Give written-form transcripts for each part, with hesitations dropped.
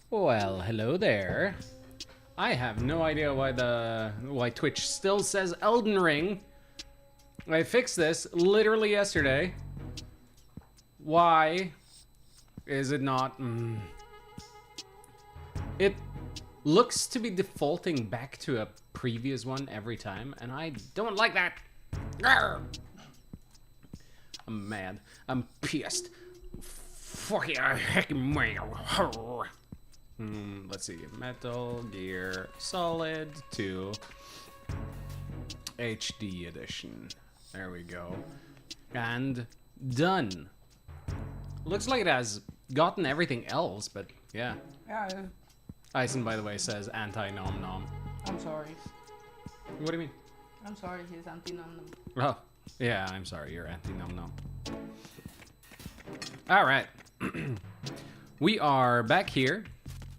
Well, hello there. I have no idea why Twitch still says Elden Ring. I fixed this literally yesterday. Why is it not? It looks to be defaulting back to a previous one every time, and I don't like that. Arrgh! I'm mad. I'm pissed. Fuck yeah, heck man. Let's see. Metal Gear Solid 2 HD edition. There we go. And done. Looks like it has gotten everything else, but yeah. Yeah, Eisen, by the way, says anti-nom nom. I'm sorry. What do you mean? I'm sorry, he's anti-nom. Oh, yeah, I'm sorry, you're anti-nom nom. Alright. We are back here.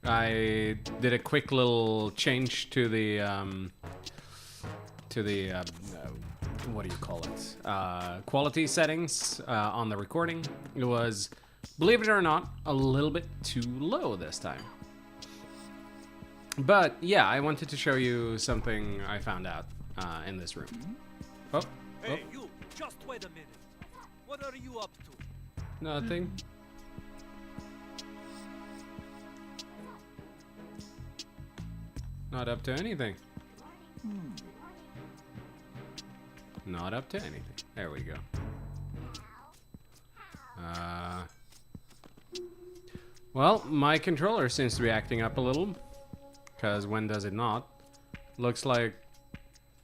I did a quick little change to the what do you call it? Quality settings on the recording. It was, believe it or not, a little bit too low this time. But yeah, I wanted to show you something I found out in this room. Oh, Hey, you! Just wait a minute. What are you up to? nothing. Not up to anything. Not up to anything. There we go. Well, my controller seems to be acting up a little. Because when does it not? Looks like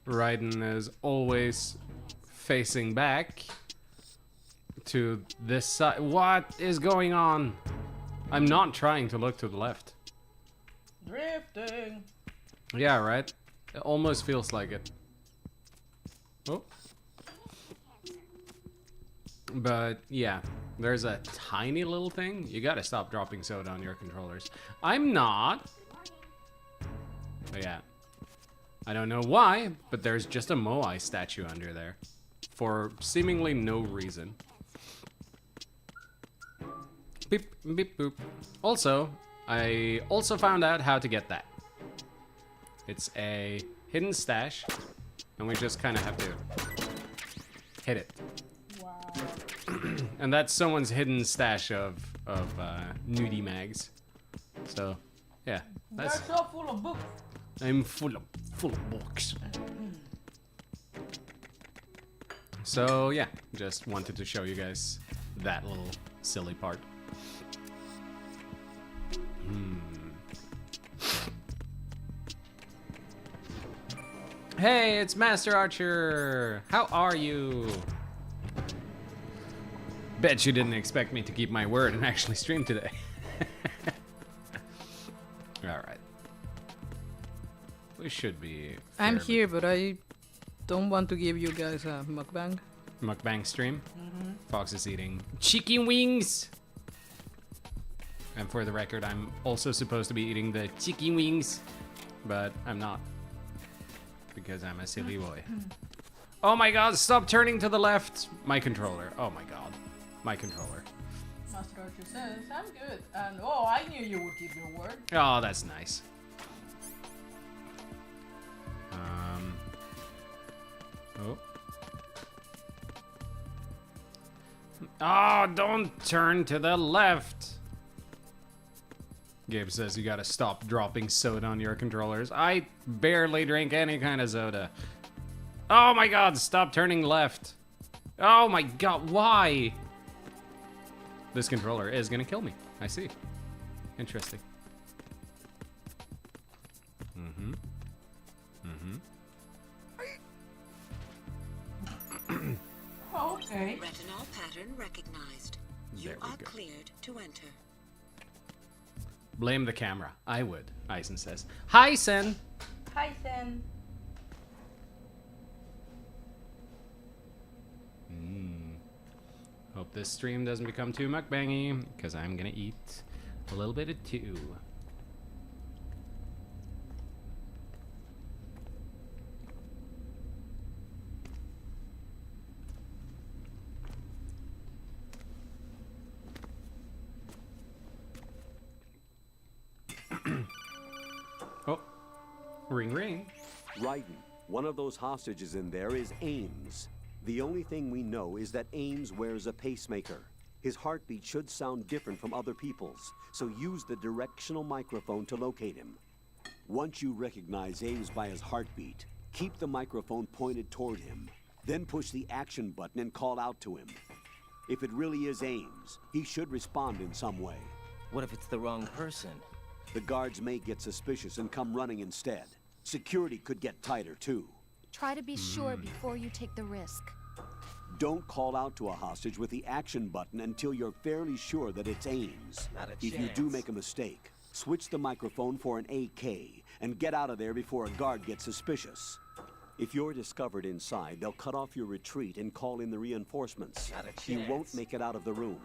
Raiden is always facing back to this side. What is going on? I'm not trying to look to the left. Drifting. Yeah, right? It almost feels like it. Oh. But yeah, there's a tiny little thing. You gotta stop dropping soda on your controllers. I'm not. But yeah. I don't know why, but there's just a Moai statue under there. For seemingly no reason. Beep, beep, boop. Also, I also found out how to get that. It's a hidden stash, and we just kind of have to hit it. Wow. And that's someone's hidden stash of nudie mags. So, yeah, that's. You're so full of books. I'm full of books. So yeah, just wanted to show you guys that little silly part. Hey, it's Master Archer! How are you? Bet you didn't expect me to keep my word and actually stream today. Alright. We should be... I'm fairly- here, but I don't want to give you guys a mukbang. Mukbang stream. Fox is eating chicken wings. And for the record, I'm also supposed to be eating the chicken wings, but I'm not. Because I'm a silly boy. Oh my god, stop turning to the left! My controller. Oh my god. My controller. Master Archer says, I'm good. And oh, I knew you would keep your word. Oh, that's nice. Oh. Oh, don't turn to the left. Gabe says you gotta stop dropping soda on your controllers. I barely drink any kind of soda. Oh my god, stop turning left. Oh my god, why? This controller is gonna kill me. I see. Interesting. Mm-hmm. Mm-hmm. Okay. Retinol pattern recognized. You There we are go. cleared to enter. Blame the camera. I would, Ison says. Hi, Sen. Hi, Sen. Hope this stream doesn't become too mukbangy, because I'm gonna eat a little bit of too. Oh, ring ring. Raiden, one of those hostages in there is Ames. The only thing we know is that Ames wears a pacemaker. His heartbeat should sound different from other people's, so use the directional microphone to locate him. Once you recognize Ames by his heartbeat, keep the microphone pointed toward him. Then push the action button and call out to him. If it really is Ames, he should respond in some way. What if it's the wrong person? The guards may get suspicious and come running instead. Security could get tighter, too. Try to be sure before you take the risk. Don't call out to a hostage with the action button until you're fairly sure that it's Ames. Not a If you do chance. make a mistake, switch the microphone for an AK and get out of there before a guard gets suspicious. If you're discovered inside, they'll cut off your retreat and call in the reinforcements. Not a You won't chance. make it out of the room.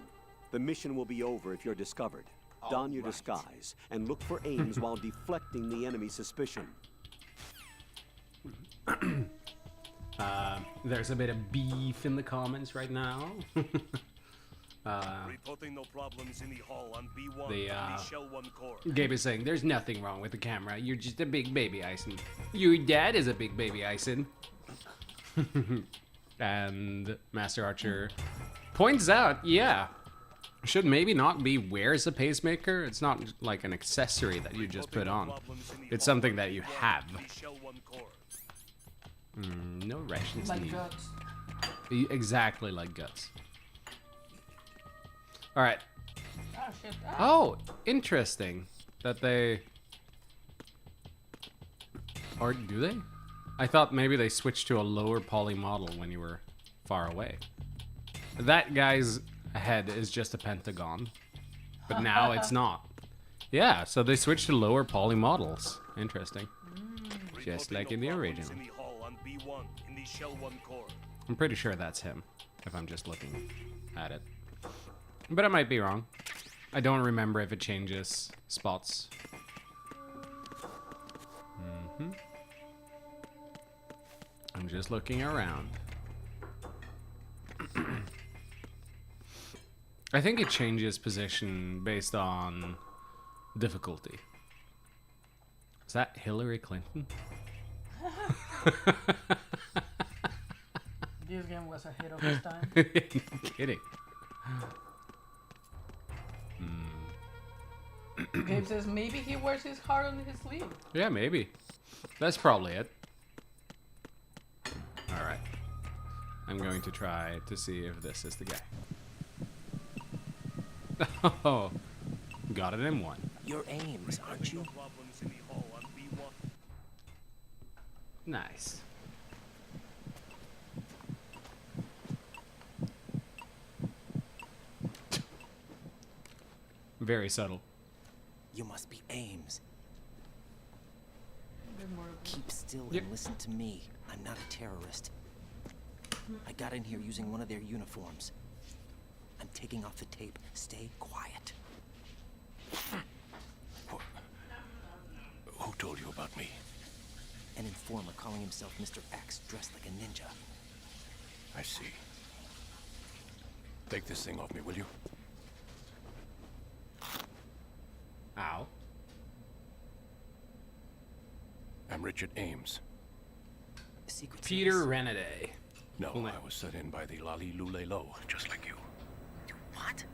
The mission will be over if you're discovered. Don your right. disguise and look for Ames while deflecting the enemy's suspicion. There's a bit of beef in the comments right now. Reporting no problems in the hall on B1 The, in the Shell 1 core. Gabe is saying, there's nothing wrong with the camera. You're just a big baby, Ison. Your dad is a big baby, Ison. And Master Archer points out, yeah, should maybe not be wears a pacemaker. It's not like an accessory that you just put on. It's something that you have. No rations Like needed. guts. Exactly like guts. All right. Oh shit. Ah. Oh, interesting that they. Or do they? I thought maybe they switched to a lower poly model when you were far away. That guy's head is just a pentagon, but now it's not. Yeah, so they switched to lower poly models. Interesting. Just like in the original. In the hall on B1 in the Shell 1 core. I'm pretty sure that's him, if I'm just looking at it. But I might be wrong. I don't remember if it changes spots. I'm just looking around. I think it changes position based on difficulty. Is that Hillary Clinton? This game was ahead of its time. No kidding. Gabe says maybe he wears his heart on his sleeve. Yeah, maybe. That's probably it. Alright. I'm going to try to see if this is the guy. Oh, got it in one. You're Ames, aren't you? Problems in the hall on B1. Nice. Very subtle. You must be Ames. A bit more. Keep still Yep. and listen to me. I'm not a terrorist. I got in here using one of their uniforms. I'm taking off the tape. Stay quiet. Who told you about me? An informer calling himself Mr. X, dressed like a ninja. I see. Take this thing off me, will you? Ow. I'm Richard Ames. Secret Peter Service. Renaday. No, Full name. I was set in by the Lali Lule Lo, just like you. What?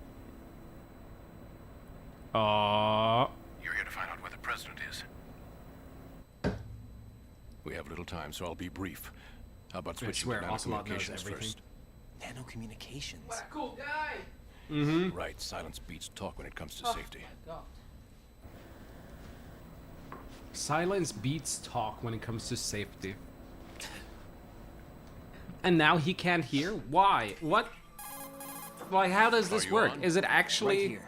You're here to find out where the president is. We have little time, so I'll be brief. How about I switching swear, to Ocelot knows nanocommunications everything. first? Nanocommunications. What a cool guy! Right, silence beats talk when it comes to Oh safety. my god. Silence beats talk when it comes to safety. And now he can't hear? Why? What? Why, how does this you work? on? Is it Right actually... here.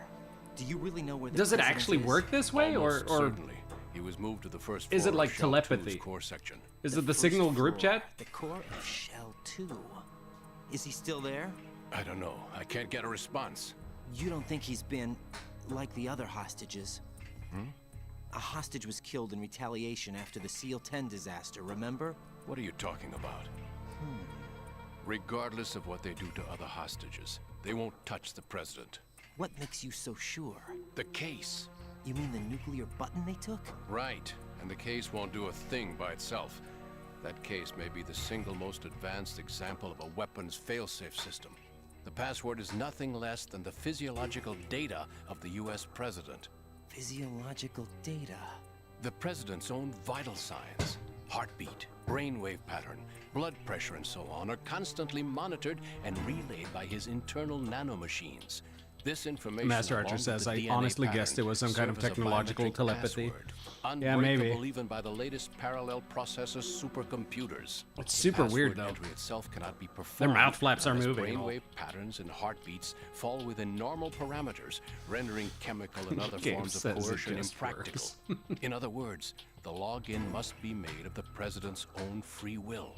Do you really know where the Does it president actually is? work this way? Almost Or certainly. He was moved to the first Is floor it like of Shell 2's telepathy? core section. is it the first signal group floor, chat? The core of Shell 2. Is he still there? I don't know. I can't get a response. You don't think he's been like the other hostages? A hostage was killed in retaliation after the SEAL 10 disaster, remember? What are you talking about? Regardless of what they do to other hostages, they won't touch the president. What makes you so sure? The case. You mean the nuclear button they took? Right. And the case won't do a thing by itself. That case may be the single most advanced example of a weapons failsafe system. The password is nothing less than the physiological data of the US president. Physiological data. The president's own vital signs, heartbeat, brainwave pattern, blood pressure, and so on, are constantly monitored and relayed by his internal nanomachines. This information, Master along Archer with says, the "I DNA honestly pattern, guessed it was some kind of serve as a technological biometric telepathy." password, Yeah, maybe. unbreakable even by the latest parallel processor supercomputers. It's super The weird, password though. entry itself cannot be performed mouth flaps are unless moving and all. brainwave patterns and heartbeats fall within normal parameters, rendering chemical and other Game forms of says it coercion just impractical. In other words, the login must be made of the president's own free will.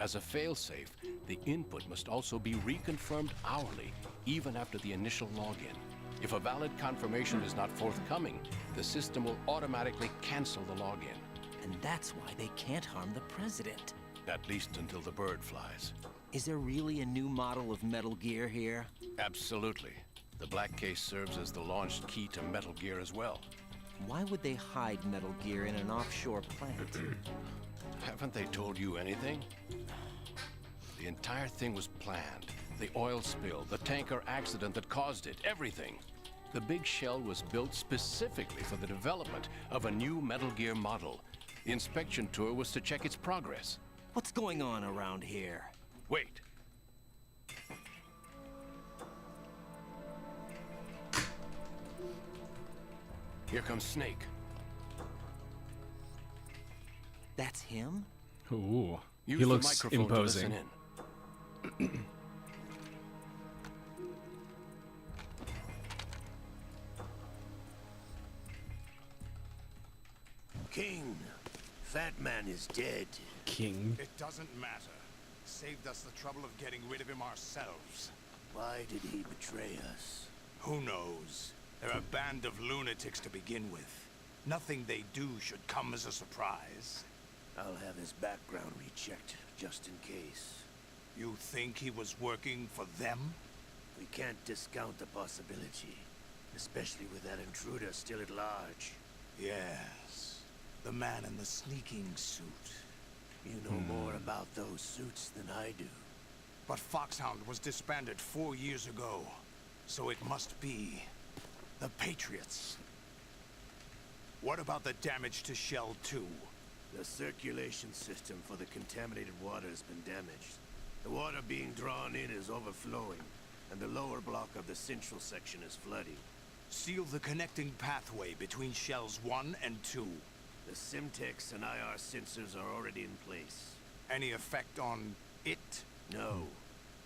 As a failsafe, the input must also be reconfirmed hourly, even after the initial login. If a valid confirmation is not forthcoming, the system will automatically cancel the login, And that's why they can't harm the president. at least until the bird flies. Is there really a new model of Metal Gear here? Absolutely. The black case serves as the launch key to Metal Gear as well. Why would they hide Metal Gear in an offshore plant? Haven't they told you anything? The entire thing was planned. The oil spill, the tanker accident that caused it, everything. The big shell was built specifically for the development of a new Metal Gear model. The inspection tour was to check its progress. What's going on around here? Wait. Here comes Snake. That's him? Ooh, Use he the looks microphone to imposing. listen in. King, Fat Man is dead. King. It doesn't matter. Saved us the trouble of getting rid of him ourselves. Why did he betray us? Who knows? They're a band of lunatics to begin with. Nothing they do should come as a surprise. I'll have his background rechecked, just in case. You think he was working for them? We can't discount the possibility, especially with that intruder still at large. Yes. The man in the sneaking suit. You know more about those suits than I do. But Foxhound was disbanded 4 years ago. So it must be the Patriots. What about the damage to Shell 2? The circulation system for the contaminated water has been damaged. The water being drawn in is overflowing, and the lower block of the central section is flooding. Seal the connecting pathway between Shells 1 and 2. The Simtex and IR sensors are already in place. Any effect on it? No.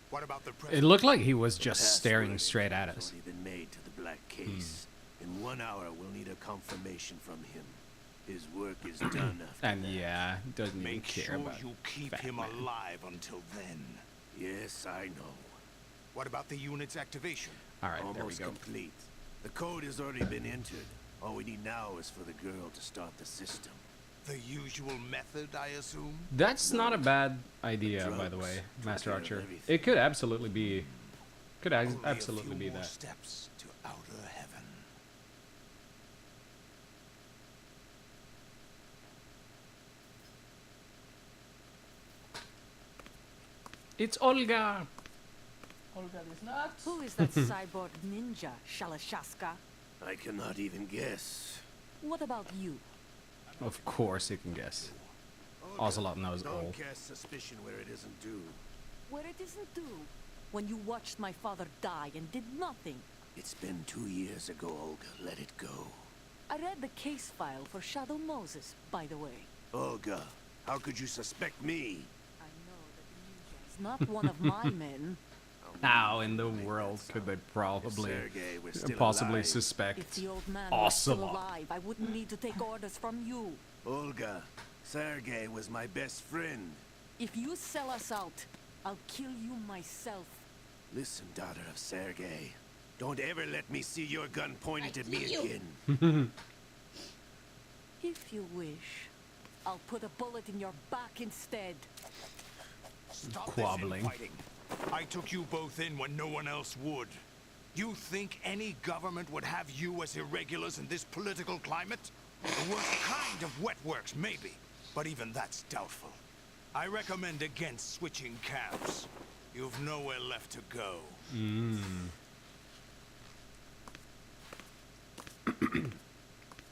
What about the It president? looked like he was just Password staring straight at has us. already been made to the black case. In 1 hour, we'll need a confirmation from him. His work is done after And that. yeah, doesn't even Make care sure about you keep Fat him Man. alive until then. Yes, I know. What about the unit's activation? All right, there we Almost go. complete. The code has already been entered. All we need now is for the girl to start the system. The usual method, I assume? That's not a bad idea, by the Drugs way, took Master care of Archer. everything. It could absolutely be. Could Only absolutely a be few more that. steps to outer heaven. It's Olga. Olga is nuts. Who is that cyborg ninja, Shalashaska? I cannot even guess. What about you? Of course, you can guess. Ocelot knows all. Don't cast suspicion where it isn't due. Where it isn't due. When you watched my father die and did nothing. It's been 2 years ago, Olga. Let it go. I read the case file for Shadow Moses, by the way. Olga, how could you suspect me? I know that the ninja is not one of my men. How in the world could they probably Sergei was still possibly alive. suspect If the old man was still Ocelot? alive, I wouldn't need to take orders from you. Olga, Sergei was my best friend. If you sell us out, I'll kill you myself. Listen, daughter of Sergei. Don't ever let me see your gun pointed at me again. If you wish, I'll put a bullet in your back instead. Stop Quabbling. this infighting. I took you both in when no one else would. You think any government would have you as irregulars in this political climate? The worst kind of wet works, maybe. But even that's doubtful. I recommend against switching camps. You've nowhere left to go.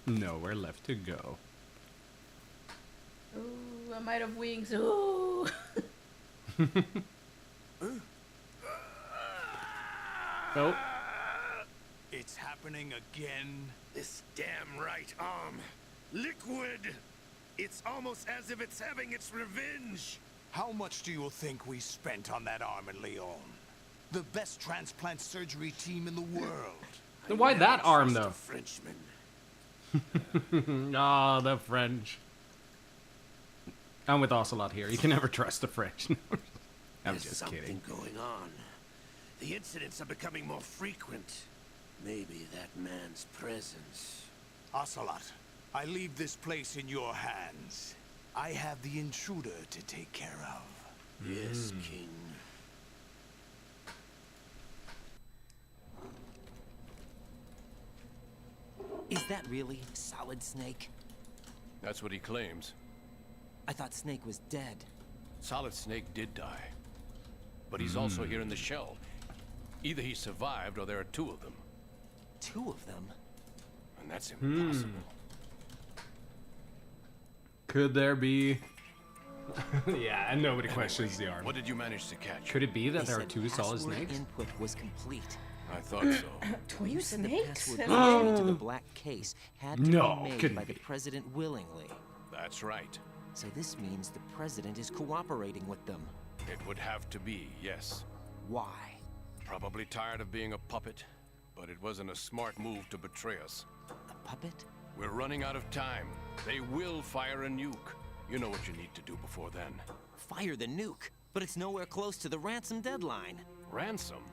Nowhere left to go. Ooh, I'm out of wings. Ooh. Oh. It's happening again. This damn right arm. Liquid! It's almost as if it's having its revenge. How much do you think we spent on that arm in Lyon? The best transplant surgery team in the world. Then why that arm though? Frenchman. Ah, the French. I'm with Ocelot here. You can never trust the French. I'm There's just something kidding. going on. The incidents are becoming more frequent. Maybe that man's presence. Ocelot, I leave this place in your hands. I have the intruder to take care of. Yes, King. Is that really Solid Snake? That's what he claims. I thought Snake was dead. Solid Snake did die. But he's also here in the shell. Either he survived or there are two of them. Two of them? And that's impossible. Could there be? Yeah, and nobody questions the arm. What did you manage to catch? Could it be that They there are said two solid password snakes? input was complete. I thought so. Twin You said the snakes? password related to the black case had to No, be made couldn't by the be. president willingly. That's right. So this means the president is cooperating with them. It would have to be, yes. Why? Probably tired of being a puppet, but it wasn't a smart move to betray us. A puppet? We're running out of time. They will fire a nuke. You know what you need to do before then. Fire the nuke, but it's nowhere close to the ransom deadline. Ransom?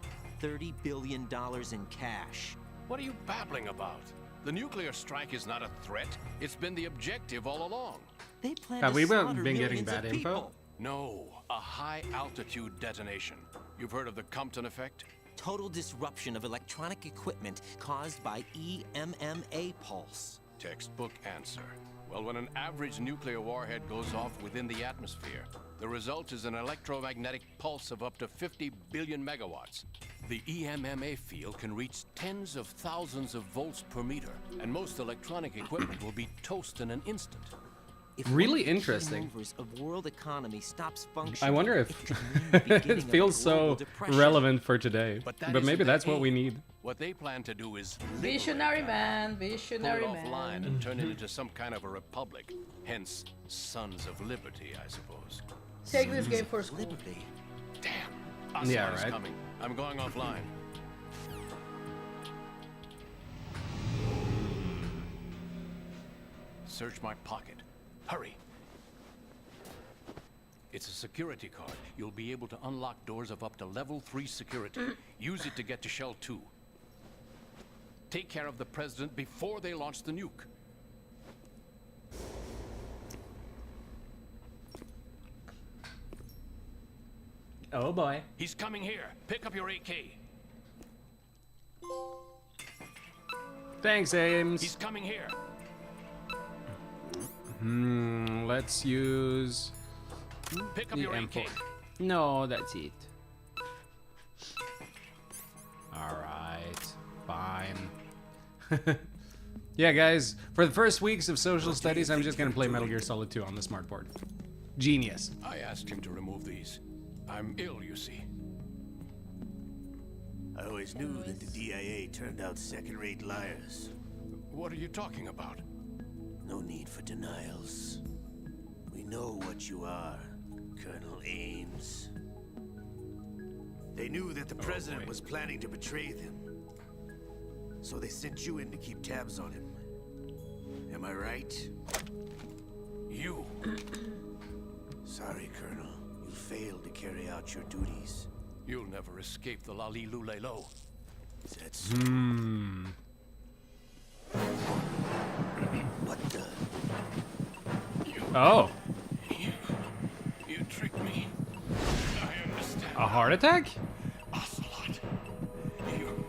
$30 billion in cash. What are you babbling about? The nuclear strike is not a threat. It's been the objective all along. They plan Have to we slaughter been getting millions of bad info? people. No, a high-altitude detonation. You've heard of the Compton effect? Total disruption of electronic equipment caused by EMMA pulse. Textbook answer. Well, when an average nuclear warhead goes off within the atmosphere, the result is an electromagnetic pulse of up to 50 billion megawatts. The EMMA field can reach tens of thousands of volts per meter, and most electronic equipment will be toast in an instant. If Really one of the key interesting. movers of world economy stops I functioning, wonder it if could mean the beginning it of a feels global so depression. relevant for today. But But that maybe isn't that's the what we aim. need. What they plan to do is Visionary liberate man, pull visionary it offline man. and turn it into some kind of a republic. Hence, Sons of Liberty, I suppose. Take this game for school. Liberty. Damn. Yeah, Ocelot is right. coming. I'm going offline. Search my pocket. Hurry. It's a security card. You'll be able to unlock doors of up to level 3 security. Use it to get to Shell 2. Take care of the president before they launch the nuke. Oh boy. He's coming here. Pick up your AK. Thanks, Ames. He's coming here. Let's use Pick up the your M4. AK. No, that's it. Alright, fine. Yeah, guys, for the first weeks of social studies, I'm just gonna play Metal Gear Solid 2 on the smart board. Genius. I asked him to remove these. I'm ill, you see. I always knew that the DIA turned out second-rate liars. What are you talking about? No need for denials. We know what you are, Colonel Ames. They knew that the president was planning to betray them. So they sent you in to keep tabs on him. Am I right? You. Sorry, Colonel. You failed to carry out your duties. You'll never escape the Lalilulelo. That's what the? Oh. You tricked me. I understand. A heart attack? Ocelot. You.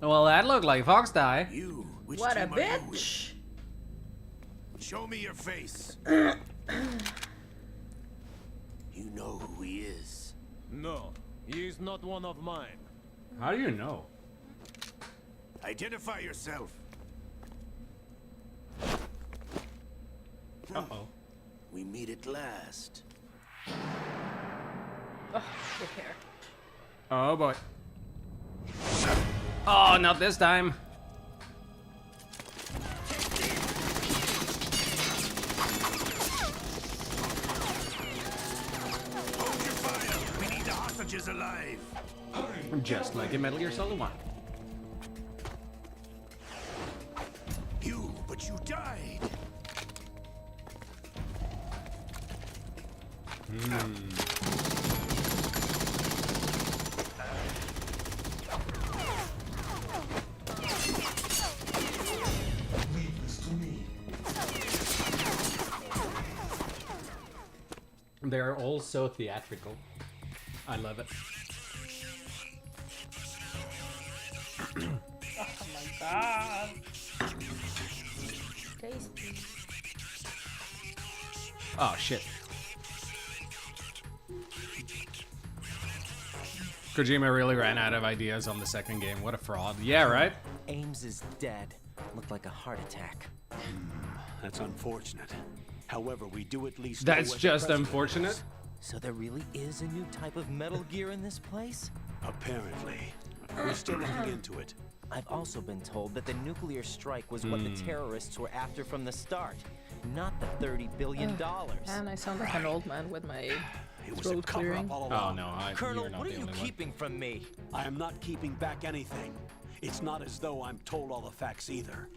Well, that looked like Fox die. You. Which What a team are you with? bitch! Show me your face. You know who he is. No, he is not one of mine. How do you know? Identify yourself. Uh-oh. We meet at last. Oh, the hair. Oh boy. Oh, not this time. Hold your fire. We need the hostages alive. Just like in Metal Gear Solid 1. But you died. They're all so theatrical. I love it. Oh my god. Tasty. Oh shit. Kojima really ran out of ideas on the second game. What a fraud. Yeah, right? Ames is dead. Looked like a heart attack. That's unfortunate. However, we do at least know That's what the just president unfortunate. is. So there really is a new type of Metal Gear in this place? Apparently. We're still looking into it. I've also been told that the nuclear strike was what the terrorists were after from the start, not the $30 billion. And I sound like an old man with my It was a throat cover-up clearing. all Oh along. no, Colonel, you're not what are the you only one. keeping from me? I am not keeping back anything. It's not as though I'm told all the facts either.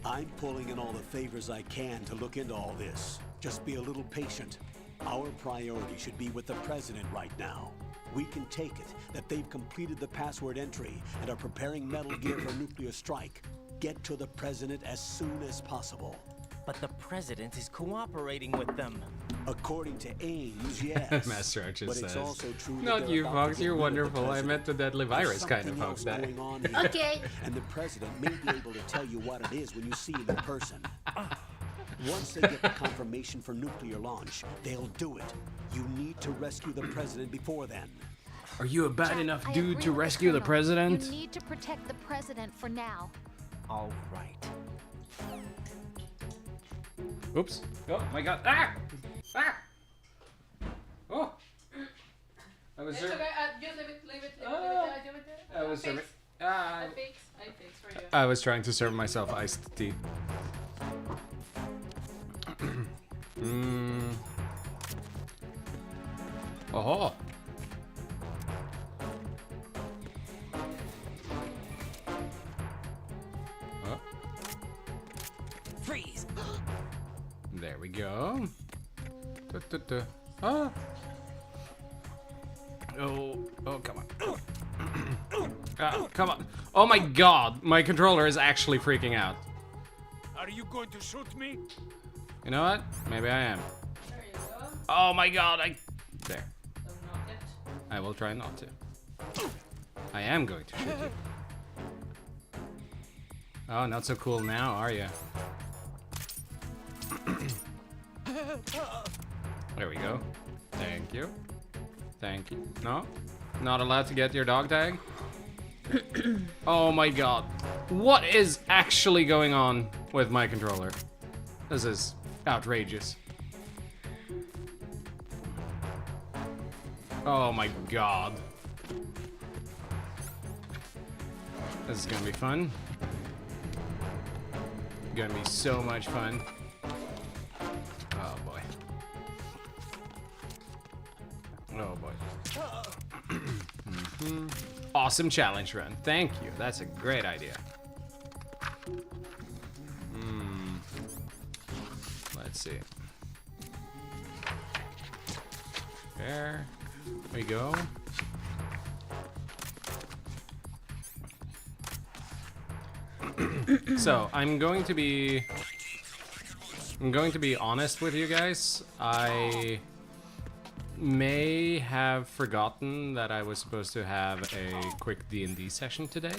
I'm pulling in all the favors I can to look into all this. Just be a little patient. Our priority should be with the president right now. We can take it that they've completed the password entry and are preparing Metal Gear for a nuclear strike. Get to the president as soon as possible. But the president is cooperating with them. According to Ames, yes. Master Archer But it's says, also true that "Not they're you, about Fox. to get You're rid of the wonderful. I president. meant the deadly There's virus kind of something Fox. else That. going on here. Okay. And the president may be able to tell you what it is when you see him in person. Once they get the confirmation for nuclear launch, they'll do it. You need to rescue the president before then. Are you a bad Jack, enough I dude agree to with rescue the Colonel. president? You need to protect the president for now. All right. Oops. Oh my god. Ah! Ah! Oh! I was It's okay, just leave it, leave it. I do it. I was serving. I fix for you. I was trying to serve myself iced tea. Oh. Oh. Freeze! There we go. Ah. Oh, come on. Come on. Oh my god, my controller is actually freaking out. Are you going to shoot me? You know what? Maybe I am. There you go. Oh my god, There. Don't knock it. I will try not to. I am going to shoot you. Oh, not so cool now, are you? There we go. Thank you. Thank you. No? Not allowed to get your dog tag? Oh my god. What is actually going on with my controller? This is outrageous. Oh my god. This is gonna be fun. Gonna be so much fun. Oh boy. Oh boy. Awesome challenge run. Thank you. That's a great idea. Let's see. There we go. So I'm going to be honest with you guys. I may have forgotten that I was supposed to have a quick D&D session today.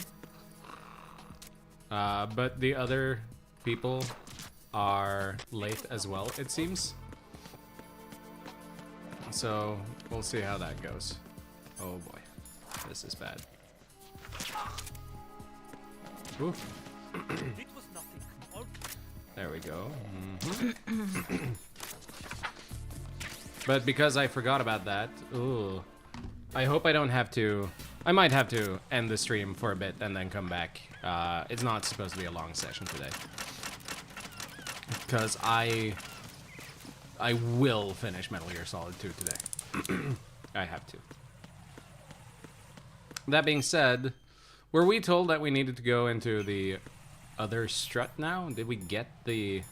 But the other people are late as well, it seems. So we'll see how that goes. Oh boy, this is bad. Ooh. It was nothing. There we go. But because I forgot about that, ooh, I hope I don't have to. I might have to end the stream for a bit and then come back. It's not supposed to be a long session today, because I will finish Metal Gear Solid 2 today. I have to. That being said, were we told that we needed to go into the other strut now? Did we get the...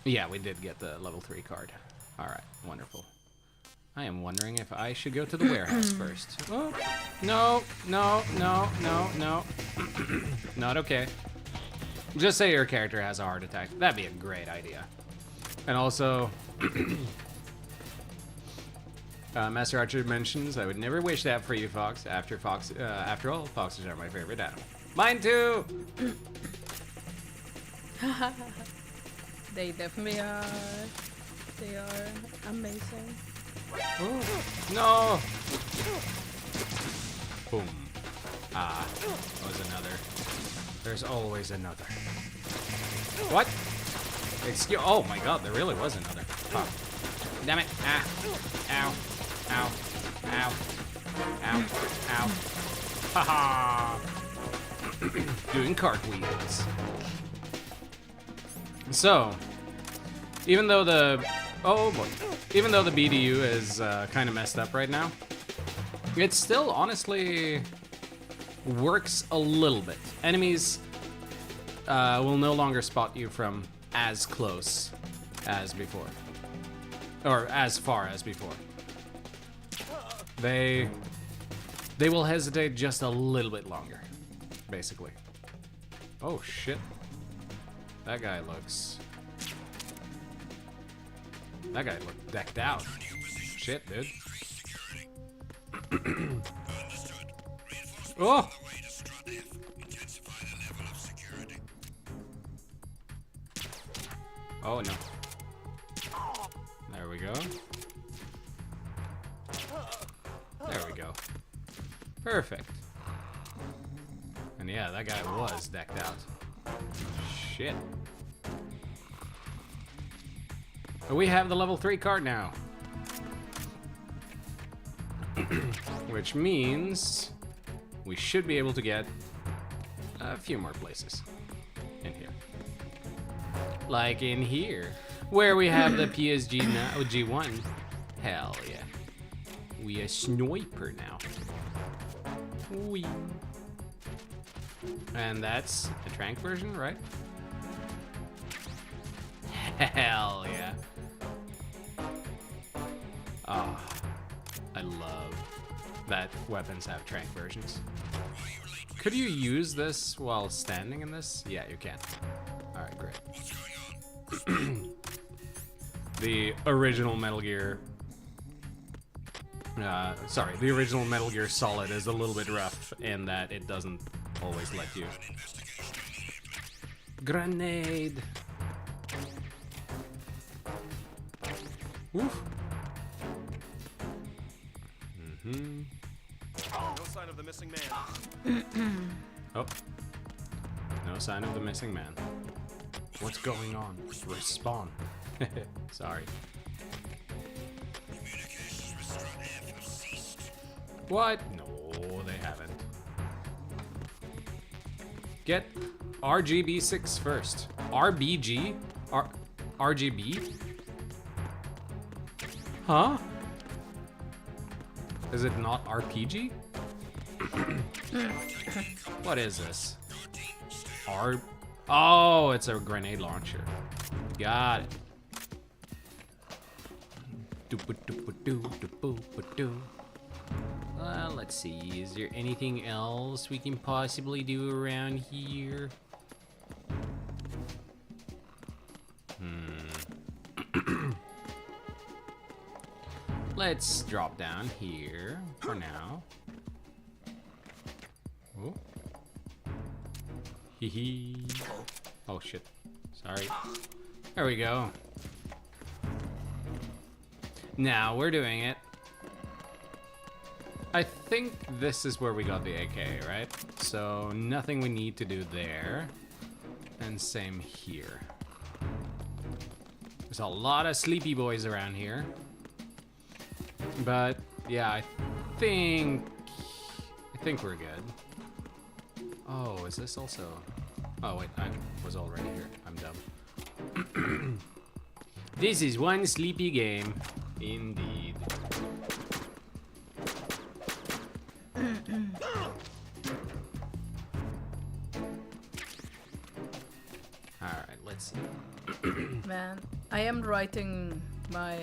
Yeah, we did get the level 3 card. Alright, wonderful. I am wondering if I should go to the warehouse first. Oh, no, no, no, no, no. Not okay. Just say your character has a heart attack. That'd be a great idea. And also... Master Archer mentions, I would never wish that for you, Fox. After all, foxes are my favorite animal. Mine too! They definitely are. They are amazing. Ooh, no! Boom. Ah, that was another. There's always another. What? Excuse. Oh my god, there really was another. Oh. Damn it. Ah. Ow. Ow. Ow. Ow. Ow. Haha. Doing cartwheels. So, even though the... Oh boy. Even though the BDU is kind of messed up right now, it still honestly works a little bit. Enemies will no longer spot you from as close as before. Or as far as before. They will hesitate just a little bit longer, basically. Oh shit. That guy looks... That guy looked decked out. Shit, dude. Oh! Oh no. There we go. There we go. Perfect. And yeah, that guy was decked out. Shit. But we have the level 3 card now. Which means we should be able to get a few more places in here. Like in here, where we have the PSG now, G1. Hell yeah. We a sniper now. Wee. And that's the Trank version, right? Hell yeah. Oh, I love that weapons have Trank versions. Could you use this while standing in this? Yeah, you can. Alright, great. The original Metal Gear... the original Metal Gear Solid is a little bit rough in that it doesn't always let you. Grenade! Oof. Mm-hmm. No sign of the missing man. Oh. No sign of the missing man. What's going on? Respawn. Sorry. What? No, they haven't. Get RGB6 first. RBG? RGB? Huh? Is it not RPG? What is this? Oh, it's a grenade launcher. Got it. Let's see. Is there anything else we can possibly do around here? Let's drop down here for now. Oh. Hee hee. Oh shit. Sorry. There we go. Now we're doing it. I think this is where we got the AK, right? So nothing we need to do there. And same here. There's a lot of sleepy boys around here. But yeah, I think we're good. Oh, is this also? Oh wait, I was already here. I'm dumb. This is one sleepy game, indeed. Alright, let's see. Man, I am writing my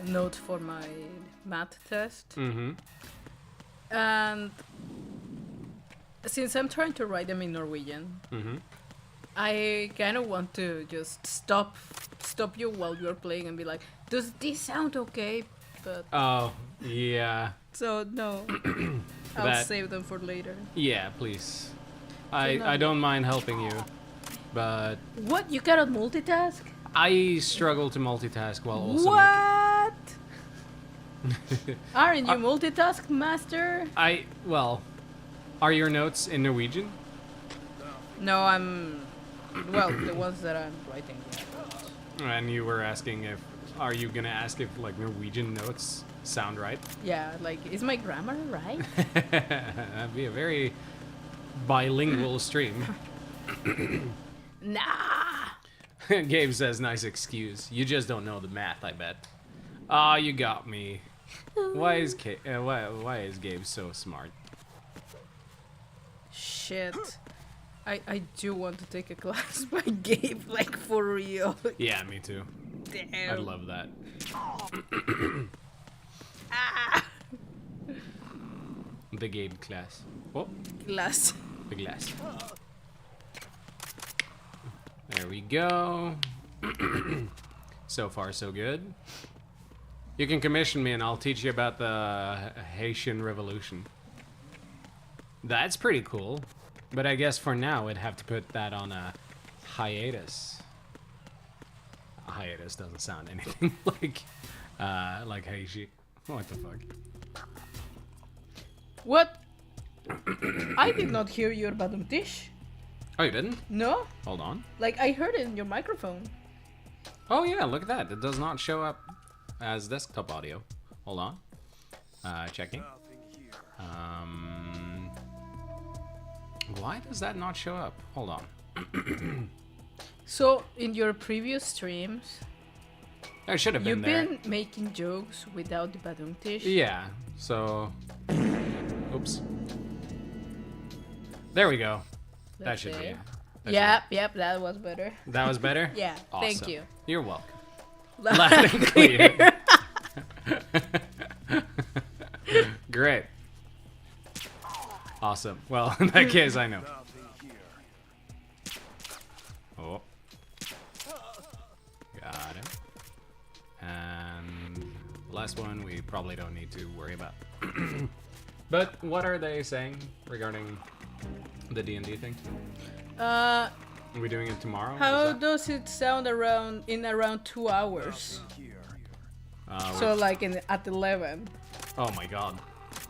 note for my math test. Mm-hmm. And since I'm trying to write them in Norwegian, Mm-hmm. I kind of want to just stop you while you're playing and be like, does this sound okay? But Oh, yeah. so no, I'll That- save them for later. Yeah, please. no. I don't mind helping you, but What? You cannot multitask? I struggle to multitask while also What? Aren't you multitask master? well, are your notes in Norwegian? No, I'm. Well, the ones that I'm writing. And you were asking if, are you gonna ask if like Norwegian notes sound right? Yeah, like, is my grammar right? That'd be a very bilingual stream. Nah. Gabe says, nice excuse. You just don't know the math, I bet. Ah, you got me. Why is Gabe so smart? Shit. I do want to take a class by Gabe, like, for real. Yeah, me too. Damn. I'd love that. The Gabe class. Oh, Class. the glass. There we go. So far, so good. You can commission me and I'll teach you about the Haitian Revolution. That's pretty cool. But I guess for now, we'd have to put that on a hiatus. A hiatus doesn't sound anything like Haiti. What the fuck? What? I did not hear your badum tish. Oh, you didn't? No? Hold on. Like, I heard it in your microphone. Oh yeah, look at that. It does not show up as desktop audio. Hold on. Checking. Why does that not show up? Hold on. So, in your previous streams, It should have been you've there. been making jokes without the badum tish. Yeah, so... Oops. There we go. That Let's should be see. it. That Yep, that was better. That was better? Yeah, thank Awesome. you. You're welcome. Loud Loud and clear. Great. Awesome. Well, in that case, I know. Oh. Got him. And last one we probably don't need to worry about. But what are they saying regarding the D&D thing? Are we doing it tomorrow? How does it sound in around 2 hours? So like at 11. Oh my god.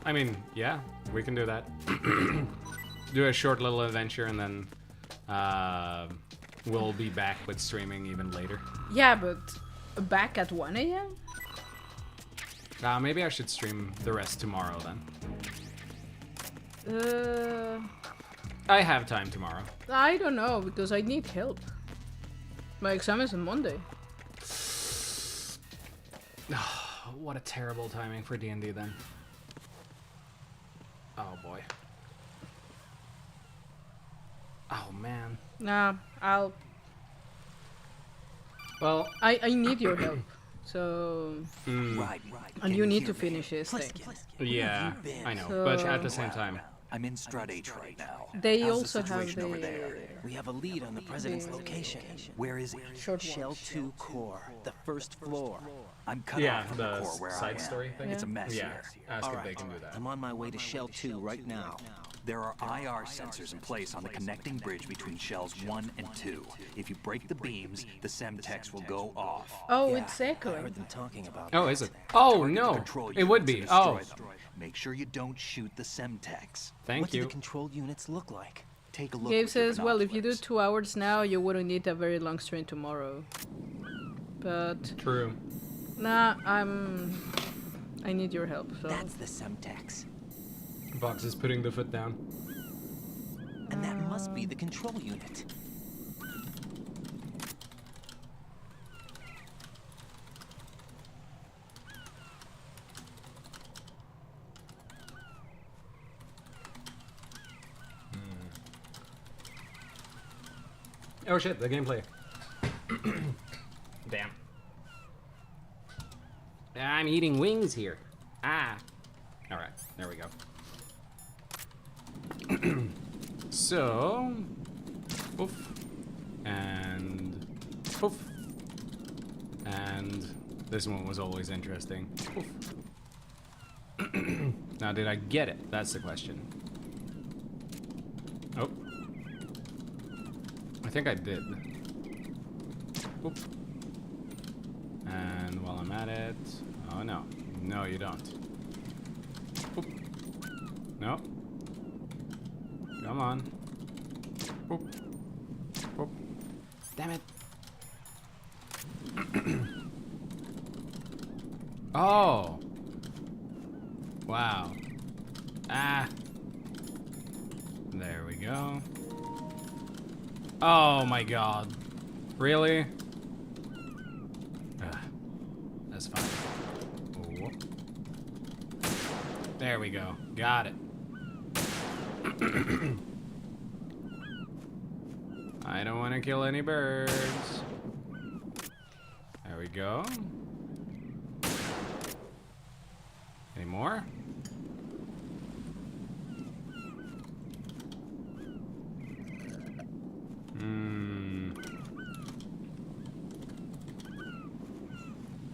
I mean, yeah, we can do that. Do a short little adventure and then we'll be back with streaming even later. Yeah, but back at 1 a.m.? Maybe I should stream the rest tomorrow then. I have time tomorrow. I don't know, because I need help. My exam is on Monday. What a terrible timing for D&D then. Oh boy. Oh man. Nah, I'll... Well... I need your help. So... Right. And you need to finish this thing. Yeah, I know, So- but at the same time... I'm in Strut H right now. They How's also the have situation over the... there? We have a lead on the president's location. Where is it? Short Shell ones. 2 core, the first floor. I'm cut Yeah, off from the the core where I side am. story thing? It's a mess Yeah, here. ask All if right, they can do that. I'm on my way to Shell 2 right now. There are IR sensors in place on the connecting bridge between shells 1 and 2. If you break the beams, the Semtex will go off. Oh, Yeah, it's I echoing. heard them talking about Oh, that. is it? Oh, Target the no. control It would units be. and Oh, destroy them. Make sure you don't shoot the Semtex. thank What do you. the control units look like? Take a look. Gabe with your says, well, if you do binoculars. 2 hours now, you wouldn't need a very long stream tomorrow. But, True. nah, I need your help, so... That's the Semtex. Fox is putting the foot down. And that must be the control unit. Oh shit, the gameplay. Damn. I'm eating wings here. Ah. Alright, there we go. So, poof, and poof, and this one was always interesting. Poof. Now, did I get it? That's the question. Oh, I think I did. Oop. And while I'm at it, oh no, no, you don't. Oop. No. Come on. Oop. Oop. Damn it. Oh. Wow. Ah. There we go. Oh my god. Really? That's fine. Oh. There we go. Got it. I don't want to kill any birds. There we go. Any more?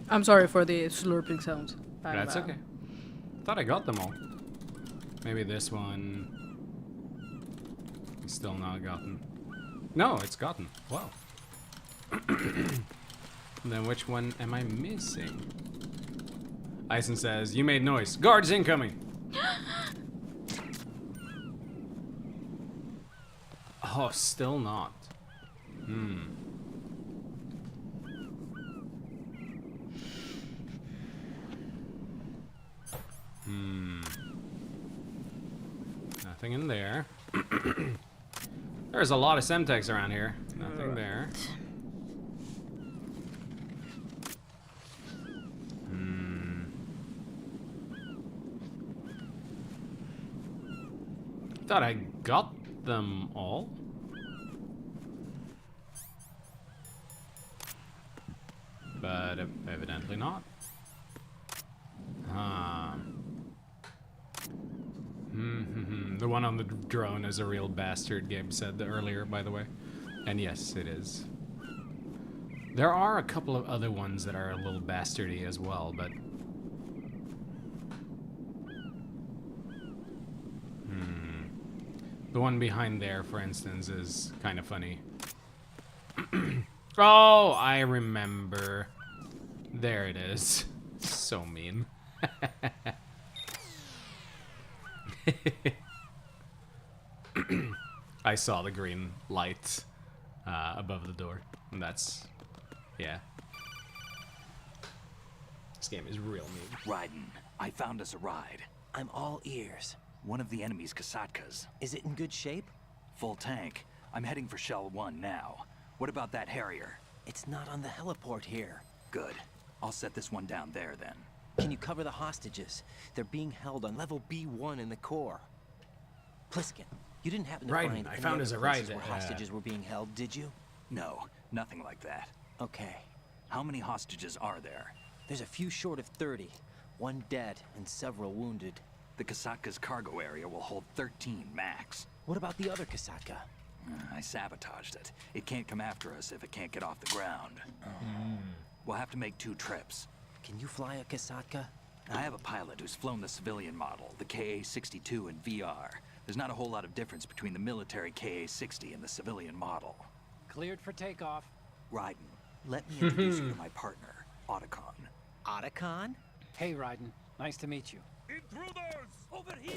I'm sorry for the slurping sounds. That's okay. Thought I got them all. Maybe this one is still not gotten. No, it's gotten. Wow. Then which one am I missing? Ison says, you made noise. Guards incoming! Oh, still not. Nothing in there. There's a lot of Semtex around here. Nothing there. Thought I got them all. But evidently not. The one on the drone is a real bastard, Gabe said earlier, by the way. And yes, it is. There are a couple of other ones that are a little bastardy as well, but... The one behind there, for instance, is kind of funny. Oh, I remember. There it is. So mean. I saw the green light above the door, and that's, yeah. This game is real mean. Raiden, I found us a ride. I'm all ears. One of the enemy's Kasatkas. Is it in good shape? Full tank. I'm heading for Shell 1 now. What about that Harrier? It's not on the heliport here. Good. I'll set this one down there then. Can you cover the hostages? They're being held on level B1 in the core. Pliskin, you didn't happen to Raiden, find I any found other us a places ride, where hostages were being held, did you? No, nothing like that. Okay. How many hostages are there? There's a few short of 30. One dead and several wounded. The Kasatka's cargo area will hold 13 max. What about the other Kasatka? I sabotaged it. It can't come after us if it can't get off the ground. We'll have to make 2 trips. Can you fly a Kasatka? I have a pilot who's flown the civilian model, the KA-62 in VR. There's not a whole lot of difference between the military KA-60 and the civilian model. Cleared for takeoff. Raiden, let me introduce you to my partner, Otacon. Otacon? Hey, Raiden. Nice to meet you. Intruders! Over here!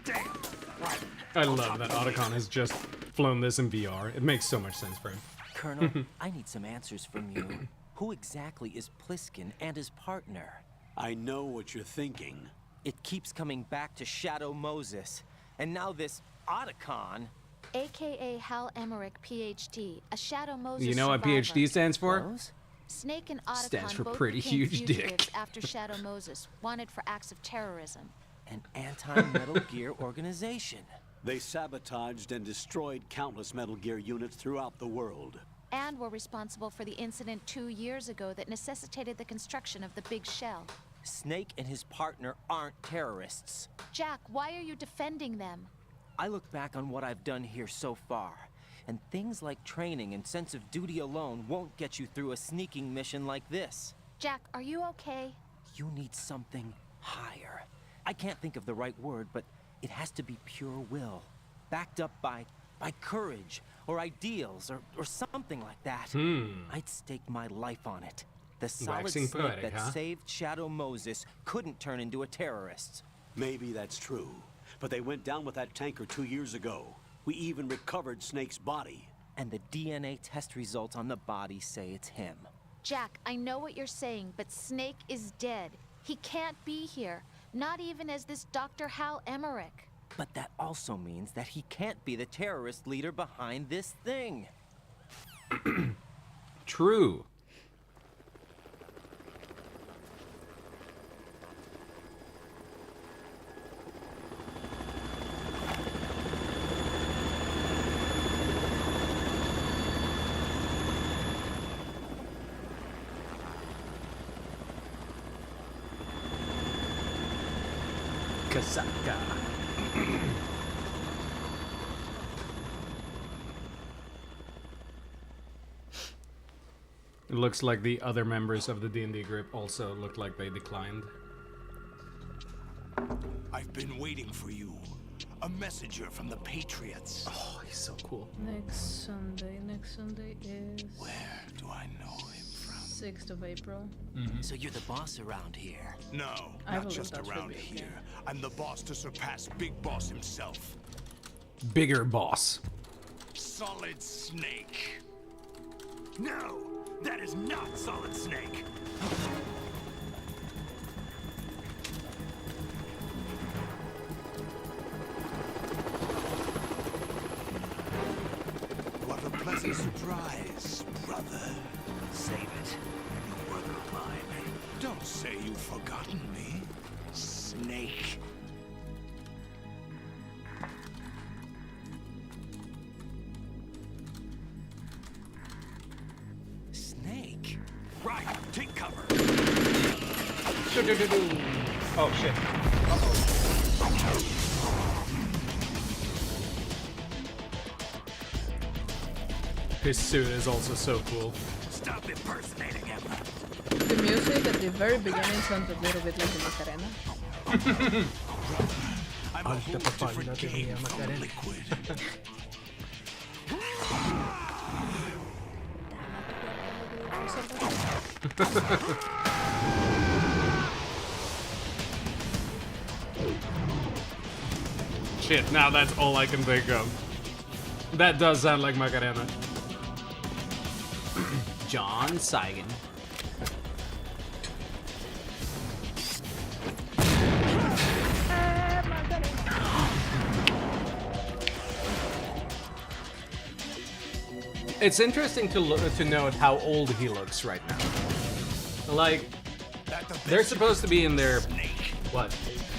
Damn! Raiden. I love that Otacon has just flown this in VR. It makes so much sense for him. Colonel, I need some answers from you. Who exactly is Pliskin and his partner? I know what you're thinking. It keeps coming back to Shadow Moses. And now this Otacon. AKA Hal Emmerich, PhD, a Shadow Moses You know what survivor. PhD stands for? Those? Snake and Otacon Stands for both pretty became huge dick. fugitives after Shadow Moses, wanted for acts of terrorism. An anti-Metal Gear organization. They sabotaged and destroyed countless Metal Gear units throughout the world. And were responsible for the incident 2 years ago that necessitated the construction of the Big Shell. Snake and his partner aren't terrorists. Jack, why are you defending them? I look back on what I've done here so far, and things like training and sense of duty alone won't get you through a sneaking mission like this. Jack, are you okay? You need something higher. I can't think of the right word, but it has to be pure will, backed up by courage or ideals or something like that. I'd stake my life on it. The solid Waxing snake poetic, that huh? saved Shadow Moses couldn't turn into a terrorist. Maybe that's true, but they went down with that tanker 2 years ago. We even recovered Snake's body. And the DNA test results on the body say it's him. Jack, I know what you're saying, but Snake is dead. He can't be here, not even as this Dr. Hal Emmerich. But that also means that he can't be the terrorist leader behind this thing. True. Kasatka. It looks like the other members of the D&D group also look like they declined. I've been waiting for you. A messenger from the Patriots. Oh, he's so cool. Next Sunday is... Where do I know him from? 6th of April. So you're the boss around here? No, I not believe just that should around be okay. here. I'm the boss to surpass Big Boss himself. Bigger boss. Solid Snake. No, that is not Solid Snake. What a pleasant surprise, brother. Save it. You work of mine. Don't say you've forgotten me, Snake. Snake? Right, take cover. Oh shit. His suit is also so cool. Stop impersonating him. The music at the very beginning sounds a little bit like the Macarena. I'm a whole different game from Liquid. shit, now that's all I can think of. That does sound like Macarena. John Saigon. It's interesting to note how old he looks right now. Like, they're supposed to be in their, what,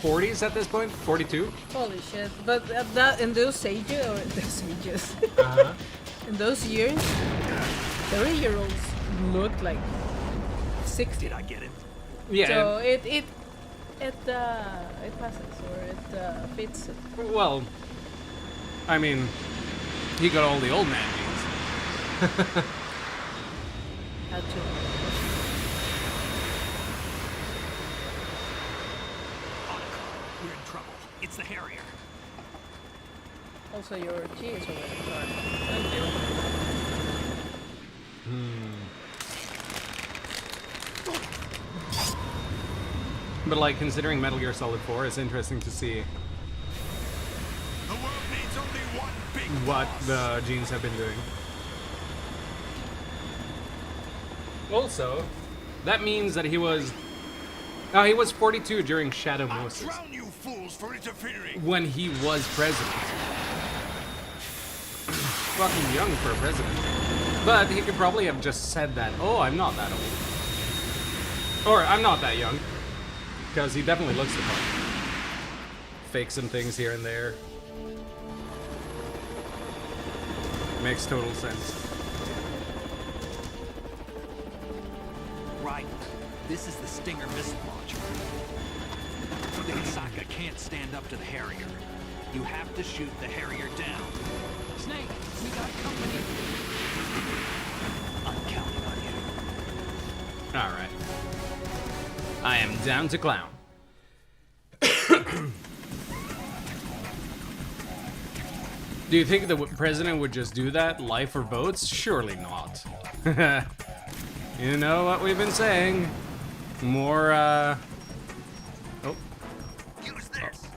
40s at this point? 42? Holy shit! But that in those ages, or those ages, in those years, 30-year-olds look like 60. Did I get it? Yeah. So it passes, or it fits. Well, I mean, he got all the old man genes. Had to. We're in trouble. It's the Harrier. Also, your tea is already gone. Thank you. But like, considering Metal Gear Solid 4, it's interesting to see The world needs only one big what boss. the genes have been doing. Also, that means that he was 42 during Shadow Moses, Drown you fools for interfering. when he was president. Fucking young for a president. But he could probably have just said that, oh, I'm not that old. Or, I'm not that young. Because he definitely looks the part. Fake some things here and there. Makes total sense. Right. This is the Stinger missile launcher. Hisaka can't stand up to the Harrier. You have to shoot the Harrier down. Snake, we got company. I'm counting on you. Alright. I am down to clown. Do you think the president would just do that? Life or votes? Surely not. You know what we've been saying. More, Oh. Use this.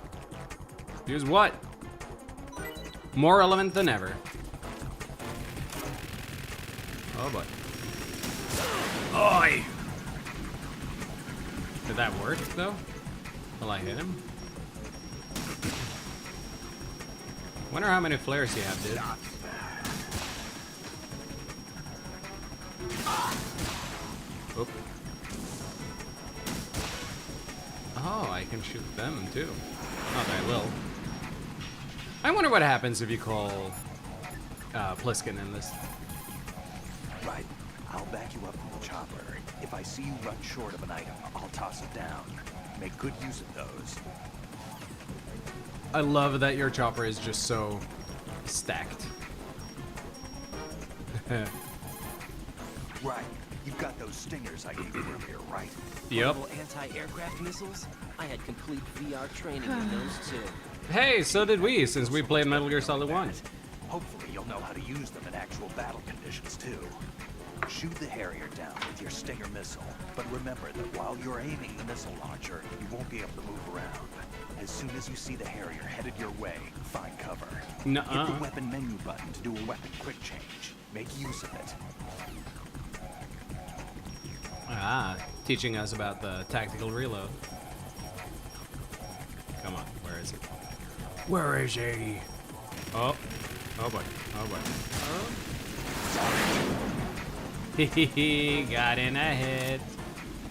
Use what? More relevant than ever. Oh boy. Oi! Did that work, though? Will I hit him? Wonder how many flares you have, dude. Oop. Oh, I can shoot them, too. Not that I will. I wonder what happens if you call Pliskin in this. Right. I'll back you up from the chopper. If I see you run short of an item, I'll toss it down. Make good use of those. I love that your chopper is just so stacked. Right. You've got those stingers I gave you earlier, right? Yep. Portable anti-aircraft missiles? I had complete VR training with those too. Hey, so did we, since we played Metal Gear Solid 1. Hopefully you'll know how to use them in actual battle conditions, too. Shoot the Harrier down with your Stinger missile, but remember that while you're aiming the missile launcher, you won't be able to move around. As soon as you see the Harrier headed your way, find cover. Nuh-uh. Hit the weapon menu button to do a weapon quick change. Make use of it. Ah, teaching us about the tactical reload. Come on, where is it? Where is he? Oh, oh boy, oh boy. Hehehe, got in ahead.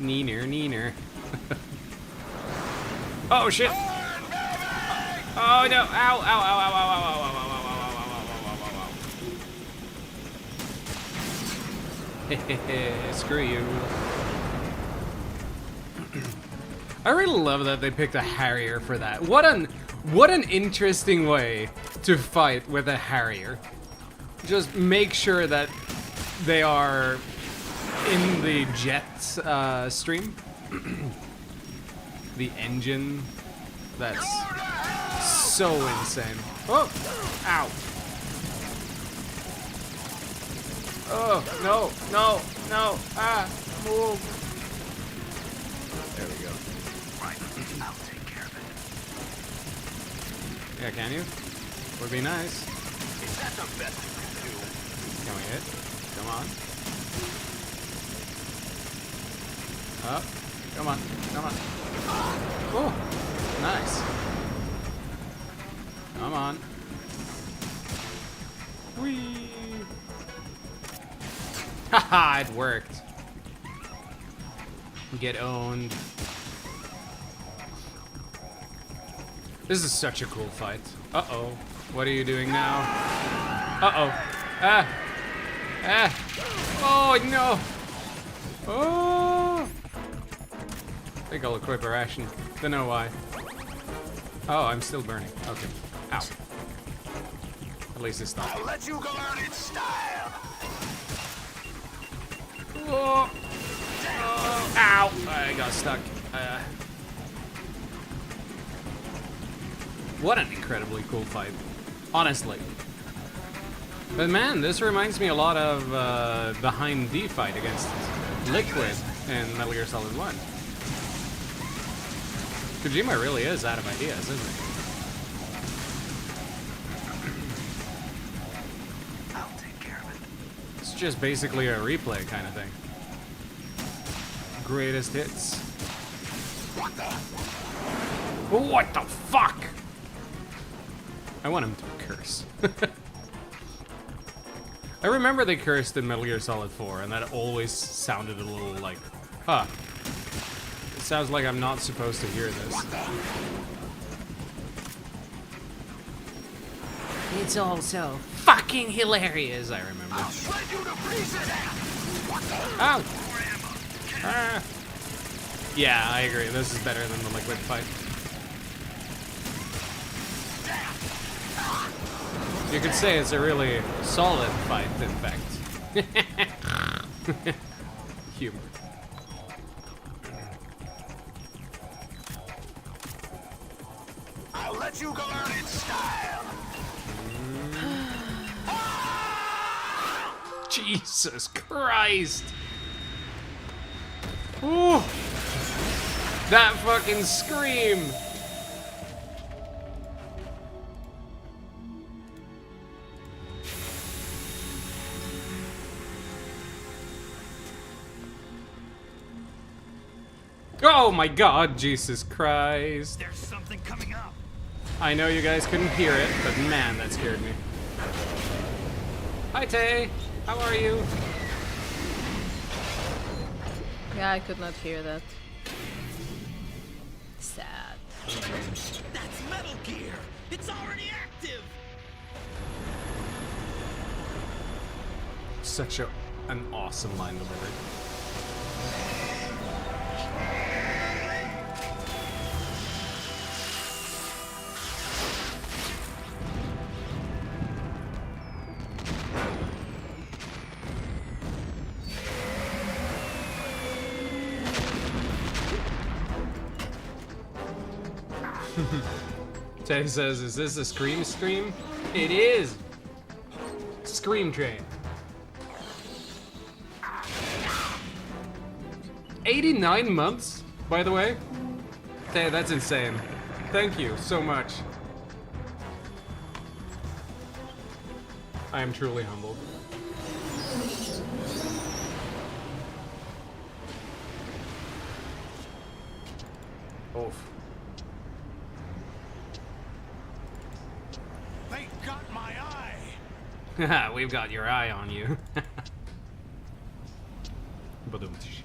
Neener, neener. Oh shit! Oh no! Ow! Ow! Ow! Ow! Ow! Ow! Ow! Ow! Ow! Ow! Ow! Ow! Screw you. I really love that they picked a Harrier for that. What an interesting way to fight with a Harrier. Just make sure that they are in the jet stream. The engine. That's so insane. Oh! Ow! Oh, no, no, no, ah, move. There we go. Right, I'll take care of Yeah, can you? Would be nice. Is that the best you can do? Can we hit? Come on. Up. Come on. Come on. Oh, nice. Come on. Whee! Haha, it worked. Get owned. This is such a cool fight. Uh-oh. What are you doing now? Uh-oh. Ah! Ah! Oh, no! Oh! I think I'll equip a ration. Don't know why. Oh, I'm still burning. Okay. Ow. At least it's not. I'll let you go learn its style. Oh. Oh. Ow! I got stuck. What an incredibly cool fight. Honestly. But man, this reminds me a lot of the Hind D fight against Liquid in Metal Gear Solid 1. Kojima really is out of ideas, isn't he? I'll take care of it. It's just basically a replay kind of thing. Greatest hits. What the? What the fuck? I want him to curse. I remember they cursed in Metal Gear Solid 4, and that always sounded a little like, huh. It sounds like I'm not supposed to hear this. It's all so fucking hilarious, I remember. I'll shred you to pieces. What the? Ow! Ah. Yeah, I agree. This is better than the Liquid fight. You could say it's a really solid fight, in fact. Humor. I'll let you go learn its style. Jesus Christ! Ooh. That fucking scream! Oh my god, Jesus Christ. There's something coming up. I know you guys couldn't hear it, but man, that scared me. Hi, Tay. How are you? Yeah, I could not hear that. Sad. That's Metal Gear. It's already active. Such an awesome line delivery. Tay says, is this a Scream stream? It is! Scream Train. 89 months, by the way? Tay, that's insane. Thank you so much. I am truly humbled. Oof. They got my eye. We've got your eye on you. Badum-tsh.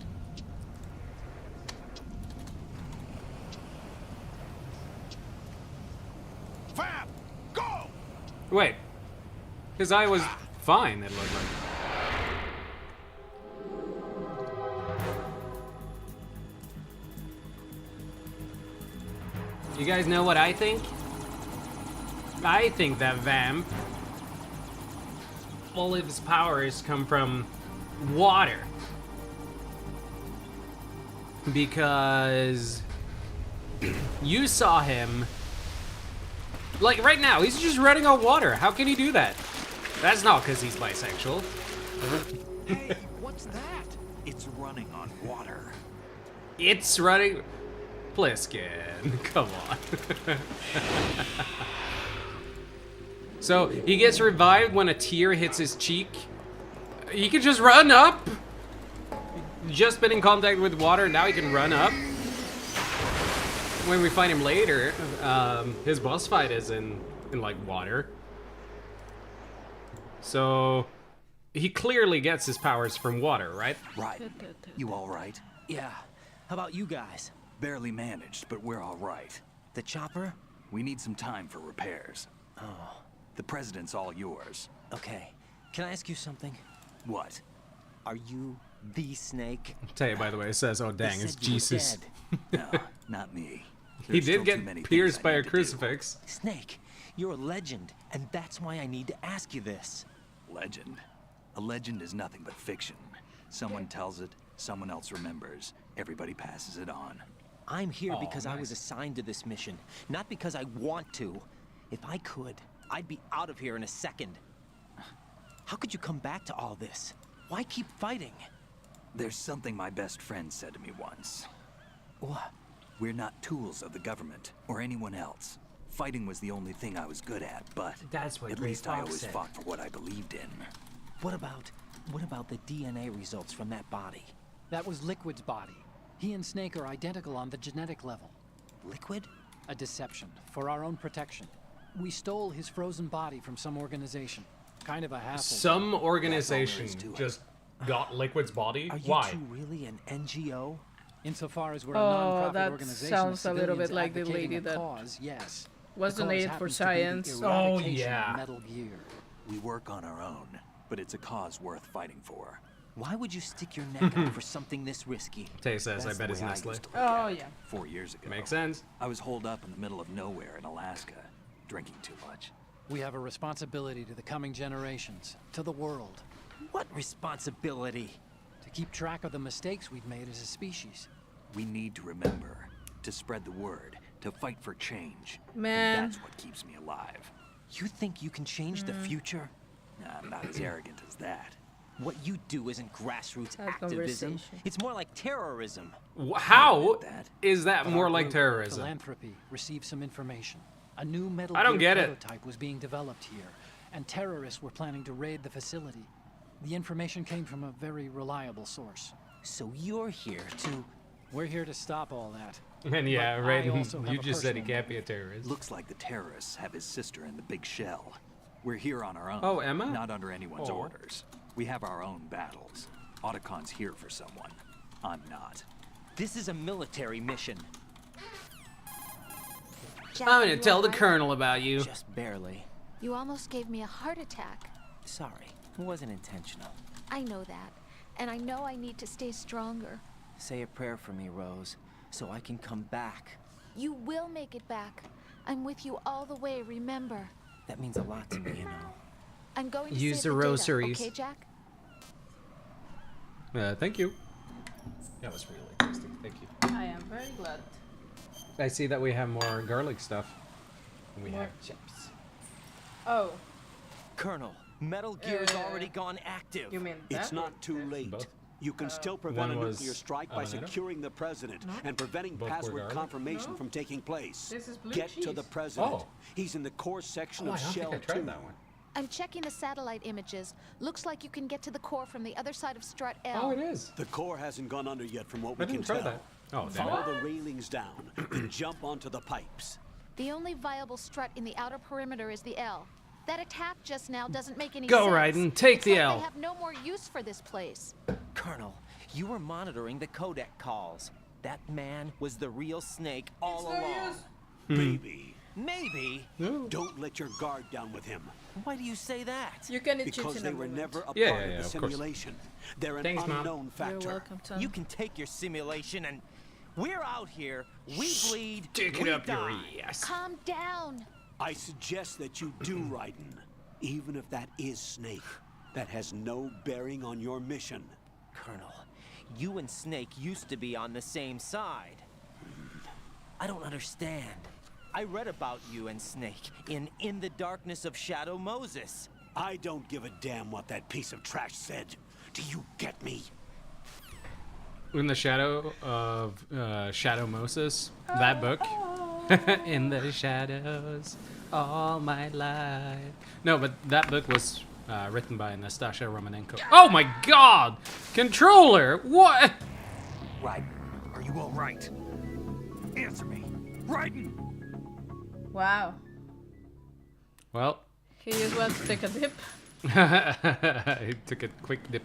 Fab, go! Wait. His eye was fine, it looked like. You guys know what I think? I think that Vamp, all of his powers come from water. Because you saw him, like right now, he's just running on water. How can he do that? That's not because he's bisexual. Hey, what's that? It's running on water. It's running... Pliskin, come on. So he gets revived when a tear hits his cheek. He can just run up. Just been in contact with water, now he can run up. When we find him later, his boss fight is in like water. So he clearly gets his powers from water, right? Right. You all right? Yeah. How about you guys? Barely managed, but we're all right. The chopper? We need some time for repairs. Oh. The president's all yours. Okay. Can I ask you something? What? Are you the Snake? I'll tell you, by the way, it says, oh dang, it's Jesus. No, not me. He There's did still too get many pierced things I by a need to do. crucifix. Snake, you're a legend, and that's why I need to ask you this. Legend. A legend is nothing but fiction. Someone tells it, someone else remembers. Everybody passes it on. I'm here Oh, because I nice. was assigned to this mission, not because I want to. If I could, I'd be out of here in a second. How could you come back to all this? Why keep fighting? There's something my best friend said to me once. What? We're not tools of the government or anyone else. Fighting was the only thing I was good at, but That's what at Gray least I Fox always said. fought for what I believed in. What about the DNA results from that body? That was Liquid's body. He and Snake are identical on the genetic level. Liquid? A deception, for our own protection. We stole his frozen body from some organization. Kind of a hassle. Some organization just got Liquid's body? Are you Why? two really an NGO? Insofar as we're a Oh, nonprofit that organization, sounds a little bit civilians like the advocating lady a that cause, yes. was The cause donated for happens to be the science. Oh, eradication yeah. of Metal Gear. We work on our own, but it's a cause worth fighting for. Why would you stick your neck out for something this risky? Tay says, That's I bet the it's way I Nestle. used to look Oh, at it yeah. 4 years ago. Makes sense. I was holed up in the middle of nowhere in Alaska, drinking too much. We have a responsibility to the coming generations, to the world. What responsibility? To keep track of the mistakes we've made as a species. We need to remember, to spread the word, to fight for change. Man. And that's what keeps me alive. You think you can change the future? I'm not as arrogant as that. What you do isn't grassroots That activism. conversation. It's more like terrorism. How is that But more our like group, terrorism? Philanthropy received some information. A new Metal I don't Gear get it. prototype was being developed here, and terrorists were planning to raid the facility. The information came from a very reliable source. So you're here to... We're here to stop all that. And yeah, But I Raiden, also have you a just said he personal can't be a terrorist. Looks like the terrorists have his sister in the big shell. We're here on our own. Oh, Emma? Not under anyone's Oh. orders. We have our own battles. Otacon's here for someone. I'm not. This is a military mission. Jack, I'm are gonna you tell the alright? colonel about you. Just barely. You almost gave me a heart attack. Sorry, it wasn't intentional. I know that. And I know I need to stay stronger. Say a prayer for me, Rose, so I can come back. You will make it back. I'm with you all the way, remember. That means a lot to me, you know. I'm going to Use save the data, rosaries. okay, Jack? Thank you. That was really tasty. Thank you. I am very glad. I see that we have more garlic stuff. We More- have chips. Oh, Colonel, Metal Gear's already gone active. you mean It's that? not too late. Both? You can still prevent One a was nuclear strike by Habanero? securing the president and preventing Both were password garlic? confirmation No. from taking place. This is blue Get to cheese. the president. Oh. He's in the core section Oh, I of don't Shell think I tried 2. that one. I'm checking the satellite images. Looks like you can get to the core from the other side of Strut L. Oh, it is. The core hasn't gone under yet from what I we can didn't try tell. that. Oh, damn Follow it. the railings down and jump onto the pipes. The only viable strut in the outer perimeter is the L. That attack just now doesn't make any Go, sense. Raiden. Take It's the like L. They have no more use for this place. Colonel, you were monitoring the codec calls. That man was the real Snake all It's no along. use. Maybe. Maybe? Don't let your guard down with him. Why do you say that? You can eat chips Because in they a were moment. never a Yeah, part yeah, of yeah, the of course. simulation. They're an Thanks, Mom. unknown factor. You're welcome, Tom. You can take your simulation and we're out here. We bleed. Stick it we up your die. ass. Calm down. I suggest that you do, Raiden. Even if that is Snake. That has no bearing on your mission. Colonel, you and Snake used to be on the same side. I don't understand. I read about you and Snake in the Darkness of Shadow Moses. I don't give a damn what that piece of trash said. Do you get me? In the shadow of Shadow Moses, that book. In the shadows all my life. No, but that book was written by Nastasha Romanenko. Oh my god! Controller! What? Right. Are you all right? Answer me. Raiden! Wow. Well. He just went to take a dip. He took a quick dip.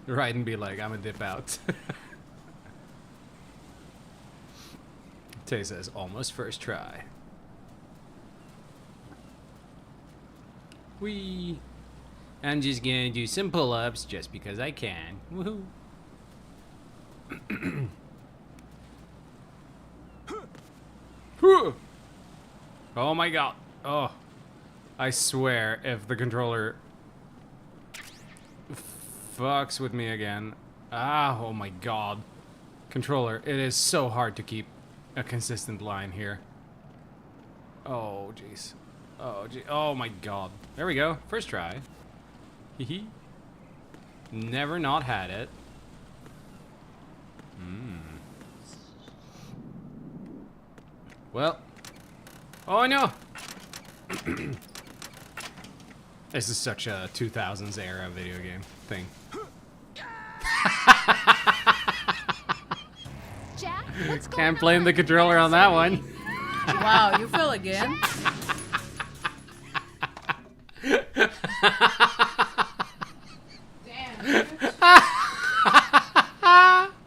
Raiden be like, I'm a dip out. Tay says, almost first try. Wee. I'm just gonna do some pull-ups just because I can. Woohoo. Oh my god. Oh. I swear, if the controller fucks with me again. Ah, oh my god. Controller, it is so hard to keep a consistent line here. Oh, jeez. Oh, gee. Oh my god. There we go. First try. Hee. Never not had it. Well. Oh, no. This is such a 2000s era video game thing. Jack, what's going Can't blame the controller on that one. Wow, you fell again?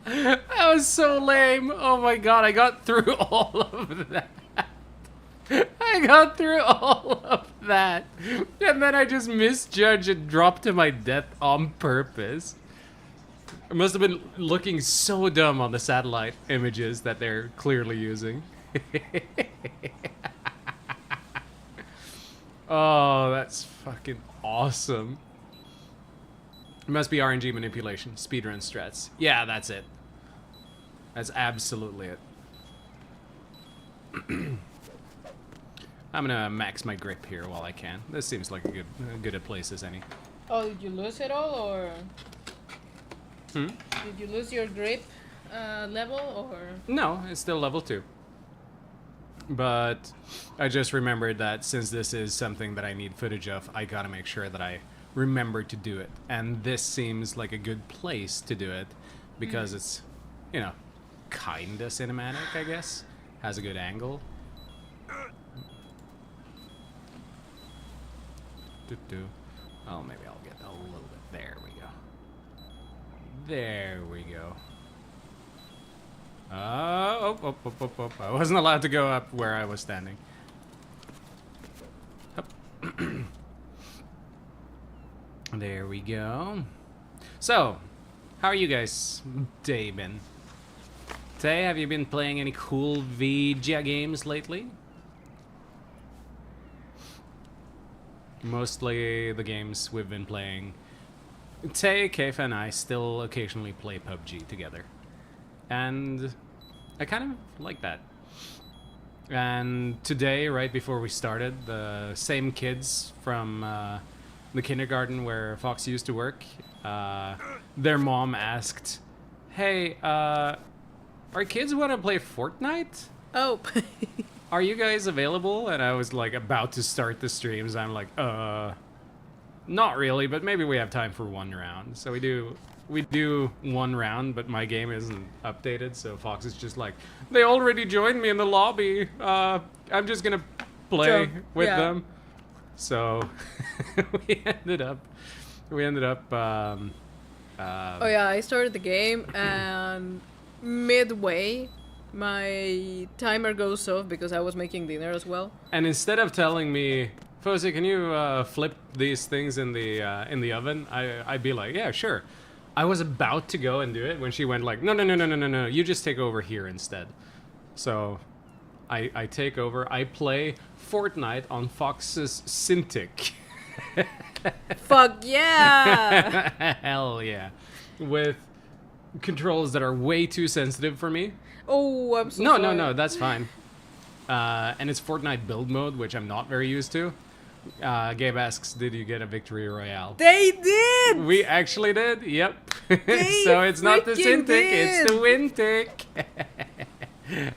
That was so lame. Oh my god, I got through all of that. I got through all of that. And then I just misjudged and dropped to my death on purpose. I must have been looking so dumb on the satellite images that they're clearly using. Oh, that's fucking awesome. It must be RNG manipulation, speedrun strats. Yeah, that's it. That's absolutely it. I'm gonna max my grip here while I can. This seems like a good a place as any. Oh, did you lose it all, or did you lose your grip level, or? No, it's still level 2. But I just remembered that since this is something that I need footage of, I gotta make sure that I remember to do it. And this seems like a good place to do it because it's, you know, kinda cinematic, I guess. Has a good angle. Oh, maybe I'll get a little bit. There we go. There we go. Oh, I wasn't allowed to go up where I was standing. There we go. So, how are you guys day been? Tay, have you been playing any cool VGA games lately? Mostly the games we've been playing. Tay, Kefa, and I still occasionally play PUBG together. And I kind of like that. And today, right before we started, the same kids from the kindergarten where Fox used to work, their mom asked, hey, our kids want to play Fortnite? Oh. Are you guys available? And I was like about to start the streams. I'm like, not really, but maybe we have time for one round. So we do one round, but my game isn't updated, so Fox is just like, they already joined me in the lobby. I'm just gonna play with them. So we ended up oh yeah, I started the game and midway my timer goes off because I was making dinner as well. And instead of telling me, Fozy, can you flip these things in the oven? I'd be like, yeah, sure. I was about to go and do it when she went like, no, you just take over here instead. So I take over. I play Fortnite on Fox's Cintiq. Fuck yeah! Hell yeah. With controls that are way too sensitive for me. Oh, I'm so sorry. No, that's fine. And it's Fortnite build mode, which I'm not very used to. Gabe asks, did you get a victory royale? They did! We actually did, yep. So it's not the Cintiq, it's the Wintiq.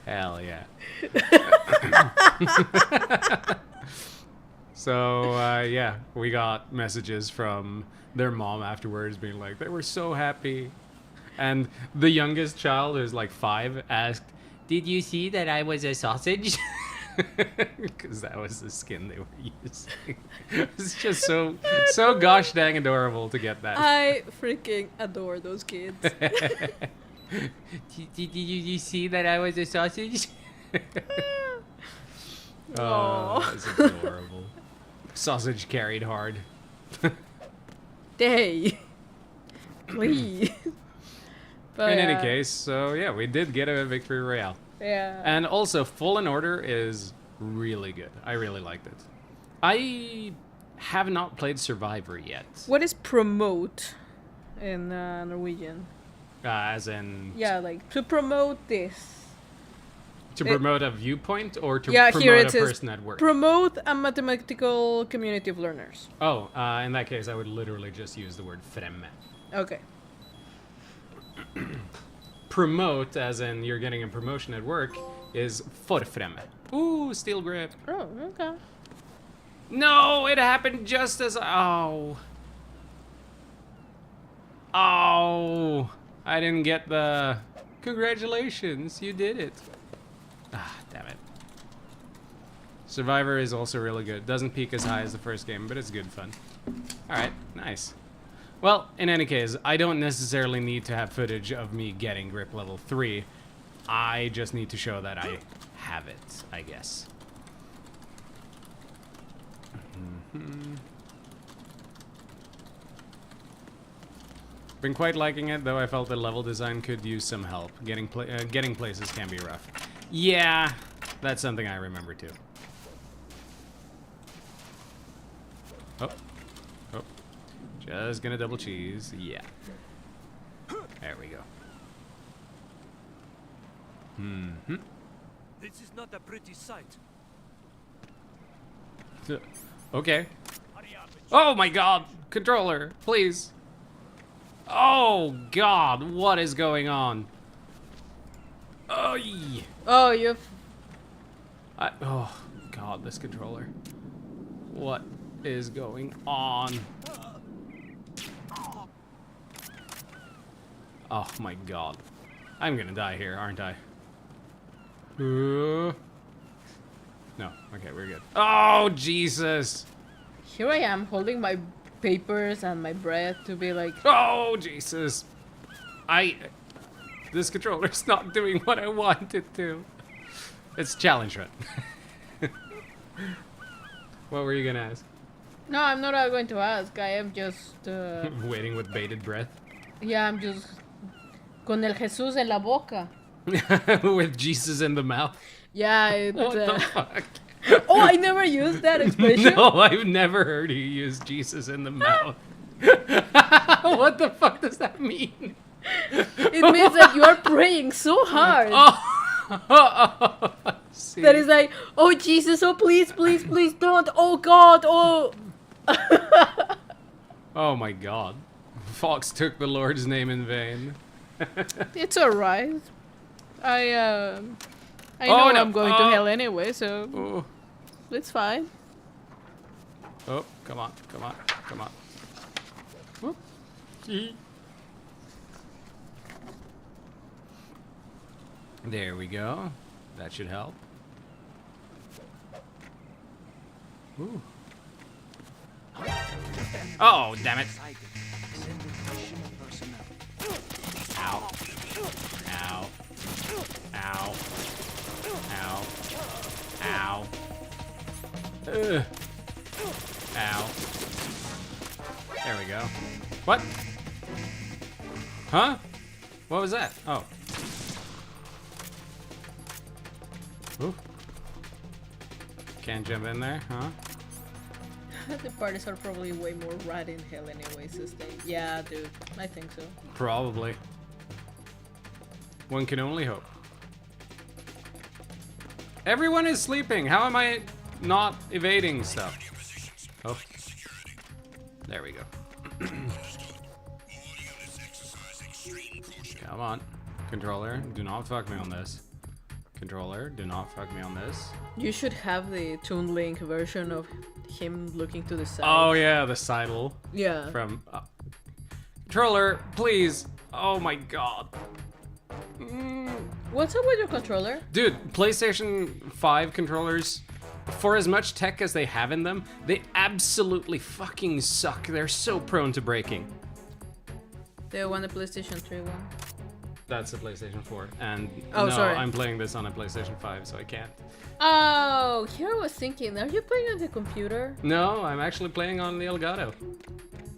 Hell yeah. So, yeah, we got messages from their mom afterwards being like, they were so happy. And the youngest child, who's like 5, asked, did you see that I was a sausage? Because that was the skin they were using. It's just so gosh dang adorable to get that. I freaking adore those kids. Did you see that I was a sausage? Aw. That's adorable. Sausage carried hard. Day. Please. But In any case, so yeah, we did get a victory royale. Yeah. And also, Fallen Order is really good. I really liked it. I have not played Survivor yet. What is promote in Norwegian? As in... Yeah, like to promote this. To promote a viewpoint or to here promote it a says, person at work? Promote a mathematical community of learners. Oh, in that case, I would literally just use the word fremme. Okay. Promote, as in you're getting a promotion at work, is forfremme. Ooh, steel grip. Oh, okay. No, it happened just as... Oh. Oh. I didn't get the... Congratulations, you did it. Ah, damn it. Survivor is also really good. Doesn't peak as high as the first game, but it's good fun. Alright, nice. Well, in any case, I don't necessarily need to have footage of me getting grip level 3. I just need to show that I have it, I guess. Been quite liking it, though I felt the level design could use some help. Getting places can be rough. Yeah, that's something I remember too. Oh. Oh. Just gonna double cheese. Yeah. There we go. Mm-hmm. This is not a pretty sight. Okay. Oh my god! Controller, please. Oh god, what is going on? Oh, oh, you've... oh god, this controller. What is going on? Oh my god. I'm gonna die here, aren't I? No. Okay, we're good. Oh, Jesus! Here I am, holding my papers and my breath to be like... Oh, Jesus! This controller's not doing what I want it to. It's challenge run. What were you gonna ask? No, I'm not going to ask. I am just... Waiting with bated breath? Yeah, I'm just... Con el Jesús en la boca. With Jesus in the mouth? Yeah, it... What the fuck? Oh, I never used that expression. No, I've never heard you use Jesus in the mouth. What the fuck does that mean? It means that you are praying so hard. That is like, oh Jesus, oh please, please, please don't. Oh God, oh. Oh my God. Fox took the Lord's name in vain. It's alright. I know no. I'm going to hell anyway, so it's fine. Oh, come on, come on, come on. Whoop. There we go. That should help. Ooh. Oh, damn it. Ow. Ow. Ow. Ow. Ow. Ugh. Ow. There we go. What? Huh? What was that? Oh. Ooh. Can't jump in there, huh? The parties are probably way more rad in hell anyway, so stay. Yeah, dude. I think so. Probably. One can only hope. Everyone is sleeping. How am I not evading stuff? Oh. There we go. Come on. Controller, do not fuck me on this. controller. Do not fuck me on this. You should have the Toon Link version of him looking to the side. Oh yeah, the sidle. Yeah. From controller, please. Oh my god. What's up with your controller? Dude, PlayStation 5 controllers, for as much tech as they have in them, they absolutely fucking suck. They're so prone to breaking. The one, the PlayStation 3 one. That's a PlayStation 4, and oh, no, sorry. I'm playing this on a PlayStation 5, so I can't. Oh, here I was thinking, are you playing on the computer? No, I'm actually playing on the Elgato.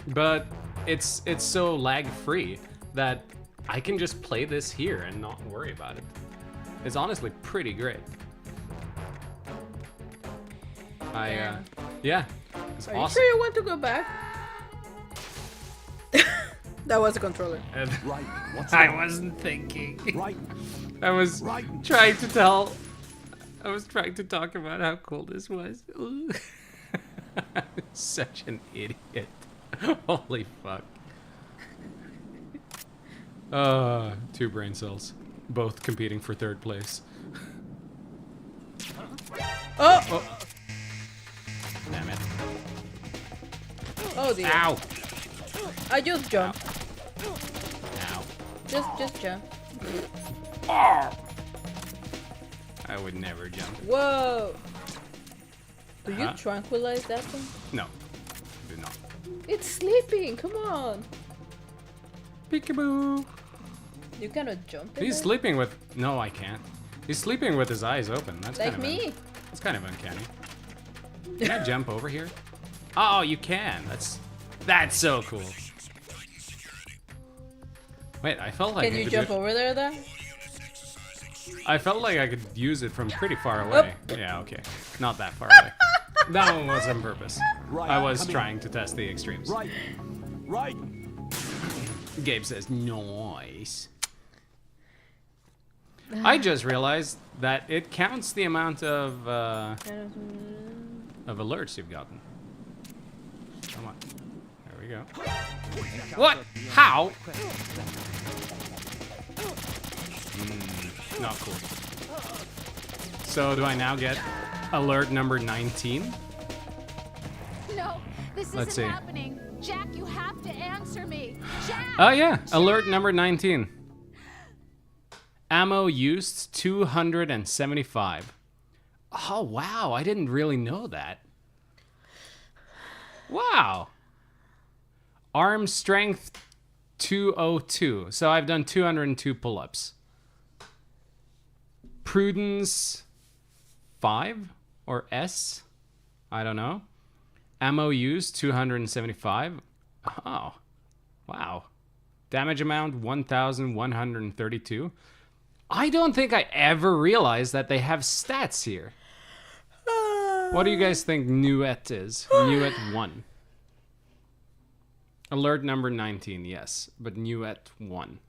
But it's so lag-free that I can just play this here and not worry about it. It's honestly pretty great. Yeah, it's Are awesome. you sure you want to go back? That was a controller. Right. I wasn't thinking. Right. I was trying to tell. I was trying to talk about how cool this was. Such an idiot. Holy fuck. 2 brain cells, both competing for 3rd place. Oh! Damn it. Oh dear. Ow! I just jumped. Ow. Just jump. Oh! I would never jump. Whoa! Do you Uh-huh. tranquilize that thing? No, do not. It's sleeping, come on! Peekaboo! You cannot jump in He's there? sleeping with... No, I can't. He's sleeping with his eyes open. That's Like kind of me? That's kind of uncanny. Can I jump over here? Oh, you can. That's so cool. Wait, I felt like Can I you could jump do it. over there then? I felt like I could use it from pretty far away. Yeah, okay. Not that far away. That one was on purpose. Right, I was come trying to test the extremes. Right. Right. Gabe says, nice. I just realized that it counts the amount of alerts you've gotten. Come on. There we go. What? How? Not cool. So do I now get alert number 19? No, this Let's isn't see. happening. Jack, you have to answer me. Jack! Oh yeah, alert number 19. Ammo used 275. Oh wow, I didn't really know that. Wow. Arm strength 202. So I've done 202 pull-ups. Prudence 5 or S? I don't know. Ammo used 275. Oh. Wow. Damage amount 1,132. I don't think I ever realized that they have stats here. What do you guys think Nuet is? Nuet 1. Alert number 19, yes, but Nuet 1.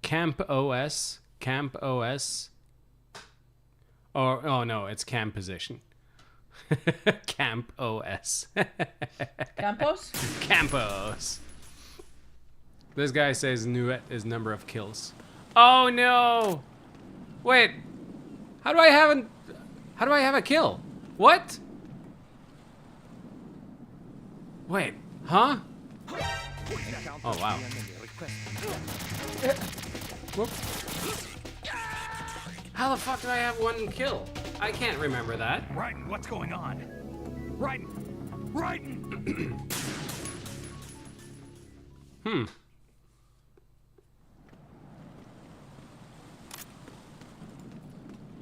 Camp OS. Camp OS. Oh no, it's camp position. Camp OS. Campos? Campos. This guy says Nuet is number of kills. Oh no! Wait. How do I have a kill? What? Wait, huh? Oh wow. Whoop. How the fuck do I have 1 kill? I can't remember that. Raiden, what's going on? Raiden! Raiden!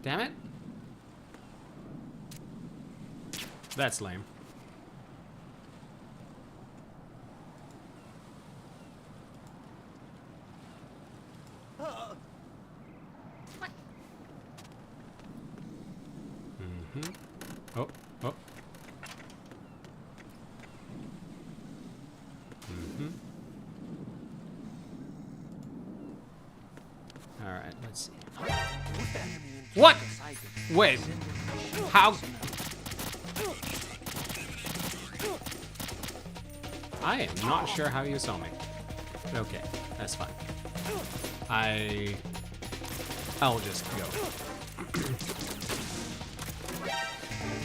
Damn it. That's lame. Oh, oh. All right, let's see. What? Wait. How? I am not sure how you saw me. Okay, that's fine. I'll just go.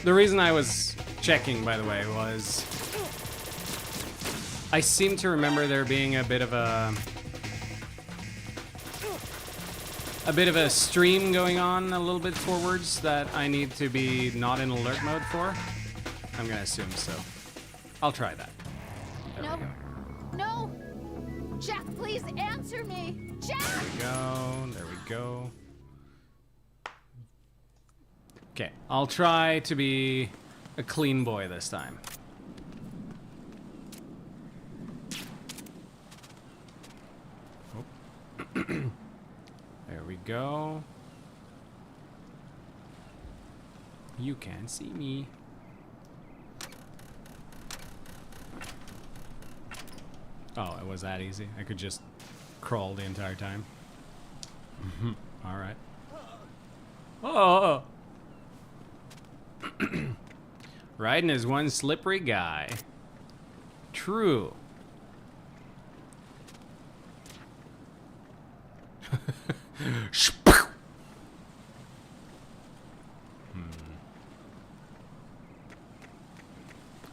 The reason I was checking, by the way, was I seem to remember there being a bit of a stream going on a little bit forwards that I need to be not in alert mode for. I'm gonna assume so. I'll try that. There No. we go. No! Jack, please answer me! Jack! There we go. There we go. Okay, I'll try to be a clean boy this time. Oh. There we go. You can't see me. Oh, it was that easy. I could just crawl the entire time. All right. Oh. Raiden is one slippery guy. True.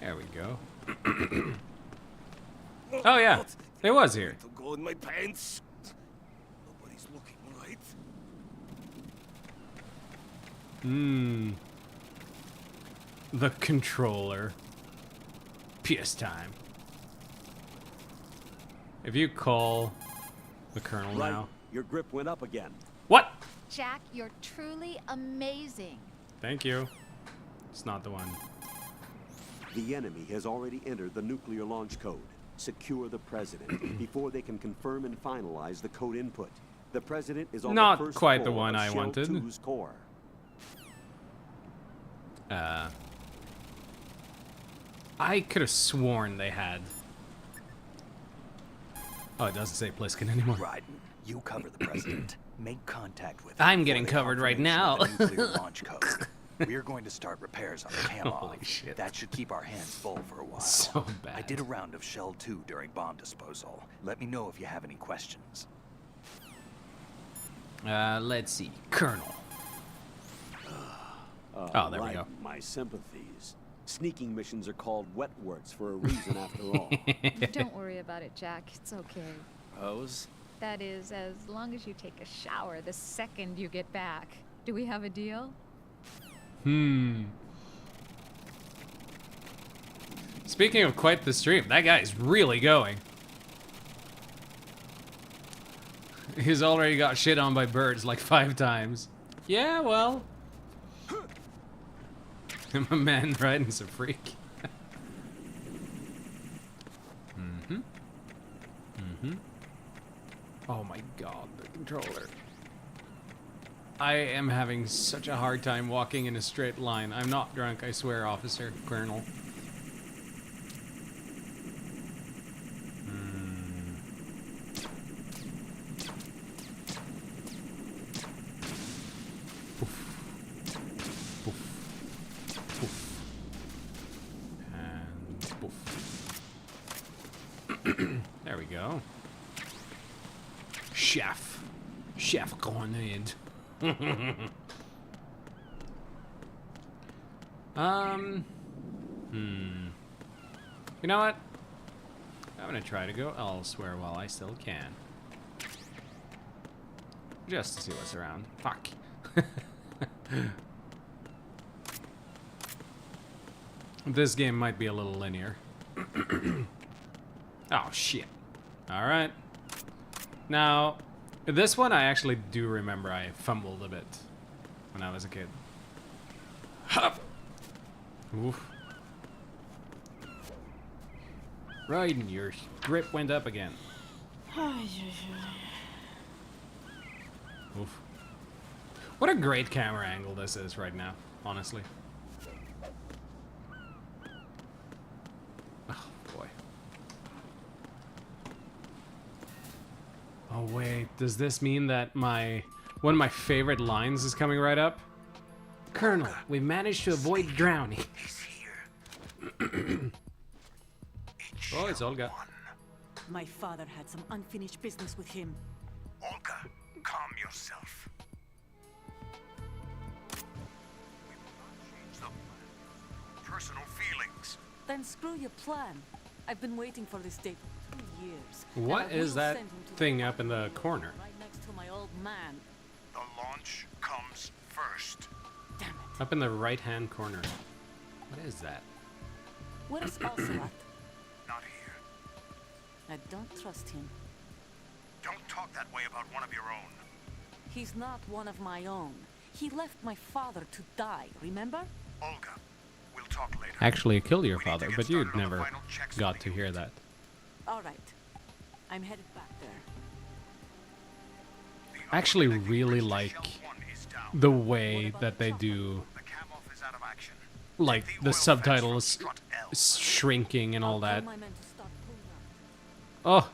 There we go. Oh yeah, it was here. To go in my pants. Nobody's looking, right? The controller. PS time. If you call the colonel Right. now. Your grip went up again. What? Jack, you're truly amazing. Thank you. It's not the one. The enemy has already entered the nuclear launch code. Secure the president before they can confirm and finalize the code input. The president is on Not the first quite the floor one of I Shell wanted. 2's core. I could have sworn they had. Oh, it doesn't say Pliskin anymore. Raiden, you cover the president. Make contact with him. I'm before getting the covered right confirmation now. of the nuclear launch code. We're going to start repairs on the cam Holy shit. That should keep our hands full for a while. So I bad. did a round of Shell 2 during bomb disposal. Let me know if you have any questions. Let's see. Colonel. Oh, there we right. go. My sympathies. Sneaking missions are called wet works for a reason after all. Don't worry about it, Jack. It's okay. Pose? That is, as long as you take a shower the second you get back. Do we have a deal? Speaking of quite the stream, that guy's really going. He's already got shit on by birds like 5 times. Yeah, well. My man Raiden's a freak. Oh my god, the controller. I am having such a hard time walking in a straight line. I'm not drunk, I swear, officer, colonel. And poof. There we go. Chef Grenade. You know what? I'm gonna try to go elsewhere while I still can. Just to see what's around. Fuck. This game might be a little linear. Oh, shit. Alright. Now, this one I actually do remember I fumbled a bit when I was a kid. Hup! Oof. Raiden, your grip went up again. Oof. What a great camera angle this is right now, honestly. Oh, boy. Oh, wait. Does this mean that one of my favorite lines is coming right up? Colonel, we managed to avoid drowning. Oh, it's Olga. My father had some unfinished business with him. Olga, calm yourself. Personal feelings. Then screw your plan. I've been waiting for this day for 2 years. What is that thing up in the corner? Right next to my old man. The launch comes first. Damn it. Up in the right-hand corner. What is that? Where is Ocelot? Not here. I don't trust him. Don't talk that way about one of your own. He's not one of my own. He left my father to die, remember? Olga, we'll talk later. Actually, killed your father, but you'd never got to hear that. All right. I'm headed back there. I actually really like the way that they do, like, the subtitles shrinking and all that. Oh!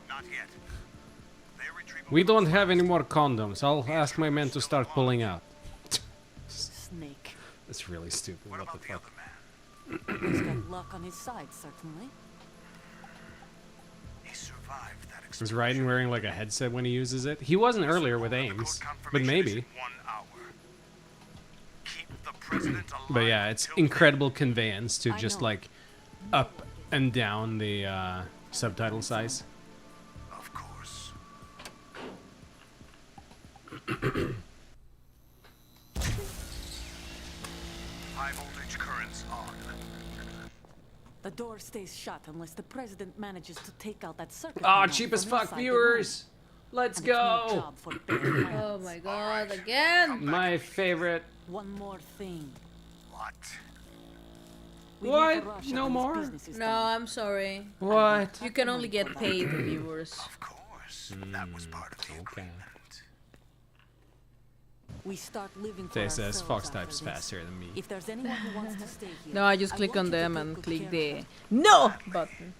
We don't have any more condoms. I'll ask my men to start pulling out. Snake. That's really stupid. What the fuck? He's got luck on his side, certainly. He survived that Is Raiden wearing like a headset when he uses it? He wasn't earlier with Ames, but maybe. But yeah, it's incredible conveyance to just like up and down the subtitle size. Of course. High voltage currents on. The door stays shut unless the president manages to take out that circuit. Ah, panel cheap as from fuck inside the viewers! room. Let's And it's my go! job for Baron Oh Lance. my god, again! My favorite. One more thing. What? We What? need to rush No on this more? business is No, done. I'm sorry. What? You can only get paid, viewers. Of course. That was part of the agreement. We start living for They says ourselves Fox after types this. faster than me. If there's anyone who wants to stay here, No, I just click want on you to them take and good click care of the no button.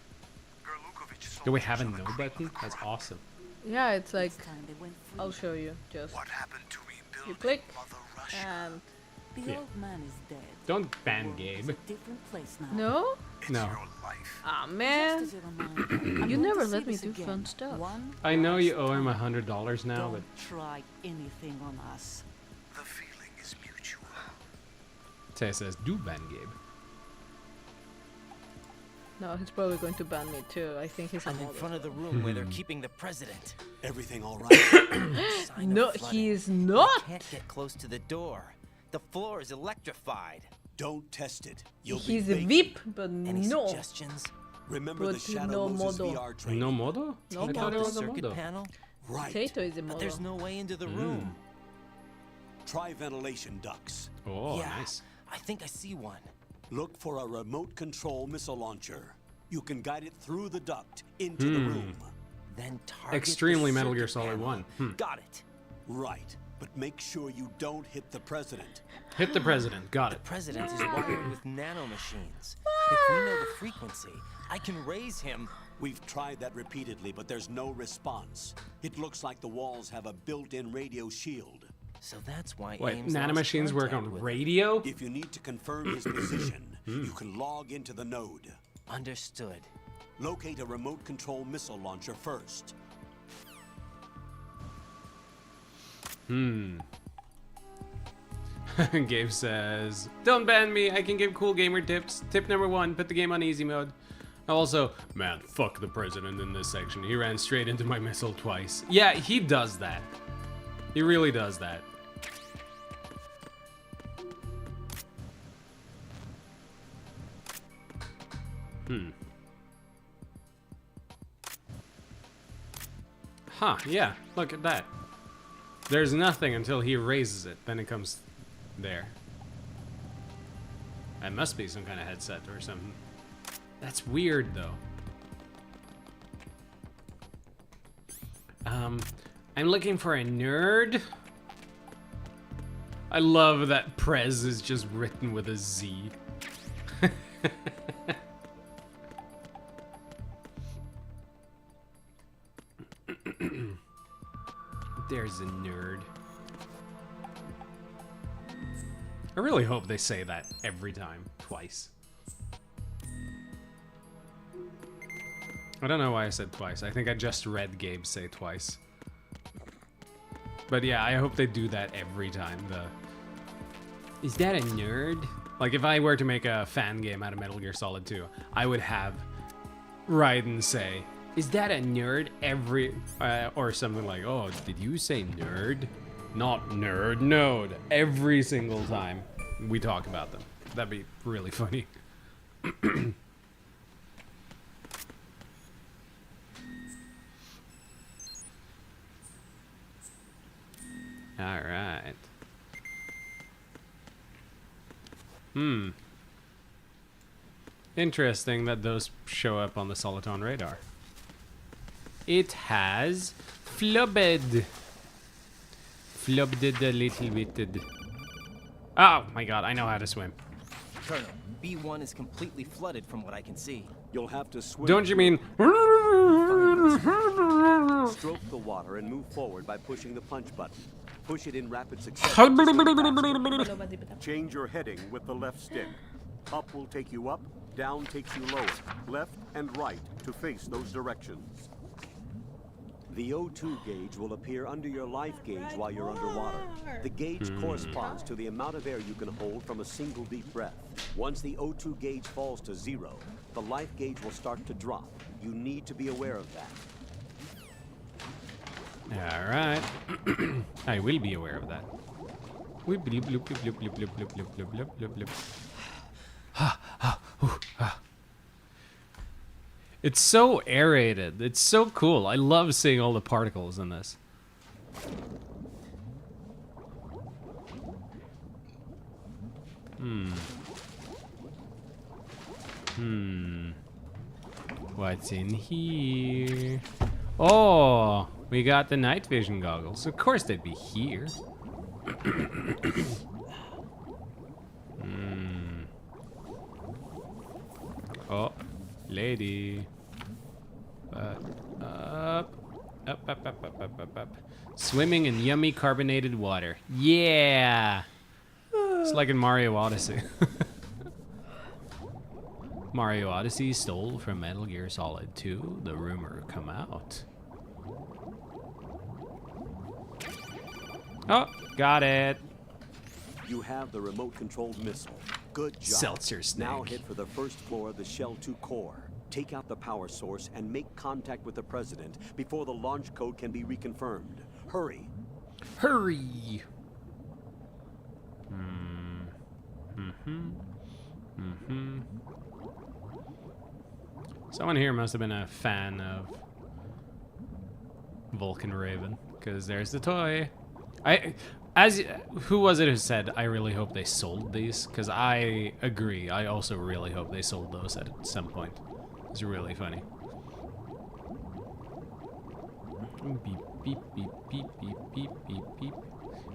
Do we have a no button? That's awesome. Yeah, it's like, time they went free. I'll show you. Just What happened to rebuilding you click Mother Russia? and The Yeah. old man is dead. Don't ban It's Gabe. a different place now. no. It's No. your life. Ah Just man, as a reminder, I'm you going never to say let me this do again. fun stuff. One I know you last owe him time. $100 now, but Don't try anything on us. The feeling is mutual. Tay says do ban Gabe. no, he's probably going to ban me too. I think he's a I'm in model. front of the room where they're keeping the president. Everything all right? Sign of No, flooding. he is not. I can't get close to the door. The floor is electrified. Don't test it. You'll He's be a baked. VIP, but Any no. suggestions? Remember But the Shadow no Moses modo. VR training? No modo? No I thought modo. it The was a circuit modo. panel? Right. Potato is a But model. there's no way into the room. Try ventilation ducts. Oh, yeah, nice. I think I see one. Look for a remote control missile launcher. You can guide it through the duct into the room. Then target Extremely the Metal circuit Gear Solid panel. 1. Hmm. Got it. Right. But make sure you don't hit the president. Hit the president. Got The it. president is wired with nanomachines. If we know the frequency, I can raise him. We've tried that repeatedly, but there's no response. It looks like the walls have a built-in radio shield. So that's why Wait, Ames lost nanomachines work contact on with him. radio? If you need to confirm his position, you can log into the node. Understood. Locate a remote control missile launcher first. Gabe says, don't ban me, I can give cool gamer tips. Tip number 1, put the game on easy mode. Also, man, fuck the president in this section. He ran straight into my missile twice. Yeah, he does that. He really does that. Huh, yeah, look at that. There's nothing until he raises it, then it comes there. That must be some kind of headset or something. That's weird, though. I'm looking for a nerd. I love that Prez is just written with a Z. There's a nerd. I really hope they say that every time, twice. I don't know why I said twice. I think I just read Gabe say twice. But yeah, I hope they do that every time. Is that a nerd? Like, if I were to make a fan game out of Metal Gear Solid 2, I would have Raiden say, is that a nerd? Or something like, oh, did you say nerd? Not nerd, node. Every single time we talk about them. That'd be really funny. All right. Interesting that those show up on the Soliton radar. It has flubbed. Flubbed a little bit. Oh my god, I know how to swim. Colonel, B1 is completely flooded from what I can see. You'll have to swim. Don't you mean... Stroke the water and move forward by pushing the punch button. Push it in rapid succession. Change your heading with the left stick. Up will take you up, down takes you lower, left and right to face those directions. The O2 gauge will appear under your life gauge while you're underwater. The gauge corresponds to the amount of air you can hold from a single deep breath. Once the O2 gauge falls to 0, the life gauge will start to drop. You need to be aware of that. All right. I will be aware of that. Bloop, bloop, bloop, bloop, bloop, bloop, bloop, bloop, bloop, bloop, bloop. It's so aerated. It's so cool. I love seeing all the particles in this. What's in here? Oh, we got the night vision goggles. Of course they'd be here. Oh, lady. Up. Swimming in yummy carbonated water. Yeah! It's like in Mario Odyssey. Mario Odyssey stole from Metal Gear Solid 2. The rumor come out. Oh, got it. You have the remote-controlled missile. Good job. Seltzer Snake. Now hit for the first floor of the Shell 2 core. Take out the power source and make contact with the President before the launch code can be reconfirmed. Hurry. Hurry. Someone here must have been a fan of Vulcan Raven, because there's the toy. Who was it who said, I really hope they sold these? Because I agree. I also really hope they sold those at some point. It's really funny. Beep, beep, beep, beep, beep, beep, beep, beep.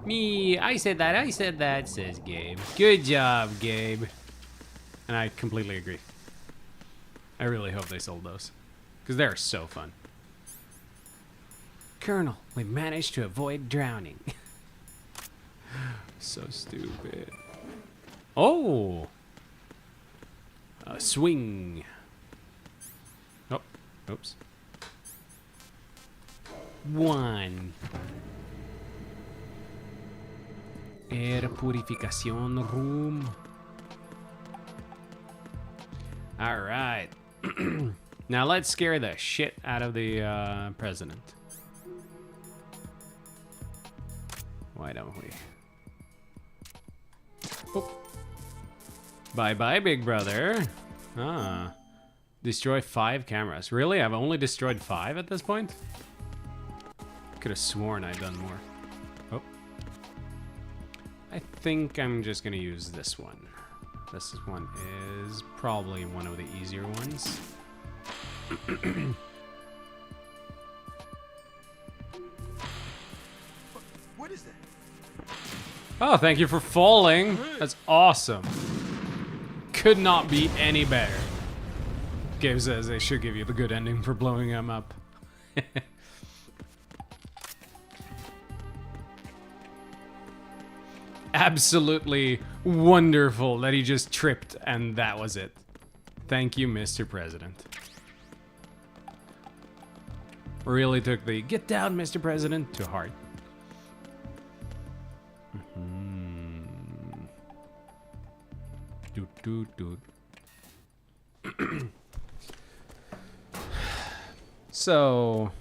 Me, I said that, says Gabe. Good job, Gabe. And I completely agree. I really hope they sold those. Because they're so fun. Colonel, we managed to avoid drowning. So stupid. Oh! A swing. Oh, oops. 1. Air purification room. Alright. Now let's scare the shit out of the president. Why don't we? Oh. Bye-bye, big brother. Ah. Destroy 5 cameras. Really? I've only destroyed 5 at this point? Could have sworn I'd done more. Oh. I think I'm just gonna use this one. This one is probably one of the easier ones. What is that? Oh, thank you for falling. That's awesome. Could not be any better. Gabe says they should give you the good ending for blowing him up. Absolutely wonderful that he just tripped and that was it. Thank you, Mr. President. really took the "Get down, Mr. President" to heart. So,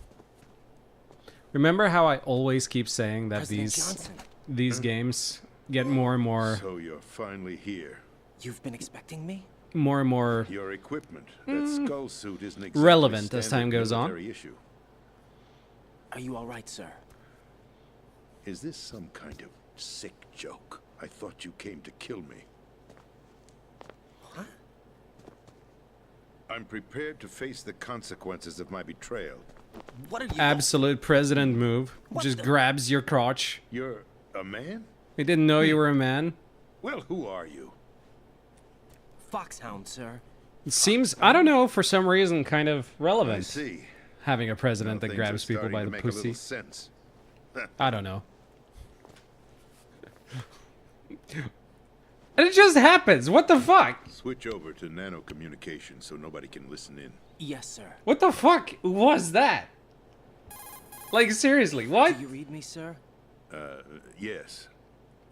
remember how I always keep saying that President these games get more and more. So you're finally here. You've been expecting me? More and more Your equipment, that skull suit, isn't exactly relevant as standard time goes on. military issue. Are you all right, sir? Is this some kind of sick joke? I thought you came to kill me. What? I'm prepared to face the consequences of my betrayal. What are you? Absolute president move. Just grabs your crotch. You're a man? I didn't know you were a man. Well, who are you? Foxhound, sir. It seems, I don't know, for some reason, kind of relevant. I see. Having a president Now that things grabs are people by starting the to make a pussy. little sense. I don't know. And it just happens. What the fuck? Switch over to nano communication so nobody can listen in. Yes, sir. What the fuck was that? Like, seriously, what? Do you read me, sir? Yes.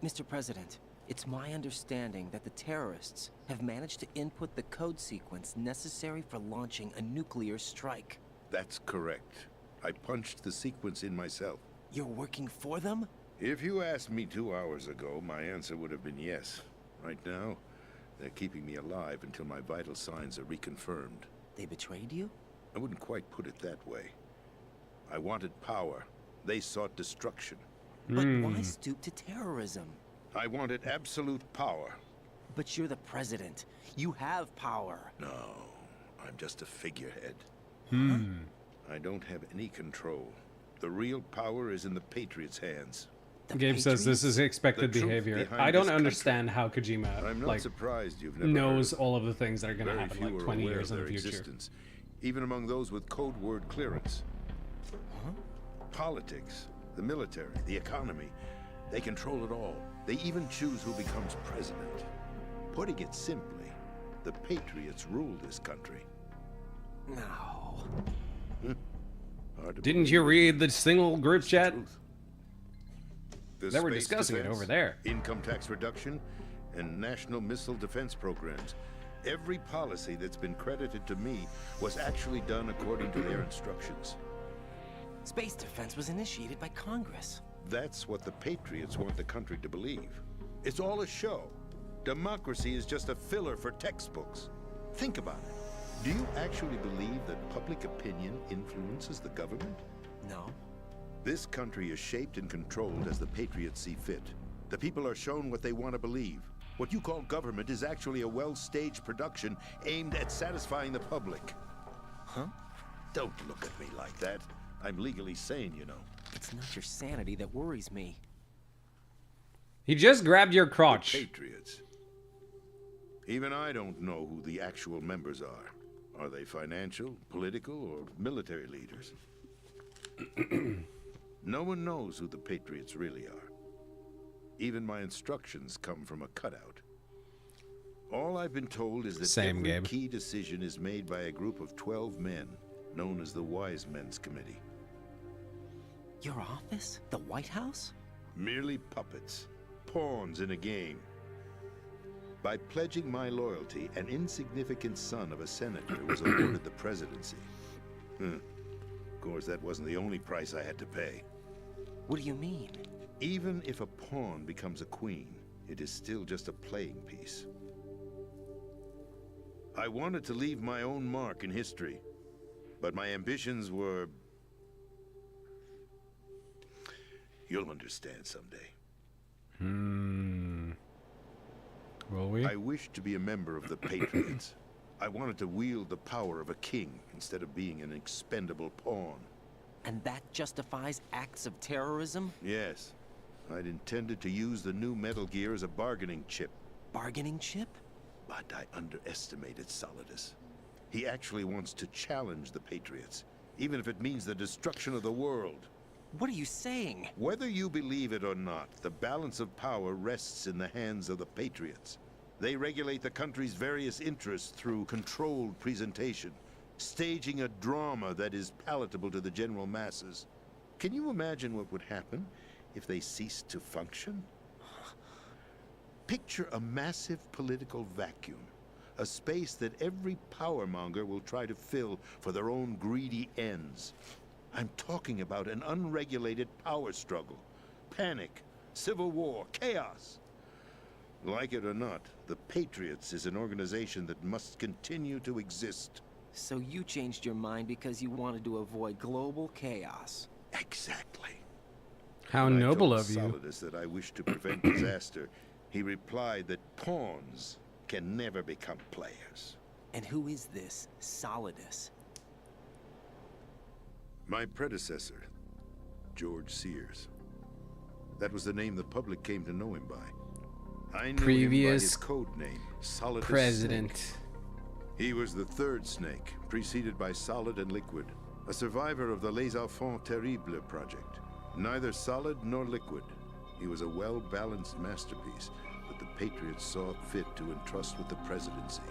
Mr. President, it's my understanding that the terrorists have managed to input the code sequence necessary for launching a nuclear strike. That's correct. I punched the sequence in myself. You're working for them? If you asked me 2 hours ago, my answer would have been yes. Right now, they're keeping me alive until my vital signs are reconfirmed. They betrayed you? I wouldn't quite put it that way. I wanted power. They sought destruction. But why stoop to terrorism? I wanted absolute power. But you're the president. You have power. No, I'm just a figurehead. Hmm. I don't have any control. The real power is in the Patriots' hands. Gabe says this is expected The truth behavior. behind I don't this understand how Kojima I'm not like surprised you've never knows heard. all of the things that are going to Very happen few like are 20 aware years of in the their future. existence, even among those with code word clearance. Politics, the military, the economy, they control it all. They even choose who becomes president. Putting it simply, the Patriots rule this country. No. Hard to Didn't you read the single group chat? The They were space discussing it defense, over there. Income tax reduction, and national missile defense programs. Every policy that's been credited to me was actually done according to their instructions. Space defense was initiated by Congress. That's what the Patriots want the country to believe. It's all a show. Democracy is just a filler for textbooks. Think about it. Do you actually believe that public opinion influences the government? No. This country is shaped and controlled as the Patriots see fit. The people are shown what they want to believe. What you call government is actually a well-staged production aimed at satisfying the public. Huh? Don't look at me like that. I'm legally sane, you know. It's not your sanity that worries me. He just grabbed your crotch. The Patriots. Even I don't know who the actual members are. Are they financial, political, or military leaders? No one knows who the Patriots really are. Even my instructions come from a cutout. All I've been told is that Same, every Gabe. key decision is made by a group of 12 men, known as the Wise Men's Committee. Your office? The White House? Merely puppets, pawns in a game. By pledging my loyalty, an insignificant son of a senator was awarded the presidency. Of course, that wasn't the only price I had to pay. What do you mean? Even if a pawn becomes a queen, it is still just a playing piece. I wanted to leave my own mark in history, but my ambitions were... You'll understand someday. Will we? I wished to be a member of the Patriots. I wanted to wield the power of a king instead of being an expendable pawn. And that justifies acts of terrorism? Yes. I'd intended to use the new Metal Gear as a bargaining chip. Bargaining chip? But I underestimated Solidus. He actually wants to challenge the Patriots, even if it means the destruction of the world. What are you saying? Whether you believe it or not, the balance of power rests in the hands of the Patriots. They regulate the country's various interests through controlled presentation. staging a drama that is palatable to the general masses. Can you imagine what would happen if they ceased to function? Picture a massive political vacuum, a space that every powermonger will try to fill for their own greedy ends. I'm talking about an unregulated power struggle, panic, civil war, chaos. Like it or not, the Patriots is an organization that must continue to exist. So you changed your mind because you wanted to avoid global chaos. Exactly. How When I noble told of you. Solidus that I wished to prevent disaster, he replied that pawns can never become players. And who is this Solidus? My predecessor, George Sears. That was the name the public came to know him by. I knew him by Previous his code name, Solidus president. Snake. He was the third Snake, preceded by Solid and Liquid, a survivor of the Les Enfants Terribles project. Neither solid nor liquid. He was a well-balanced masterpiece that the Patriots saw fit to entrust with the presidency.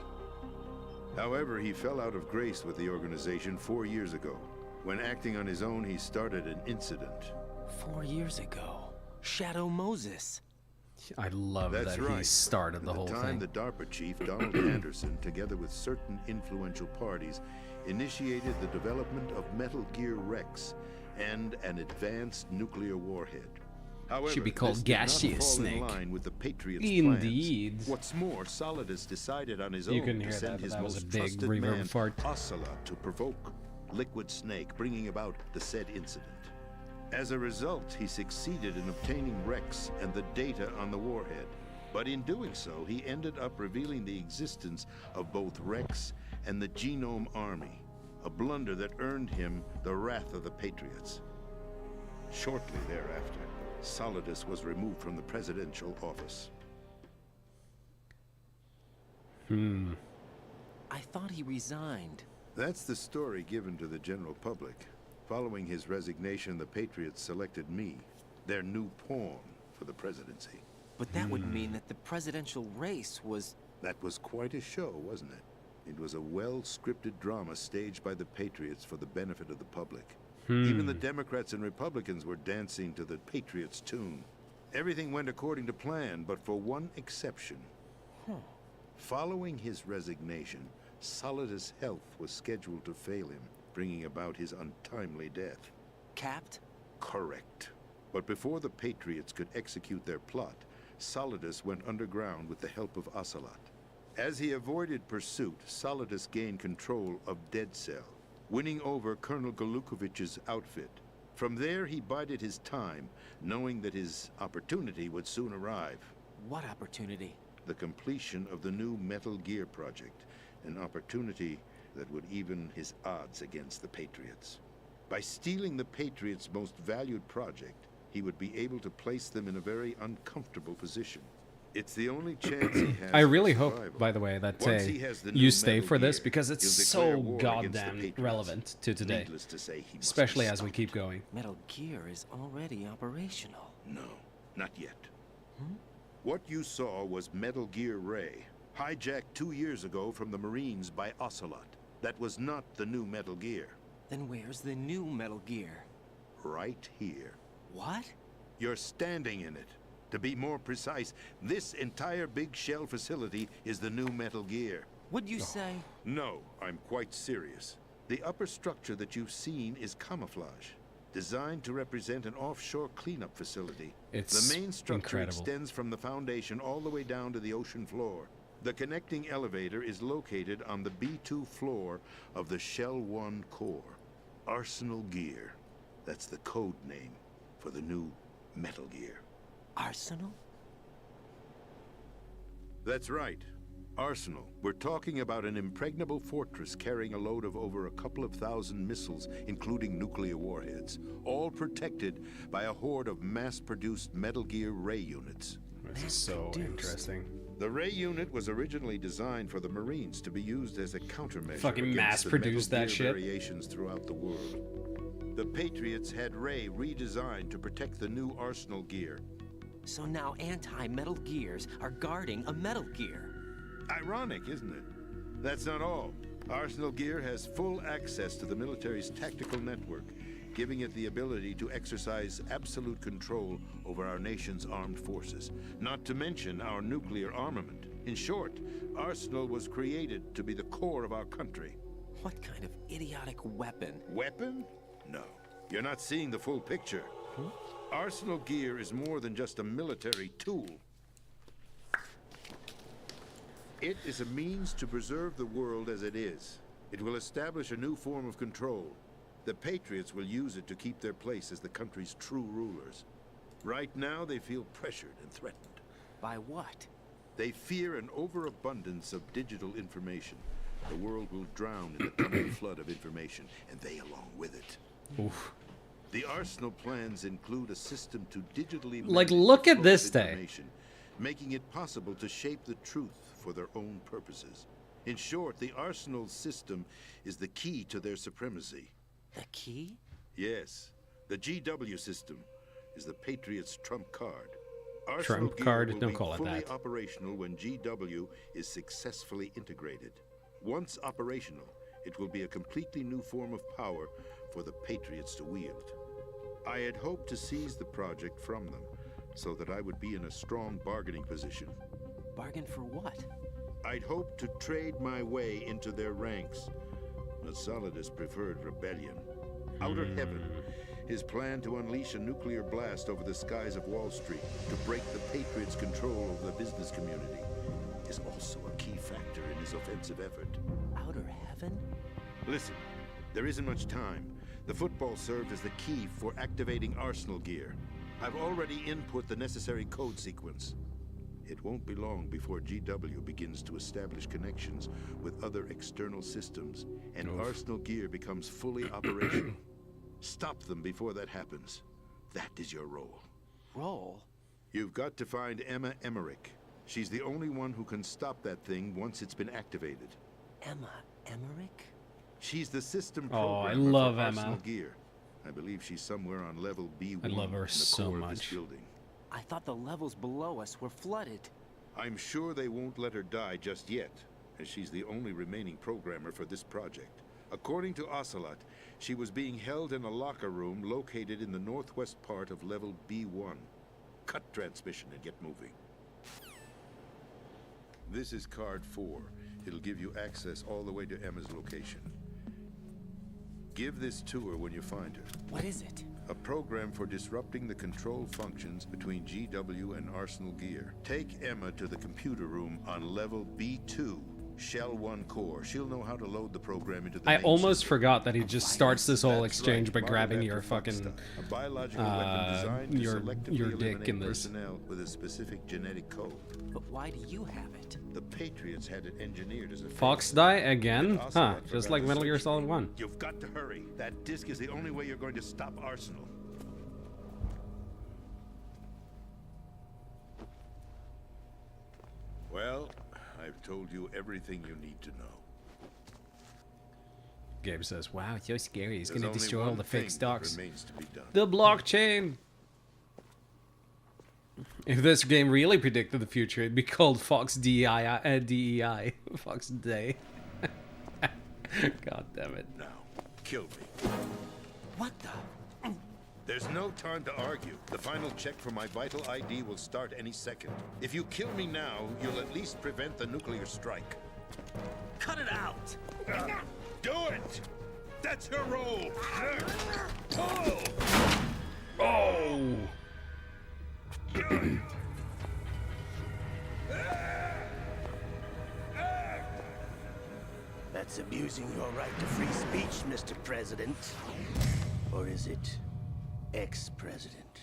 However, he fell out of grace with the organization 4 years ago. When acting on his own, he started an incident. 4 years ago. Shadow Moses. I love That's that right. he started the At whole the time, thing. the DARPA chief, Donald Anderson, together with certain influential parties, initiated the development of Metal Gear Rex and an advanced nuclear warhead. However, Should be called this did not Gaseous fall in Snake. line with the Patriots' Indeed. plans. What's more, Solidus decided on his You own couldn't to hear send that, but his that was most a big trusted reverb man, fart. Ocelot, to provoke Liquid Snake, bringing about the said incident. As a result, he succeeded in obtaining Rex and the data on the warhead. But in doing so, he ended up revealing the existence of both Rex and the Genome Army, a blunder that earned him the wrath of the Patriots. Shortly thereafter, Solidus was removed from the presidential office. I thought he resigned. That's the story given to the general public. Following his resignation, the Patriots selected me, their new pawn, for the presidency. But that would mean that the presidential race was... That was quite a show, wasn't it? It was a well-scripted drama staged by the Patriots for the benefit of the public. Even the Democrats and Republicans were dancing to the Patriots' tune. Everything went according to plan, but for one exception. Following his resignation, Solidus' health was scheduled to fail him, bringing about his untimely death. Capped? Correct. But before the Patriots could execute their plot, Solidus went underground with the help of Ocelot. As he avoided pursuit, Solidus gained control of Dead Cell, winning over Colonel Golukovich's outfit. From there, he bided his time, knowing that his opportunity would soon arrive. What opportunity? The completion of the new Metal Gear project, an opportunity that would even his odds against the Patriots. By stealing the Patriots' most valued project, he would be able to place them in a very uncomfortable position. It's the only chance he has. I really for hope, survival. by the way, that Once he has the new you stay Metal for this Gear, because it's he'll declare so war against the goddamn Patriots. relevant to today. Needless to say, he must Especially be as we keep going. Metal Gear is already operational. No, not yet. What you saw was Metal Gear Ray, hijacked 2 years ago from the Marines by Ocelot. That was not the new Metal Gear. Then where's the new Metal Gear? Right here. What? You're standing in it. To be more precise, this entire big shell facility is the new Metal Gear. What'd you say? No, I'm quite serious. The upper structure that you've seen is camouflage, designed to represent an offshore cleanup facility. It's the main structure incredible. extends from the foundation all the way down to the ocean floor. The connecting elevator is located on the B2 floor of the Shell 1 core. Arsenal Gear. That's the code name for the new Metal Gear. Arsenal? That's right. Arsenal. We're talking about an impregnable fortress carrying a load of over a couple of thousand missiles, including nuclear warheads, all protected by a horde of mass-produced Metal Gear Ray units. This is so interesting. The Ray unit was originally designed for the Marines to be used as a countermeasure Fucking against mass-produced the Metal that Gear shit. variations throughout the world. The Patriots had Ray redesigned to protect the new Arsenal Gear. So now anti-Metal Gears are guarding a Metal Gear. Ironic, isn't it? That's not all. Arsenal Gear has full access to the military's tactical network, giving it the ability to exercise absolute control over our nation's armed forces, not to mention our nuclear armament. In short, Arsenal was created to be the core of our country. What kind of idiotic weapon? Weapon? No. You're not seeing the full picture. Arsenal Gear is more than just a military tool. It is a means to preserve the world as it is. It will establish a new form of control. The Patriots will use it to keep their place as the country's true rulers. Right now, they feel pressured and threatened. By what? They fear an overabundance of digital information. The world will drown in the coming flood of information, and they along with it. Oof. The Arsenal plans include a system to digitally Like, manage look the at flow this of day. information, making it possible to shape the truth for their own purposes. In short, the Arsenal system is the key to their supremacy. The key? Yes. The GW system is the Patriots' trump card. Arsenal Trump Gear card? will Don't be call it fully that. operational when GW is successfully integrated. Once operational, it will be a completely new form of power for the Patriots to wield. I had hoped to seize the project from them, so that I would be in a strong bargaining position. Bargain for what? I'd hoped to trade my way into their ranks. But Solidus preferred rebellion. Outer Heaven, his plan to unleash a nuclear blast over the skies of Wall Street to break the Patriots' control over the business community, is also a key factor in his offensive effort. Outer Heaven? Listen, there isn't much time. The football served as the key for activating Arsenal Gear. I've already input the necessary code sequence. It won't be long before GW begins to establish connections with other external systems, and Arsenal Gear becomes fully operational. Stop them before that happens. That is your role. Role? You've got to find Emma Emmerich. She's the only one who can stop that thing once it's been activated. Emma Emmerich? She's the system Oh, I programmer love for Arsenal Emma. Gear. I believe she's somewhere on level B1 I love her in the so core of this much. building. I thought the levels below us were flooded. I'm sure they won't let her die just yet, as she's the only remaining programmer for this project. According to Ocelot, she was being held in a locker room located in the northwest part of level B1. Cut transmission and get moving. This is card 4. It'll give you access all the way to Emma's location. Give this to her when you find her. What is it? A program for disrupting the control functions between GW and Arsenal Gear. Take Emma to the computer room on level B2, Shell 1 core. She'll know how to load the program into the I main almost system. forgot that he just starts this whole That's exchange right, by grabbing modeled your after fucking Foxta, a biological weapon designed to your selectively dick in eliminate this. personnel with a specific genetic code. But why do you have it? The Patriots had it engineered as a Fox failsafe. die again? But Huh, Ocelot just forgot like to Metal Gear search Solid it. 1. You've got to hurry. That disk is the only way you're going to stop Arsenal. Well, I've told you everything you need to know. Gabe says, wow, it's so scary. He's There's gonna only destroy all one the fake thing that stocks. remains to be done. The blockchain! If this game really predicted the future, it'd be called Fox DEI. Fox Day. God damn it. Now, kill me. What the? There's no time to argue. The final check for my vital ID will start any second. If you kill me now, you'll at least prevent the nuclear strike. Cut it out! Do it! That's her role! Pull! Oh! That's abusing your right to free speech, Mr. President. Or is it ex-president?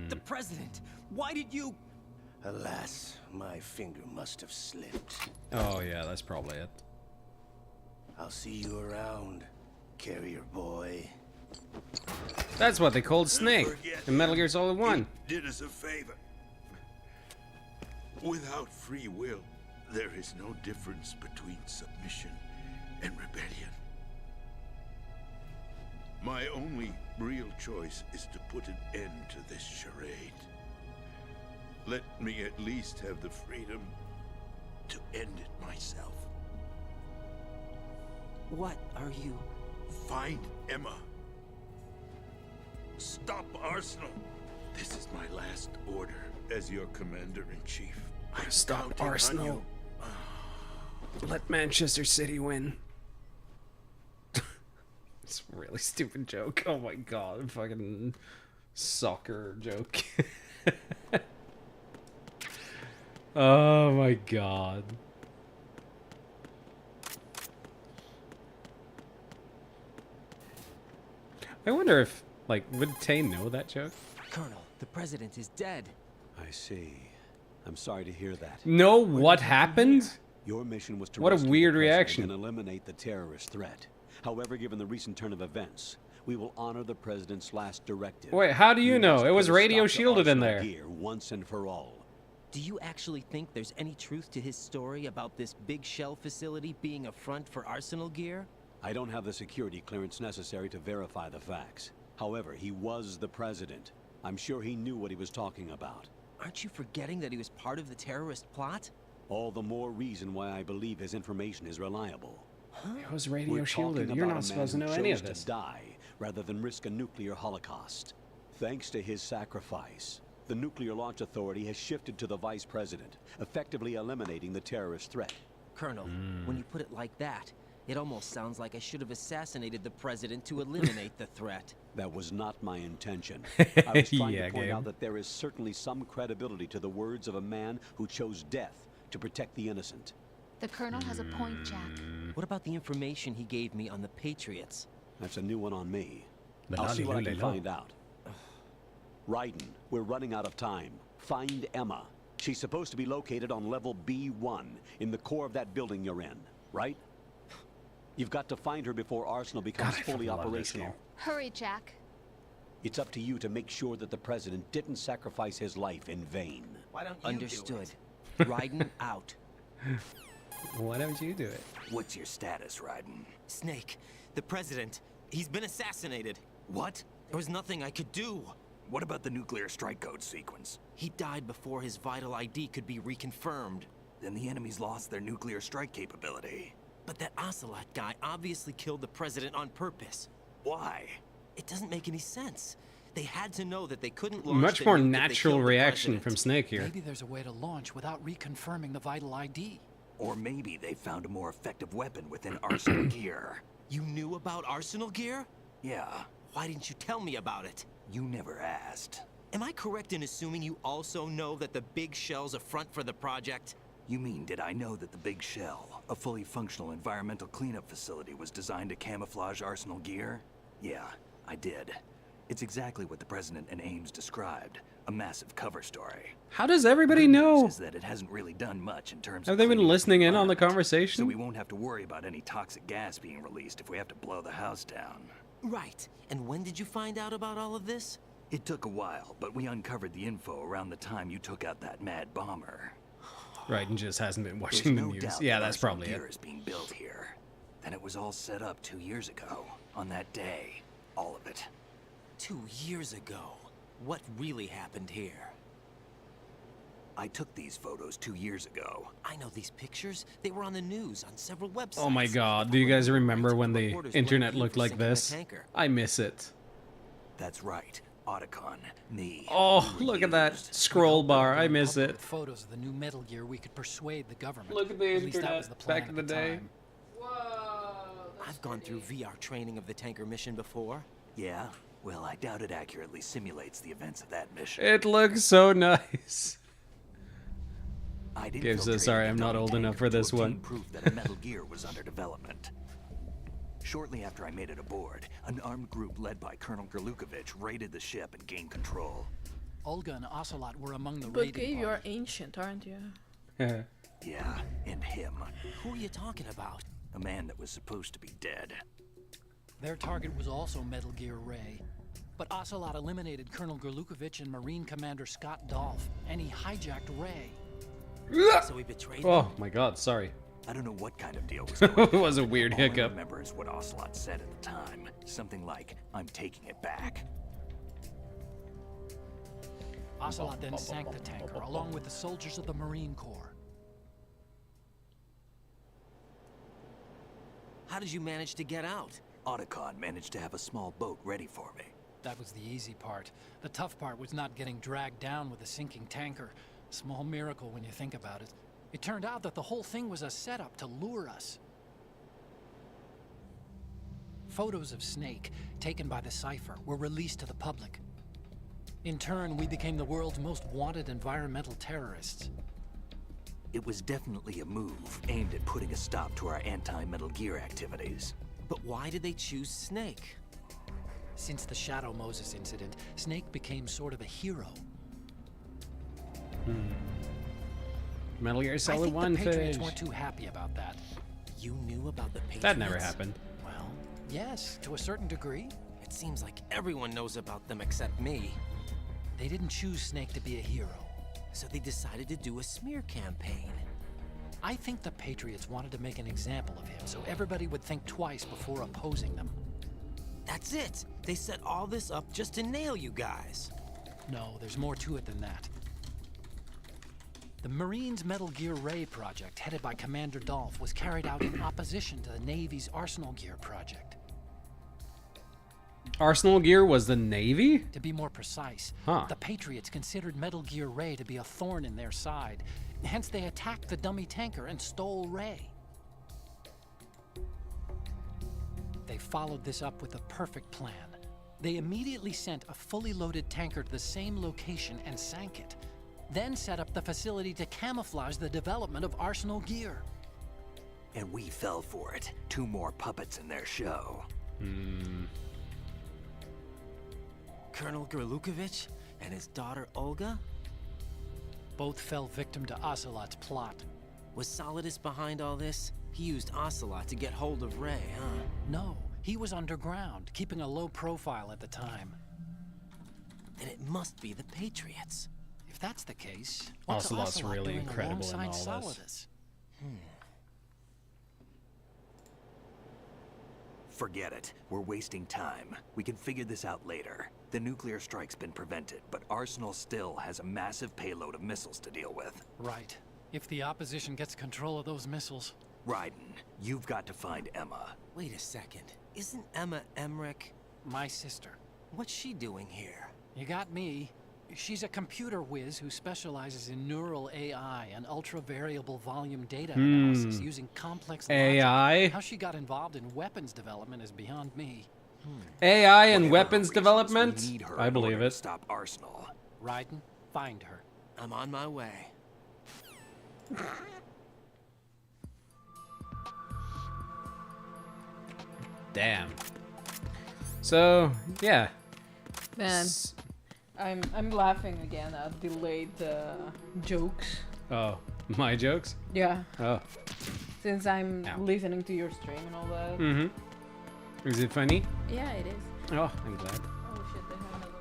The president! Why did you... Alas, my finger must have slipped. Oh yeah, that's probably it. I'll see you around, carrier boy. That's what they called Snake forget in Metal Gear Solid 1. Did us a favor. Without free will, there is no difference between submission and rebellion. My only real choice is to put an end to this charade. Let me at least have the freedom to end it myself. What are you? Find Emma. Stop Arsenal. This is my last order as your commander-in-chief. Stop Arsenal. Let Manchester City win. It's a really stupid joke. Oh my god, fucking soccer joke. Oh my god. I wonder if, like, would Tane know that joke? Colonel, the president is dead. I see. I'm sorry to hear that. No, what happened? Your mission was to What a rescue weird the president reaction. and eliminate the terrorist threat. However, given the recent turn of events, we will honor the president's last directive. Wait, how do you know? must It was put a radio stop to shielded in Arsenal there. Gear once and for all. Do you actually think there's any truth to his story about this big shell facility being a front for Arsenal gear? I don't have the security clearance necessary to verify the facts. However, he was the president. I'm sure he knew what he was talking about. Aren't you forgetting that he was part of the terrorist plot? All the more reason why I believe his information is reliable. It was radio We're shielded. talking You're about not a supposed to man know who any of chose this. to die rather than risk a nuclear holocaust. Thanks to his sacrifice, the Nuclear Launch Authority has shifted to the vice president, effectively eliminating the terrorist threat. Colonel, when you put it like that, it almost sounds like I should have assassinated the president to eliminate the threat. That was not my intention. I was trying Yeah, to point Gabe. out that there is certainly some credibility to the words of a man who chose death to protect the innocent. The Colonel has a point, Jack. What about the information he gave me on the Patriots? That's a new one on me. The I'll see what I can lolly-lolly-lo. find out. Raiden, we're running out of time. Find Emma. She's supposed to be located on level B1 in the core of that building you're in, right? You've got to find her before Arsenal becomes God, I fully fucking love this operational. game. Hurry, Jack. It's up to you to make sure that the president didn't sacrifice his life in vain. Why don't you Understood. Raiden out. Why don't you do it? What's your status, Raiden? Snake, the president, he's been assassinated. What? There was nothing I could do. What about the nuclear strike code sequence? He died before his vital ID could be reconfirmed. Then the enemy's lost their nuclear strike capability. But that Ocelot guy obviously killed the president on purpose. Why? It doesn't make any sense. They had to know that they couldn't launch Much the more nuke if they natural killed the reaction president. from Snake here. Maybe there's a way to launch without reconfirming the vital ID. Or maybe they found a more effective weapon within Arsenal gear. You knew about Arsenal gear? Yeah, Why didn't you tell me about it? you never asked. Am I correct in assuming you also know that the big shell's a front for the project? You mean, did I know that the Big Shell, a fully functional environmental cleanup facility, was designed to camouflage Arsenal gear? Yeah, I did. It's exactly what the President and Ames described, a massive cover story. How does everybody Good know? news is that it hasn't really done much in terms Have of they been cleaning up listening in on the environment, conversation? So we won't have to worry about any toxic gas being released if we have to blow the house down. Right. And when did you find out about all of this? It took a while, but we uncovered the info around the time you took out that mad bomber. Raiden just hasn't been There's watching the no news. doubt Yeah, that that's Arsenal probably gear it. is being built here. Then it was all set up 2 years ago, on that day. All of it. 2 years ago. What really happened here? I took these photos 2 years ago. I know these pictures. They were on the news on several websites. Oh my god, do you guys remember when the Reporters internet blamed you looked for like sinking the this? tanker. I miss it. That's right. Otacon, me. Oh, look at that scroll bar. I miss it. With photos of the new Metal Gear, we could persuade the government. Look at the At least that was internet the plan back at in the day. time. I've gone through VR training of the tanker mission before. Yeah? Well, I doubt it accurately simulates the events of that mission. It looks so nice. I'd Gabe says, infiltrated sorry, the I'm not dummy old enough tanker for to this obtain one. proof that a Metal Gear was under development. Shortly after I made it aboard, an armed group led by Colonel Gerlukovich raided the ship and gained control. Olga and Ocelot were among the But raiding Gabe, you're party. ancient, aren't you? Yeah, and him. Who are you talking about? A man that was supposed to be dead. Their target was also Metal Gear Ray. But Ocelot eliminated Colonel Gerlukovich and Marine Commander Scott Dolph, and he hijacked Ray. So he betrayed Oh them? my god, sorry. I don't know what kind of deal was going on. It was a weird All I hiccup. remember is what Ocelot said at the time. Something like, I'm taking it back. Ocelot then sank the tanker, along with the soldiers of the Marine Corps. How did you manage to get out? Otacon managed to have a small boat ready for me. That was the easy part. The tough part was not getting dragged down with a sinking tanker. Small miracle when you think about it. It turned out that the whole thing was a setup to lure us. Photos of Snake, taken by the Cypher, were released to the public. In turn, we became the world's most wanted environmental terrorists. It was definitely a move aimed at putting a stop to our anti-Metal Gear activities. But why did they choose Snake? Since the Shadow Moses incident, Snake became sort of a hero. Metal Gear Solid 1 I think the Patriots footage. weren't too happy about that. You knew about the Patriots? That never happened. Well, yes, to a certain degree. It seems like everyone knows about them except me. They didn't choose Snake to be a hero. So they decided to do a smear campaign. I think the Patriots wanted to make an example of him so everybody would think twice before opposing them. That's it! They set all this up just to nail you guys. No, there's more to it than that. The Marines' Metal Gear Ray project, headed by Commander Dolph, was carried out in opposition to the Navy's Arsenal Gear project. Arsenal Gear was the Navy? To be more precise, Huh. the Patriots considered Metal Gear Ray to be a thorn in their side. Hence, they attacked the dummy tanker and stole Ray. They followed this up with a perfect plan. They immediately sent a fully loaded tanker to the same location and sank it. Then set up the facility to camouflage the development of Arsenal Gear. And we fell for it. 2 more puppets in their show. Colonel Gerlukovich and his daughter Olga? Both fell victim to Ocelot's plot. Was Solidus behind all this? He used Ocelot to get hold of Ray, huh? No, he was underground, keeping a low profile at the time. Then it must be the Patriots. If that's the case, what's Ocelot's Ocelot really doing incredible in alongside all this. Solidus? Forget it. We're wasting time. We can figure this out later. The nuclear strike's been prevented, but Arsenal still has a massive payload of missiles to deal with. Right. If the opposition gets control of those missiles. Raiden, you've got to find Emma. Wait a second. Isn't Emma Emmerich? My sister. What's she doing here? You got me. She's a computer whiz who specializes in neural AI and ultra-variable volume data analysis using complex logic. AI? How she got involved in weapons development is beyond me. AI and weapons We development? need her I in believe order to it. stop Arsenal. Raiden, find her. I'm on my way. Damn. So, yeah. Man, I'm laughing again at delayed jokes. Oh, my jokes? Yeah, Oh. since I'm Ow. listening to your stream and all that. Mm-hmm. Is it funny? Yeah, it is. Oh, I'm glad. Oh shit, they have another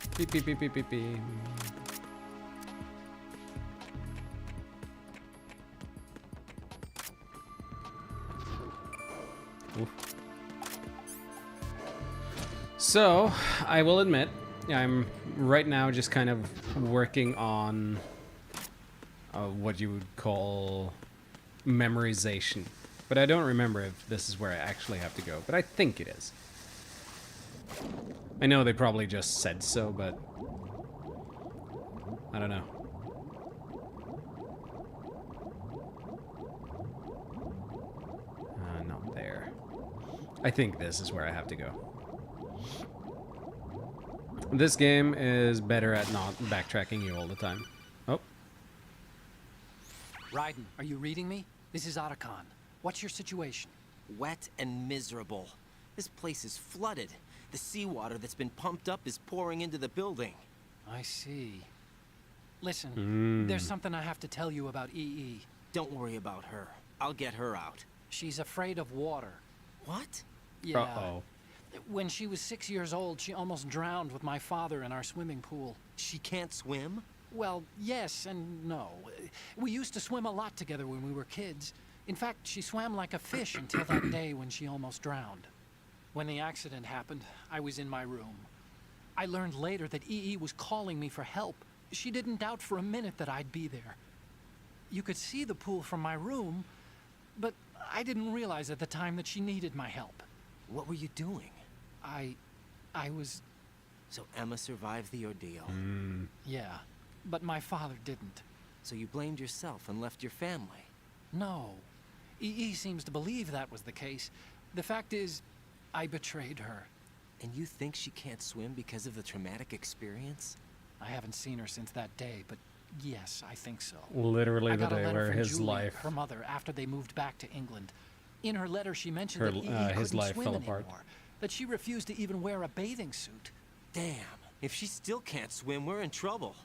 my Beep, beep, beep, beep, beep, beep. Oof. So, I will admit, I'm right now just kind of working on what you would call memorization. But I don't remember if this is where I actually have to go, but I think it is. I know they probably just said so, but I don't know. Not there. I think this is where I have to go. This game is better at not backtracking you all the time. Oh. Raiden, are you reading me? This is Otacon. What's your situation? Wet and miserable. This place is flooded. The seawater that's been pumped up is pouring into the building. I see. Listen, there's something I have to tell you about EE. Don't worry about her. I'll get her out. She's afraid of water. What? Yeah. Uh-oh. When she was 6 years old, she almost drowned with my father in our swimming pool. She can't swim? Well, yes and no. We used to swim a lot together when we were kids. In fact, she swam like a fish until that day when she almost drowned. When the accident happened, I was in my room. I learned later that EE was calling me for help. She didn't doubt for a minute that I'd be there. You could see the pool from my room, But I didn't realize at the time that she needed my help. What were you doing? I was... So Emma survived the ordeal. Yeah, but my father didn't. So you blamed yourself and left your family? No. He seems to believe that was the case. The fact is, I betrayed her. And you think she can't swim because of the traumatic experience? I haven't seen her since that day, but yes, I think so. Literally I the got a day letter where from his Julia, life... her mother, after they moved back to England. In her letter, she mentioned Her- that he his couldn't life swim fell anymore, apart. that she refused to even wear a bathing suit. Damn, if she still can't swim, we're in trouble.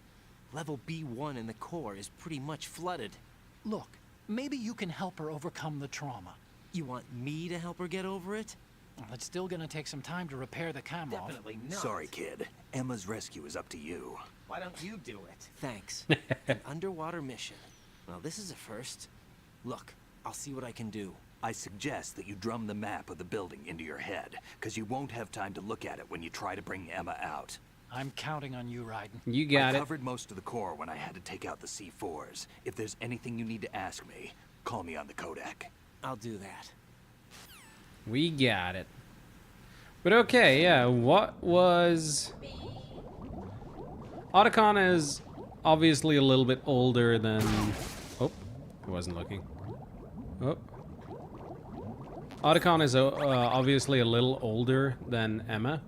Level B1 in the core is pretty much flooded. Look, maybe you can help her overcome the trauma. You want me to help her get over it? Well, it's still gonna take some time to repair the Kamov. Definitely not. Sorry, kid. Emma's rescue is up to you. Why don't you do it? Thanks. An underwater mission. Well, this is a first. Look, I'll see what I can do. I suggest that you drum the map of the building into your head, because you won't have time to look at it when you try to bring Emma out. I'm counting on you, Raiden. You got I it. covered most of the core when I had to take out the C4s. If there's anything you need to ask me, call me on the Kodak. I'll do that. We got it. But okay, yeah, what was... Otacon is obviously a little bit older than... Oh, I wasn't looking. Oh. Otacon is obviously a little older than Emma.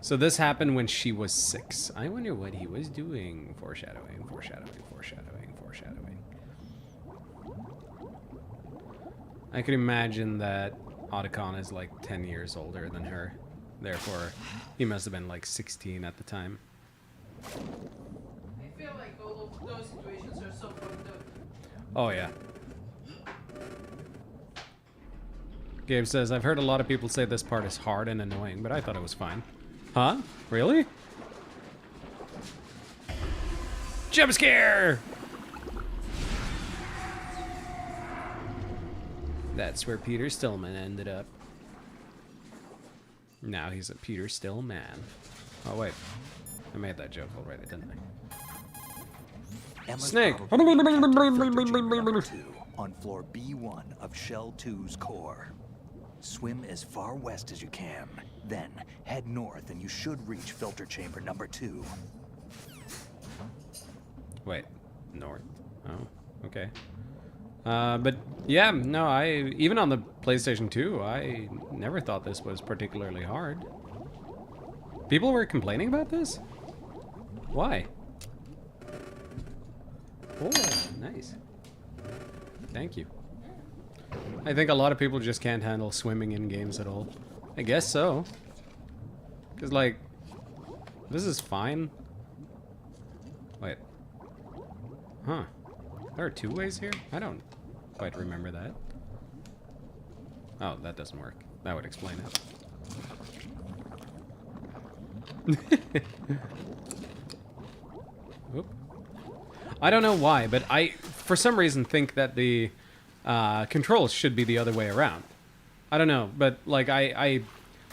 So this happened when she was 6. I wonder what he was doing. Foreshadowing, foreshadowing, foreshadowing, foreshadowing. I can imagine that Otacon is like 10 years older than her. Therefore, he must have been like 16 at the time. I feel like all of those situations are so fucked up. Oh, yeah. Gabe says, I've heard a lot of people say this part is hard and annoying, but I thought it was fine. Huh? Really? Jump scare! That's where Peter Stillman ended up. Now he's a Peter Still man. Oh, wait. I made that joke already, didn't I? Emma's Snake! On floor B1 of Shell 2's core. Swim as far west as you can. Then head north and you should reach filter chamber number 2. Wait. North. Oh, okay. But yeah, no, even on the PlayStation 2, I never thought this was particularly hard. People were complaining about this? Why? Oh, nice. Thank you. I think a lot of people just can't handle swimming in games at all. I guess so. Because, like, this is fine. Wait. Huh. There are 2 ways here? I don't quite remember that. Oh, that doesn't work. That would explain it. Oop. I don't know why, but I, for some reason, think that the controls should be the other way around. I don't know, but like I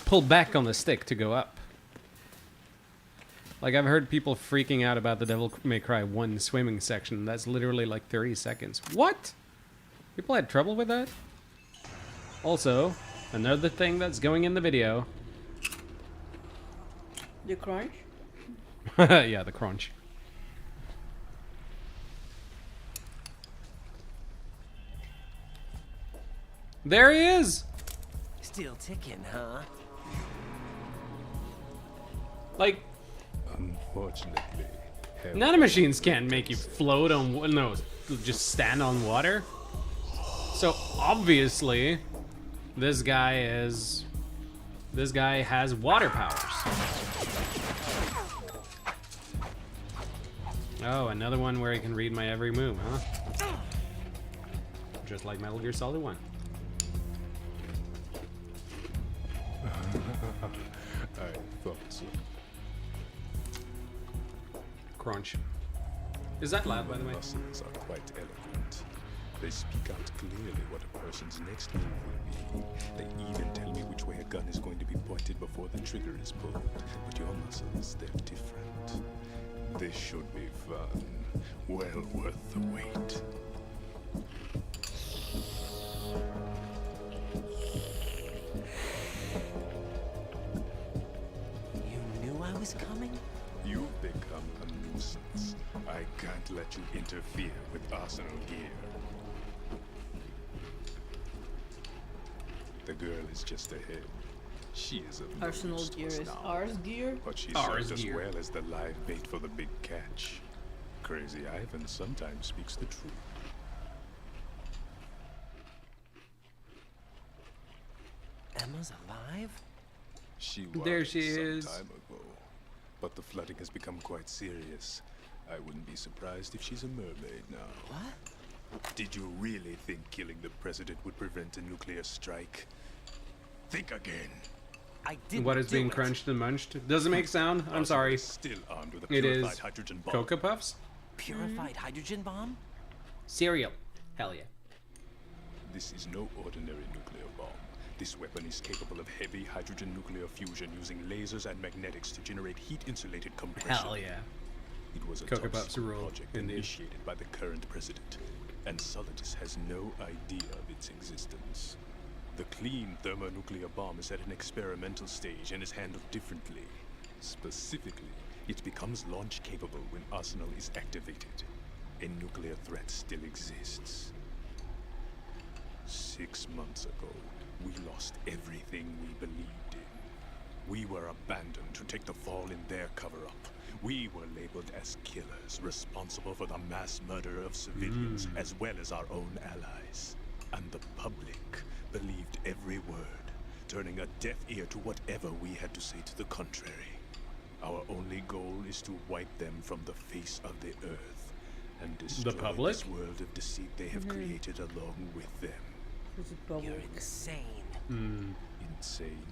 pull back on the stick to go up. Like I've heard people freaking out about the Devil May Cry 1 swimming section. That's literally like 30 seconds. What? People had trouble with that? Also, another thing that's going in the video. The crunch? Yeah, the crunch. There he is! Still ticking, huh? Like, unfortunately, nanomachines can't make you float on, no, just stand on water. So obviously, this guy has water powers. Oh, another one where he can read my every move, huh? Just like Metal Gear Solid 1. I thought so. Crunch. Is that loud, by the way? Muscles are quite eloquent. They speak out clearly what a person's next move will be. They even tell me which way a gun is going to be pointed before the trigger is pulled. But your muscles, they're different. This should be fun. Well worth the wait. was coming? You've become a nuisance. I can't let you interfere with Arsenal here. The girl is just ahead. She is of no Arsenal use to gear us is now, ours gear. but she Ours served as gear. well as the live bait for the big catch. Crazy Ivan sometimes speaks the truth. Emma's alive? She was There she some is. time ago, but the flooding has become quite serious. I wouldn't be surprised if she's a mermaid now. What? Did you really think killing the president would prevent a nuclear strike? Think again. I didn't What is do being it. crunched and munched? Doesn't make sound. I'm sorry. Is still armed with a It purified is hydrogen bomb. Cocoa Puffs? Purified hydrogen bomb? Cereal. Hell yeah. This is no ordinary nuclear bomb. This weapon is capable of heavy hydrogen nuclear fusion using lasers and magnetics to generate heat-insulated compression. Hell yeah. It was a Cocoa top Puffs secret rule, project indeed. initiated by the current president, and Solidus has no idea of its existence. The clean thermonuclear bomb is at an experimental stage and is handled differently. Specifically, it becomes launch capable when Arsenal is activated. A nuclear threat still exists. 6 months ago, we lost everything we believed in. We were abandoned to take the fall in their cover-up. We were labeled as killers, responsible for the mass murder of civilians, as well as our own allies. And the public believed every word, turning a deaf ear to whatever we had to say to the contrary. Our only goal is to wipe them from the face of the earth and destroy public? this world of deceit they have created along with them. You're insane. Insane?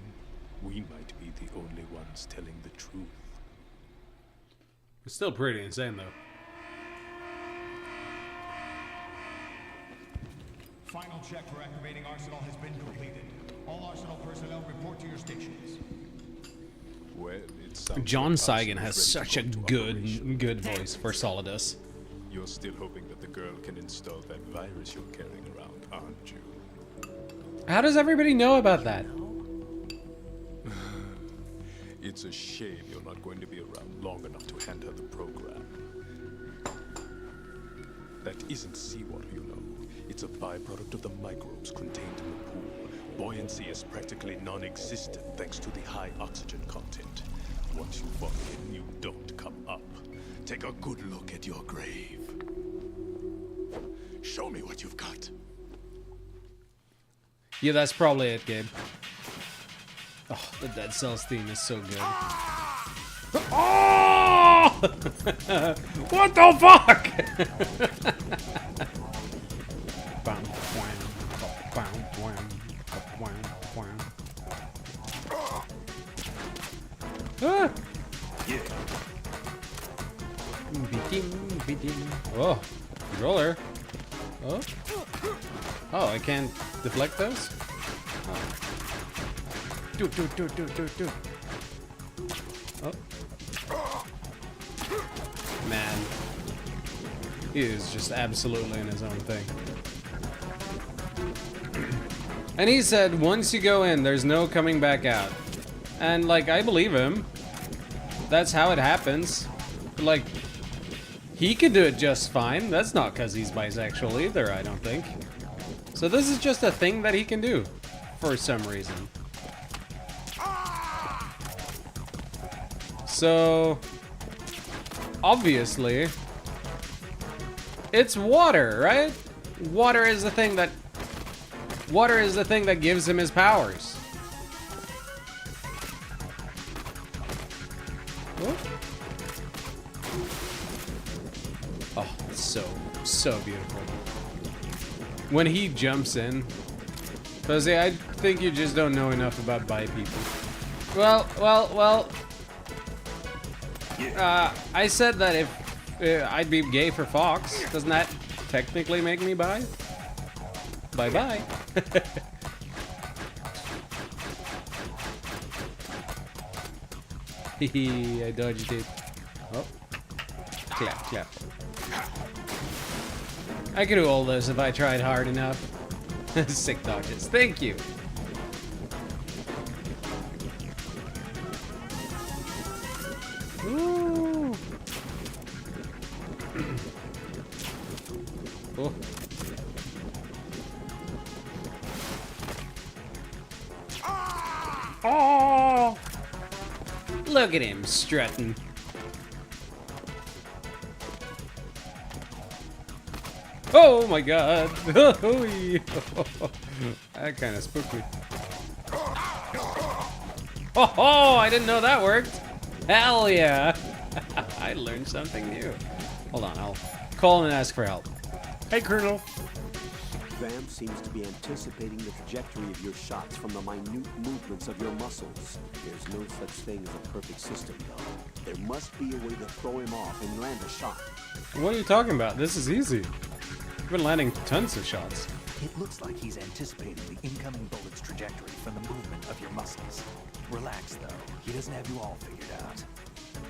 We might be the only ones telling the truth. It's still pretty insane, though. Final check for activating Arsenal has been completed. All Arsenal personnel report to your stations. Well, it sounds John like Saigan Arsenal has is ready such a to go to operation. good voice for Solidus. You're still hoping that the girl can install that virus you're carrying around, aren't you? How does everybody know about that? It's a shame you're not going to be around long enough to hand her the program. That isn't seawater, you know. It's a byproduct of the microbes contained in the pool. Buoyancy is practically non-existent thanks to the high oxygen content. Once you fall in, you don't come up. Take a good look at your grave. Show me what you've got. Yeah, that's probably it, Gabe. Oh, the Dead Cells theme is so good. Oh! What the fuck? Ah! Yeah. Oh, controller. Oh. Oh, I can't deflect those? Oh. Do. Oh. Man. He is just absolutely in his own thing. And he said, once you go in, there's no coming back out. And, like, I believe him. That's how it happens. Like, he could do it just fine. That's not because he's bisexual either, I don't think. So this is just a thing that he can do. For some reason. So... obviously... it's water, right? Water is the thing that... water is the thing that gives him his powers. What? Oh, it's so beautiful. When he jumps in. Because I think you just don't know enough about bi people. Well. I said that if I'd be gay for Fox, doesn't that technically make me bi? Bye-bye. Hehe, I dodged it. Oh. Clap. I could do all this if I tried hard enough. Sick dodges. Thank you. Oh. Oh! Look at him strutting. Oh my god! That kind of spooked me. Oh, I didn't know that worked. Hell yeah! I learned something new. Hold on, I'll call and ask for help. Hey, Colonel. Vamp seems to be anticipating the trajectory of your shots from the minute movements of your muscles. There's no such thing as a perfect system, though. There must be a way to throw him off and land a shot. What are you talking about? This is easy. I've been landing tons of shots. It looks like he's anticipating the incoming bullet's trajectory from the movement of your muscles. Relax, though. He doesn't have you all figured out.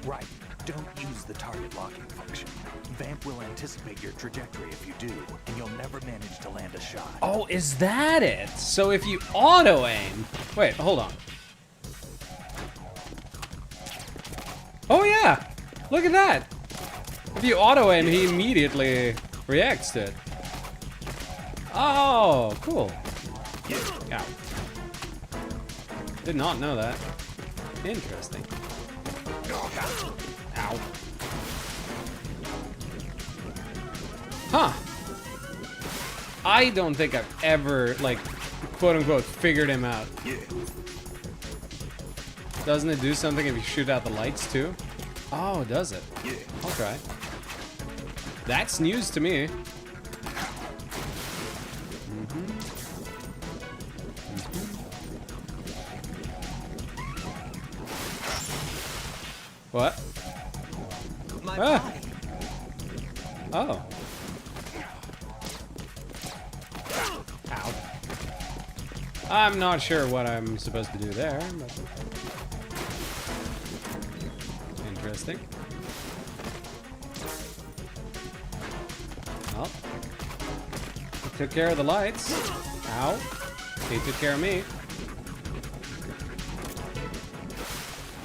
Right. Don't use the target locking function. Vamp will anticipate your trajectory if you do, and you'll never manage to land a shot. Oh, is that it? So if you auto-aim... Wait, hold on. Oh yeah! Look at that! If you auto-aim, he immediately reacts to it. Oh, cool. Ow. Did not know that. Interesting. Ow. Huh. I don't think I've ever, like, quote-unquote, figured him out. Doesn't it do something if you shoot out the lights, too? Oh, does it? Okay. That's news to me. What? Ah. Oh. Ow. I'm not sure what I'm supposed to do there, but... Interesting. Well, he took care of the lights. Ow. He took care of me.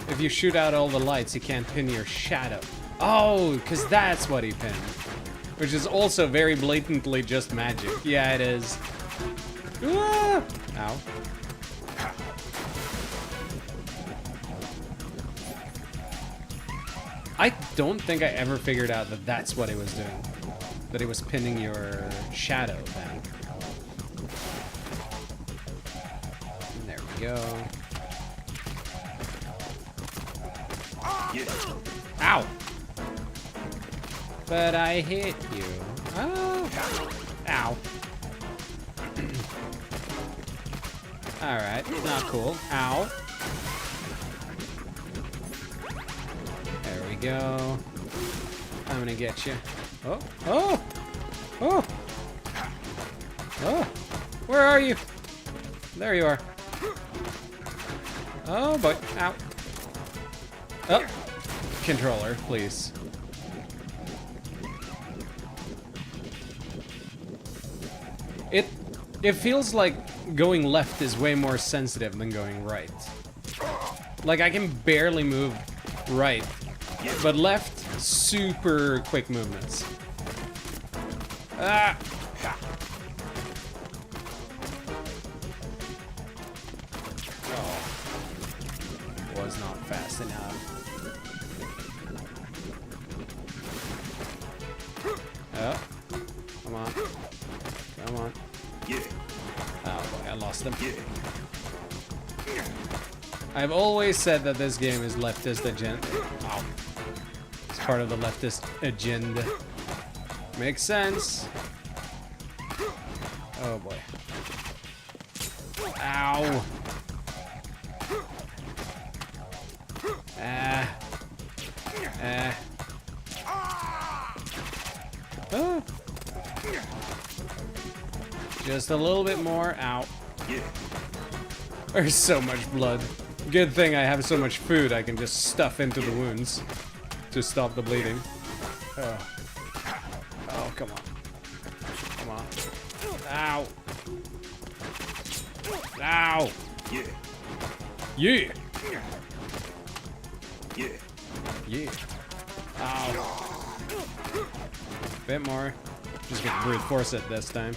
If you shoot out all the lights, you can't pin your shadow. Oh, because that's what he pinned. Which is also very blatantly just magic. Yeah, it is. Ah! Ow. I don't think I ever figured out that that's what he was doing. That he was pinning your shadow then. There we go. Ow! But I hit you. Oh! Ow. Alright, not cool. Ow. There we go. I'm gonna get you. Oh! Oh! Oh! Oh! Where are you? There you are. Oh boy. Ow. Oh! Controller, please. It feels like going left is way more sensitive than going right. Like I can barely move right, but left, super quick movements. Ah! Oh. Was not fast enough. Oh. Come on. Come on. Oh boy, I lost him. I've always said that this game is leftist agenda. Oh. It's part of the leftist agenda. Makes sense. Oh boy. Ow. Ah. Ah. Oh. Just a little bit more. Ow. There's so much blood. Good thing I have so much food I can just stuff into the wounds to stop the bleeding. Oh, oh come on. Come on. Ow. Ow. Yeah. Yeah. Yeah. Yeah. Ow. Bit more. Just gonna brute force it this time.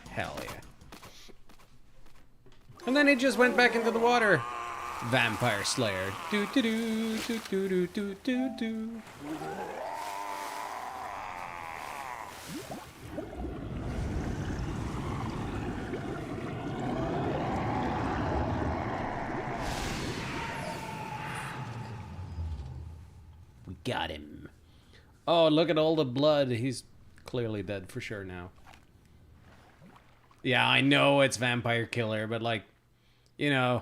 Hell yeah. And then it just went back into the water. Vampire Slayer. Do do do do do do do do do. We got him. Oh, look at all the blood. He's clearly dead for sure now. Yeah, I know it's Vampire Killer, but like, you know,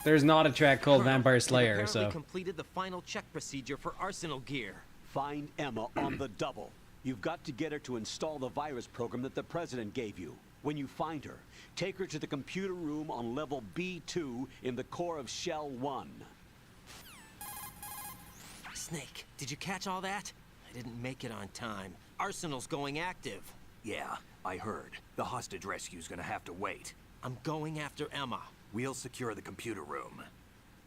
there's not a track called Vampire Slayer, so. Completed the final check procedure for arsenal gear. Find Emma on the double. You've got to get her to install the virus program that the president gave you. When you find her, take her to the computer room on level B2 in the core of Shell 1. Snake, did you catch all that? I didn't make it on time. Arsenal's going active. Yeah, I heard. The hostage rescue's gonna have to wait. I'm going after Emma. We'll secure the computer room.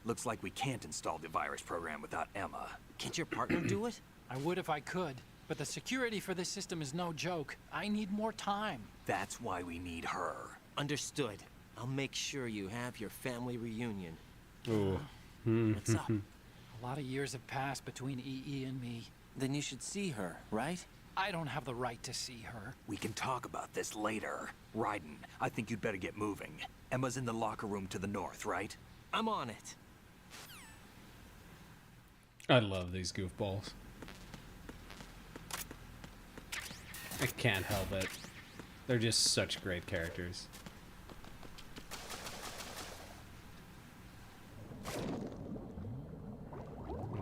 Looks like we can't install the virus program without Emma. Can't your partner do it? I would if I could, but the security for this system is no joke. I need more time. That's why we need her. Understood. I'll make sure you have your family reunion. Ooh. What's up? A lot of years have passed between EE and me. Then you should see her, right? I don't have the right to see her. We can talk about this later. Raiden, I think you'd better get moving. Emma's in the locker room to the north, right? I'm on it. I love these goofballs. I can't help it. They're just such great characters.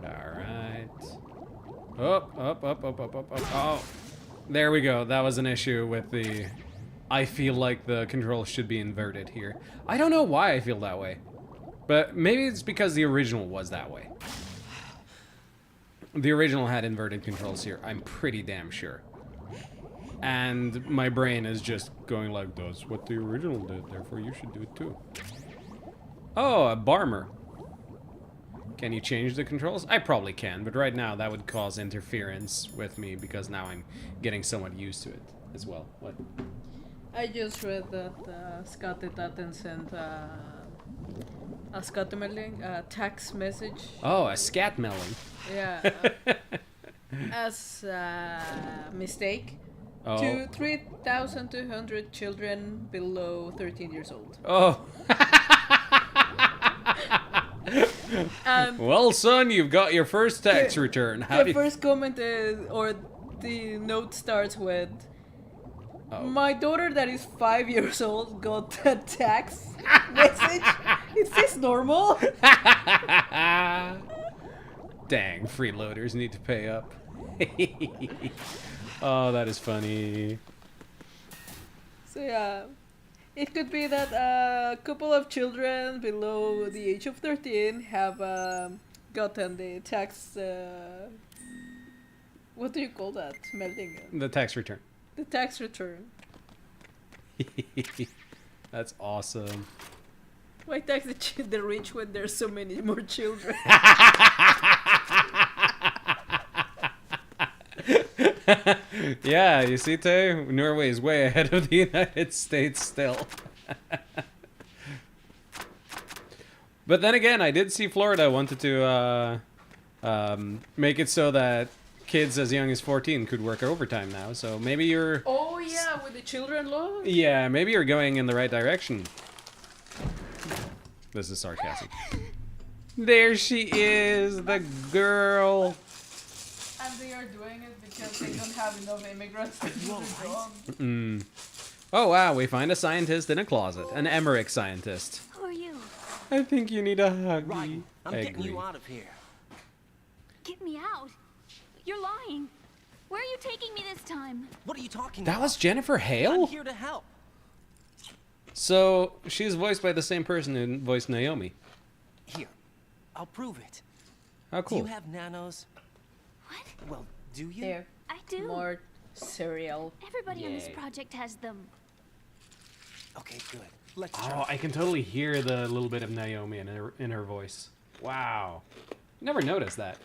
Alright. Up. Oh, there we go. That was an issue with the... I feel like the controls should be inverted here. I don't know why I feel that way. But maybe it's because the original was that way. The original had inverted controls here. I'm pretty damn sure. And my brain is just going like, that's what the original did, therefore you should do it too. Oh, a Barmer. Can you change the controls? I probably can, but right now that would cause interference with me because now I'm getting somewhat used to it as well. What? I just read that Skatteetaten sent a skattemelding, a tax message. Oh, a scat melding. Yeah. As a mistake. Oh. To 3,200 children below 13 years old. Oh. Well, son, you've got your first tax return. How the first comment is, or the note starts with, my daughter that is 5 years old got a tax message. Is this normal? Dang, freeloaders need to pay up. Oh, that is funny. So yeah, it could be that a couple of children below the age of 13 have gotten the tax, what do you call that? Melding. The tax return. The tax return. That's awesome. Why tax the rich when there's so many more children? Yeah, you see, Tay? Norway is way ahead of the United States still. But then again, I did see Florida wanted to make it so that kids as young as 14 could work overtime now. So maybe you're... Oh yeah, with the children law? Yeah, maybe you're going in the right direction. This is sarcasm. There she is, the girl. And they are doing it because they don't have enough immigrants to do the job. Oh wow, we find a scientist in a closet. An Emmerich scientist. Who are you? I think you need a hug. Right. I'm getting you out of here. Get me out. You're lying. Where are you taking me this time? What are you talking about? That was Jennifer Hale? I'm here to help. So, she's voiced by the same person who voiced Naomi. Here, I'll prove it. How cool. Do you have nanos? What? Well, do you? There. I do. More cereal. Everybody on this Yay. project has them. Okay, good. Let's Oh, try. I can totally hear the little bit of Naomi in her voice. Wow. Never noticed that.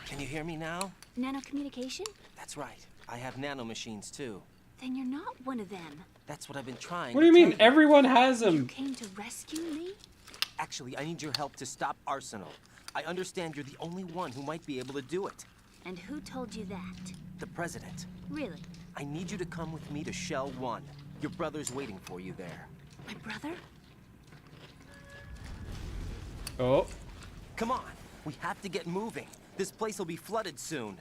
Can you hear me now? Nanocommunication? That's right. I have nanomachines too. Then you're not one of them. That's what I've been trying. What do you to mean? tell Everyone has them. You came to rescue me? Actually, I need your help to stop Arsenal. I understand you're the only one who might be able to do it. And who told you that? The President. Really? I need you to come with me to Shell 1. Your brother's waiting for you there. My brother? Oh. Come on. We have to get moving. This place will be flooded soon.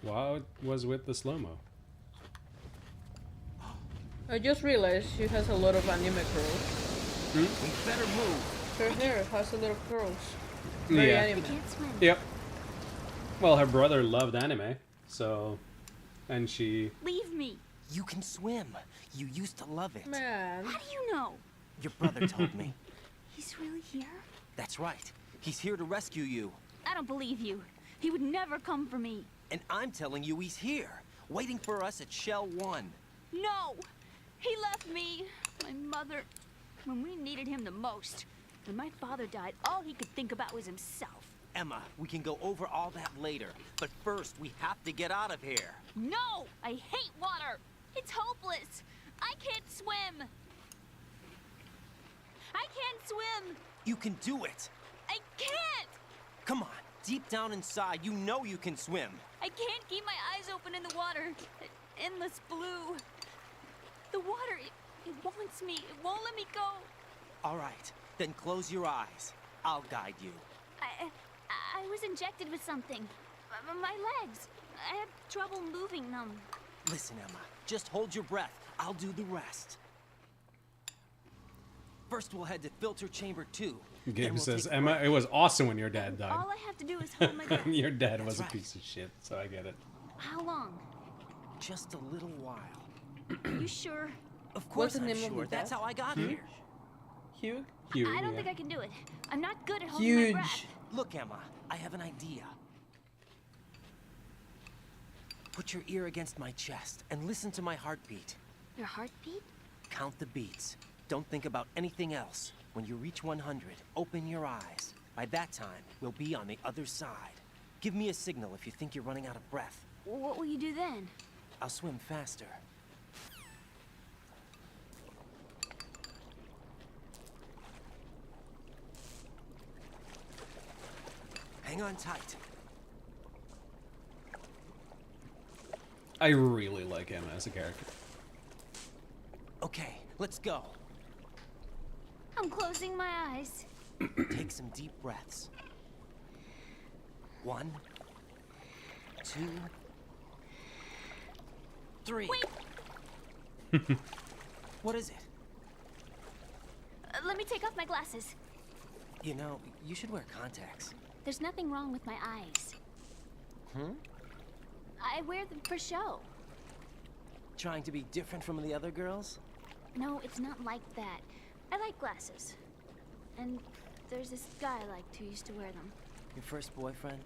What was with the slow-mo? I just realized she has a lot of anime curls. We better move. Her hair has a lot of curls. Very Yeah. anime. Yep. Well, her brother loved anime, so... And she... Leave me. You can swim. You used to love it. Man. How do you know? Your brother told me. He's really here? That's right. He's here to rescue you. I don't believe you. He would never come for me. And I'm telling you he's here, waiting for us at Shell 1. No! He left me, my mother, when we needed him the most. When my father died, all he could think about was himself. Emma, we can go over all that later, but first we have to get out of here. No! I hate water! It's hopeless! I can't swim! I can't swim! You can do it. I can't! Come on, deep down inside, you know you can swim. I can't keep my eyes open in the water. Endless blue. The water, it wants me. It won't let me go. All right, then close your eyes. I'll guide you. I was injected with something. My legs. I have trouble moving them. Listen, Emma, just hold your breath. I'll do the rest. First, we'll head to filter chamber 2. Gabe says, Emma, it was awesome when your dad died. All I have to do is hold my breath. Your dad was a piece of shit, so I get it. How long? Just a little while. You sure? Of course What's the I'm name of sure. the That's dad? how I got here. Hugh? Hugh, I don't yeah. think I can do it. I'm not good at holding my breath. Look, Emma, I have an idea. Put your ear against my chest and listen to my heartbeat. Your heartbeat? Count the beats. Don't think about anything else. When you reach 100, open your eyes. By that time, we'll be on the other side. Give me a signal if you think you're running out of breath. What will you do then? I'll swim faster. Hang on tight. I really like Emma as a character. Okay, let's go. I'm closing my eyes. Take some deep breaths. 1, 2, 3. Wait, What is it? let me take off my glasses. You know, you should wear contacts. There's nothing wrong with my eyes. Hmm? I wear them for show. Trying to be different from the other girls? No, it's not like that. I like glasses. And there's this guy I liked who used to wear them. Your first boyfriend?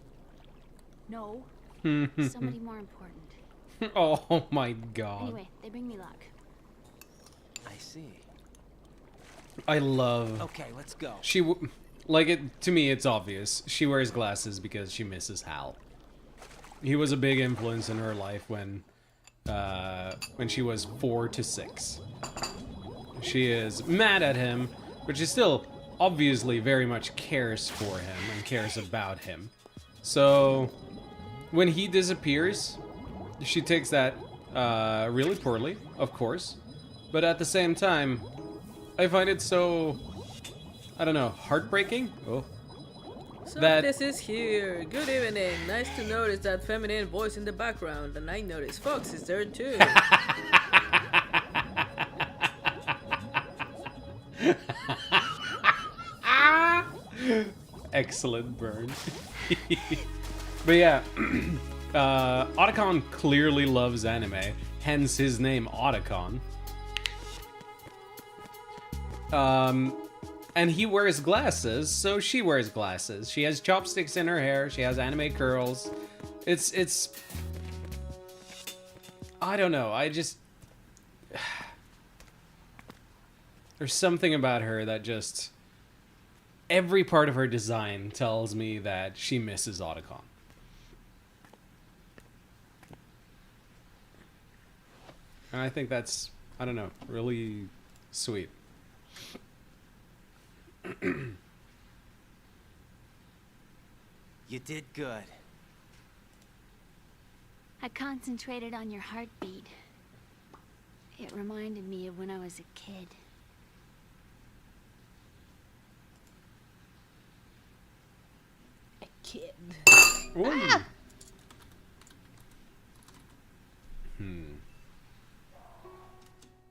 No. Somebody more important. Oh my god. Anyway, they bring me luck. I see. I love... Okay, let's go. Like, to me, it's obvious. She wears glasses because she misses Hal. He was a big influence in her life when she was 4 to 6. She is mad at him, but she still obviously very much cares for him and cares about him. So, when he disappears, she takes that really poorly, of course. But at the same time, I find it so, I don't know, heartbreaking? Oh. So That- this is here. Good evening. Nice to notice that feminine voice in the background, and I noticed Fox is there too. Excellent burn. But yeah, Otacon clearly loves anime, hence his name Otacon. And he wears glasses, so she wears glasses. She has chopsticks in her hair. She has anime curls. It's... I don't know. I just... There's something about her that just... Every part of her design tells me that she misses Otacon. And I think that's, I don't know, really sweet. You did good. I concentrated on your heartbeat. It reminded me of when I was a kid. A kid. Ah!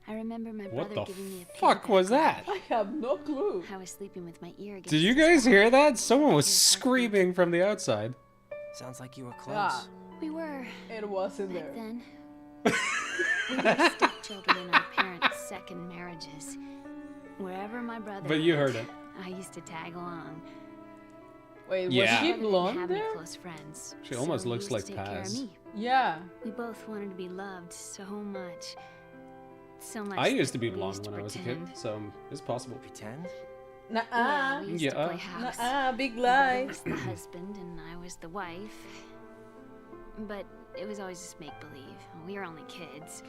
I remember my What brother the giving me a fuck was that? I have no clue. I was sleeping with my ear against Did you his guys side. hear that? Someone was screaming from the outside. Sounds like you were close. Yeah, We were. it wasn't Back there. then. We were stepchildren in our parents' second marriages. Wherever my brother But you went, heard it. I used to tag along. Wait, Yeah. was she Brother didn't blonde have any there? close friends, She almost so he looks used like to take care of Paz. me. Yeah. We both wanted to be loved so much. So much. I used that to be we blonde used to when I was a kid, pretend. so it's possible. Pretend? Yeah, Nuh-uh. we used to Yeah. play house. Nuh-uh, big My lie. brother was the husband and I was the wife. But it was always just make-believe. We were only kids.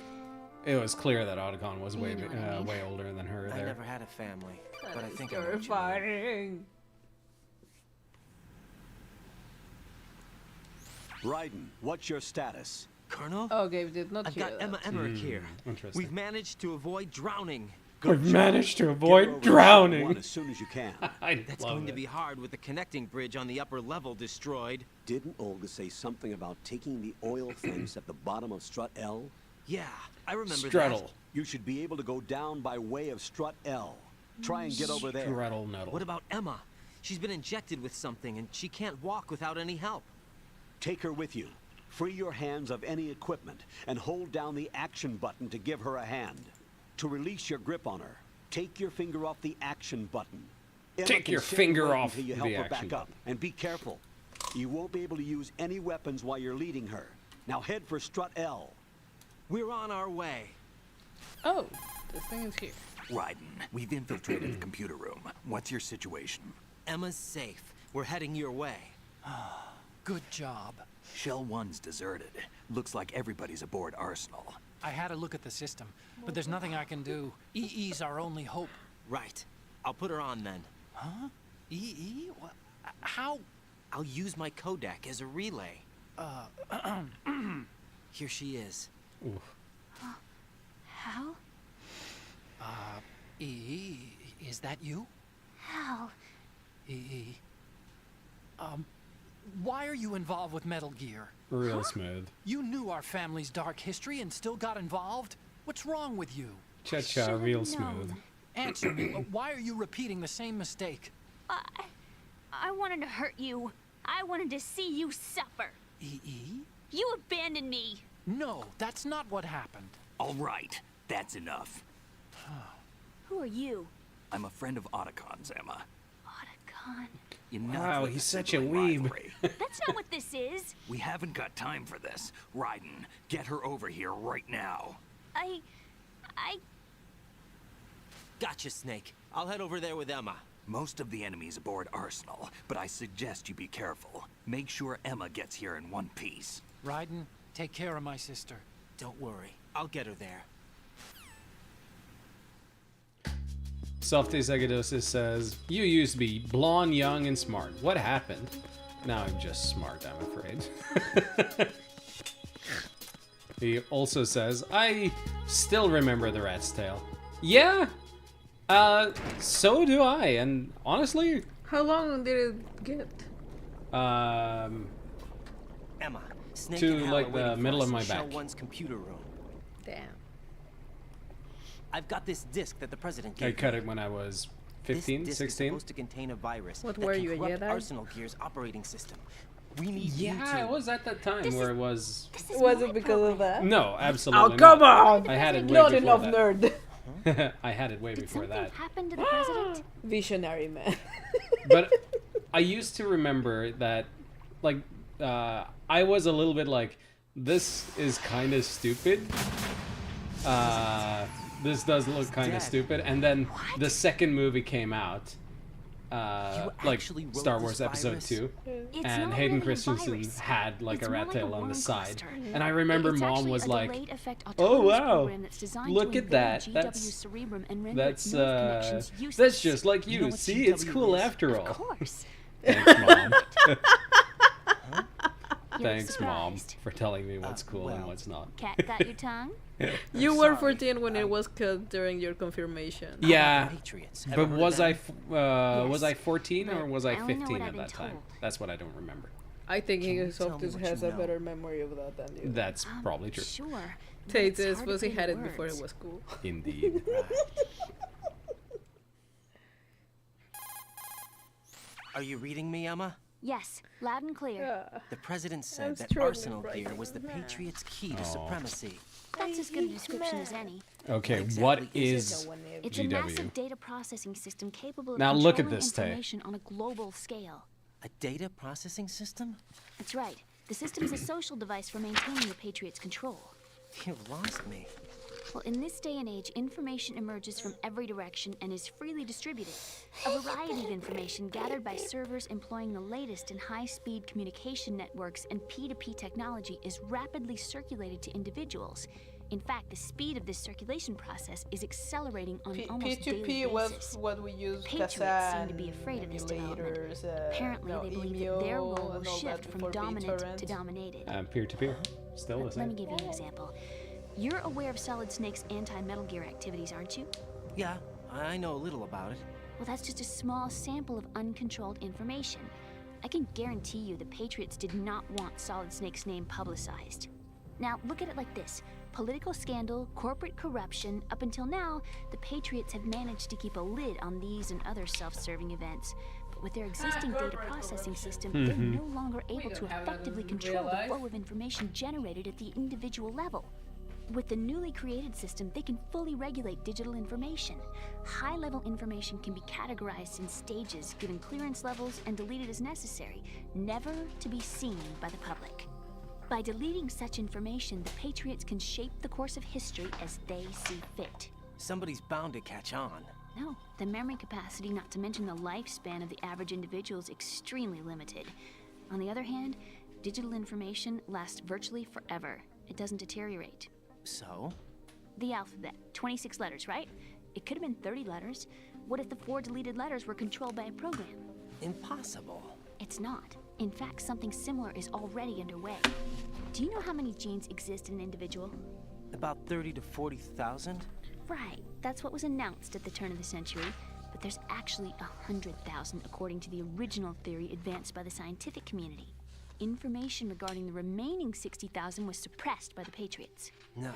It was clear that Otacon was You way, know what I mean. way older than her I there. never had a family, but I That think is I know what you mean. terrifying. Raiden, what's your status? Colonel? Oh, Gabe did not I've hear got that. Emma Emmerich here. Interesting. We've managed to avoid drowning. We've job. managed to Get her avoid over drowning. one as soon as you can. I That's love going to it. be hard with the connecting bridge on the upper level destroyed. Didn't Olga say something about taking the oil fence at the bottom of Strut L? Yeah, I remember Struttle. that. You should be able to go down by way of Strut L. Try and get over there. Struttle Nuddle. What about Emma? She's been injected with something and she can't walk without any help. Take her with you. Free your hands of any equipment and hold down the action button to give her a hand. To release your grip on her, take your finger off the action button. Emma Take can your sit finger and wait off until you the help her action back up. And be careful. You won't be able to use any weapons while you're leading her. Now head for Strut L. We're on our way. Oh, this thing is here. Raiden, we've infiltrated the computer room. What's your situation? Emma's safe. We're heading your way. Good job. Shell 1's deserted. Looks like everybody's aboard Arsenal. I had a look at the system, but there's nothing I can do. EE's our only hope. Right. I'll put her on then. Huh? EE? What? How? I'll use my Kodak as a relay. Here she is. Hal? EE, is that you? Hal? EE. Why are you involved with Metal Gear? Real smooth. You knew our family's dark history and still got involved? What's wrong with you? Cha-cha, real smooth. Answer me. Why are you repeating the same mistake? I wanted to hurt you. I wanted to see you suffer. EE? You abandoned me. No, that's not what happened. All right, that's enough. Who are you? I'm a friend of Otacon's, Emma. Otacon. Enough Wow, with he's the such a sibling weeb. rivalry. That's not what this is. We haven't got time for this. Raiden, get her over here right now. I... Gotcha, Snake. I'll head over there with Emma. Most of the enemy's aboard Arsenal, but I suggest you be careful. Make sure Emma gets here in one piece. Raiden, take care of my sister. Don't worry. I'll get her there. Softies Agadosis says, you used to be blonde, young, and smart. What happened? Now I'm just smart, I'm afraid. He also says, I still remember the Rat's Tail. Yeah, so do I, and honestly... How long did it get? Emma, Snake To, and Hal like, are the waiting for middle us of my in Shell back. 1's computer room. Damn. I've got this disc that the president I gave cut me. it when I was This 15, disc is 16. supposed to contain a virus What that were can you, a corrupt Jedi? Arsenal Gear's operating system. We need you Yeah, to... it was at that time where it was... Was it because of that? No, absolutely Oh, come not. on! I had it way Not before enough that. nerd. I had it way before that. Happened to the president? Visionary man. But I used to remember that, like, I was a little bit like, this is kind of stupid. This does look kind of stupid. And then the second movie came out, like Star Wars Episode 2, and Hayden Christensen had like a rat tail on the side. And I remember Mom was like, "Oh wow, look at that! That's just like you. See, it's cool after all." Thanks, Mom. Thanks, Mom, for telling me what's cool and what's not. Cat got your tongue? You were 14 when it was cut during your confirmation. Yeah, but was I 14 or was I 15 at that time? That's what I don't remember. I think he has a better memory of that than you. That's probably true. Sure. Tate says Fuzzy had it before it was cool. Indeed. Are you reading me, Emma? Yes, loud and clear. The president said that Arsenal gear was the Patriots' key to supremacy. That's as good a description as any. Okay, what is It's a GW? massive data processing system capable of Now look at controlling this, Tay. information on a global scale. A data processing system? That's right. The system is a social device for maintaining the Patriots' control. You've lost me. Well, in this day and age, information emerges from every direction and is freely distributed. A variety of information gathered by servers employing the latest in high-speed communication networks and P2P technology is rapidly circulated to individuals. In fact, the speed of this circulation process is accelerating on an almost daily P2P was basis. what we used. Patriots seem to be afraid of this development. Apparently, they believe that their role will shift from dominant to dominated. Peer-to-peer, still the Let same. me give you an example. You're aware of Solid Snake's anti-Metal Gear activities, aren't you? Yeah, I know a little about it. Well, that's just a small sample of uncontrolled information. I can guarantee you the Patriots did not want Solid Snake's name publicized. Now, look at it like this. Political scandal, corporate corruption, up until now, the Patriots have managed to keep a lid on these and other self-serving events. But with their existing data processing system, they're no longer able to effectively control the flow of information generated at the individual level. With the newly created system, they can fully regulate digital information. High-level information can be categorized in stages, given clearance levels, and deleted as necessary, never to be seen by the public. By deleting such information, the Patriots can shape the course of history as they see fit. Somebody's bound to catch on. No, the memory capacity, not to mention the lifespan of the average individual, is extremely limited. On the other hand, digital information lasts virtually forever. It doesn't deteriorate. So? The alphabet, 26 letters, right? It could have been 30 letters. What if the 4 deleted letters were controlled by a program? Impossible. It's not. In fact, something similar is already underway. Do you know how many genes exist in an individual? About 30 to 40,000? Right. That's what was announced at the turn of the century. But there's actually 100,000 according to the original theory advanced by the scientific community. Information regarding the remaining 60,000 was suppressed by the Patriots. No.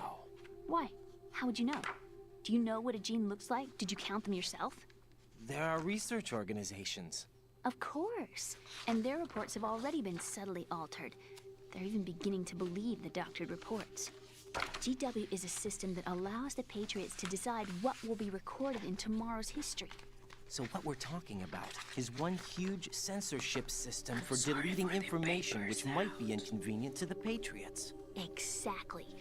Why? How would you know? Do you know what a gene looks like? Did you count them yourself? There are research organizations. Of course. And their reports have already been subtly altered. They're even beginning to believe the doctored reports. GW is a system that allows the Patriots to decide what will be recorded in tomorrow's history. So what we're talking about is one huge censorship system for deleting information which might be inconvenient to the Patriots. Exactly.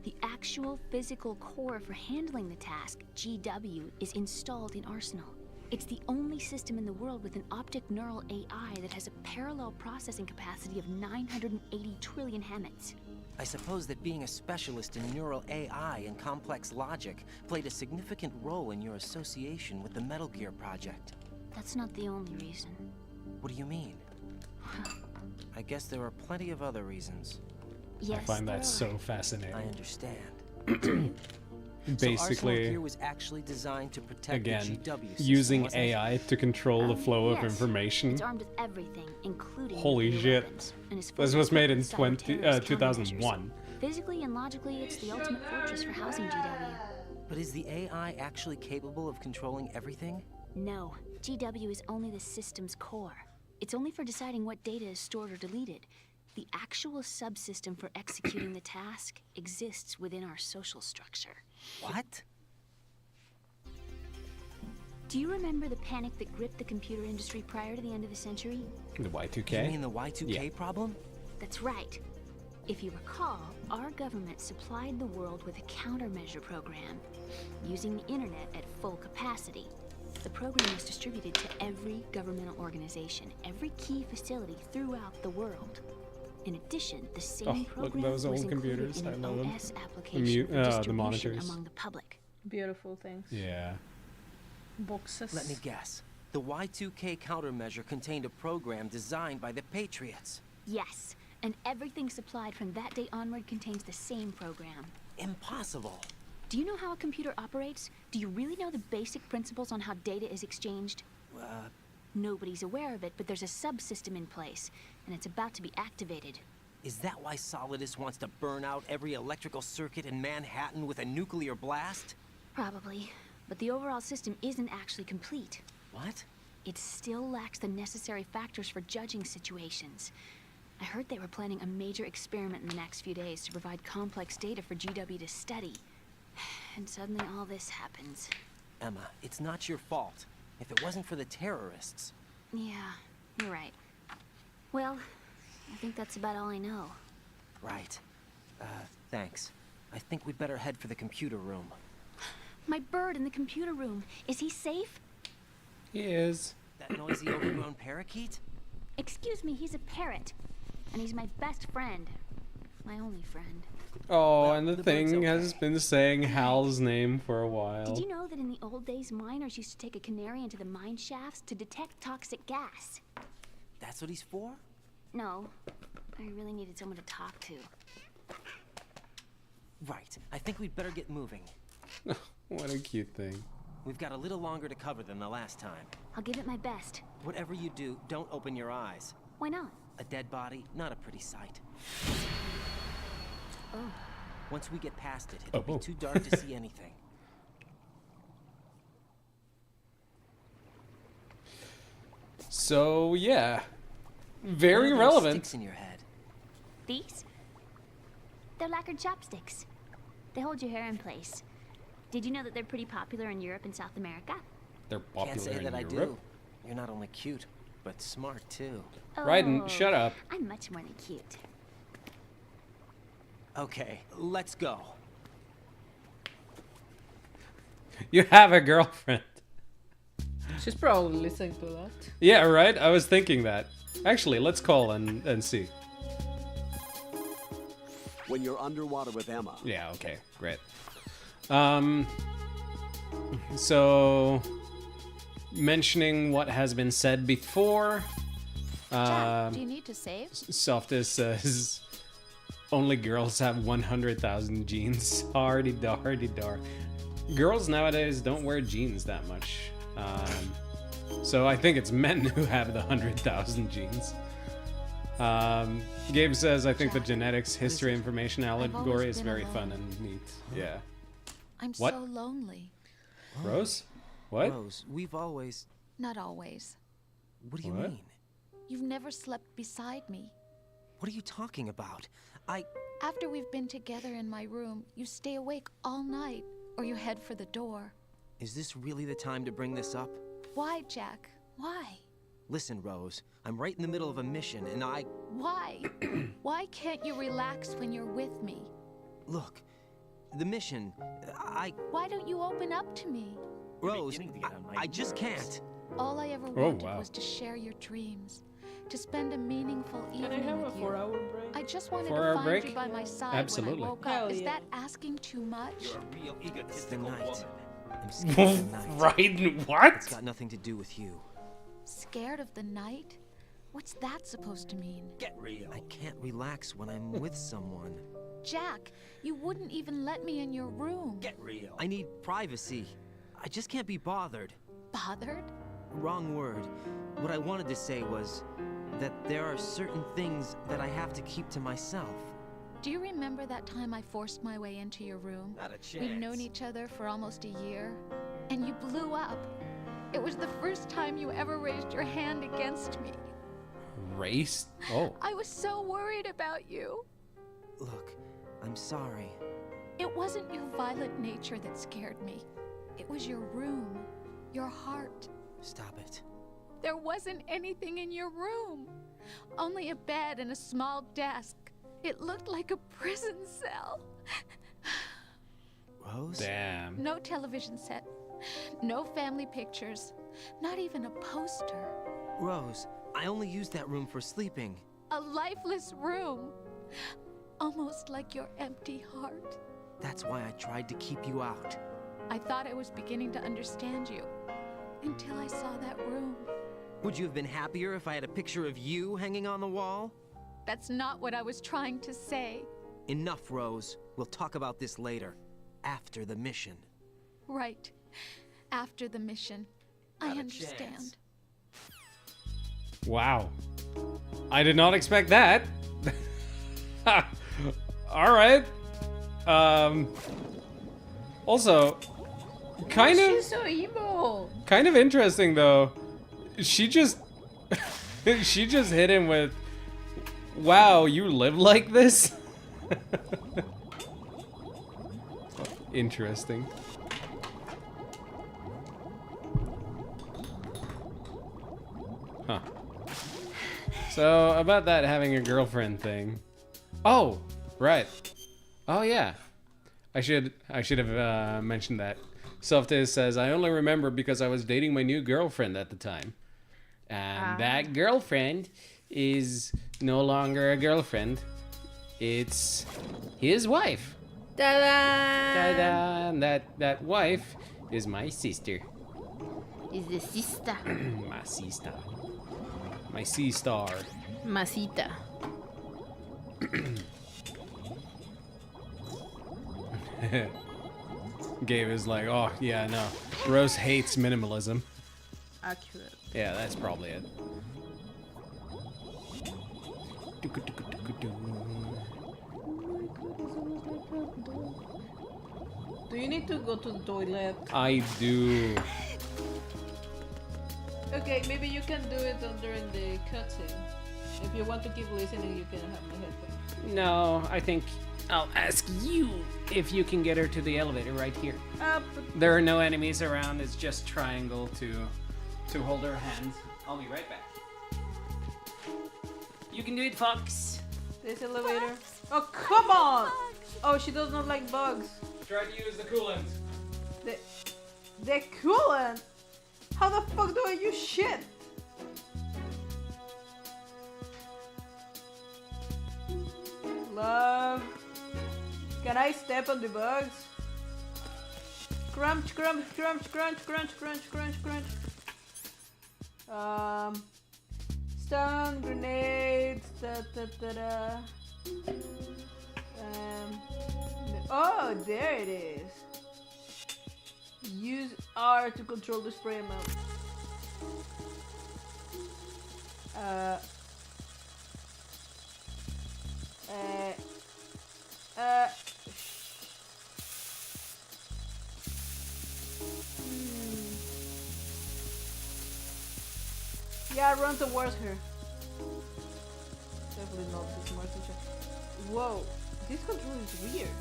The actual physical core for handling the task, GW, is installed in Arsenal. It's the only system in the world with an optic neural AI that has a parallel processing capacity of 980 trillion Hammets. I suppose that being a specialist in neural AI and complex logic played a significant role in your association with the Metal Gear project. That's not the only reason. What do you mean? I guess there are plenty of other reasons. Yes, I find that there so are. fascinating. I understand. Basically, so Arsenal Gear was actually designed to protect again, the GW system, using wasn't it? AI to control the flow of Yes. information. It's armed with everything, including Holy nuclear shit. weapons, and is This fully was made in equipped with cyber-terrorist 2001. countermeasures. Physically and logically, it's the ultimate fortress for housing GW. But is the AI actually capable of controlling everything? No, GW is only the system's core. It's only for deciding what data is stored or deleted. The actual subsystem for executing the task exists within our social structure. What? Do you remember the panic that gripped the computer industry prior to the end of the century? The Y2K? You mean the Y2K problem? That's right. If you recall, our government supplied the world with a countermeasure program, using the internet at full capacity. The program was distributed to every governmental organization, every key facility throughout the world. In addition, the same program look at those was old included computers. in I an love them. OS application for the distribution monitors. among the public. Beautiful things. Yeah. Boxes. Let me guess. The Y2K countermeasure contained a program designed by the Patriots. Yes, and everything supplied from that day onward contains the same program. Impossible. Do you know how a computer operates? Do you really know the basic principles on how data is exchanged? Nobody's aware of it, but there's a subsystem in place, and it's about to be activated. Is that why Solidus wants to burn out every electrical circuit in Manhattan with a nuclear blast? Probably, but the overall system isn't actually complete. What? It still lacks the necessary factors for judging situations. I heard they were planning a major experiment in the next few days to provide complex data for GW to study. And suddenly all this happens. Emma, it's not your fault. If it wasn't for the terrorists... Yeah, you're right. Well, I think that's about all I know. Right. Thanks. I think we'd better head for the computer room. My bird in the computer room. Is he safe? He is. That noisy overgrown parakeet? Excuse me, he's a parrot. And he's my best friend. My only friend. Oh, and the thing has been saying Hal's name for a while. Did you know that in the old days, miners used to take a canary into the mine shafts to detect toxic gas? That's what he's for? No. I really needed someone to talk to. Right. I think we'd better get moving. What a cute thing. We've got a little longer to cover than the last time. I'll give it my best. Whatever you do, don't open your eyes. Why not? A dead body, not a pretty sight. Oh. Once we get past it, it'll be too dark to see anything. So, yeah. Very What are those relevant. sticks in your head? These? They're lacquered chopsticks. They hold your hair in place. Did you know that they're pretty popular in Europe and South America? They're popular Can't say in that I Europe. do. You're not only cute, but smart too. Raiden, shut up. I'm much more than cute. Okay, let's go. You have a girlfriend. She's probably listening to that. Yeah, right? I was thinking that. Actually, let's call and see. When you're underwater with Emma. Yeah, okay, great. So, mentioning what has been said before, Jack, do you need to save? Softus says, only girls have 100,000 jeans. Hardy dar. Girls nowadays don't wear jeans that much. So I think it's men who have the 100,000 genes. Gabe says, I think the genetics history information allegory is very fun and neat. Yeah. I'm What? so lonely. Rose? What? Rose, we've always... Not always. What do you What? mean? You've never slept beside me. What are you talking about? After we've been together in my room, you stay awake all night, or you head for the door. Is this really the time to bring this up? Why, Jack? Why? Listen, Rose, I'm right in the middle of a mission and Why? Why can't you relax when you're with me? Look, the mission, Why don't you open up to me? Rose, I just can't. All I ever Oh, wanted wow. was to share your dreams, to spend a meaningful Can I evening have a with you. 4-hour break? I just wanted 4-hour to find break? you by my side Absolutely. when I woke Hell up. Is yeah. that asking too much? It's the night. I'm scared of the night. Right? What? It's got nothing to do with you. Scared of the night? What's that supposed to mean? Get real. I can't relax when I'm with someone. Jack, you wouldn't even let me in your room. Get real. I need privacy. I just can't be bothered. Bothered? Wrong word. What I wanted to say was that there are certain things that I have to keep to myself. Do you remember that time I forced my way into your room? Not a chance. We'd known each other for almost a year, and you blew up. It was the first time you ever raised your hand against me. Race? Oh. I was so worried about you. Look, I'm sorry. It wasn't your violent nature that scared me. It was your room. Your heart. Stop it. There wasn't anything in your room. Only a bed and a small desk. It looked like a prison cell. Rose? Damn. No television set. No family pictures. Not even a poster. Rose, I only used that room for sleeping. A lifeless room. Almost like your empty heart. That's why I tried to keep you out. I thought I was beginning to understand you. Until I saw that room. Would you have been happier if I had a picture of you hanging on the wall? That's not what I was trying to say. Enough, Rose. We'll talk about this later. After the mission. Right. After the mission. I understand. Wow. I did not expect that. All right. Also, She's so emo. kind of interesting though. She just she just hit him with, "Wow, you live like this?" Interesting. Huh. So, about that having a girlfriend thing. Oh, right. Oh yeah. I should have mentioned that. Softis says, "I only remember because I was dating my new girlfriend at the time." And that girlfriend is no longer a girlfriend. It's his wife. Ta-da! Ta-da! And that wife is my sister. Is the sister. My sister. My sea star. Masita. Gabe is like, "Oh yeah, no. Rose hates minimalism." Accurate. Yeah, that's probably it. Do you need to go to the toilet? I do. Okay, maybe you can do it during the cutscene. If you want to keep listening, you can have my headphones. No, I think I'll ask you if you can get her to the elevator right here. There are no enemies around. It's just triangle to hold her hands. I'll be right back. You can do it, Fox. This elevator. Oh, come on! Oh, she does not like bugs. Try to use the coolant. The coolant? How the fuck do I use shit? Love. Can I step on the bugs? Crunch, crunch, crunch, crunch, crunch, crunch, crunch, crunch. Stun, grenades, oh, there it is. Use R to control the spray amount. Yeah, run towards her. Definitely not the smart teacher. Whoa, this control is weird.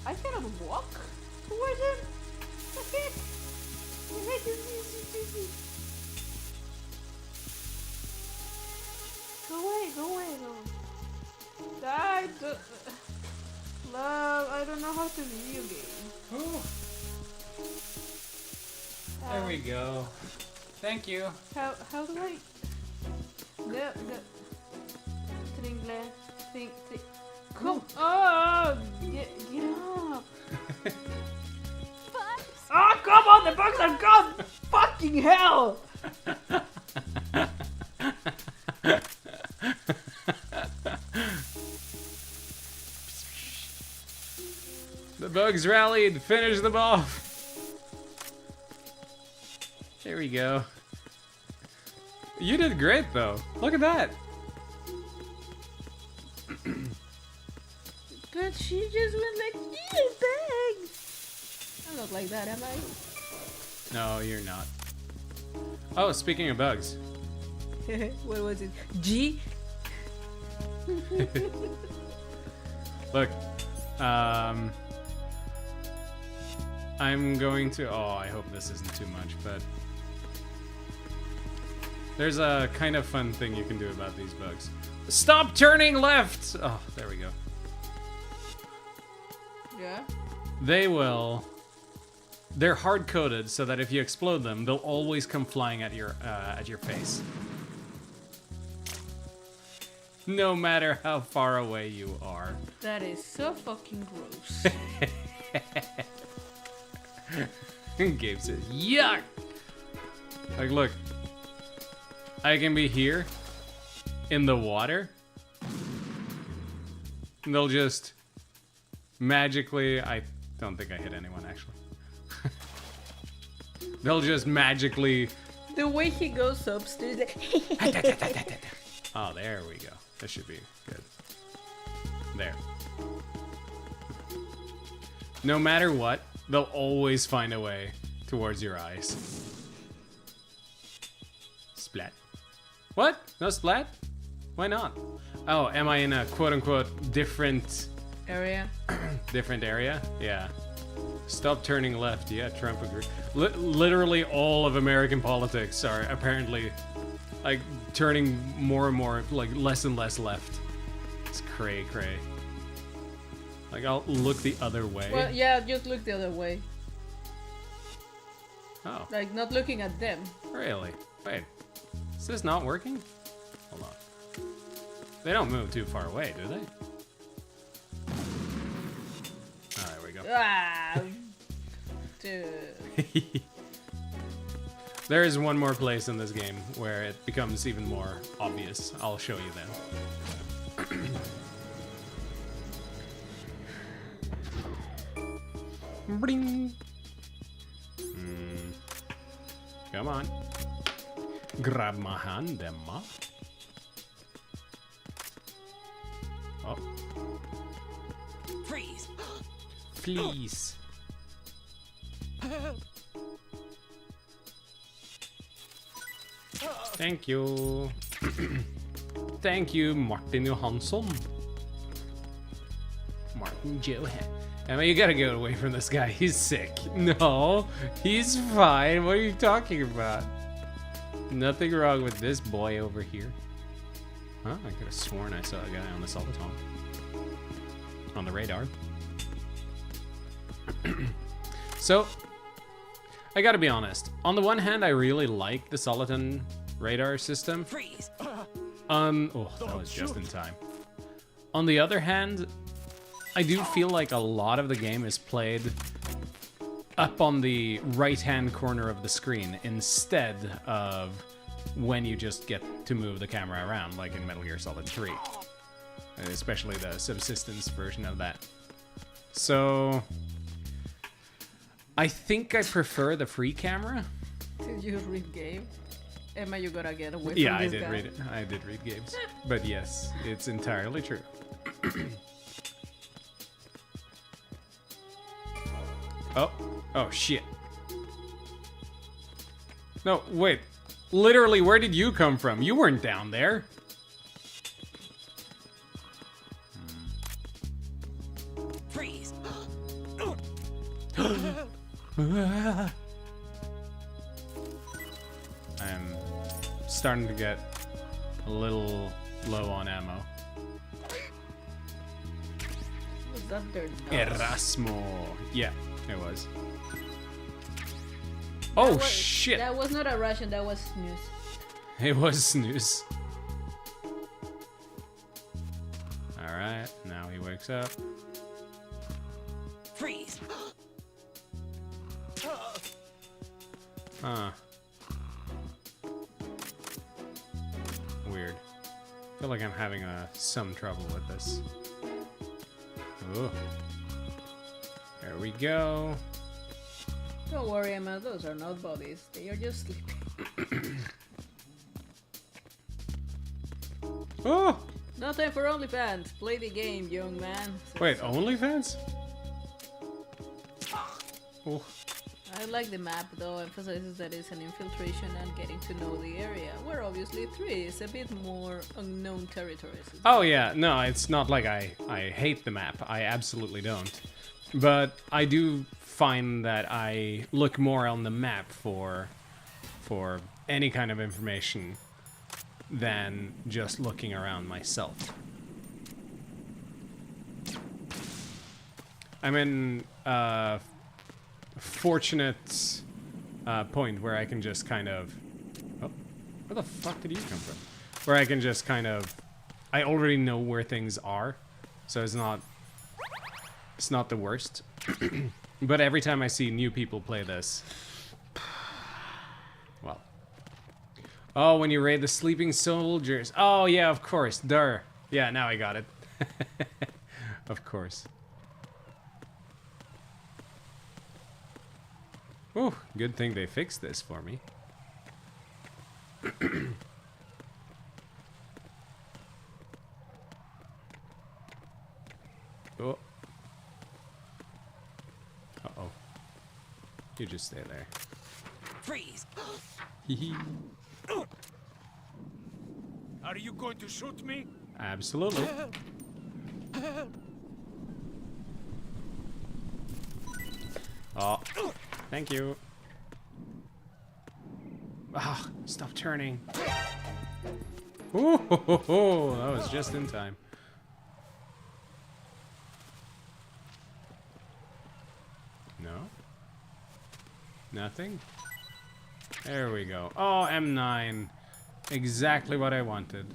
I cannot walk towards him? The heck? The heck is this? Go away, go away, no. Die, love, I don't know how to video game. There we go. Thank you. How do I? The Tringle, think. Come on! Get up! Oh, come on! The bugs are gone! Fucking hell! The bugs rallied. Finish them off. There we go. You did great, though. Look at that. But she just went like, yeah, bang! I'm not like that, am I? No, you're not. Oh, speaking of bugs. What was it? G? Look. I'm going to... Oh, I hope this isn't too much, but... There's a kind of fun thing you can do about these bugs. Stop turning left! Oh, there we go. Yeah? They will... They're hard-coded so that if you explode them, they'll always come flying at your face. No matter how far away you are. That is so fucking gross. Gabe says, yuck! Like, look. I can be here, in the water. And they'll just magically... I don't think I hit anyone, actually. They'll just magically... The way he goes upstairs... Oh, there we go. This should be good. There. No matter what, they'll always find a way towards your eyes. Splat. What? No splat? Why not? Oh, am I in a quote-unquote different... Area? Different area? Yeah. Stop turning left. Yeah, Trump agreed. Literally all of American politics are apparently... like turning more and more, like less and less left. It's cray. Like I'll look the other way. Well, yeah, just look the other way. Oh. Like not looking at them. Really? Wait. Is this not working? Hold on. They don't move too far away, do they? Oh, there we go. Ah, dude. There is one more place in this game where it becomes even more obvious. I'll show you then. Bring. Come on. Grab my hand, Emma. Oh. Freeze. Please. Thank you. Thank you, Martin Johansson. Martin Johansson. Emma, you gotta get away from this guy. He's sick. No, he's fine. What are you talking about? Nothing wrong with this boy over here. Huh? I could have sworn I saw a guy on the Soliton. On the radar. So, I gotta be honest. On the one hand, I really like the Soliton radar system. Freeze. Oh, that was just in time. On the other hand, I do feel like a lot of the game is played up on the right-hand corner of the screen instead of when you just get to move the camera around, like in Metal Gear Solid 3. Especially the Subsistence version of that. So, I think I prefer the free camera. Did you read Gabe? Emma, you gotta get away from Yeah, this I did guy. read it. I did read Gabe's. But yes, it's entirely true. Oh shit. No, wait. Literally, where did you come from? You weren't down there. Freeze. I'm starting to get a little low on ammo. Was that their nose? Erasmo. Yeah, it was. Oh, shit. That was not a Russian, that was snooze. It was snooze. Alright, now he wakes up. Freeze. Huh. Weird. I feel like I'm having some trouble with this. Ooh. There we go. Don't worry, Emma, those are not bodies. They are just sleeping. Oh! No time for OnlyFans. Play the game, young man. Wait, OnlyFans? Oh. I like the map, though, emphasizes that it's an infiltration and getting to know the area, where obviously 3 is a bit more unknown territories. Oh yeah, no, it's not like I hate the map. I absolutely don't. But I do find that I look more on the map for any kind of information than just looking around myself. I'm in a fortunate point where I can just kind of... Oh, where the fuck did you come from? Where I can just kind of... I already know where things are, so it's not the worst. But every time I see new people play this... Well... Oh, when you raid the sleeping soldiers. Oh, yeah, of course. Duh. Yeah, now I got it. Of course. Oh, good thing they fixed this for me. Oh. Uh-oh. You just stay there. Freeze! Are you going to shoot me? Absolutely. Oh, thank you. Ah, stop turning. Ooh, that was just in time. No? Nothing? There we go. Oh, M9. Exactly what I wanted.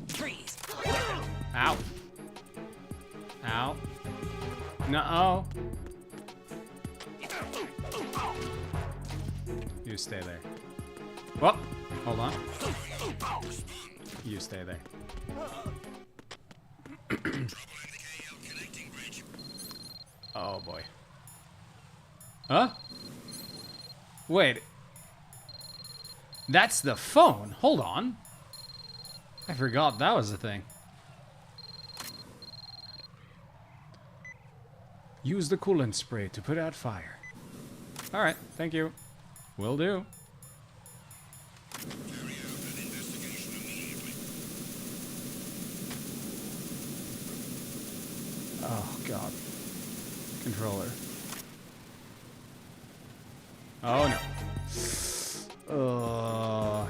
Freeze! Ow. Ow. No-oh. You stay there. Well, hold on. You stay there. Oh boy. Huh? Wait. That's the phone. Hold on. I forgot that was a thing. Use the coolant spray to put out fire. Alright, thank you. Will do. Oh, God. Controller. Oh, no. Oh.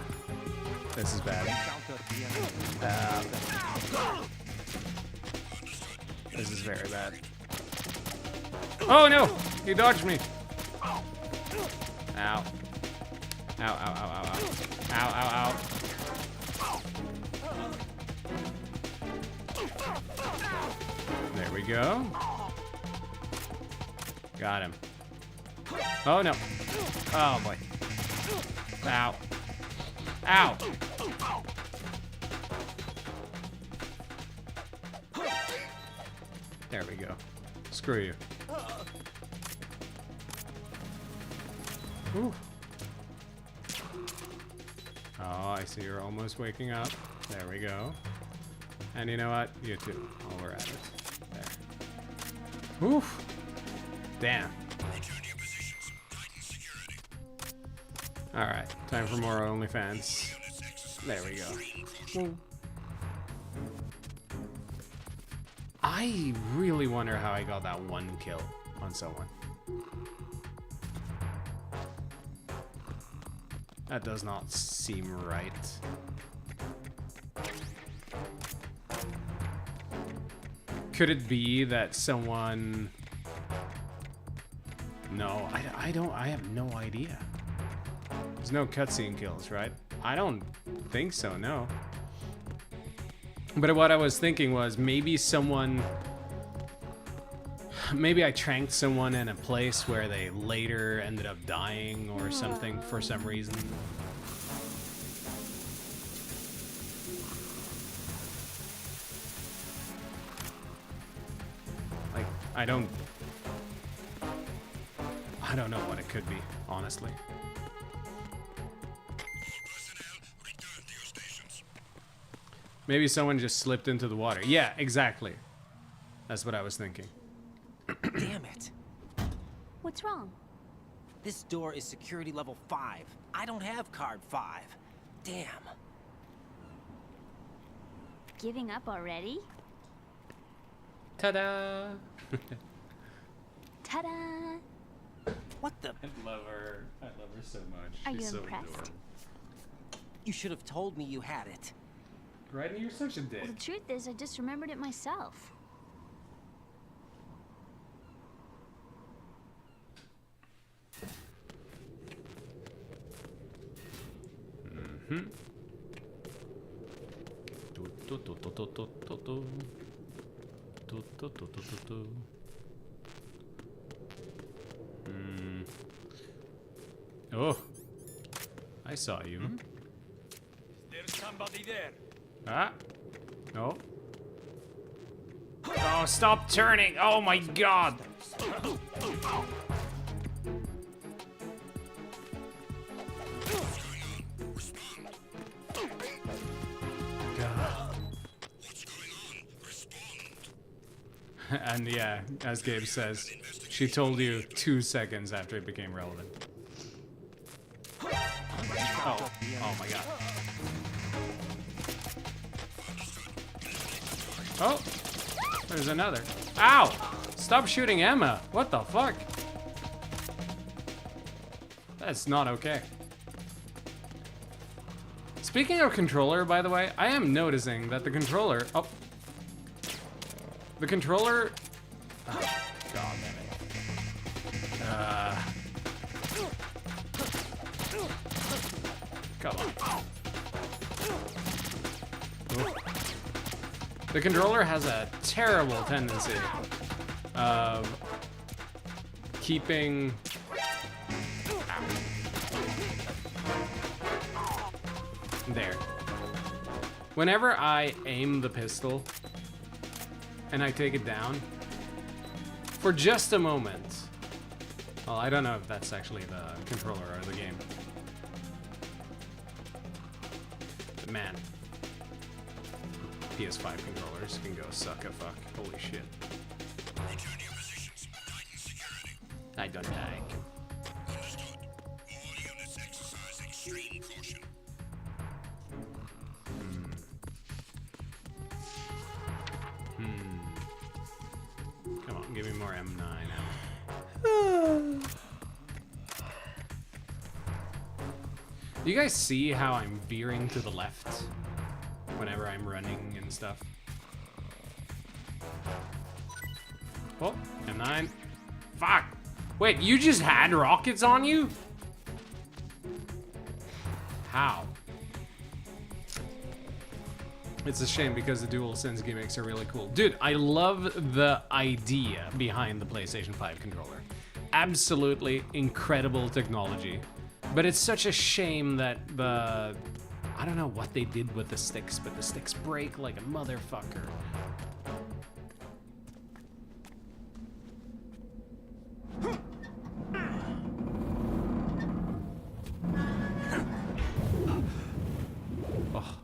This is bad. This is very bad. Oh, no! He dodged me. Ow. Ow, ow, ow, ow, ow. Ow, ow, ow. There we go. Got him. Oh, no. Oh, boy. Ow. Ow. There we go. Screw you. Ooh. Oh, I see you're almost waking up. There we go. And you know what? You too. Oh, we're at it. There. Oof. Damn. Alright, time for more OnlyFans. There we go. Whoa. I really wonder how I got that one kill on someone. That does not seem right. Could it be that someone... No, I have no idea. There's no cutscene kills, right? I don't think so, no. But what I was thinking was maybe someone... Maybe I tranked someone in a place where they later ended up dying or something for some reason. Like, I don't know what it could be, honestly. Maybe someone just slipped into the water. Yeah, exactly. That's what I was thinking. Damn it. What's wrong? This door is security level 5. I don't have card 5. Damn. Giving up already? Ta-da! Ta-da! What the? I love her. I love her so much. Are She's you so impressed? adorable. You should have told me you had it. Right? You're such a dick. Well, the truth is, I just remembered it myself. Mm-hmm. Oh, I saw you. There's somebody there. Ah, no. Oh, stop turning! Oh my god! And yeah, as Gabe says, she told you 2 seconds after it became relevant. Oh, oh my god. Oh, there's another. Ow! Stop shooting Emma. What the fuck? That's not okay. Speaking of controller, by the way, I am noticing that the controller... Oh. The controller... Oh, god damn it. Come on. Oh. The controller has a terrible tendency of keeping... There. Whenever I aim the pistol and I take it down, for just a moment, well, I don't know if that's actually the controller or the game. But man, PS5 controllers can go suck a fuck. Holy shit. I don't like. Come on, give me more M9 ammo. You guys see how I'm veering to the left whenever I'm running and stuff? Oh, M9. Fuck! Wait, you just had rockets on you? How? It's a shame because the DualSense gimmicks are really cool. Dude, I love the idea behind the PlayStation 5 controller. Absolutely incredible technology. But it's such a shame that the... I don't know what they did with the sticks, but the sticks break like a motherfucker. Oh.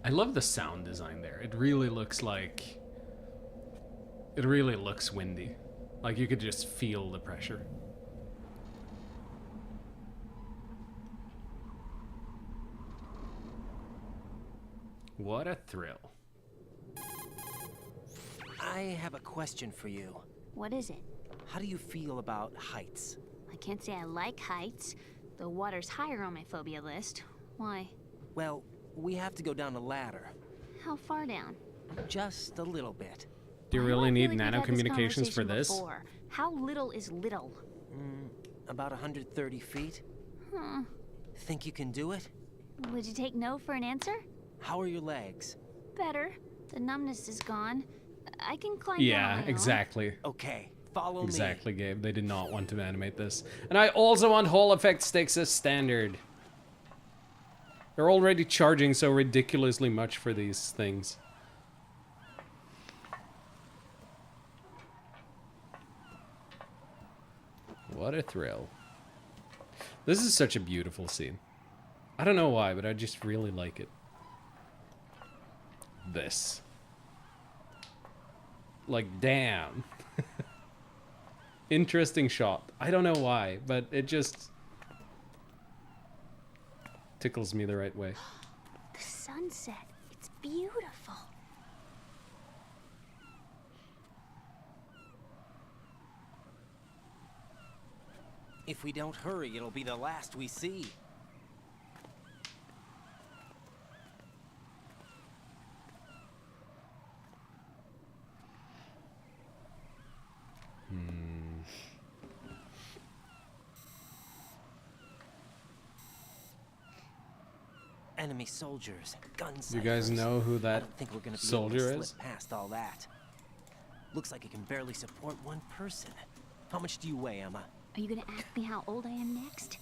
I love the sound design there. It really looks like... It really looks windy. Like you could just feel the pressure. What a thrill. I have a question for you. What is it? How do you feel about heights? I can't say I like heights. The water's higher on my phobia list. Why? Well, we have to go down a ladder. How far down? Just a little bit. Do you really need nano communications for this? Before. How little is little? About 130 feet. Huh. Think you can do it? Would you take no for an answer? How are your legs? Better. The numbness is gone. I can climb down Yeah, on my own. exactly. Okay, follow me. Exactly, Gabe. They did not want to animate this. And I also want Hall Effect sticks as standard. They're already charging so ridiculously much for these things. What a thrill. This is such a beautiful scene. I don't know why, but I just really like it. This. Like, damn. interesting shot. I don't know why, but it just tickles me the right way. The sunset. It's beautiful. If we don't hurry, it'll be the last we see. Enemy soldiers, gun You guys ciphers. know who I that don't think we're gonna be soldier able to is? slip past all that. Looks like it can barely support one person. How much do you weigh, Emma? Are you gonna ask me how old I am next?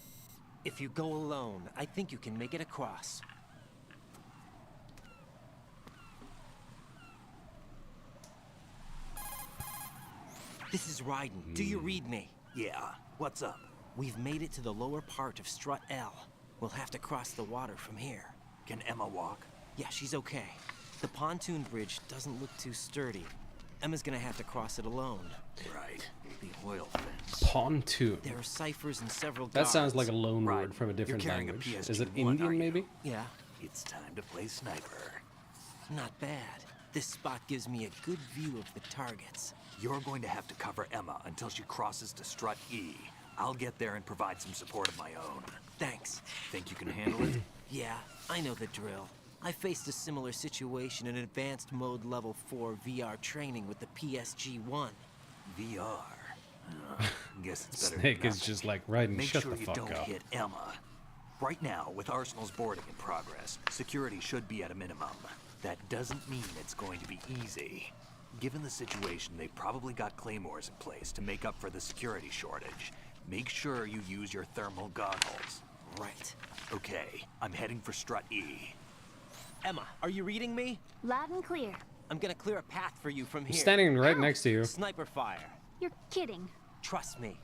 If you go alone, I think you can make it across. This is Raiden. Do you read me? Yeah. What's up? We've made it to the lower part of Strut L. We'll have to cross the water from here. Can Emma walk? Yeah, she's okay. The pontoon bridge doesn't look too sturdy. Emma's gonna have to cross it alone. Right. The oil fence. Pontoon. There are ciphers and several That sounds like guards. a loan word from a different carrying a language. PSG-1, Is it are Indian, you? maybe? Yeah, It's time to play sniper. not bad. This spot gives me a good view of the targets. You're going to have to cover Emma until she crosses to Strut E. I'll get there and provide some support of my own. Thanks. Think you can handle it? Yeah, I know the drill. I faced a similar situation in advanced mode level 4 VR training with the PSG-1. VR. Guess it's better. Snake than is nothing. just like, Raiden, Make shut sure the you fuck don't up. hit Emma. Right now, with Arsenal's boarding in progress, security should be at a minimum. That doesn't mean it's going to be easy. Given the situation, they've probably got claymores in place to make up for the security shortage. Make sure you use your thermal goggles. Right. Okay, I'm heading for Strut E. Emma, are you reading me? Loud and clear. I'm gonna clear a path for you from I'm here. standing right next to you. Sniper fire. You're kidding. Trust me.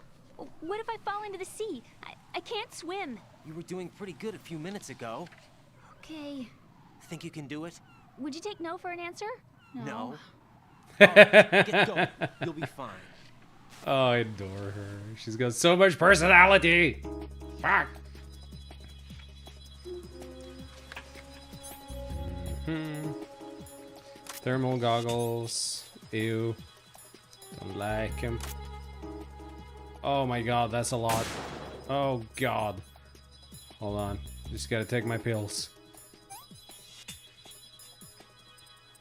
What if I fall into the sea? I can't swim. You were doing pretty good a few minutes ago. Okay. Think you can do it? Would you take no for an answer? No. Get going. You'll be fine. Oh, I adore her. She's got so much personality. Fuck. Thermal goggles. Ew. Don't like him. Oh my god, that's a lot. Oh god. Hold on. Just gotta take my pills.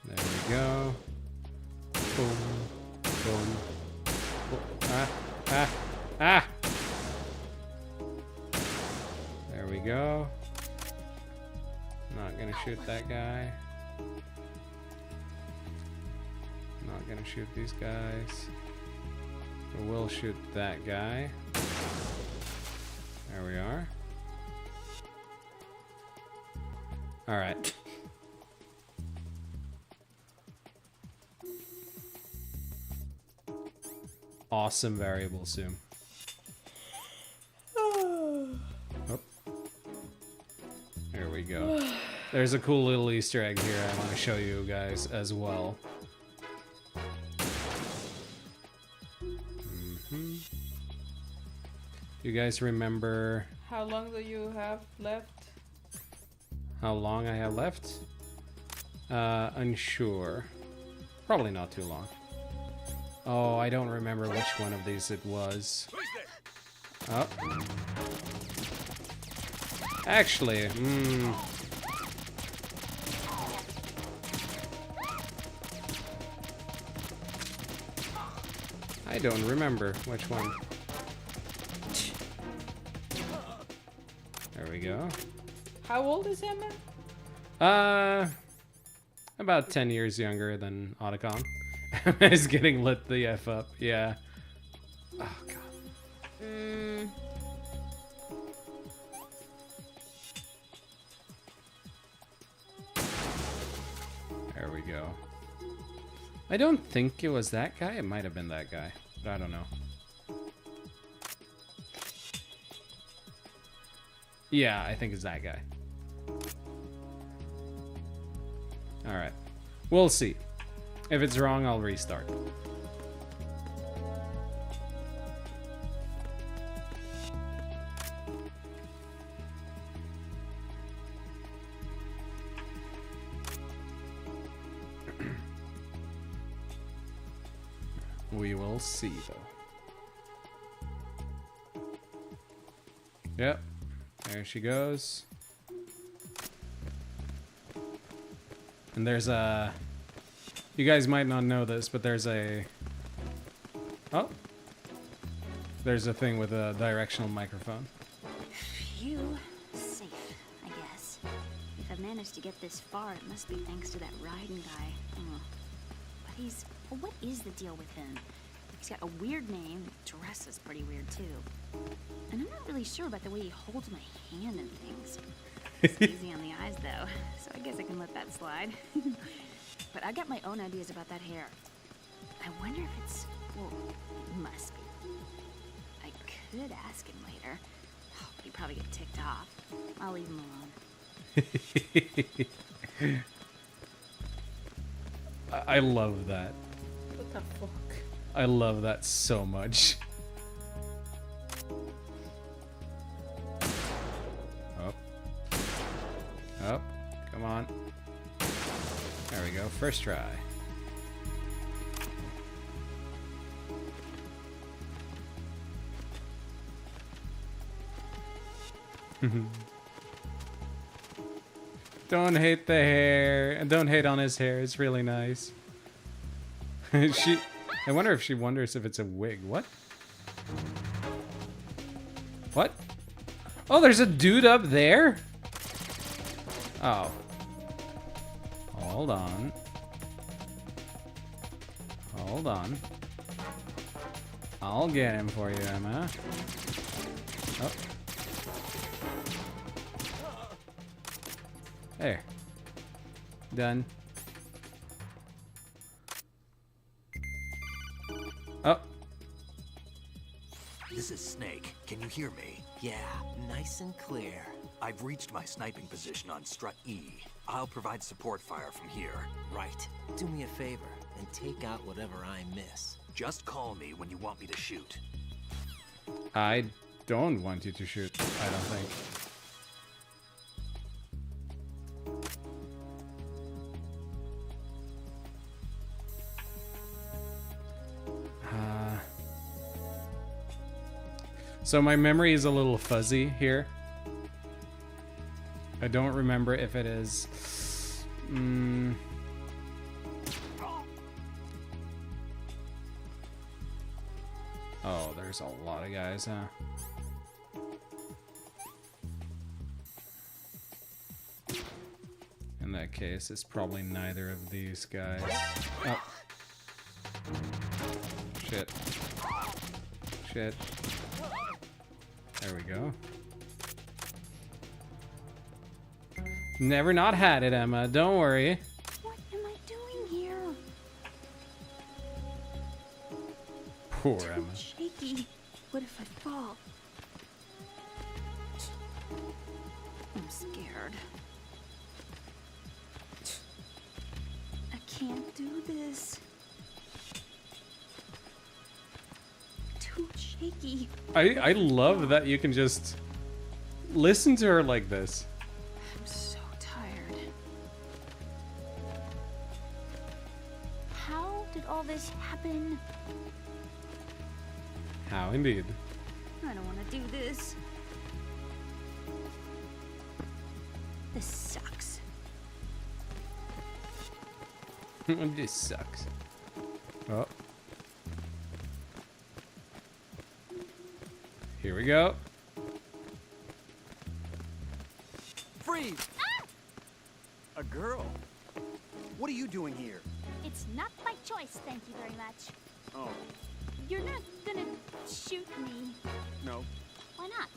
There we go. Boom. Boom. Ah. Ah. Ah. There we go. Not gonna shoot that guy. Not gonna shoot these guys. I will shoot that guy. There we are. Alright. Awesome variable zoom. Oh. There we go. There's a cool little Easter egg here I want to show you guys as well. You guys remember How long do you have left? how long I have left? Unsure. Probably not too long. Oh, I don't remember which one of these it was. Oh. Actually, I don't remember which one. There we go. How old is Emma? About 10 years younger than Otacon. Is getting lit the F up, yeah. Oh, God. There we go. I don't think it was that guy. It might have been that guy, but I don't know. Yeah, I think it's that guy. Alright. We'll see. If it's wrong, I'll restart. We will see, though. Yep. There she goes. And there's a... You guys might not know this, but there's a... Oh. There's a thing with a directional microphone. Phew. Safe, I guess. If I've managed to get this far, it must be thanks to that Raiden guy. Oh. But he's... Well, what is the deal with him? He's got a weird name, dresses pretty weird too. And I'm not really sure about the way he holds my hand and things. It's easy on the eyes though, so I guess I can let that slide. But I got my own ideas about that hair. I wonder if it's... Well, it must be. I could ask him later. Oh, but he'd probably get ticked off. I'll leave him alone. I love that. What the fuck? I love that so much. Up. Up. Come on. There we go. First try. Don't hate the hair. And don't hate on his hair. It's really nice. I wonder if she wonders if it's a wig. What? What? Oh, there's a dude up there? Oh. Hold on. Hold on. I'll get him for you, Emma. Oh. There. Done. Oh. This is Snake. Can you hear me? Yeah, nice and clear. I've reached my sniping position on Strut E. I'll provide support fire from here. Right. Do me a favor and take out whatever I miss. Just call me when you want me to shoot. I don't want you to shoot, I don't think. So my memory is a little fuzzy here. I don't remember if it is... Oh, there's a lot of guys, huh? In that case, it's probably neither of these guys. Oh. Shit. Shit. There we go. Never not had it, Emma. Don't worry. What am I doing here? Poor Emma. Shaky. What if I fall? I'm scared. I can't do this. Too shaky. I love that you can just listen to her like this. I'm so tired. How did all this happen? How indeed. I don't want to do this. This sucks. This sucks. Oh. Here we go. Freeze! Ah! A girl? What are you doing here? It's not my choice, thank you very much. Oh, You're not gonna shoot me. no. Why not?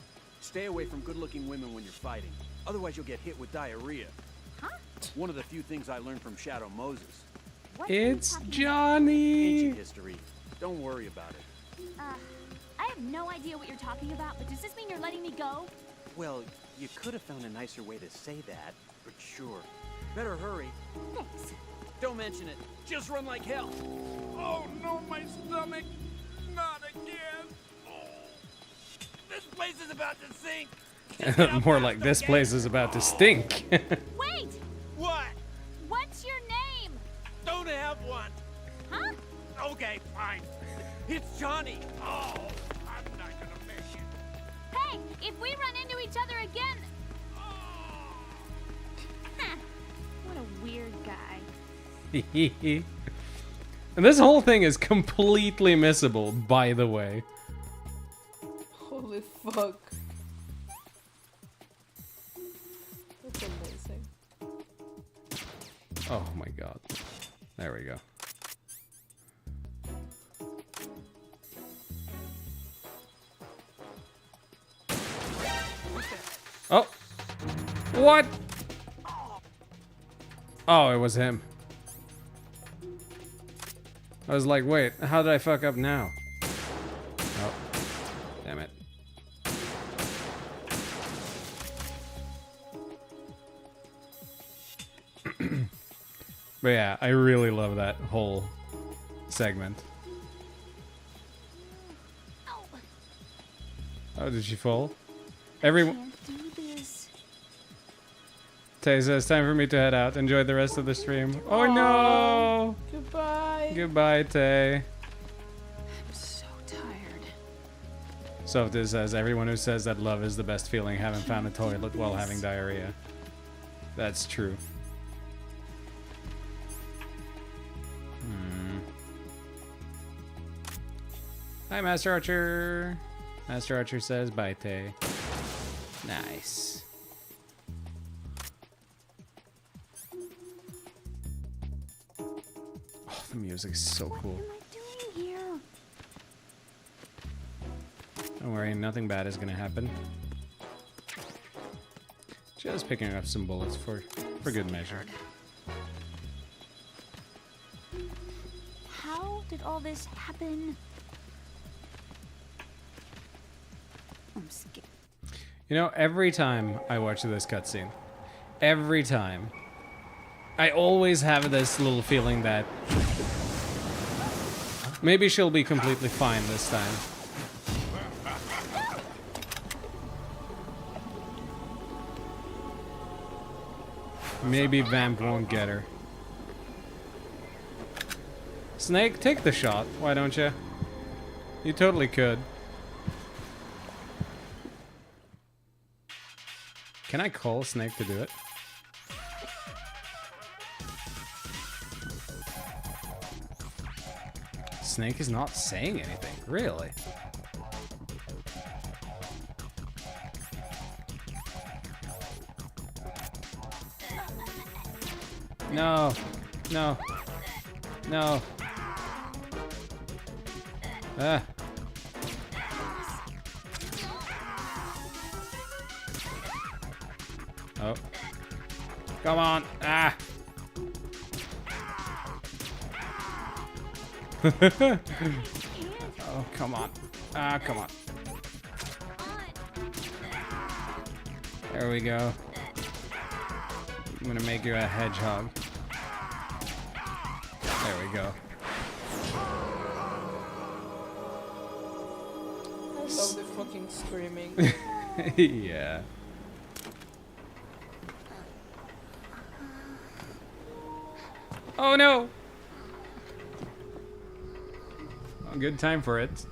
Stay away from good-looking women when you're fighting. Otherwise, you'll get hit with diarrhea. Huh? One of the few things I learned from Shadow Moses. What are you It's talking Johnny. Ancient history. Don't worry about it. I have no idea what you're talking about, but does this mean you're letting me go? Well, you could have found a nicer way to say that, but sure. Better hurry. Thanks. Don't mention it. Just run like hell. Oh no, my stomach! Not again! This place is about to sink. More like this place is about to stink. Wait! What? What's your name? Don't have one. Huh? Okay, fine. It's Johnny. Oh, I'm not gonna make it. Hey, if we run into each other again... Huh. What a weird guy. And this whole thing is completely missable, by the way. Holy fuck. That's amazing. Oh my god. There we go. Oh! What? Oh, it was him. I was like, wait, how did I fuck up now? Oh, damn it. But yeah, I really love that whole segment. Oh, did she fall? Everyone. Tay says, time for me to head out. Enjoy the rest of the stream. Oh no! Goodbye. Goodbye, Tay. I'm so tired. Softa says, everyone who says that love is the best feeling haven't found a toilet while having diarrhea. That's true. Hi, Master Archer. Master Archer says, bye, Tay. Nice. Oh, the music is so cool. Don't worry, nothing bad is gonna happen. Just picking up some bullets for good measure. How did all this happen? I'm scared. You know, every time I watch this cutscene, every time, I always have this little feeling that maybe she'll be completely fine this time. Maybe Vamp won't get her. Snake, take the shot, why don't you? You totally could. Can I call Snake to do it? Snake is not saying anything, really. No, no, no. Ah. Oh. Come on. Ah. Oh, come on. Ah, come on. There we go. I'm gonna make you a hedgehog. There we go. I love the fucking screaming. Yeah. Oh no! Oh, good time for it.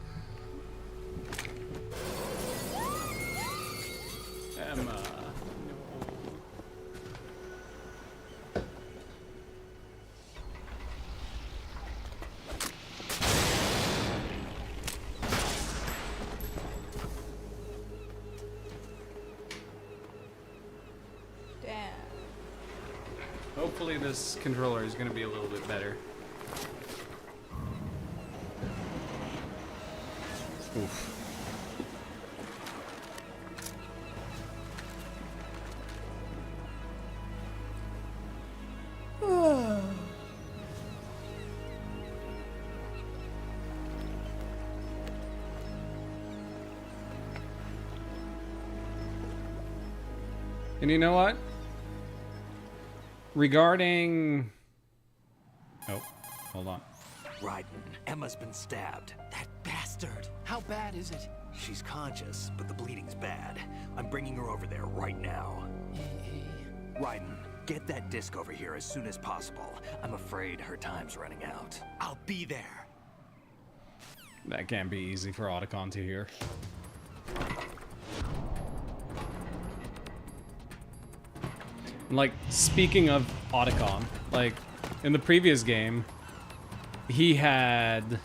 Emma. Damn. Hopefully this controller is going to be a little bit better. Oof. And you know what? Regarding... Oh, hold on. Raiden, Emma's been stabbed. That bastard. How bad is it? She's conscious, but the bleeding's bad. I'm bringing her over there right now. Raiden, get that disc over here as soon as possible. I'm afraid her time's running out. I'll be there. That can't be easy for Otacon to hear. Like, speaking of Otacon, like, in the previous game, he had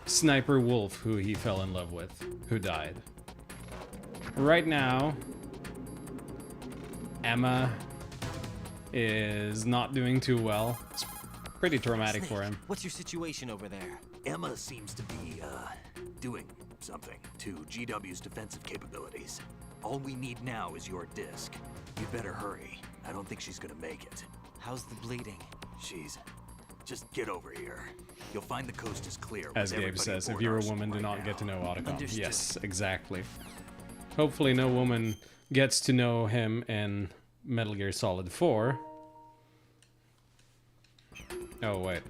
Sniper Wolf, who he fell in love with, who died. Right now, Emma is not doing too well. It's pretty traumatic for him. What's your situation over there? Emma seems to be, doing something to GW's defensive capabilities. All we need now is your disc. You better hurry. I don't think she's gonna make it. How's the bleeding? Just get over here. You'll find the coast is clear. As Gabe says, if you're a woman, do not get to know Otacon. Yes, exactly. Hopefully no woman gets to know him in Metal Gear Solid 4. Oh, wait.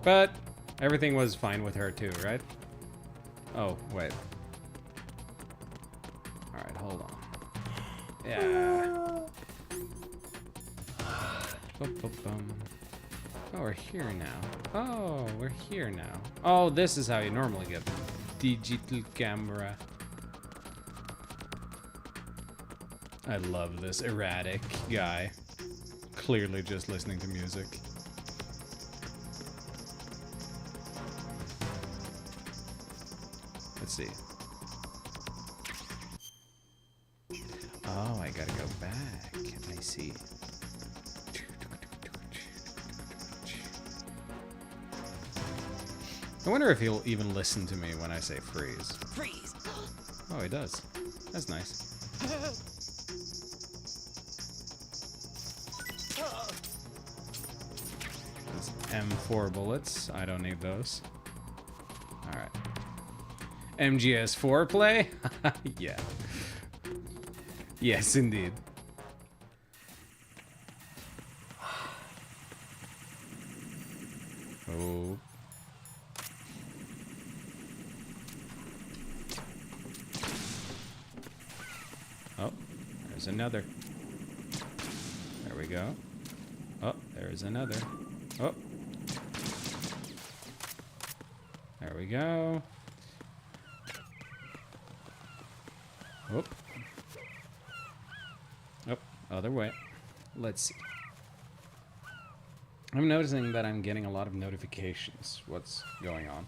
But everything was fine with her too, right? Oh, wait. Alright, hold on. Yeah. Bum, bum, bum. Oh, we're here now. Oh, we're here now. Oh, this is how you normally get the digital camera. I love this erratic guy. Clearly just listening to music. Let's see. Oh, I gotta go back. I see. I wonder if he'll even listen to me when I say freeze. Freeze! Oh, he does. That's nice. That's M4 bullets. I don't need those. Alright. MGS4 play? Yeah. Yes, indeed. Oh. Oh, there's another. There we go. Oh, there's another. Oh. There we go. Oh. Oh, other way. Let's see. I'm noticing that I'm getting a lot of notifications. What's going on?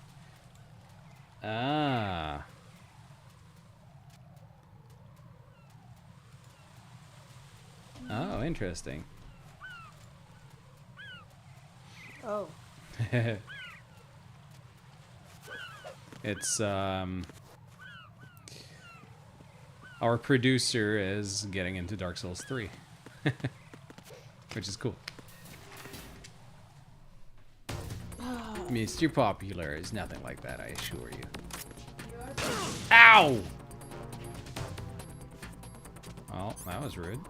Ah. Oh, interesting. Oh. It's, our producer is getting into Dark Souls 3. Which is cool. Mr. Popular is nothing like that, I assure you. Ow! Well, that was rude.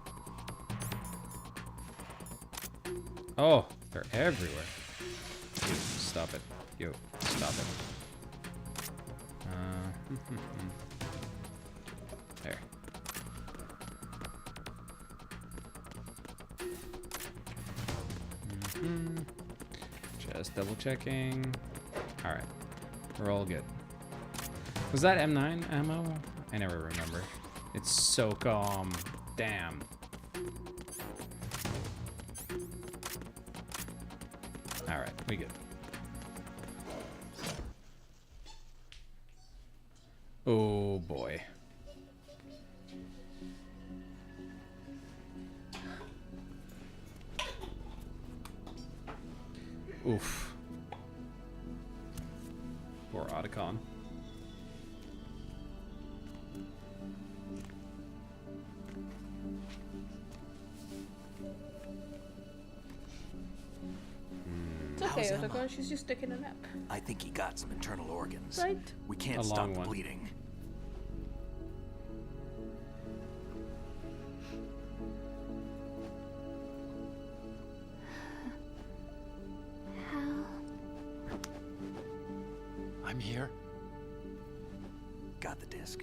Oh, they're everywhere. You, stop it. You, stop it. There. Just double checking. Alright. We're all good. Was that M9 ammo? I never remember. It's so calm. Damn. Alright, we good. Oh boy. Oof. Poor Otacon. It's okay, Otacon. She's just taking a nap. I think he got some internal organs. Right. We can't A stop long the one. bleeding. I'm here. Got the disc.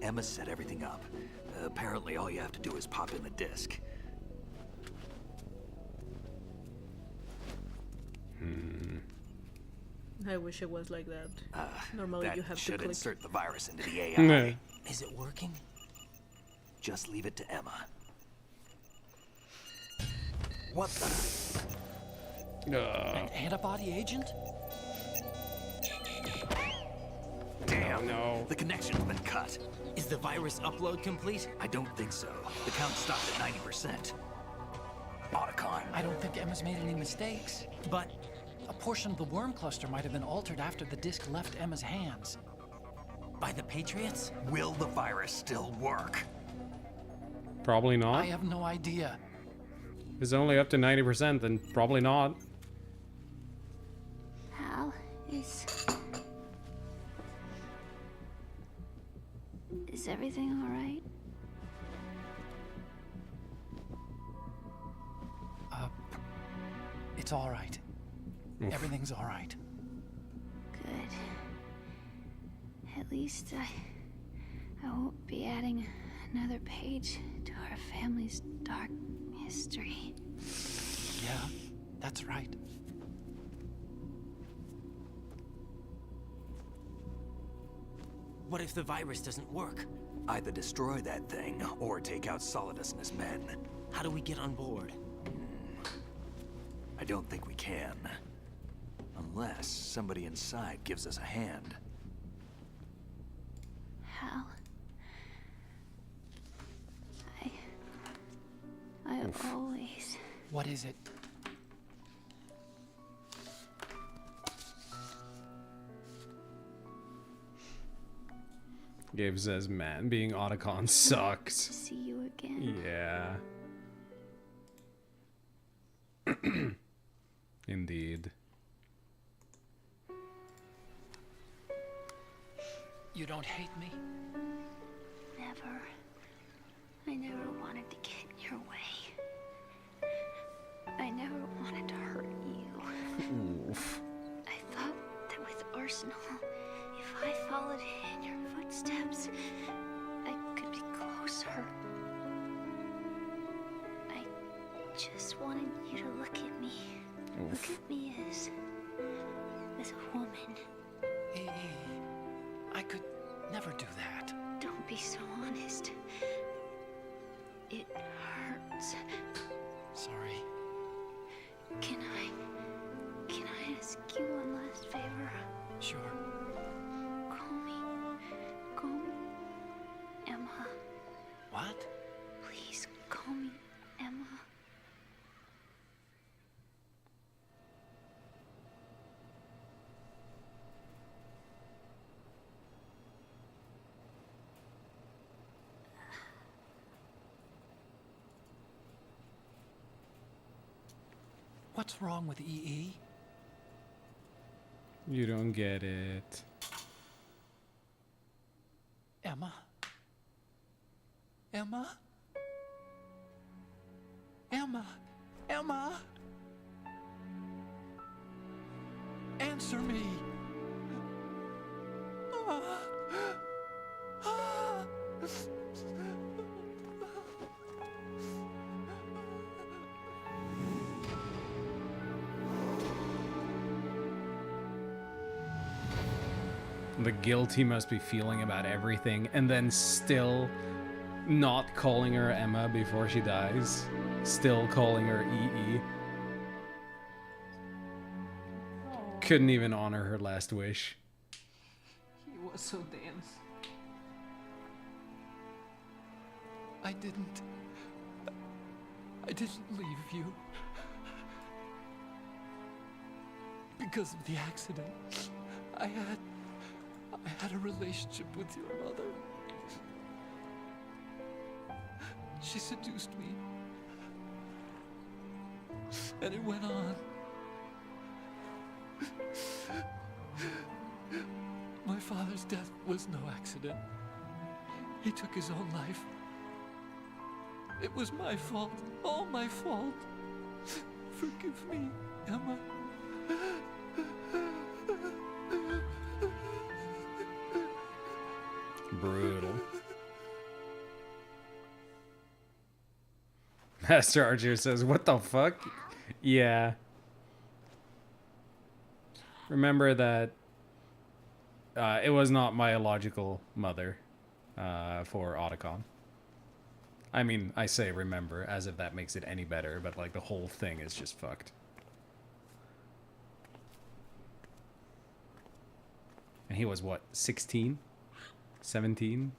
Emma set everything up. Apparently all you have to do is pop in the disc. I wish it was like that. Normally That you have to should click. insert the virus into the AI. Yeah. Is it working? Just leave it to Emma. What the? An antibody agent? Damn! No. The connection's been cut. Is the virus upload complete? I don't think so. The count stopped at 90%. Otacon. I don't think Emma's made any mistakes. But a portion of the worm cluster might have been altered after the disc left Emma's hands. By the Patriots? Will the virus still work? Probably not. I have no idea. If it's only up to 90%, then probably not. Hal, is everything all right? It's all right. Oof. Everything's all right. Good. At least I won't be adding another page to our family's dark history. Yeah, that's right. What if the virus doesn't work? Either destroy that thing or take out Solidus and his men. How do we get on board? I don't think we can. Unless somebody inside gives us a hand. Hal, I always... What is it? Gabe says, man, being Otacon sucks. See you again. Yeah. Indeed. You don't hate me? Never. I never wanted to get in your way. I never wanted to hurt you. Oof. I thought that with Arsenal, if I followed in your footsteps, I could be closer. I just wanted you to look at me. Oof. Look at me as a woman. I could never do that. Don't be so honest. It hurts. Sorry. Can I ask you one last favor? Sure. Call me Emma. What? Please call me Emma. What's wrong with EE? You don't get it. Emma? Emma? Emma? Emma? Answer me! The guilt he must be feeling about everything, and then still not calling her Emma before she dies. Still calling her EE. Couldn't even honor her last wish. He was so dense. I didn't leave you. Because of the accident, I had a relationship with your mother. She seduced me. And it went on. My father's death was no accident. He took his own life. It was my fault, all my fault. Forgive me, Emma. Brutal. Master Archer says, what the fuck? Yeah. remember that it was not my biological mother for Otacon. I mean, I say remember as if that makes it any better, but like the whole thing is just fucked. And he was what, 16? 17?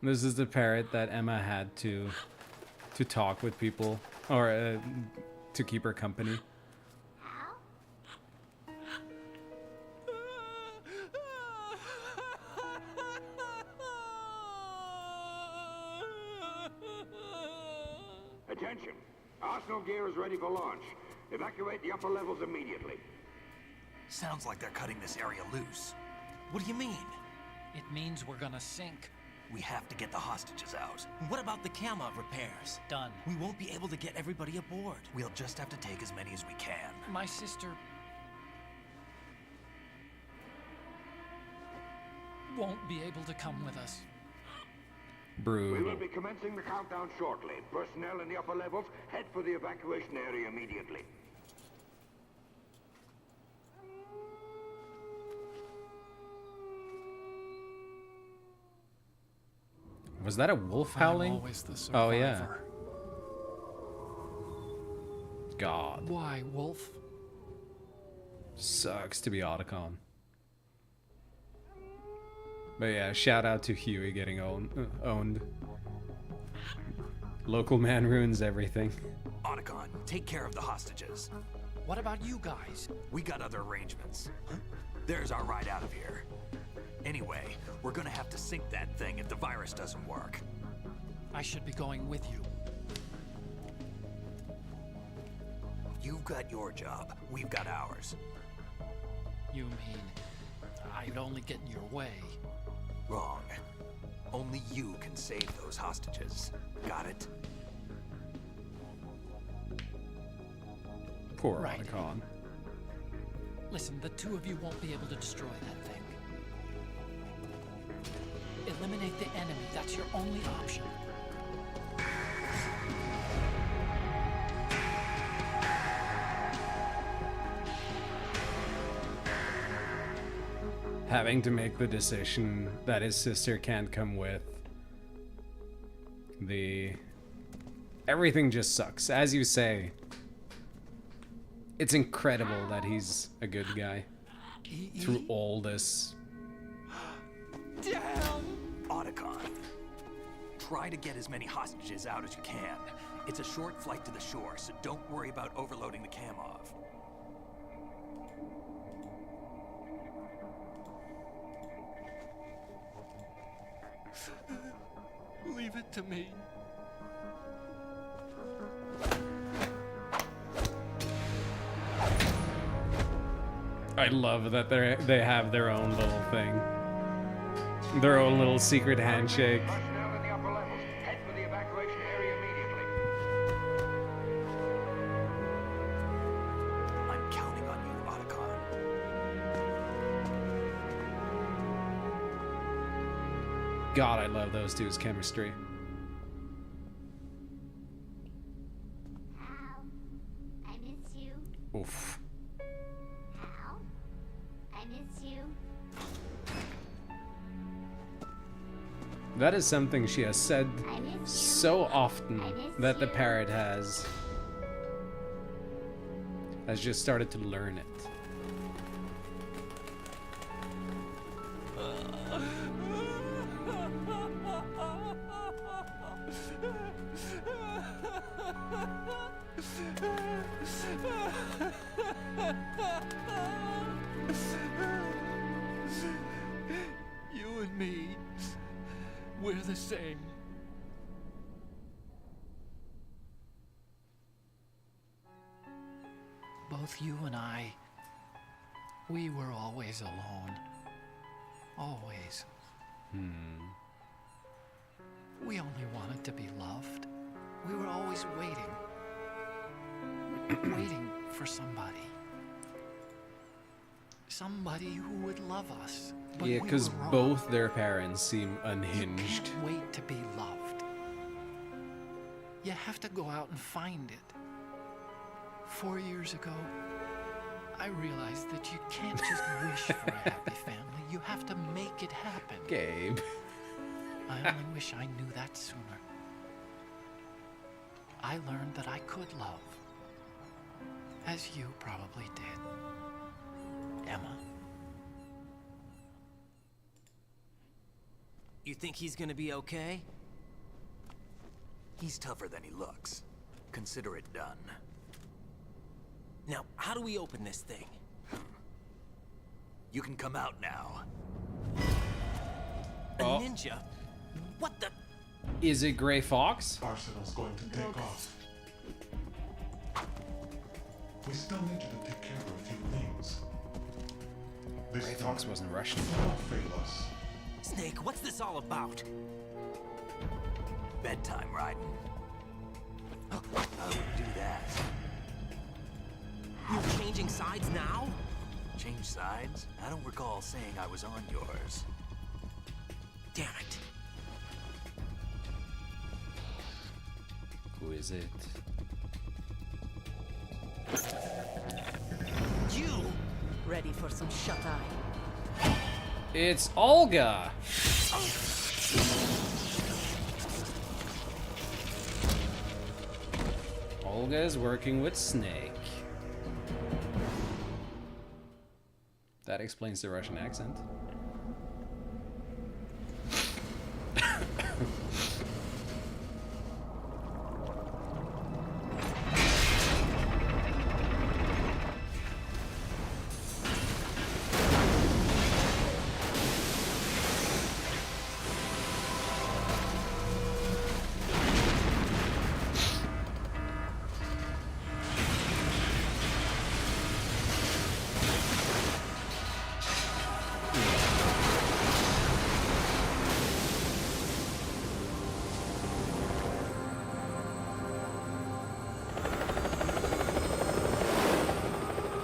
This is the parrot that Emma had to talk with people, or to keep her company. Attention! Arsenal gear is ready for launch. Evacuate the upper levels immediately. Sounds like they're cutting this area loose. What do you mean? It means we're gonna sink. We have to get the hostages out. What about the Camov repairs? Done. We won't be able to get everybody aboard. We'll just have to take as many as we can. My sister won't be able to come with us. Brutal. We will be commencing the countdown shortly. Personnel in the upper levels, head for the evacuation area immediately. Was that a wolf howling? I'm always the Oh yeah. survivor. God. Why, Wolf? Sucks to be Otacon. But yeah, shout out to Huey getting owned. Local man ruins everything. Otacon, take care of the hostages. What about you guys? We got other arrangements. There's our ride out of here. Anyway, we're gonna have to sink that thing if the virus doesn't work. I should be going with you. You've got your job. We've got ours. You mean I'd only get in your way? Wrong. Only you can save those hostages. Got it? Poor Right. Otacon. Listen, the two of you won't be able to destroy that thing. Eliminate the enemy. That's your only option. Having to make the decision that his sister can't come with. Everything just sucks. As you say, it's incredible that he's a good guy through all this. Damn! Otacon, try to get as many hostages out as you can. It's a short flight to the shore, so don't worry about overloading the Camov. Leave it to me. I love that they have their own little thing. Their own little secret handshake. Personnel in the upper levels, head for the evacuation area immediately. I'm counting on you, Otacon. God, I love those two's chemistry. Hal, I miss you. Oof. Hal, I miss you. That is something she has said so often that the parrot has just started to learn it. You and me, we're the same. Both you and I, we were always alone. Always. We only wanted to be loved. We were always waiting. Waiting for somebody. Somebody who would love us. But Yeah, we because were wrong. both their parents seem unhinged. Can't wait to be loved. You have to go out and find it. 4 years ago, I realized that you can't just wish for a happy family. You have to make it happen. Gabe. I only wish I knew that sooner. I learned that I could love, as you probably did, Emma. You think he's gonna be okay? He's tougher than he looks. Consider it done. Now, how do we open this thing? You can come out now. A ninja? What the? Is it Gray Fox? Arsenal's going to take off. We still need you to take care of a few things. Gray Fox wasn't Russian. Don't fail us. Snake, what's this all about? Bedtime, Raiden. I would do that. You're changing sides now? Change sides? I don't recall saying I was on yours. Damn it. Who is it? You! Ready for some shut-eye? It's Olga! Olga is working with Snake. That explains the Russian accent.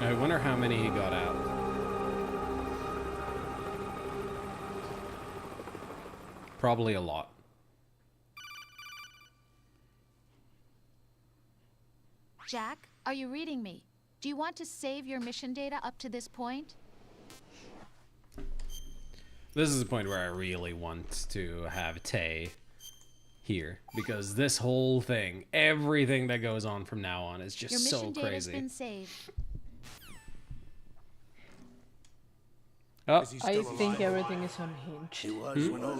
I wonder how many he got out. Probably a lot. Jack, are you reading me? Do you want to save your mission data up to this point? This is the point where I really want to have Tay here, because this whole thing, everything that goes on from now on is just your so mission data's crazy. been saved. Oh. I think everything is unhinged.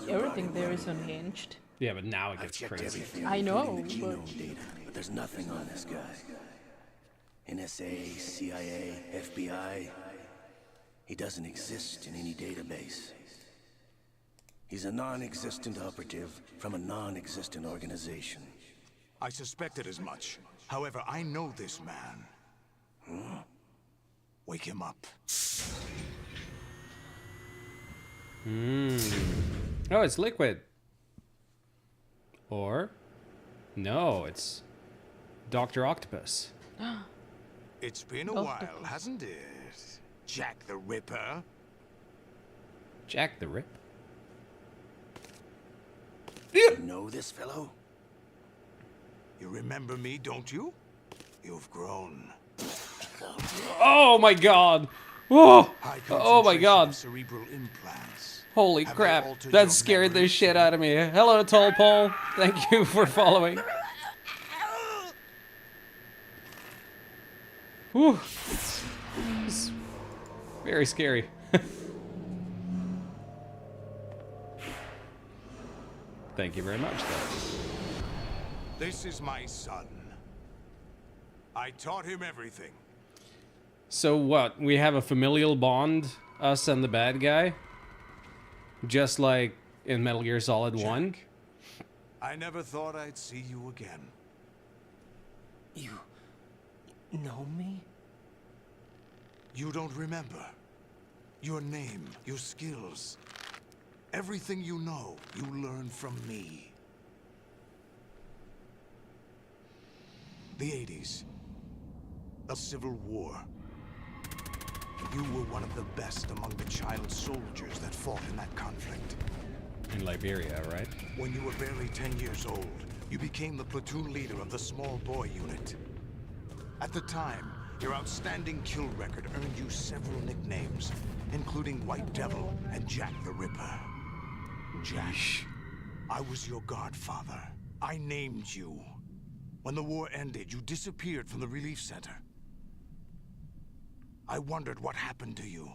Everything there is unhinged. Yeah, but now it gets crazy. I know, Genome data, but there's nothing on this guy. NSA, CIA, FBI. He doesn't exist in any database. He's a non-existent operative from a non-existent organization. I suspected as much. However, I know this man. Huh? Wake him up. Oh, it's Liquid. Or, no, it's Dr. Octopus. It's been a while, hasn't it? Jack the Ripper. Jack the Rip? You know this fellow? You remember me, don't you? You've grown. Oh my god! Oh, oh my god! Cerebral implants. Holy crap, that scared the shit out of me. Hello, Tall Paul. Thank you for following. Whew. It's very scary. Thank you very much, though. This is my son. I taught him everything. So what? We have a familial bond, us and the bad guy? Just like in Metal Gear Solid 1? I never thought I'd see you again. You know me? You don't remember. Your name, your skills. Everything you know, you learned from me. The 80s. A civil war. You were one of the best among the child soldiers that fought in that conflict. In Liberia, right? When you were barely 10 years old, you became the platoon leader of the small boy unit. At the time, your outstanding kill record earned you several nicknames, including White Devil and Jack the Ripper. Jack, I was your godfather. I named you. When the war ended, you disappeared from the relief center. I wondered what happened to you.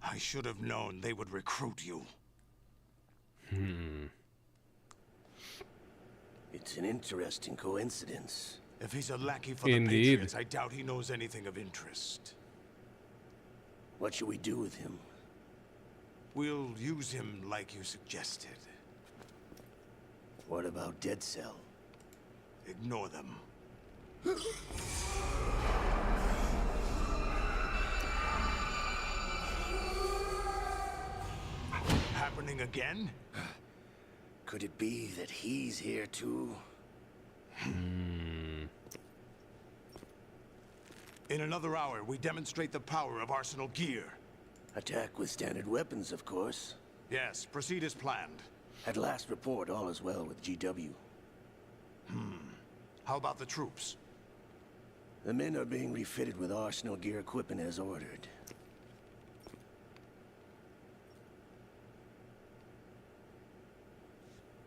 I should have known they would recruit you. It's an interesting coincidence. If he's a lackey for the Indeed. Patriots, I doubt he knows anything of interest. What should we do with him? We'll use him like you suggested. What about Dead Cell? Ignore them. Happening again? Could it be that he's here too? In another hour, we demonstrate the power of Arsenal gear. Attack with standard weapons, of course. Yes, proceed as planned. At last report, all is well with GW. How about the troops? The men are being refitted with Arsenal gear equipment as ordered.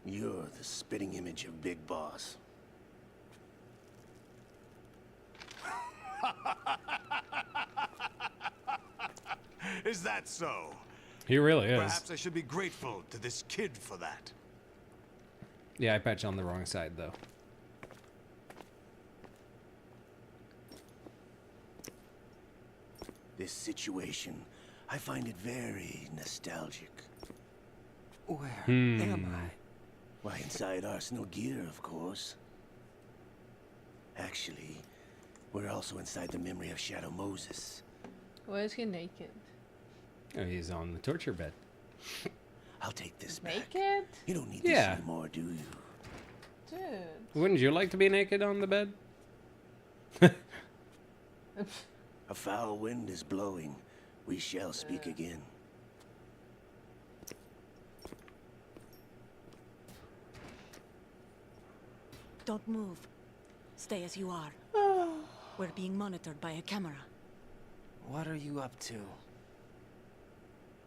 You're the spitting image of Big Boss. Is that so? He really is. Perhaps I should be grateful to this kid for that. Yeah, I patched on the wrong side though. This situation, I find it very nostalgic. Where am I? Why, inside Arsenal gear, of course. Actually, we're also inside the memory of Shadow Moses. Why is he naked? Oh, he's on the torture bed. I'll take this back. Naked? You don't need Yeah. this anymore, do you? Dude. Wouldn't you like to be naked on the bed? A foul wind is blowing. We shall speak again. Don't move. Stay as you are. We're being monitored by a camera. What are you up to?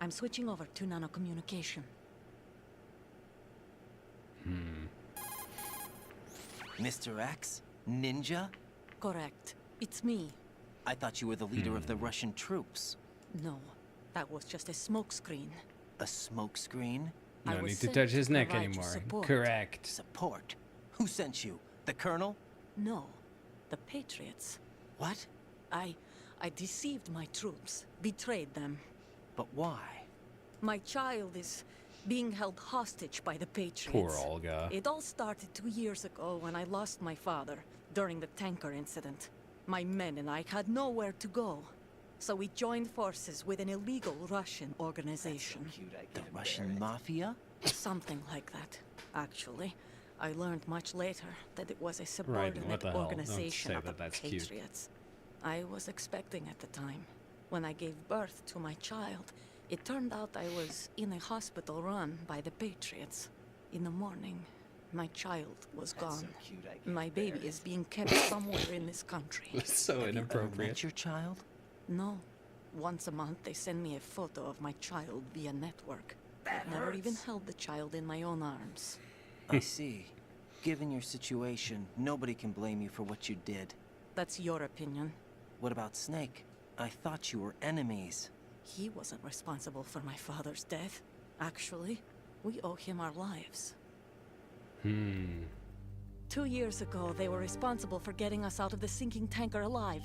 I'm switching over to nanocommunication. Mr. X? Ninja? Correct. It's me. I thought you were the leader of the Russian troops. No, that was just a smokescreen. A smokescreen? I No was need to sent touch his to neck provide you anymore. support. Correct. Support? Who sent you? The Colonel? No, the Patriots. What? I deceived my troops, betrayed them. But why? My child is being held hostage by the Patriots. Poor Olga. It all started 2 years ago when I lost my father during the tanker incident. My men and I had nowhere to go. So we joined forces with an illegal Russian organization. The Russian Mafia? Something like that, actually. I learned much later that it was a what subordinate the hell? Don't organization say of the that, that's cute. Patriots. I was expecting at the time. When I gave birth to my child, it turned out I was in a hospital run by the Patriots. In the morning, my child was gone. My baby is being kept somewhere in this country. That's so Met inappropriate. your child? No. Once a month, they send me a photo of my child via network. I've never even held the child in my own arms. I see. Given your situation, nobody can blame you for what you did. That's your opinion. What about Snake? I thought you were enemies. He wasn't responsible for my father's death. Actually, we owe him our lives. 2 years ago, they were responsible for getting us out of the sinking tanker alive.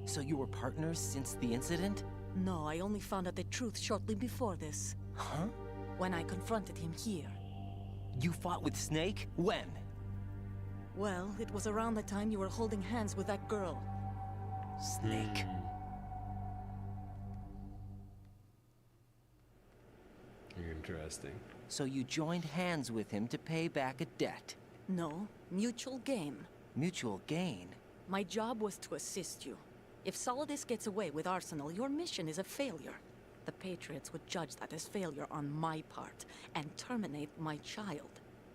So you were partners since the incident? No, I only found out the truth shortly before this. Huh? When I confronted him here. You fought with Snake? When? Well, it was around the time you were holding hands with that girl. Snake. Interesting. So you joined hands with him to pay back a debt. No, mutual gain. Mutual gain? My job was to assist you. If Solidus gets away with Arsenal, your mission is a failure. The Patriots would judge that as failure on my part and terminate my child.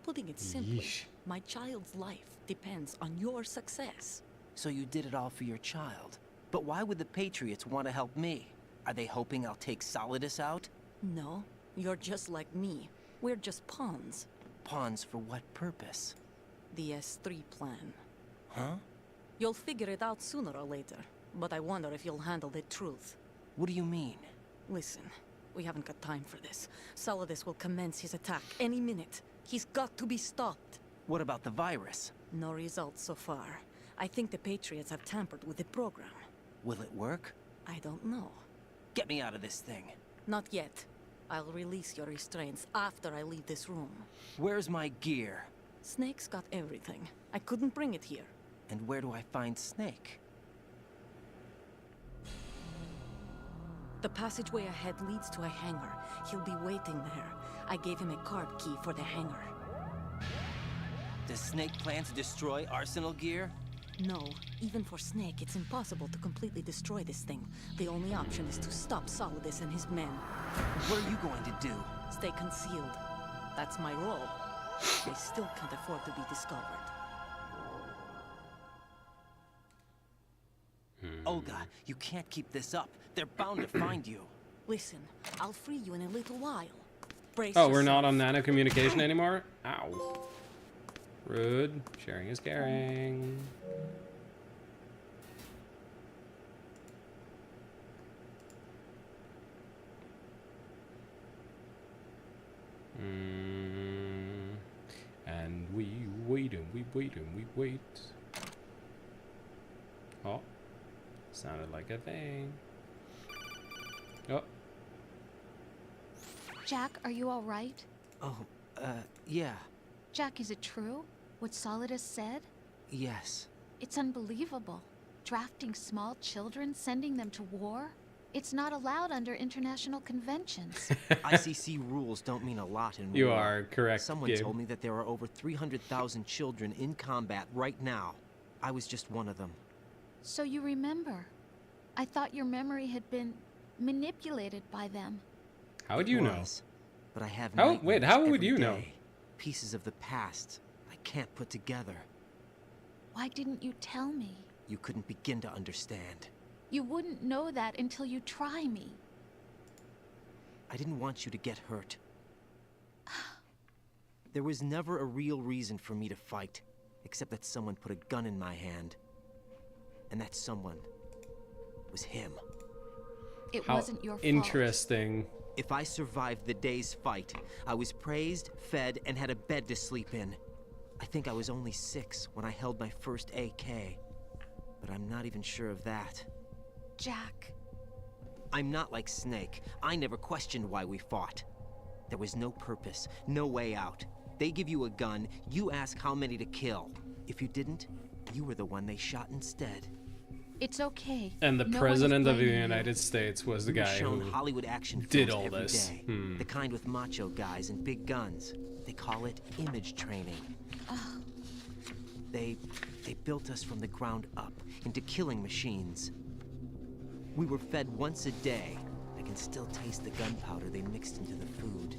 Putting it simply, My child's life depends on your success. So you did it all for your child. But why would the Patriots want to help me? Are they hoping I'll take Solidus out? No, you're just like me. We're just pawns. Pawns for what purpose? The S3 plan. Huh? You'll figure it out sooner or later, but I wonder if you'll handle the truth. What do you mean? Listen, we haven't got time for this. Solidus will commence his attack any minute. He's got to be stopped. What about the virus? No results so far. I think the Patriots have tampered with the program. Will it work? I don't know. Get me out of this thing. Not yet. I'll release your restraints after I leave this room. Where's my gear? Snake's got everything. I couldn't bring it here. And where do I find Snake? The passageway ahead leads to a hangar. He'll be waiting there. I gave him a card key for the hangar. Does Snake plan to destroy Arsenal gear? No. Even for Snake, it's impossible to completely destroy this thing. The only option is to stop Solidus and his men. What are you going to do? Stay concealed. That's my role. I still can't afford to be discovered. Olga, you can't keep this up. They're bound to find you. Listen, I'll free you in a little while. Brace Oh, we're yourself. not on nano communication anymore? Ow. Rude. Sharing is caring. And we wait and we wait and we wait. Oh. Sounded like a thing. Oh. Jack, are you all right? Oh, yeah. Jack, is it true? What Solidus said? Yes. It's unbelievable. Drafting small children, sending them to war? It's not allowed under international conventions. ICC rules don't mean a lot in war. You are correct, Someone Gabe. told me that there are over 300,000 children in combat right now. I was just one of them. So you remember. I thought your memory had been manipulated by them. How would you know? But I have How? Wait, nightmares how would every you know? day. Pieces of the past I can't put together. Why didn't you tell me? You couldn't begin to understand. You wouldn't know that until you try me. I didn't want you to get hurt. There was never a real reason for me to fight, except that someone put a gun in my hand. And that someone was him. It How wasn't your fault. interesting. If I survived the day's fight, I was praised, fed, and had a bed to sleep in. I think I was only 6 when I held my first AK. But I'm not even sure of that. Jack. I'm not like Snake. I never questioned why we fought. There was no purpose, no way out. They give you a gun, you ask how many to kill. If you didn't, you were the one they shot instead. It's okay. And the No one is president of the blaming you. United States was the We were guy shown who Hollywood action did films all every this. day. Hmm. The kind with macho guys and big guns. They call it image training. They built us from the ground up into killing machines. We were fed once a day. I can still taste the gunpowder they mixed into the food.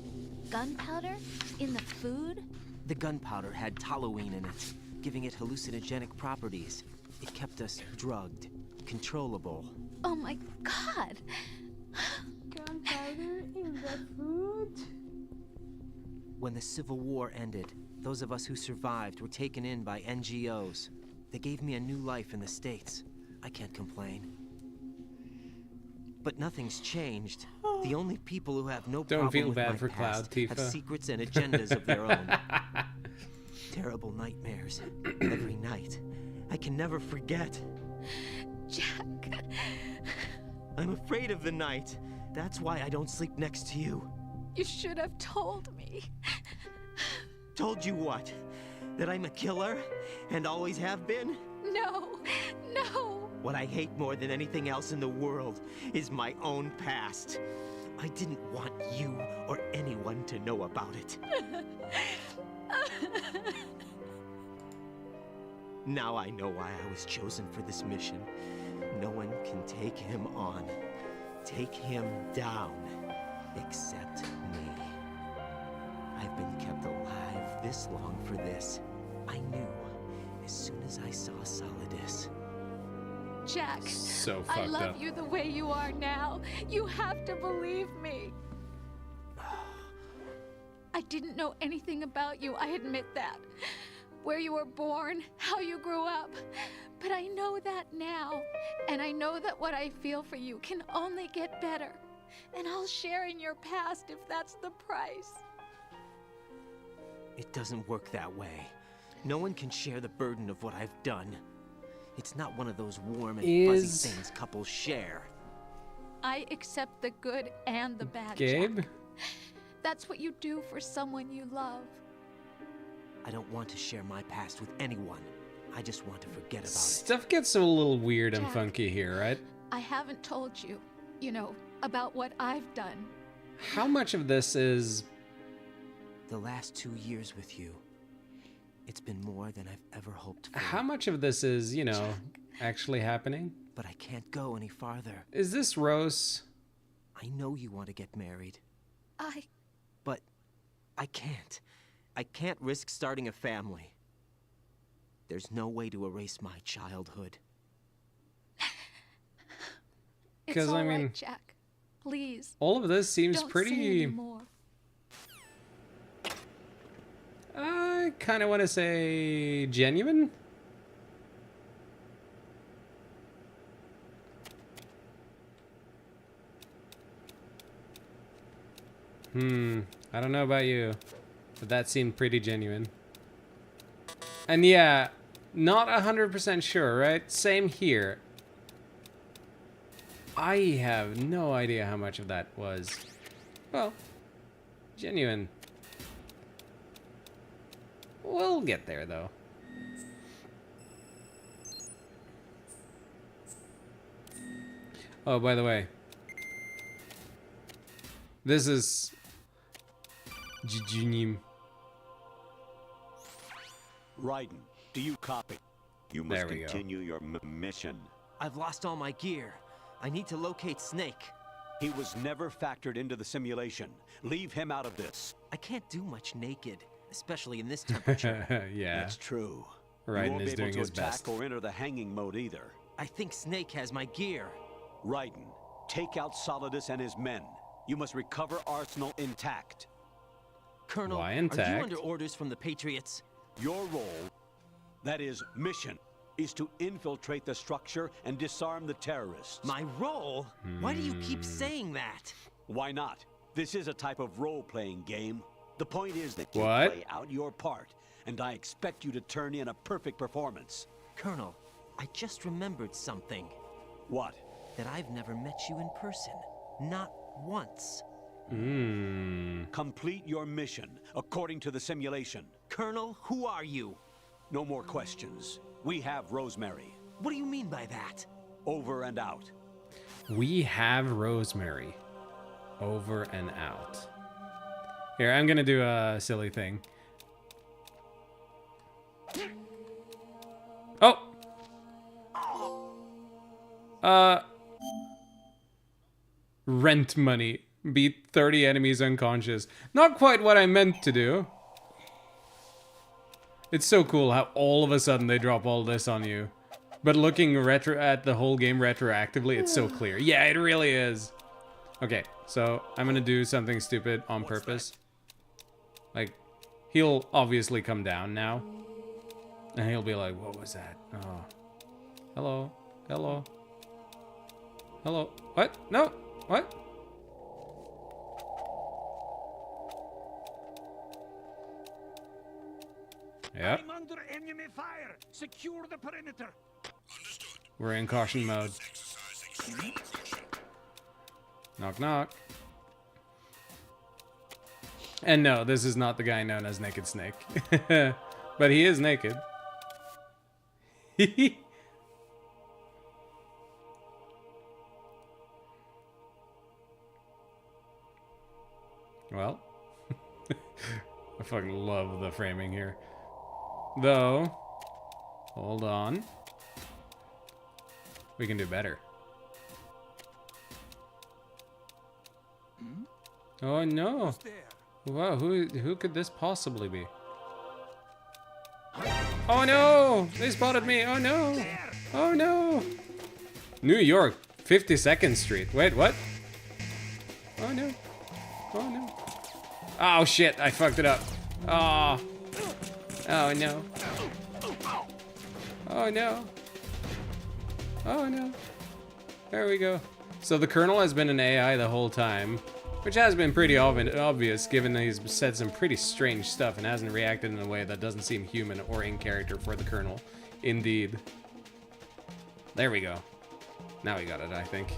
Gunpowder? In the food? The gunpowder had toluene in it, giving it hallucinogenic properties. It kept us drugged, controllable. Oh my god! Gunpowder in the food? When the Civil War ended, those of us who survived were taken in by NGOs. They gave me a new life in the States. I can't complain. But nothing's changed. The only people who have no Don't problem feel with bad my for past Cloud, have Tifa. secrets and agendas of their own. Terrible nightmares every night. I can never forget. Jack. I'm afraid of the night. That's why I don't sleep next to you. You should have told me. Told you what? That I'm a killer and always have been? No, no. What I hate more than anything else in the world is my own past. I didn't want you or anyone to know about it. Now I know why I was chosen for this mission. No one can take him on, take him down, except me. I've been kept alive this long for this. I knew as soon as I saw Solidus. Jack, So I fucked love up. you the way you are now. You have to believe me. I didn't know anything about you, I admit that. Where you were born, how you grew up. But I know that now. And I know that what I feel for you can only get better. And I'll share in your past if that's the price. It doesn't work that way. No one can share the burden of what I've done. It's not one of those warm and fuzzy things couples share. I accept the good and the bad, Gabe? Jack. That's what you do for someone you love. I don't want to share my past with anyone. I just want to forget about it. Stuff gets a little weird and Jack. funky here, right? I haven't told you, you know, about what I've done. How much of this is... The last 2 years with you, it's been more than I've ever hoped for. How much of this is, you know, actually happening? But I can't go any farther. Is this Rose? I know you want to get married. I... But I can't. I can't risk starting a family. There's no way to erase my childhood. It's 'Cause, all I right, mean, Jack. Please. All of this seems Don't say pretty... anymore. I kind of want to say genuine. I don't know about you, but that seemed pretty genuine. And yeah, not 100% sure, right? Same here. I have no idea how much of that was, well, genuine. We'll get there, though. Oh, by the way, this is Jijunim. Raiden, do you copy? You must There we go. continue your mission. I've lost all my gear. I need to locate Snake. He was never factored into the simulation. Leave him out of this. I can't do much naked, especially in this temperature. Yeah. That's true. Raiden you won't is be able doing to his attack best. or enter the hanging mode either. I think Snake has my gear. Raiden, take out Solidus and his men. You must recover Arsenal intact. Colonel, Why are intact? you under orders from the Patriots? Your role, that is mission, is to infiltrate the structure and disarm the terrorists. My role? Why do you keep saying that? Why not? This is a type of role-playing game. The point is that you What? play out your part, and I expect you to turn in a perfect performance. Colonel, I just remembered something. What? That I've never met you in person. Not once. Complete your mission, according to the simulation. Colonel, who are you? No more questions. We have Rosemary. What do you mean by that? Over and out. We have Rosemary. Over and out. Here, I'm gonna do a silly thing. Oh! Rent money. Beat 30 enemies unconscious. Not quite what I meant to do. It's so cool how all of a sudden they drop all this on you. But looking at the whole game retroactively, it's so clear. Yeah, it really is. Okay, so I'm gonna do something stupid on purpose. Like, he'll obviously come down now. And he'll be like, what was that? Oh. Hello? Hello? Hello? What? No? What? Yep. I'm under enemy fire. Secure the perimeter. We're in caution mode. Knock, knock. And no, this is not the guy known as Naked Snake. But he is naked. Well, I fucking love the framing here. Though, hold on. We can do better. Oh no! Wow, who could this possibly be? Oh no! They spotted me! Oh no! Oh no! New York, 52nd Street. Wait, what? Oh no. Oh no. Oh shit, I fucked it up. Oh. Oh no. Oh no. Oh no. There we go. So the Colonel has been an AI the whole time, which has been pretty obvious given that he's said some pretty strange stuff and hasn't reacted in a way that doesn't seem human or in character for the Colonel. Indeed. There we go. Now we got it, I think.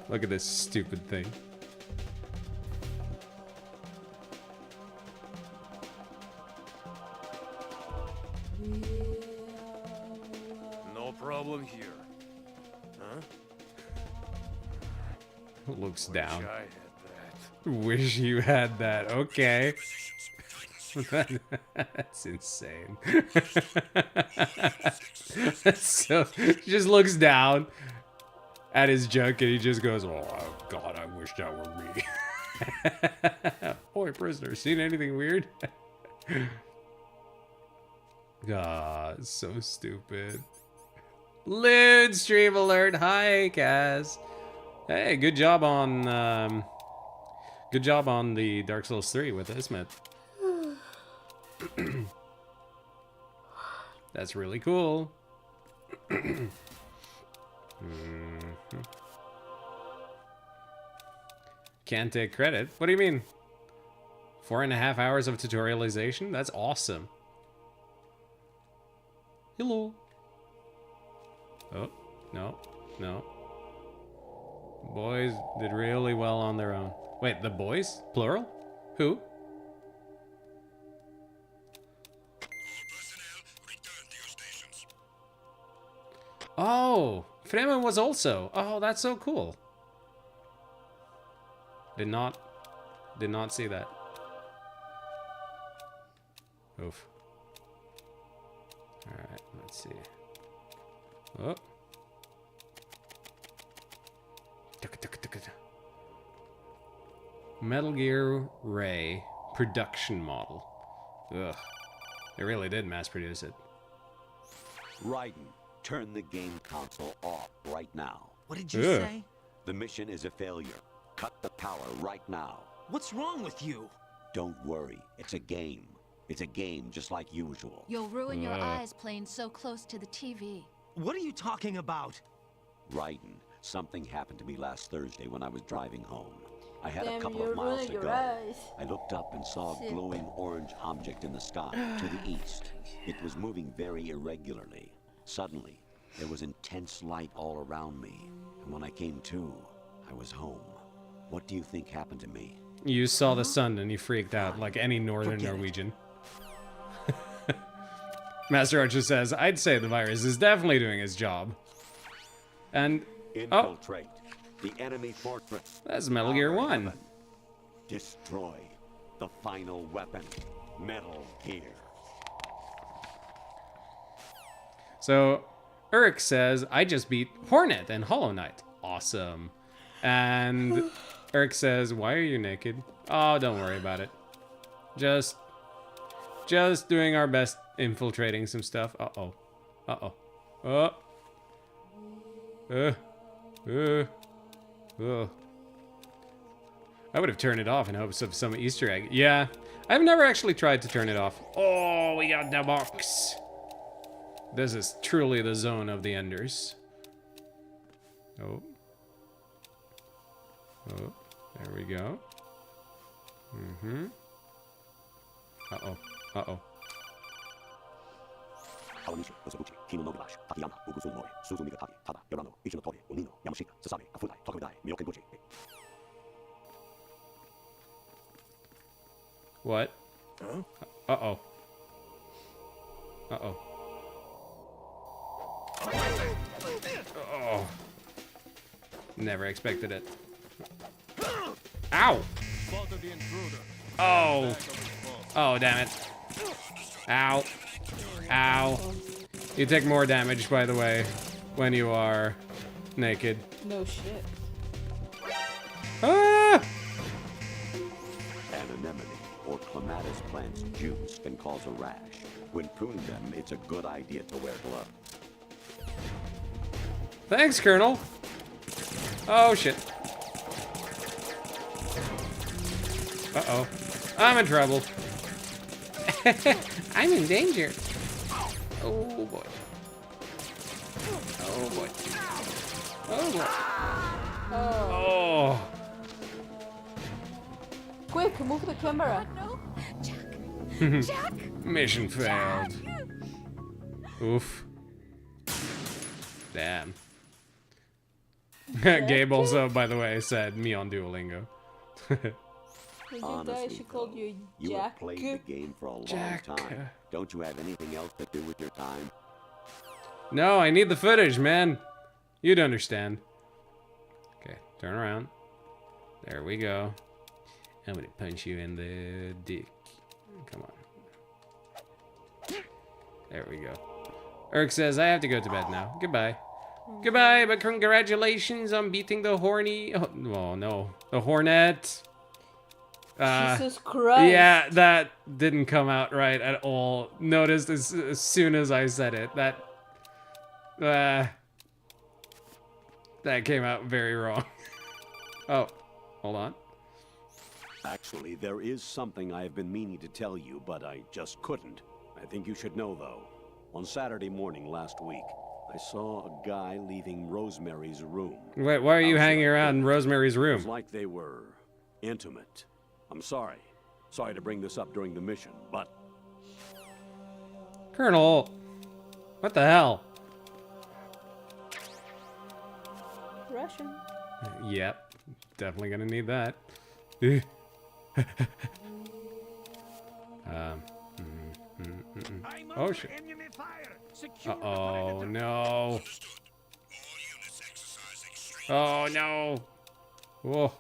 Look at this stupid thing. No problem here. Huh? Looks down. I had that. Wish you had that. Okay. That's insane. That's so, he just looks down at his junk and he just goes, "Oh God, I wish that were me." Boy, prisoner, seen anything weird? God, so stupid. Lewd stream alert. Hi, Kaz. Hey, good job on the Dark Souls 3 with Ismet. That's really cool. Can't take credit. What do you mean? 4.5 hours of tutorialization? That's awesome. Hello. Oh, no, no. Boys did really well on their own. Wait, the boys? Plural? Who? Oh, Fremen was also. Oh, that's so cool. Did not see that. Oof. All right, let's see. Oh. Metal Gear Ray production model. Ugh. They really did mass produce it. Raiden, turn the game console off right now. What did you say? The mission is a failure. Cut the power right now. What's wrong with you? Don't worry. It's a game. It's a game just like usual. You'll ruin your eyes playing so close to the TV. What are you talking about? Raiden, something happened to me last Thursday when I was driving home. I had Damn, a couple you're of miles ruining to your go. eyes. I looked up and saw a glowing orange object in the sky to the east. It was moving very irregularly. Suddenly, there was intense light all around me. And when I came to, I was home. What do you think happened to me? You saw the sun and you freaked out like any northern Norwegian. Master Archer says, I'd say the virus is definitely doing its job. And infiltrate the enemy fortress. That's Metal Gear 1. Destroy the final weapon, Metal Gear. So, Urk says, I just beat Hornet and Hollow Knight. Awesome. And Urk says, why are you naked? Oh, don't worry about it. Just doing our best infiltrating some stuff. Uh-oh. Uh-oh. I would have turned it off in hopes of some Easter egg. Yeah, I've never actually tried to turn it off. Oh, we got the box. This is truly the zone of the enders. Oh. Oh, there we go. Mm-hmm. Uh-oh. Uh-oh. What? Huh? Uh-oh. Uh-oh. Oh. Never expected it. Ow! Oh! Oh, damn it. Ow. Ow. You take more damage, by the way, when you are naked. No shit. Ah! Anonymity or Clemente. clematis plant's juice can cause a rash. When pruning them, it's a good idea to wear gloves. Thanks, Colonel. Oh, shit. Uh-oh. I'm in trouble. I'm in danger. Oh, boy. Oh, boy. Oh, boy. Oh. Quick, move the camera. Jack! Mission failed. Oof. Damn. Gabe also, by the way, said me on Duolingo. When you die, she called you You Jack. have played the game for a long time. Don't you have anything else to do with your time? No, I need the footage, man. You'd understand. Okay, turn around. There we go. I'm gonna punch you in the dick. Come on. There we go. Urk says, I have to go to bed now. Goodbye. Goodbye, but congratulations on beating the horny... Oh, no. The hornet. Jesus Christ. Yeah, that didn't come out right at all. Noticed as soon as I said it. That came out very wrong. Oh, hold on. Actually, there is something I have been meaning to tell you, but I just couldn't. I think you should know, though. On Saturday morning last week, I saw a guy leaving Rosemary's room. Wait, why are you hanging around in Rosemary's It room? was like they were intimate. I'm sorry. Sorry to bring this up during the mission, but... Colonel, what the hell? Russian. Yep, definitely gonna need that. Oh shit. Uh-oh, no. Oh no. Whoa.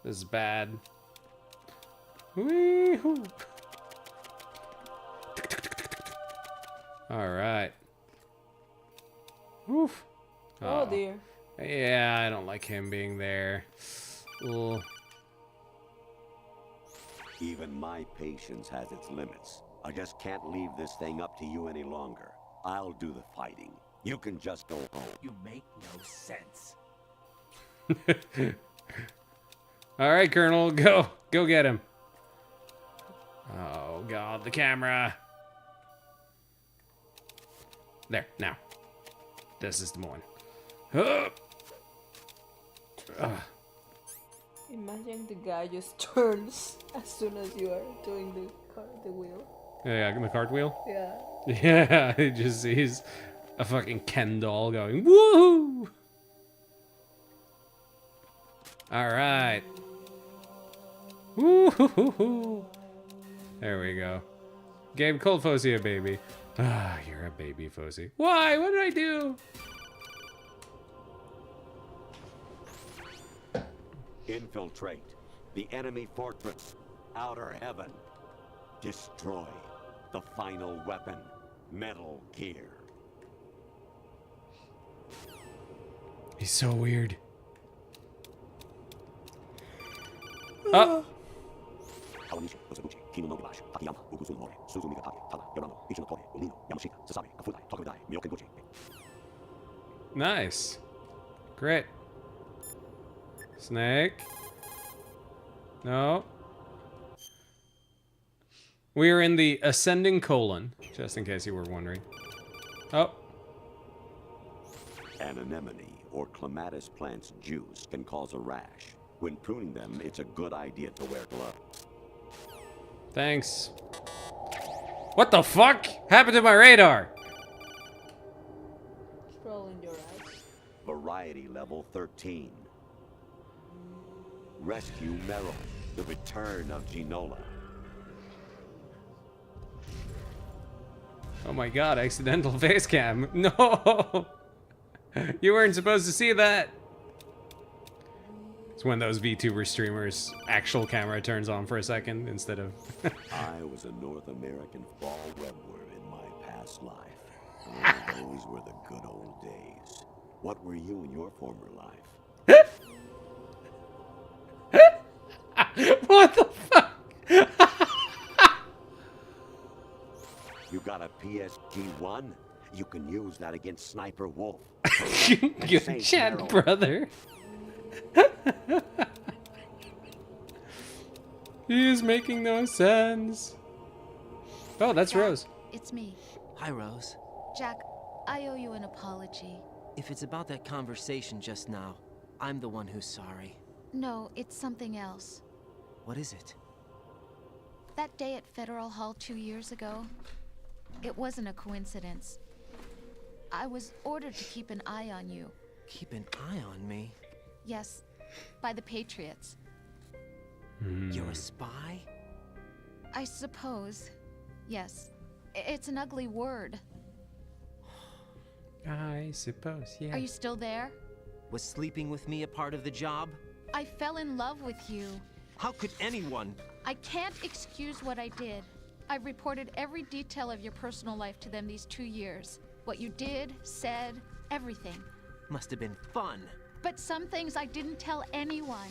This is bad. Wee-hoo. All right. Oof. Oh dear. Yeah, I don't like him being there. Ugh. Even my patience has its limits. I just can't leave this thing up to you any longer. I'll do the fighting. You can just go home. You make no sense. All right, Colonel, go get him. Oh God, the camera. There, now. This is the one. Imagine the guy just turns as soon as you are doing the wheel. Yeah, the cartwheel. Yeah. Yeah, he just sees a fucking Ken doll going woohoo. All right. Woo-hoo-hoo-hoo. There we go. Gabe called Fosie a baby. Ah, you're a baby, Fosie. Why? What did I do? Infiltrate the enemy fortress, Outer Heaven. Destroy the final weapon, Metal Gear. He's so weird. Oh. Nice. Great. Snake. No. We are in the ascending colon, just in case you were wondering. Oh. An anemone or clematis plant's juice can cause a rash. When pruning them, it's a good idea to wear gloves. Thanks. What the fuck happened to my radar? Scroll in your eyes. Variety level 13. Rescue Meryl, the return of Ginola. Oh my God, accidental face cam. No! You weren't supposed to see that. It's when those VTuber streamers' actual camera turns on for a second instead of... I was a North American fall webworm in my past life. Oh, those were the good old days. What were you in your former life? What the fuck? got a PSG-1? You can use that against Sniper Wolf. Good Saint chat, Harold. brother. He is making no sense. Oh, that's Rose. It's me. Hi, Rose. Jack, I owe you an apology. If it's about that conversation just now, I'm the one who's sorry. No, it's something else. What is it? That day at Federal Hall 2 years ago, it wasn't a coincidence. I was ordered to keep an eye on you. Keep an eye on me? Yes, by the Patriots. You're a spy? I suppose. Yes. It's an ugly word. I suppose, yeah. Are you still there? Was sleeping with me a part of the job? I fell in love with you. How could anyone? I can't excuse what I did. I've reported every detail of your personal life to them these 2 years. What you did, said, everything. Must have been fun. But some things I didn't tell anyone.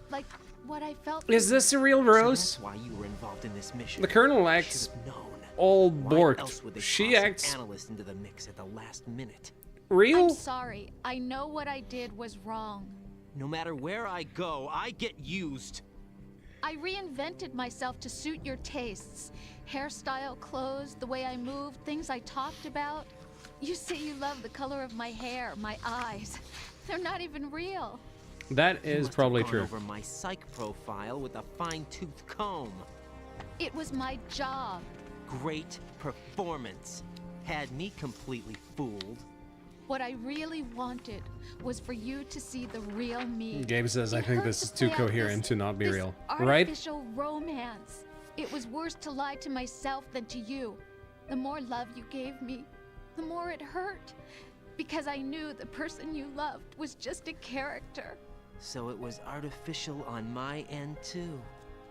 Like what I felt. Is this a real Rose? So that's why you were involved in this mission. The Colonel acts Should've known. all Why else borked. would they She toss an acts analyst into the mix at the last minute. real. I'm sorry. I know what I did was wrong. No matter where I go, I get used. I reinvented myself to suit your tastes. Hairstyle, clothes, the way I moved, things I talked about. You say you love the color of my hair, my eyes. They're not even real. That You is must have probably gone true. over my psych profile with a fine-tooth comb. It was my job. Great performance. Had me completely fooled. What I really wanted was for you to see the real me. Gabe says, I It think hurt this is to too play out coherent this- to not be this real. Right? Artificial romance. It was worse to lie to myself than to you. The more love you gave me, the more it hurt. Because I knew the person you loved was just a character. So it was artificial on my end, too.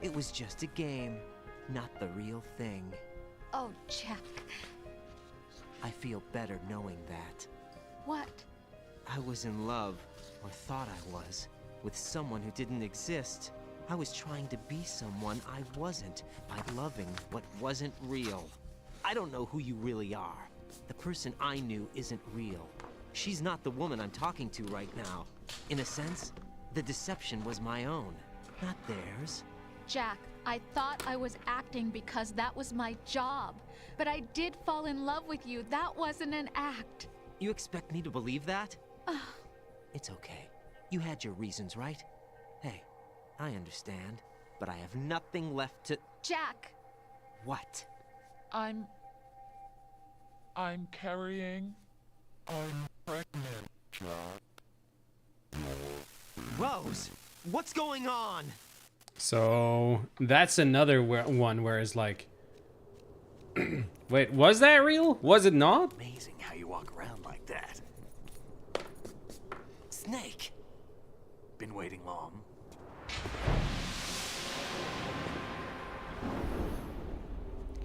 It was just a game, not the real thing. Oh, Jack. I feel better knowing that. What? I was in love, or thought I was, with someone who didn't exist. I was trying to be someone I wasn't by loving what wasn't real. I don't know who you really are. The person I knew isn't real. She's not the woman I'm talking to right now. In a sense, the deception was my own, not theirs. Jack, I thought I was acting because that was my job. But I did fall in love with you. That wasn't an act. You expect me to believe that? It's okay. You had your reasons, right? Hey, I understand, but I have nothing left to... Jack! What? I'm carrying. I'm pregnant, Jack. Rose, what's going on? So that's another one where it's like, wait, was that real? Was it not? Amazing how you walk around like that. Snake! Been waiting long?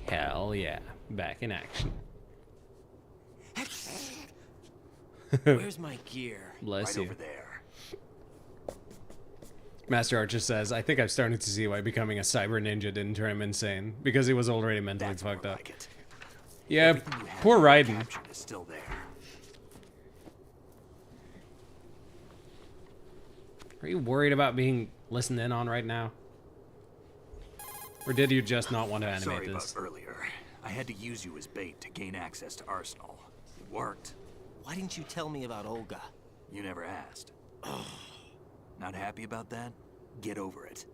Hell yeah, back in action. Where's my gear? Bless Right you. over there. Master Archer says, I think I've started to see why becoming a cyber ninja didn't turn him insane, because he was already mentally fucked up. Yeah, Everything you had poor to Raiden. capture is still there. Are you worried about being listened in on right now? Or did you just not want to animate Sorry this? about earlier. I had to use you as bait to gain access to Arsenal. It worked. Why didn't you tell me about Olga? You never asked. Not happy about that? Get over it.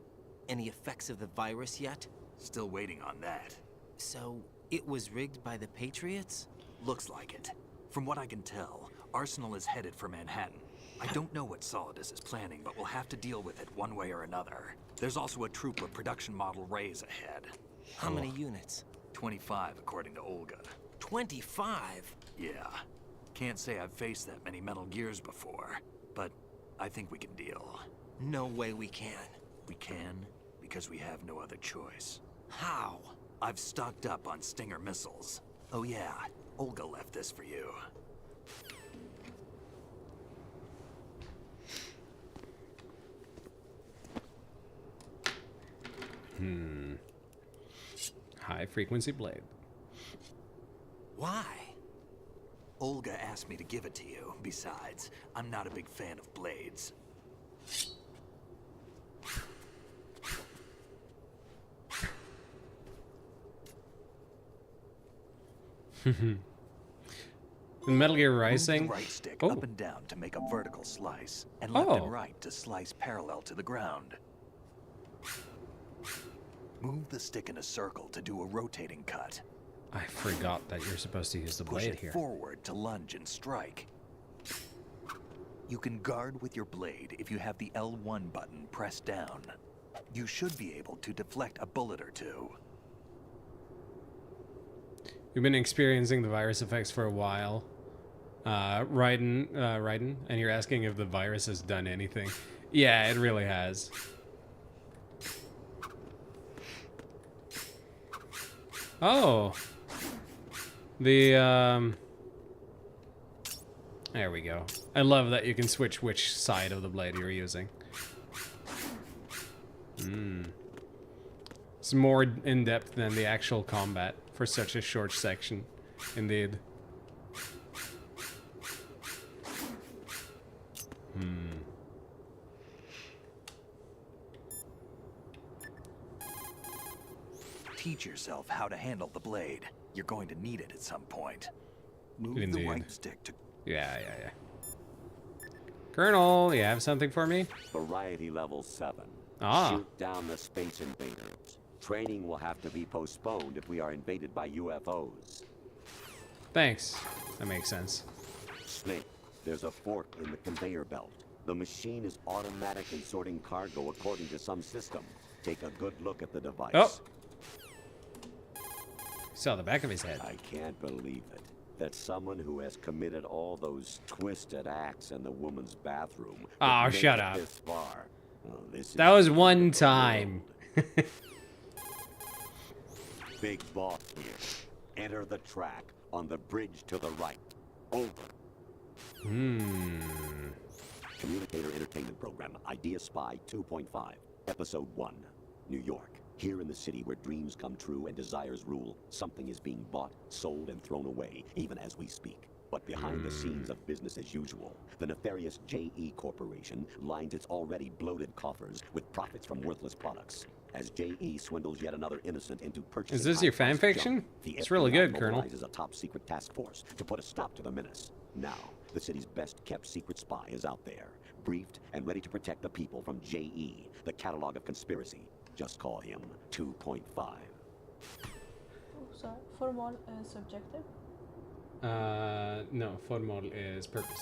Any effects of the virus yet? Still waiting on that. So, it was rigged by the Patriots? Looks like it. From what I can tell, Arsenal is headed for Manhattan. I don't know what Solidus is planning, but we'll have to deal with it one way or another. There's also a troop of production model Rays ahead. How many units? 25, according to Olga. 25? Yeah. Can't say I've faced that many Metal Gears before, but I think we can deal. No way we can. We can, because we have no other choice. How? I've stocked up on Stinger missiles. Oh yeah, Olga left this for you. High frequency blade. Why? Olga asked me to give it to you. Besides, I'm not a big fan of blades. In Metal Gear Rising. Move the right stick up and down to make a vertical slice, and left and right to slice parallel to the ground. Move the stick in a circle to do a rotating cut. I forgot that you're supposed to use the Push blade it here. forward to lunge and strike. You can guard with your blade if you have the L1 button pressed down. You should be able to deflect a bullet or two. You've been experiencing the virus effects for a while, Raiden, and you're asking if the virus has done anything. Yeah, it really has. Oh, there we go. I love that you can switch which side of the blade you're using. It's more in-depth than the actual combat for such a short section, indeed. Teach yourself how to handle the blade. You're going to need it at some point. Move Indeed. the right stick to... Yeah. Colonel, you have something for me? Variety level 7. Ah. Shoot down the space invaders. Training will have to be postponed if we are invaded by UFOs. Thanks. That makes sense. Snake, there's a fork in the conveyor belt. The machine is automatically sorting cargo according to some system. Take a good look at the device. Oh. Saw the back of his head. I can't believe it. That someone who has committed all those twisted acts in the woman's bathroom. would Oh, make shut it up. This far. Oh, this That is was one time. Big boss here. Enter the track on the bridge to the right. Over. Communicator Entertainment Program, Idea Spy 2.5, Episode 1, New York. Here in the city where dreams come true and desires rule, something is being bought, sold, and thrown away, even as we speak. But behind the scenes of business as usual, the nefarious J.E. Corporation lines its already bloated coffers with profits from worthless products. As J.E. swindles yet another innocent into purchasing... Is this your fan high-priced fiction? junk, the It's really FBI good, Colonel. mobilizes a top-secret task force to put a stop to the menace. Now, the city's best-kept secret spy is out there, briefed and ready to protect the people from J.E., the catalog of conspiracy. Just call him 2.5. Oh, sorry. Formal is subjective? No, formal is purpose.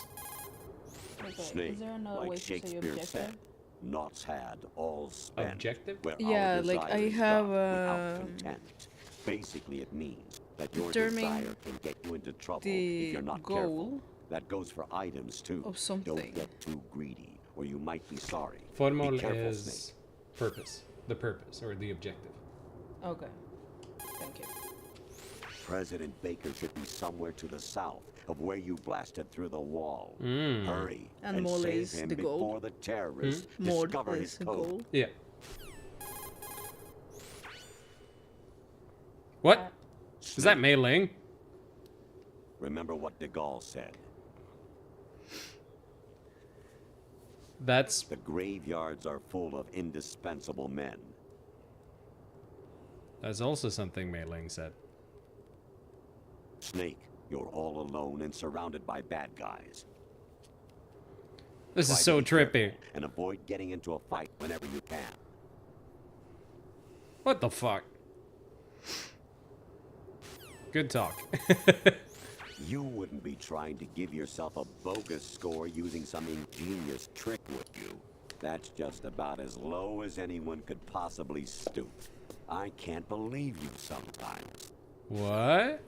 Okay. Snake, Is there another way like to say Shakespeare objective? said, naught's had, all's spent. Objective? Where Yeah, our like, I desire is have, done without content. Basically, it means that your determine desire can get you into trouble the if you're not goal careful. That goes for items too. of something. Don't get too greedy, or you might be sorry. Formal Be careful, is Snake. purpose. The purpose, or the objective. Okay. Thank you. President Baker should be somewhere to the south of where you blasted through the wall. Hurry And and Mole save is him the goal? before the terrorists Mole discover is his the code. goal? Yeah. What? Is that Mei Ling? Remember what de Gaulle said. That's... The graveyards are full of indispensable men. That's also something Mei Ling said. Snake, you're all alone and surrounded by bad guys. This Try is to so be careful trippy. And avoid getting into a fight whenever you can. What the fuck? Good talk. You wouldn't be trying to give yourself a bogus score using some ingenious trick, would you? That's just about as low as anyone could possibly stoop. I can't believe you sometimes. What?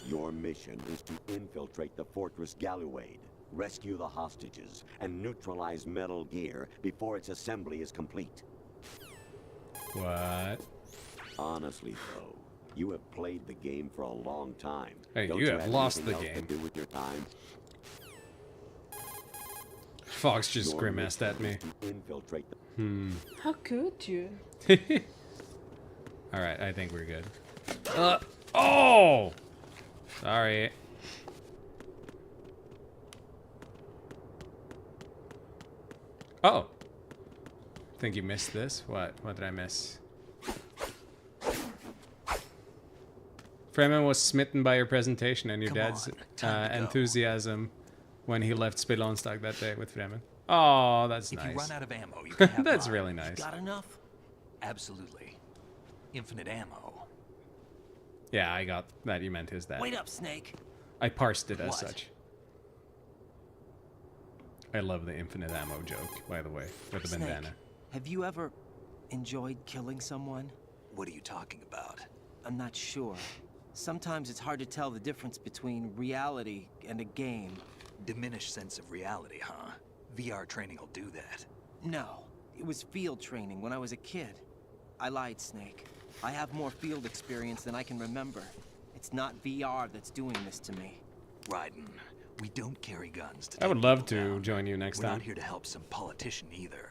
Your mission is to infiltrate the Fortress Galluade, rescue the hostages, and neutralize Metal Gear before its assembly is complete. What? Honestly, though, you have played the game for a long time. Hey, Don't you have lost anything the else to game. do with your time? Fox just Your grimaced at me. mission is to infiltrate the How could you? Alright, I think we're good. Oh! Sorry. Oh. Think you missed this? What? What did I miss? Freeman was smitten by your presentation and your dad's enthusiasm when he left Spelunstad that day with Freeman. Oh, that's nice. If you run out of ammo, you can have That's mine. really nice. Got enough? Absolutely. Infinite ammo. Yeah, I got that. You meant his dad. Wait up, Snake. I parsed it as What? such. I love the infinite ammo joke, by the way, with the Snake, bandana. have you ever enjoyed killing someone? What are you talking about? I'm not sure. Sometimes it's hard to tell the difference between reality and a game. Diminished sense of reality, huh? VR training will do that. No, it was field training when I was a kid. I lied, Snake. I have more field experience than I can remember. It's not VR that's doing this to me. Raiden, we don't carry guns to I would love to join you next We're time. not here to help some politician either.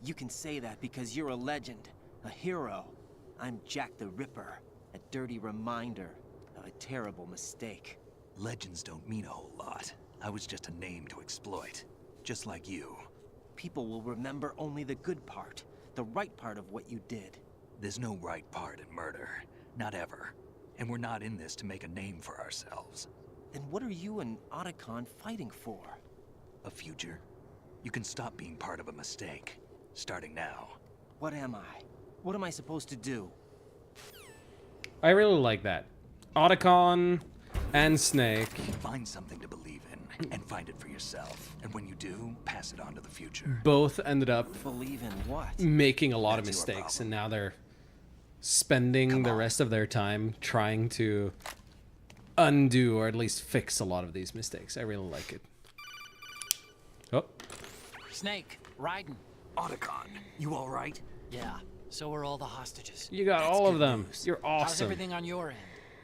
You can say that because you're a legend, a hero. I'm Jack the Ripper, a dirty reminder of a terrible mistake. Legends don't mean a whole lot. I was just a name to exploit. Just like you. People will remember only the good part, the right part of what you did. There's no right part in murder. Not ever. And we're not in this to make a name for ourselves. Then what are you and Otacon fighting for? A future? You can stop being part of a mistake. Starting now. What am I? What am I supposed to do? I really like that. Otacon and Snake. Find something to believe in, and find it for yourself. And when you do, pass it on to the future. Both ended up Believe in what? making a lot of That's your mistakes, and now they're spending the rest of their time trying to undo or at least fix a lot of these mistakes. I really like it. Oh, Snake, Raiden. Otacon, you all right? Yeah, so are all the hostages. you got That's all of good them. news. You're How's awesome. everything on your end?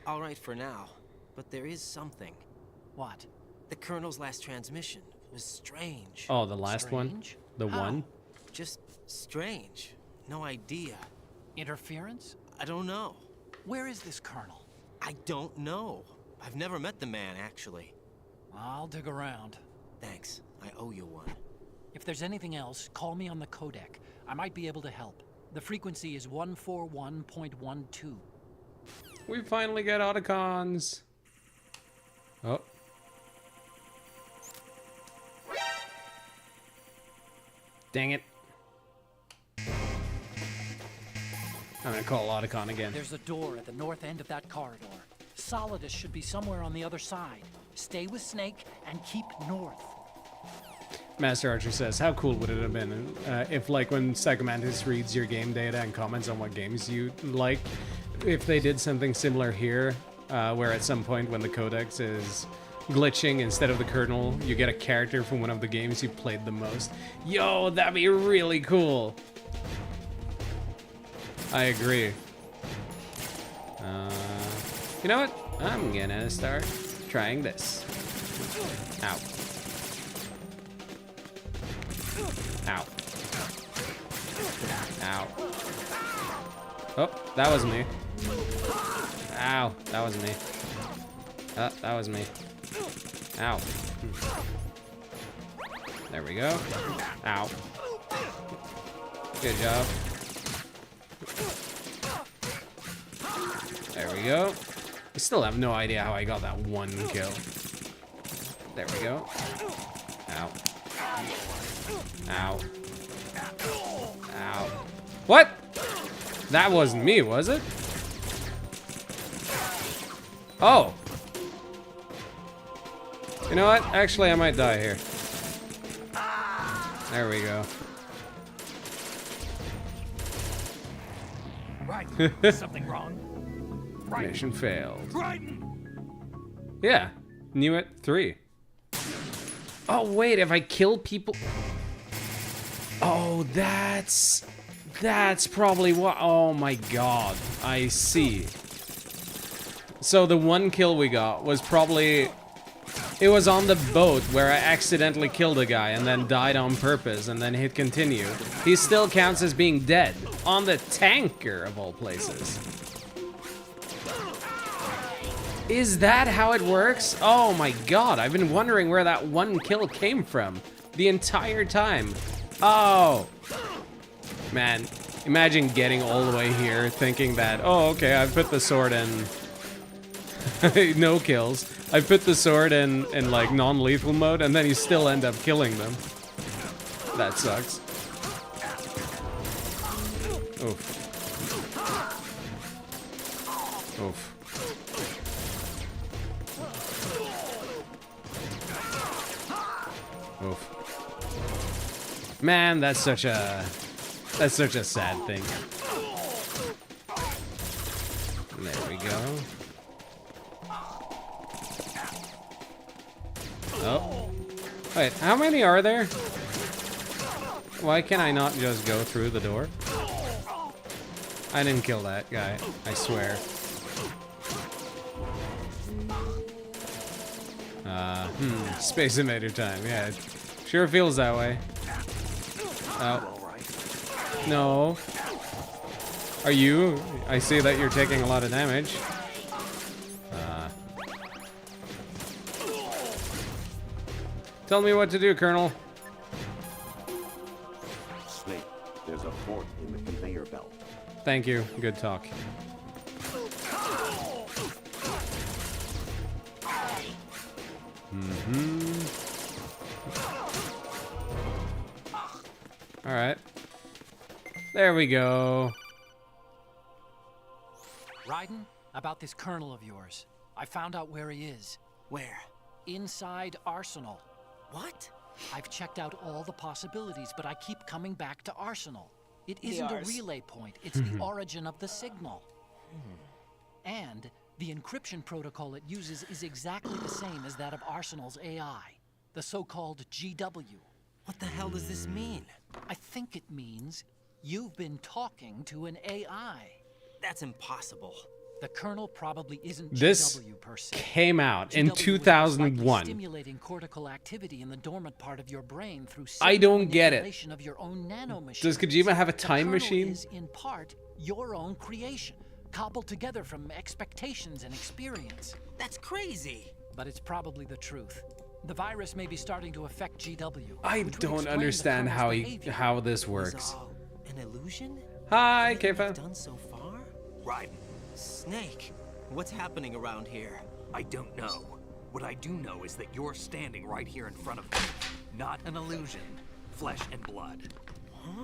All right for now, but there is something. What? The Colonel's last transmission was strange. Oh, the last one? Strange? The How? one? Just strange. No idea. Interference? I don't know. Where is this colonel? I don't know. I've never met the man, actually. I'll dig around. Thanks. I owe you one. If there's anything else, call me on the codec. I might be able to help. The frequency is 141.12. We finally get Otacons. Oh. Dang it. I'm gonna call Otacon again. There's a door at the north end of that corridor. Solidus should be somewhere on the other side. Stay with Snake and keep north. Master Archer says, how cool would it have been if, like, when Psychomantis reads your game data and comments on what games you like, if they did something similar here, where at some point when the codex is glitching, instead of the Colonel, you get a character from one of the games you played the most. Yo, that'd be really cool. I agree. You know what? I'm gonna start trying this. Ow. Ow. Ow. Oh, that was me. Ow, that was me. That was me. Ow. There we go. Ow. Good job. There we go. I still have no idea how I got that one kill. There we go. Ow. Ow. Ow. What? That wasn't me, was it? Oh. You know what? Actually, I might die here. There we go. Right. Is something wrong? Right. Mission failed. Raiden! Yeah. Knew it. 3. Oh, wait. If I kill people... Oh, that's probably what... Oh, my God. I see. So the one kill we got was probably... It was on the boat where I accidentally killed a guy and then died on purpose and then hit continue. He still counts as being dead. On the tanker, of all places. Is that how it works? Oh my god, I've been wondering where that one kill came from the entire time. Oh. Man, imagine getting all the way here thinking that, oh, okay, I've put the sword in... no kills. I put the sword in like non-lethal mode and then you still end up killing them. That sucks. Oof. Oof. Oof. Man, that's such a sad thing. There we go. Oh. Wait, how many are there? Why can I not just go through the door? I didn't kill that guy, I swear. Space Invader time, yeah. It sure feels that way. Oh. No. Are you? I see that you're taking a lot of damage. Tell me what to do, Colonel. Snake, there's a fork in the conveyor belt. Thank you. Good talk. All right. There we go. Raiden, about this colonel of yours. I found out where he is. Where? Inside Arsenal. What? I've checked out all the possibilities, but I keep coming back to Arsenal. It isn't a relay point, it's the origin of the signal. And the encryption protocol it uses is exactly the same as that of Arsenal's AI, the so-called GW. What the hell does this mean? I think it means you've been talking to an AI. That's impossible. The Colonel probably isn't This GW per se. came out in GW 2001. Stimulating cortical activity in the dormant part of your brain through I don't get it. manipulation of your own nanomachines. Does Kojima have a time the Colonel machine? Is in part your own creation, cobbled together from expectations and experience. That's crazy. But it's probably the truth. The virus may be starting to affect GW. I which would don't explain the understand Colonel's behavior. how this works. An illusion? Hi, Everything Keffa. we've done so far? Raiden, Snake, what's happening around here? I don't know. What I do know is that you're standing right here in front of me. Not an illusion. Flesh and blood. Huh?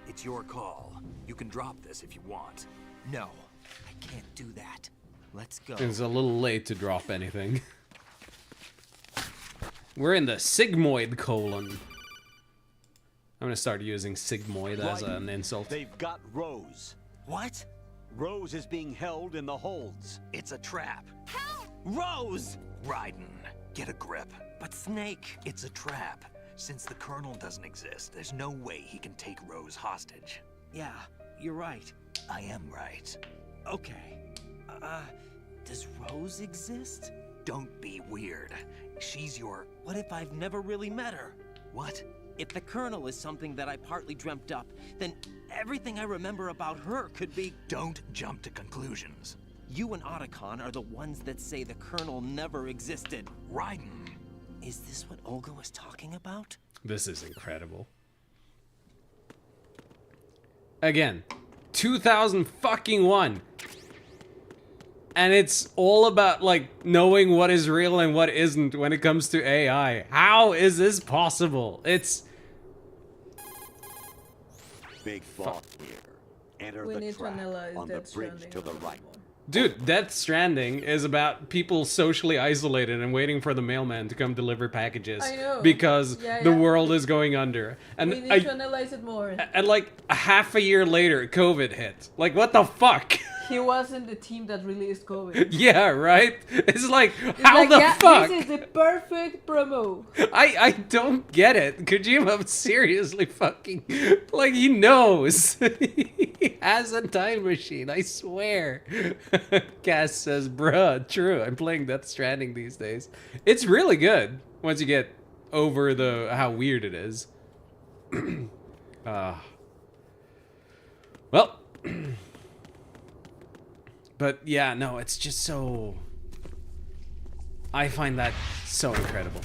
It's your call. You can drop this if you want. No, I can't do that. Let's go. It's a little late to drop anything. We're in the sigmoid colon. I'm gonna start using sigmoid as an insult. They've got Rose. What? Rose is being held in the holds. It's a trap. Rose! Raiden, get a grip. But Snake... It's a trap. Since the Colonel doesn't exist, there's no way he can take Rose hostage. Yeah, you're right. I am right. Okay. Does Rose exist? Don't be weird. She's your... What if I've never really met her? What? If the Colonel is something that I partly dreamt up, then everything I remember about her could be... Don't jump to conclusions. You and Otacon are the ones that say the Colonel never existed. Raiden. Is this what Olga was talking about? This is incredible. Again, 2001. And it's all about, like, knowing what is real and what isn't when it comes to AI. How is this possible? It's... Big boss here. Enter We the need to trap analyze on the Death bridge Stranding to the a little right. Dude, Death Stranding is about people socially isolated and waiting for the mailman to come deliver packages. I know. Because Yeah, the yeah. world is going under. And We need to analyze it more. and like half a year later, COVID hit. Like, what the fuck? He was in the team that released COVID. Yeah, right? It's like, It's how like, the yeah, fuck? This is the perfect promo. I don't get it. Kojima seriously fucking... Like, he knows. He has a time machine, I swear. Cass says, bruh, true. I'm playing Death Stranding these days. It's really good once you get over how weird it is. Well... But yeah, no, it's just so... I find that so incredible.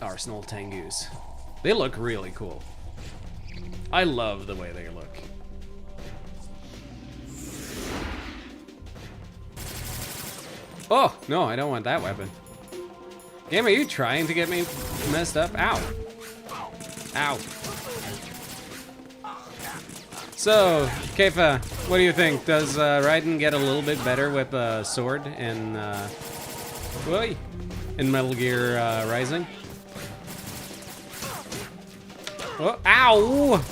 Arsenal Tengus. They look really cool. I love the way they look. Oh, no, I don't want that weapon. Game, are you trying to get me messed up? Ow. Ow. So, Keifa, what do you think? Does Raiden get a little bit better with a sword in Metal Gear Rising? Oh, ow!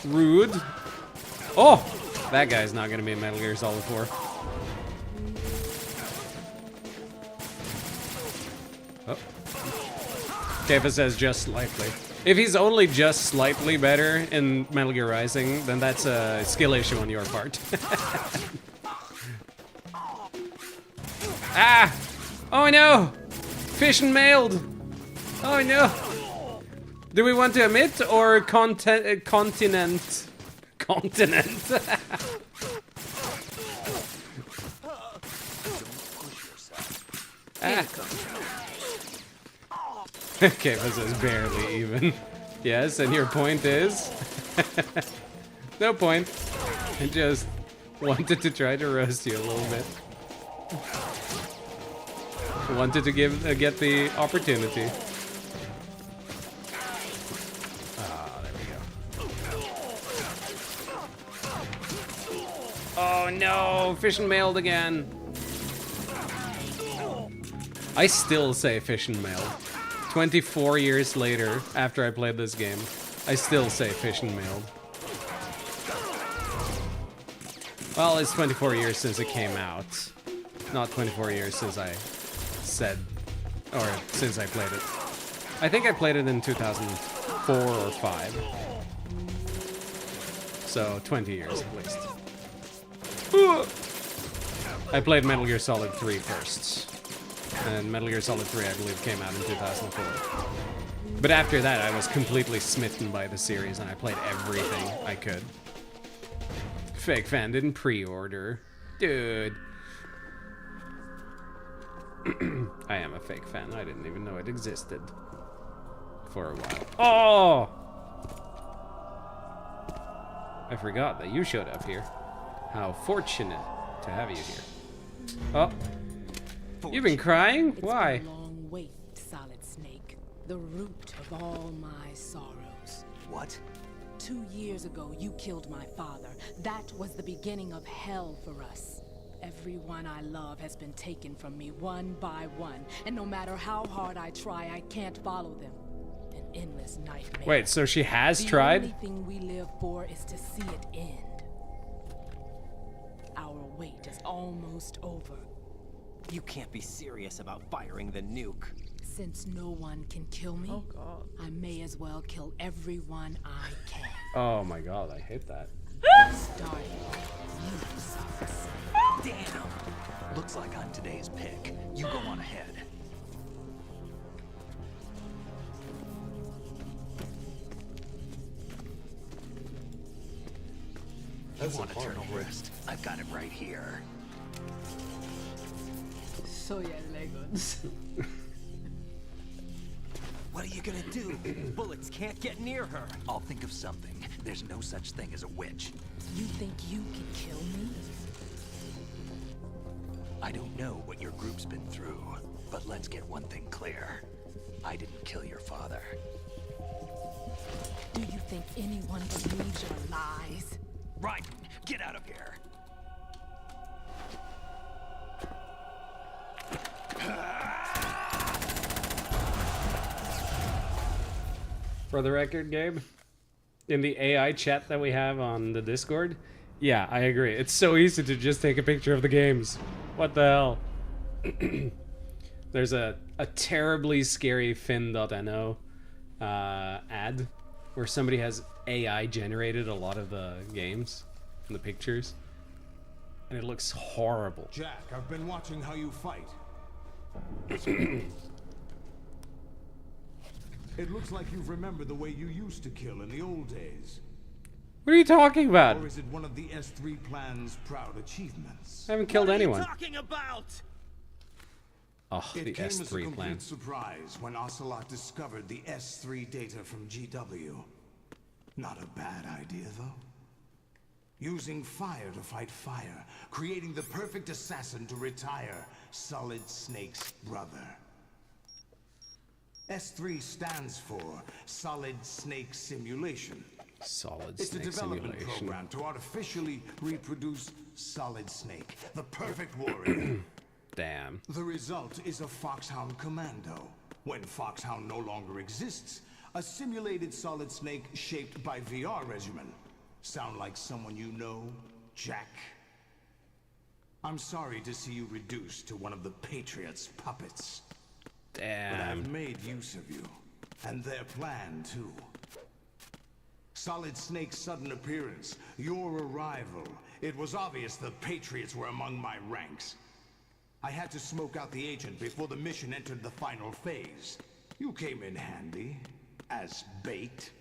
Rude. Oh! That guy's not gonna be in Metal Gear Solid 4. Oh. Keifa says just slightly. If he's only just slightly better in Metal Gear Rising, then that's a skill issue on your part. Ah! Oh no! Fish and mailed! Oh no! Do we want to admit or continent? Continent. Ah. Okay, this is barely even. Yes, and your point is? No point. I just wanted to try to roast you a little bit. Wanted to get the opportunity. There we go. Oh no, fish and mailed again. I still say fish and mailed. 24 years later, after I played this game, I still say fish and mailed. Well, it's 24 years since it came out. Not 24 years since I said, or since I played it. I think I played it in 2004 or 5. So 20 years at least. I played Metal Gear Solid 3 first. And Metal Gear Solid 3, I believe, came out in 2004. But after that, I was completely smitten by the series, and I played everything I could. Fake fan didn't pre-order. Dude. I am a fake fan. I didn't even know it existed. For a while. Oh! I forgot that you showed up here. How fortunate to have you here. Oh. You've been crying? Why? It's been a long wait, Solid Snake. The root of all my sorrows. What? 2 years ago, you killed my father. That was the beginning of hell for us. Everyone I love has been taken from me one by one, and no matter how hard I try, I can't follow them. An endless nightmare. Wait, so she has tried? The only thing we live for is to see it end. Our wait is almost over. You can't be serious about firing the nuke. Since no one can kill me, I may as well kill everyone I can. Oh my god, I hate that. Starting you, Damn! Looks like I'm today's pick. You go on ahead. I want eternal rest. I've got it right here. So yeah, Legos. What are you gonna do? Bullets can't get near her. I'll think of something. There's no such thing as a witch. You think you can kill me? I don't know what your group's been through, but let's get one thing clear. I didn't kill your father. Do you think anyone believes your lies? Raiden, get out of here! For the record, Gabe, in the AI chat that we have on the Discord, yeah, I agree. It's so easy to just take a picture of the games. What the hell? There's a terribly scary Fin.no ad where somebody has AI generated a lot of the games and the pictures, and it looks horrible. Jack, I've been watching how you fight. It looks like you've remembered the way you used to kill in the old days. What are you talking about? Or is it one of the S3 plan's proud achievements? I haven't killed anyone. Talking about? Oh, the It came as a S3 complete plan. surprise when Ocelot discovered the S3 data from GW. Not a bad idea, though. Using fire to fight fire, creating the perfect assassin to retire Solid Snake's brother. S3 stands for Solid Snake Simulation. Solid It's a Snake development Simulation. program to artificially reproduce Solid Snake, the perfect warrior. Damn. The result is a Foxhound Commando. When Foxhound no longer exists, a simulated Solid Snake shaped by VR regimen. Sound like someone you know, Jack? I'm sorry to see you reduced to one of the Patriots' puppets. Damn. But I've made use of you, and their plan too. Solid Snake's sudden appearance, your arrival. It was obvious the Patriots were among my ranks. I had to smoke out the agent before the mission entered the final phase. You came in handy, as bait.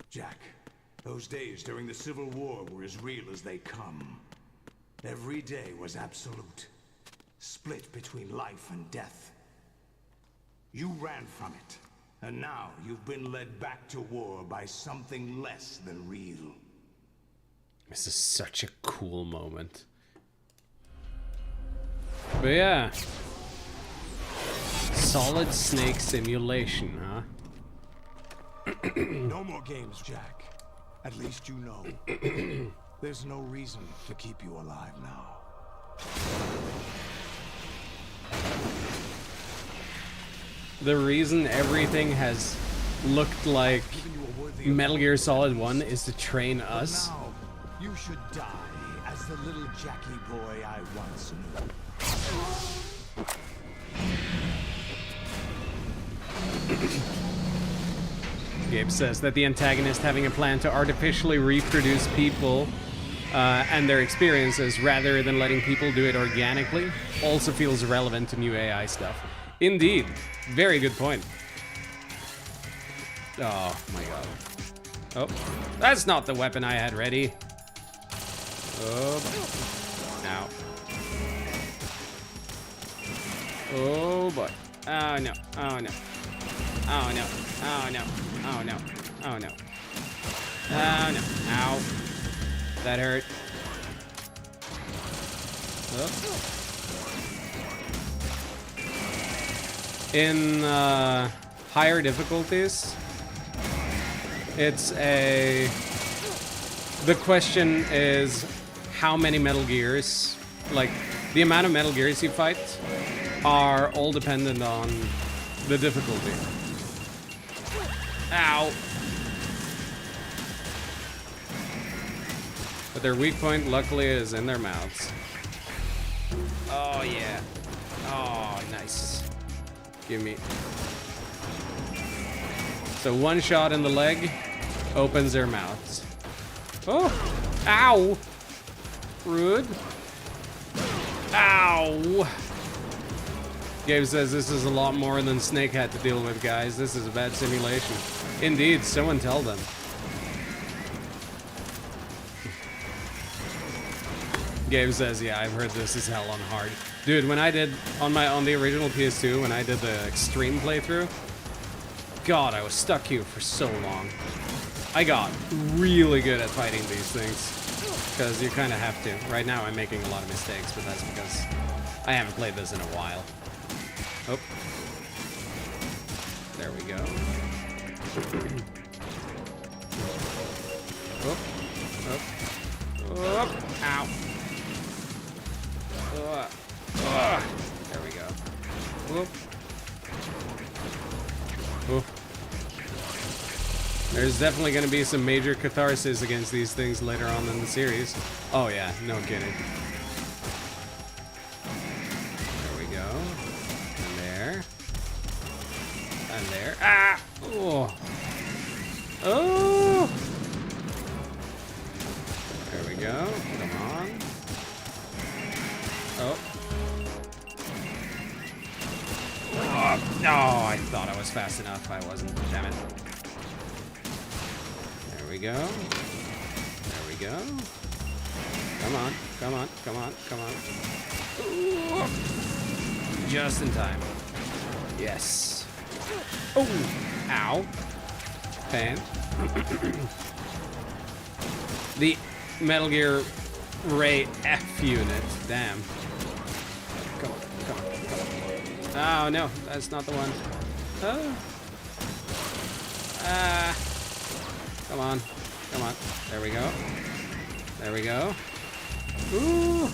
Jack, those days during the Civil War were as real as they come. Every day was absolute. Split between life and death. You ran from it, and now you've been led back to war by something less than real. This is such a cool moment. But yeah. Solid Snake Simulation, huh? No more games, Jack. At least you know. There's no reason to keep you alive now. The reason everything has looked like Metal Gear Solid 1 is to train us. Now, you should die as the little Jackie boy I once knew. Gabe says that the antagonist having a plan to artificially reproduce people and their experiences rather than letting people do it organically also feels relevant to new AI stuff. Indeed. Very good point. Oh my god. Oh, that's not the weapon I had ready. Oh, ow. Oh boy. Oh no. Oh no. Oh no. Oh no. Oh no. Oh no. Oh no. Ow. That hurt. Oh. In higher difficulties, it's a... The question is how many Metal Gears, like the amount of Metal Gears you fight, are all dependent on the difficulty. Ow! But their weak point, luckily, is in their mouths. Oh yeah. Oh, nice. Give me. So one shot in the leg opens their mouths. Oh! Ow! Rude. Ow! Gabe says this is a lot more than Snake had to deal with, guys. This is a bad simulation. Indeed, someone tell them. Gabe says, yeah, I've heard this is hell on hard. Dude, when I did, on the original PS2, when I did the extreme playthrough, God, I was stuck here for so long. I got really good at fighting these things, because you kind of have to. Right now I'm making a lot of mistakes, but that's because I haven't played this in a while. Oh. There we go. Oh. Oh. Oh. Ow. There we go. Whoop. Whoop. There's definitely going to be some major catharsis against these things later on in the series. Oh yeah, no kidding. There we go. And there. And there. Ah! Oh! Oh! There we go. Come on. Oh. Oh, I thought I was fast enough. I wasn't. Damn it. we go. There we go. Come on, come on, come on, come on. Ooh. Just in time. Yes. Oh, ow. Fan. The Metal Gear Ray F unit. Damn. Come on, come on, come on. Oh no, that's not the one. Oh. Ah. Come on, come on. There we go. There we go. Ooh.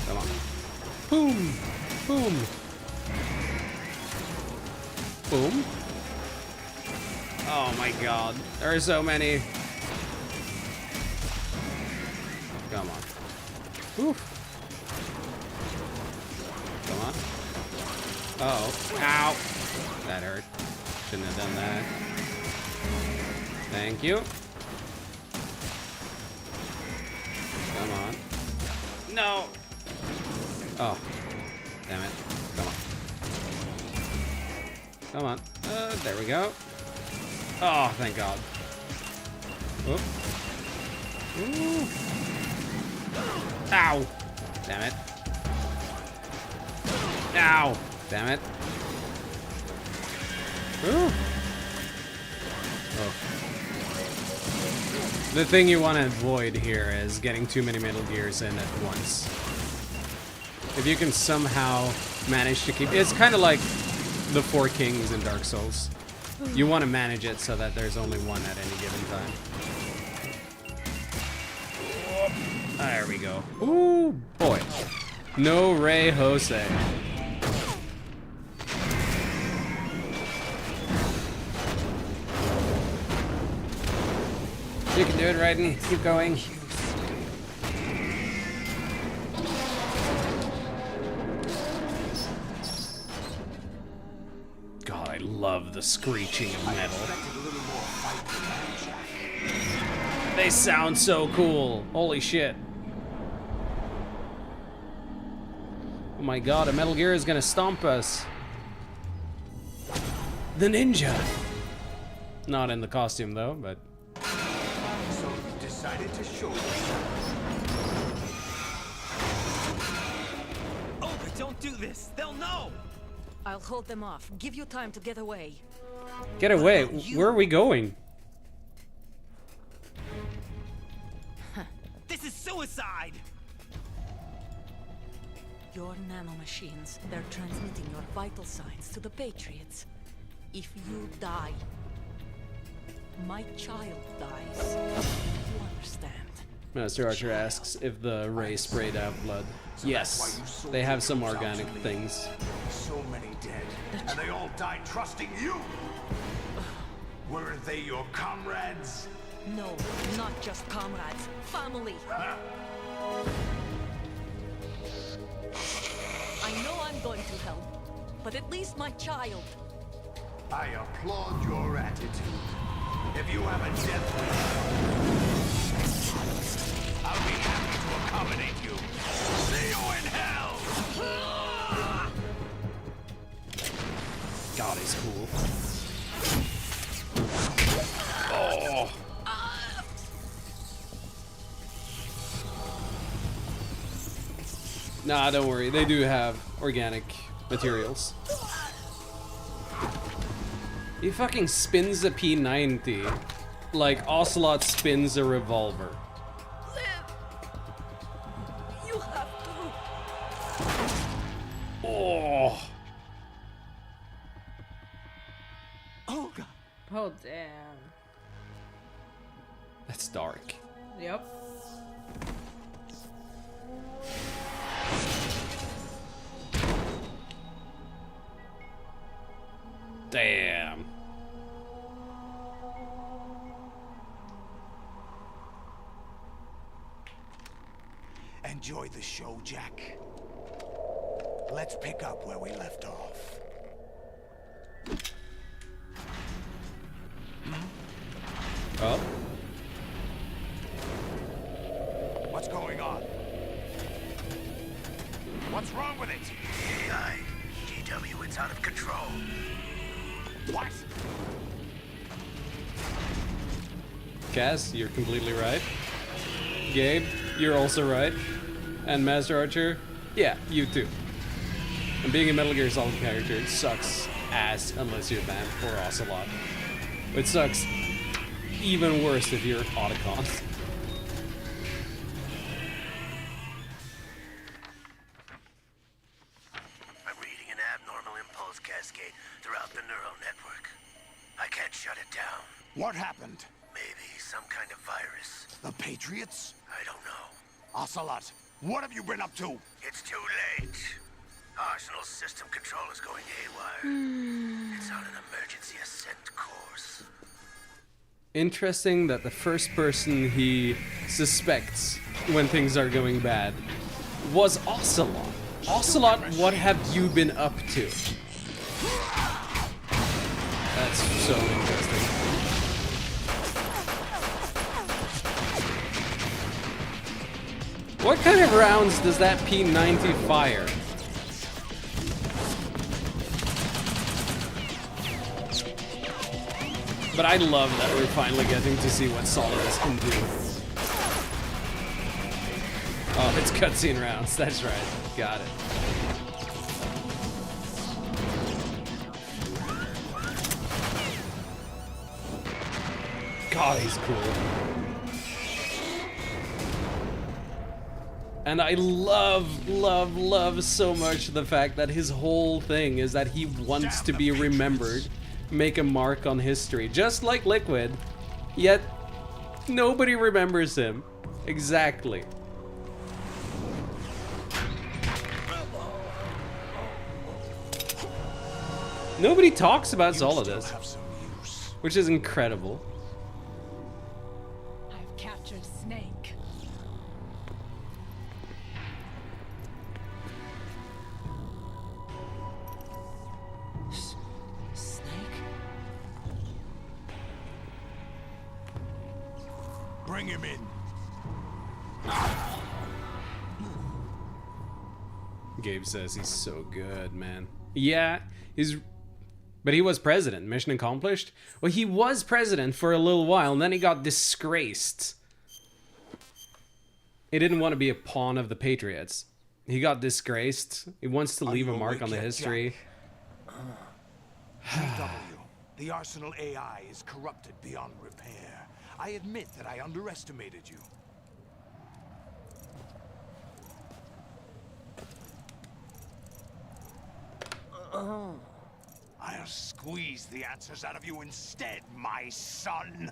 Come on. Boom. Boom. Boom. Oh my god. There are so many. Come on. Oof. Come on. Uh-oh. Ow. That hurt. Shouldn't have done that. Thank you. Come on. No. Oh. Damn it. Come on. Come on. There we go. Oh, thank God. Oop. Ooh. Ow. Damn it. Ow. Damn it. Ooh. Oh. The thing you want to avoid here is getting too many Metal Gears in at once. If you can somehow manage to keep... It's kind of like the Four Kings in Dark Souls. You want to manage it so that there's only one at any given time. There we go. Ooh, boy. No Ray Jose. You can do it, Raiden. Keep going. God, I love the screeching of metal. They sound so cool. Holy shit. Oh my god, a Metal Gear is gonna stomp us. The ninja. Not in the costume though, but... So you decided to show yourself. Oh, but don't do this. They'll know. I'll hold them off. Give you time to get away. Get away. Where are we going? This is suicide. Your nanomachines, they're transmitting your vital signs to the Patriots. If you die, my child dies. You understand? Master Archer asks if the Ray sprayed out blood. Yes, they have some organic things. So many dead, and they all died trusting you. Weren't they your comrades? No, not just comrades. Family. I know I'm going to help, but at least my child. I applaud your attitude. If you have a death wish, I'll be happy to accommodate you. See you in hell! God, he's cool. Oh. Nah, don't worry. They do have organic materials. He fucking spins a P90 like Ocelot spins a revolver. You have to. Oh. Oh god. Oh damn. That's dark. Yep. Damn. Enjoy the show, Jack. Let's pick up where we left off. Oh. What's going on? What's wrong with it? AI, GW, it's out of control. What? Cass, you're completely right. Gabe, you're also right. And Master Archer, yeah, you too. And being a Metal Gear Solid character sucks ass unless you're Vamp or Ocelot. It sucks even worse if you're Otacon. I'm reading an abnormal impulse cascade throughout the neural network. I can't shut it down. What happened? Maybe some kind of virus. The Patriots? I don't know. Ocelot, what have you been up to? It's too late. Arsenal's system control is going haywire. It's on an emergency ascent course. Interesting that the first person he suspects when things are going bad was Ocelot. Ocelot, what have you been up to? That's so interesting. What kind of rounds does that P90 fire? But I love that we're finally getting to see what Solidus can do. Oh, it's cutscene rounds. That's right. Got it. God, he's cool. And I love so much the fact that his whole thing is that he wants to be remembered, make a mark on history, just like Liquid, yet nobody remembers him. Exactly. Nobody talks about Solidus, which is incredible. I've captured Snake. Bring him in. Gabe says he's so good, man. Yeah, but he was president. Mission accomplished? Well, he was president for a little while, and then he got disgraced. He didn't want to be a pawn of the Patriots. He got disgraced. He wants to leave a mark on the history. GW, the Arsenal AI is corrupted beyond repair. I admit that I underestimated you. I'll squeeze the answers out of you instead, my son.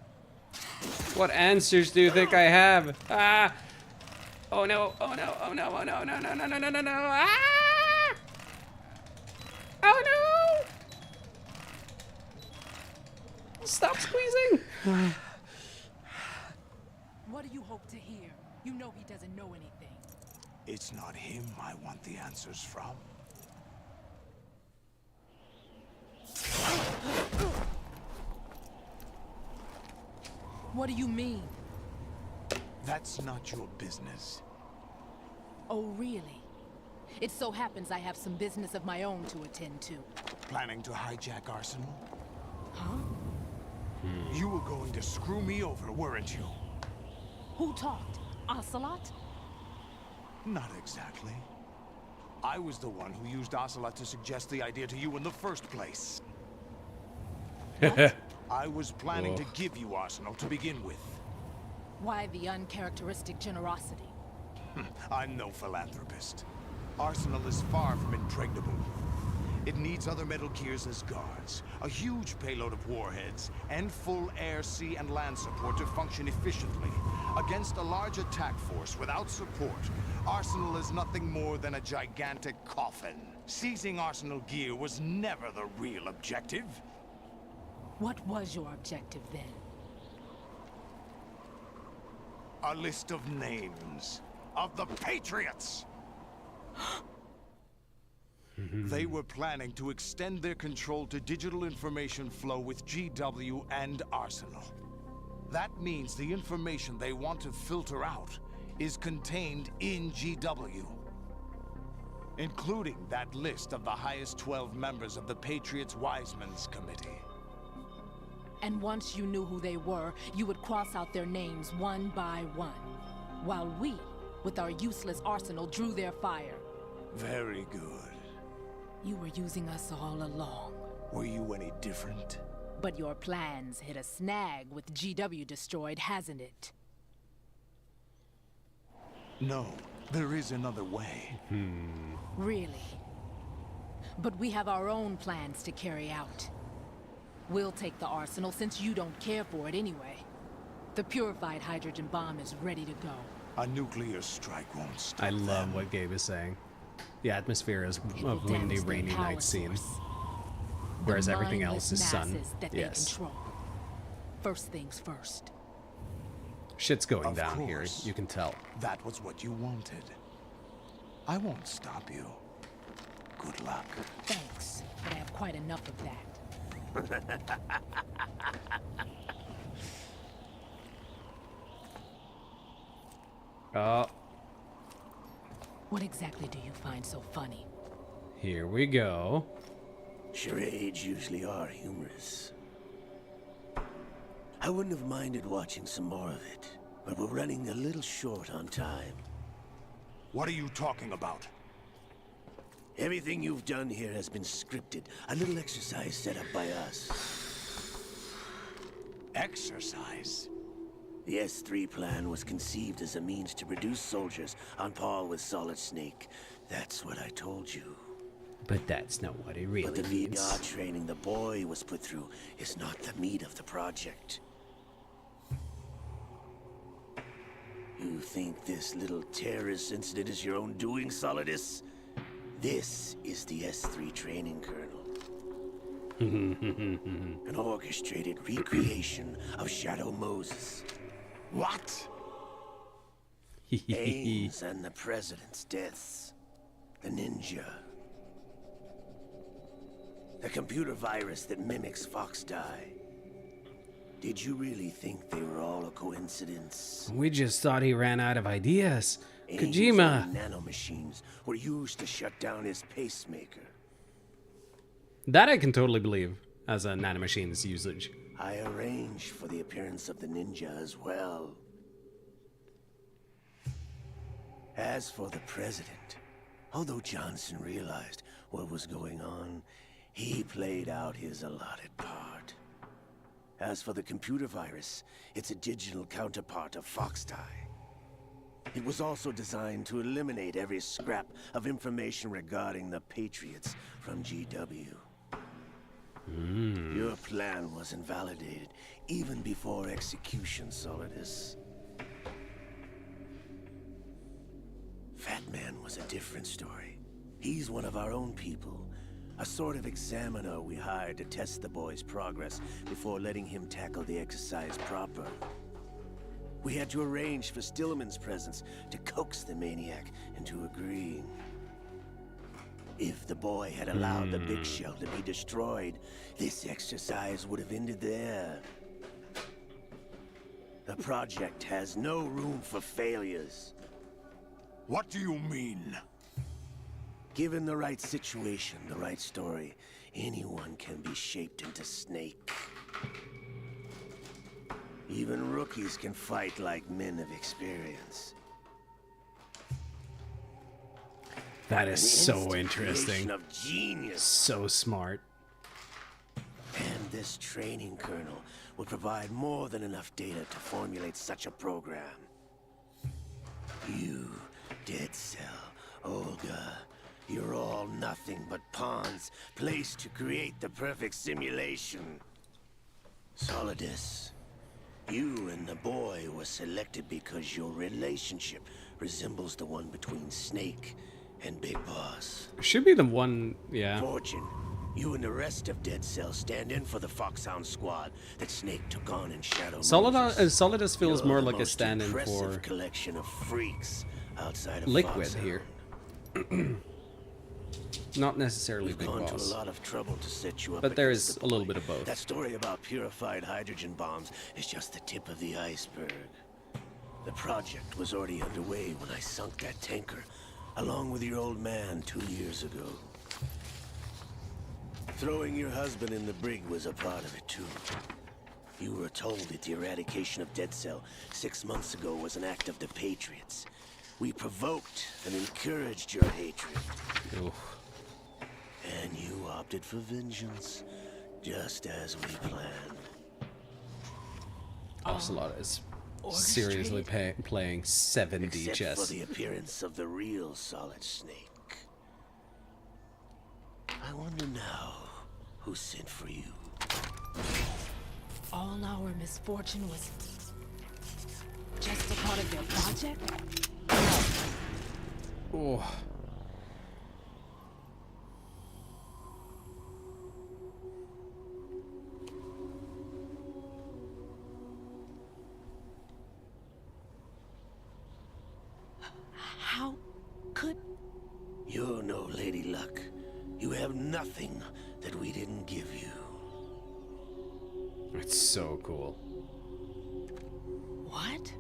What answers do you think I have? Ah! Oh no, oh no, oh no, oh no, no, no, no, no, no, no, no, ah! Oh no! Stop squeezing! What do you hope to hear? You know he doesn't know anything. It's not him I want the answers from. What do you mean? That's not your business. Oh, really? It so happens I have some business of my own to attend to. Planning to hijack Arsenal? Huh? You were going to screw me over, weren't you? Who talked? Ocelot? Not exactly. I was the one who used Ocelot to suggest the idea to you in the first place. I was planning to give you Arsenal to begin with. Why the uncharacteristic generosity? I'm no philanthropist. Arsenal is far from impregnable. It needs other Metal Gears as guards, a huge payload of warheads, and full air, sea, and land support to function efficiently. Against a large attack force without support, Arsenal is nothing more than a gigantic coffin. Seizing Arsenal gear was never the real objective. What was your objective then? A list of names of the Patriots! They were planning to extend their control to digital information flow with GW and Arsenal. That means the information they want to filter out is contained in GW, including that list of the highest 12 members of the Patriots Wiseman's Committee. And once you knew who they were, you would cross out their names one by one. While we, with our useless arsenal, drew their fire. Very good. You were using us all along. Were you any different? But your plans hit a snag with GW destroyed, hasn't it? No, there is another way. Really? But we have our own plans to carry out. We'll take the arsenal since you don't care for it anyway. The purified hydrogen bomb is ready to go. A nuclear strike won't stop I love what Gabe is saying. The atmosphere is a windy, rainy night scene. Whereas everything else is sun. Yes. Control. First things first. Shit's going down here, you can tell. That was what you wanted. I won't stop you. Good luck. Thanks, but I have quite enough of that. What exactly do you find so funny? Here we go. Charades usually are humorous. I wouldn't have minded watching some more of it, but we're running a little short on time. What are you talking about? Everything you've done here has been scripted. A little exercise set up by us. Exercise? The S3 plan was conceived as a means to produce soldiers on par with Solid Snake. That's what I told you. But that's not what it really But the means. VR training the boy was put through is not the meat of the project. You think this little terrorist incident is your own doing, Solidus? This is the S3 training kernel. An orchestrated recreation of Shadow Moses. What? Ames and the President's deaths. The ninja. The computer virus that mimics Foxdie. Did you really think they were all a coincidence? We just thought he ran out of ideas. Ames' Kojima! own nanomachines were used to shut down his pacemaker. That I can totally believe as a nanomachine's usage. I arranged for the appearance of the ninja as well. As for the president, although Johnson realized what was going on, he played out his allotted part. As for the computer virus, it's a digital counterpart of Foxdie. It was also designed to eliminate every scrap of information regarding the Patriots from GW. Your plan was invalidated even before execution, Solidus. Fat Man was a different story. He's one of our own people. A sort of examiner we hired to test the boy's progress before letting him tackle the exercise proper. We had to arrange for Stillman's presence to coax the maniac into agreeing. If the boy had allowed the big shell to be destroyed, this exercise would have ended there. The project has no room for failures. What do you mean? Given the right situation, the right story, anyone can be shaped into Snake. Even rookies can fight like men of experience. That is so interesting. Of genius. So smart. And this training kernel would provide more than enough data to formulate such a program. You, Dead Cell, Olga, you're all nothing but pawns placed to create the perfect simulation. Solidus, you and the boy were selected because your relationship resembles the one between Snake and Big Boss. Should be the one, yeah. Fortune, you and the rest of Dead Cell stand in for the Foxhound squad that Snake took on in Shadow Moses. Solidus feels You're more the like a most stand-in impressive for collection of freaks outside of Liquid Foxhound. here. Not necessarily We've Big gone Boss. to a lot of trouble to set you up. But there against is the a little boy. bit of both. That story about purified hydrogen bombs is just the tip of the iceberg. The project was already underway when I sunk that tanker, along with your old man 2 years ago. Throwing your husband in the brig was a part of it too. You were told that the eradication of Dead Cell 6 months ago was an act of the Patriots. We provoked and encouraged your hatred. Oof. And you opted for vengeance, just as we planned. Ocelot is seriously playing 7D Except chess. for the appearance of the real Solid Snake. I wonder now who sent for you. All our misfortune was just a part of their project? Oh. How could... You're no Lady Luck. You have nothing that we didn't give you. It's so cool. What?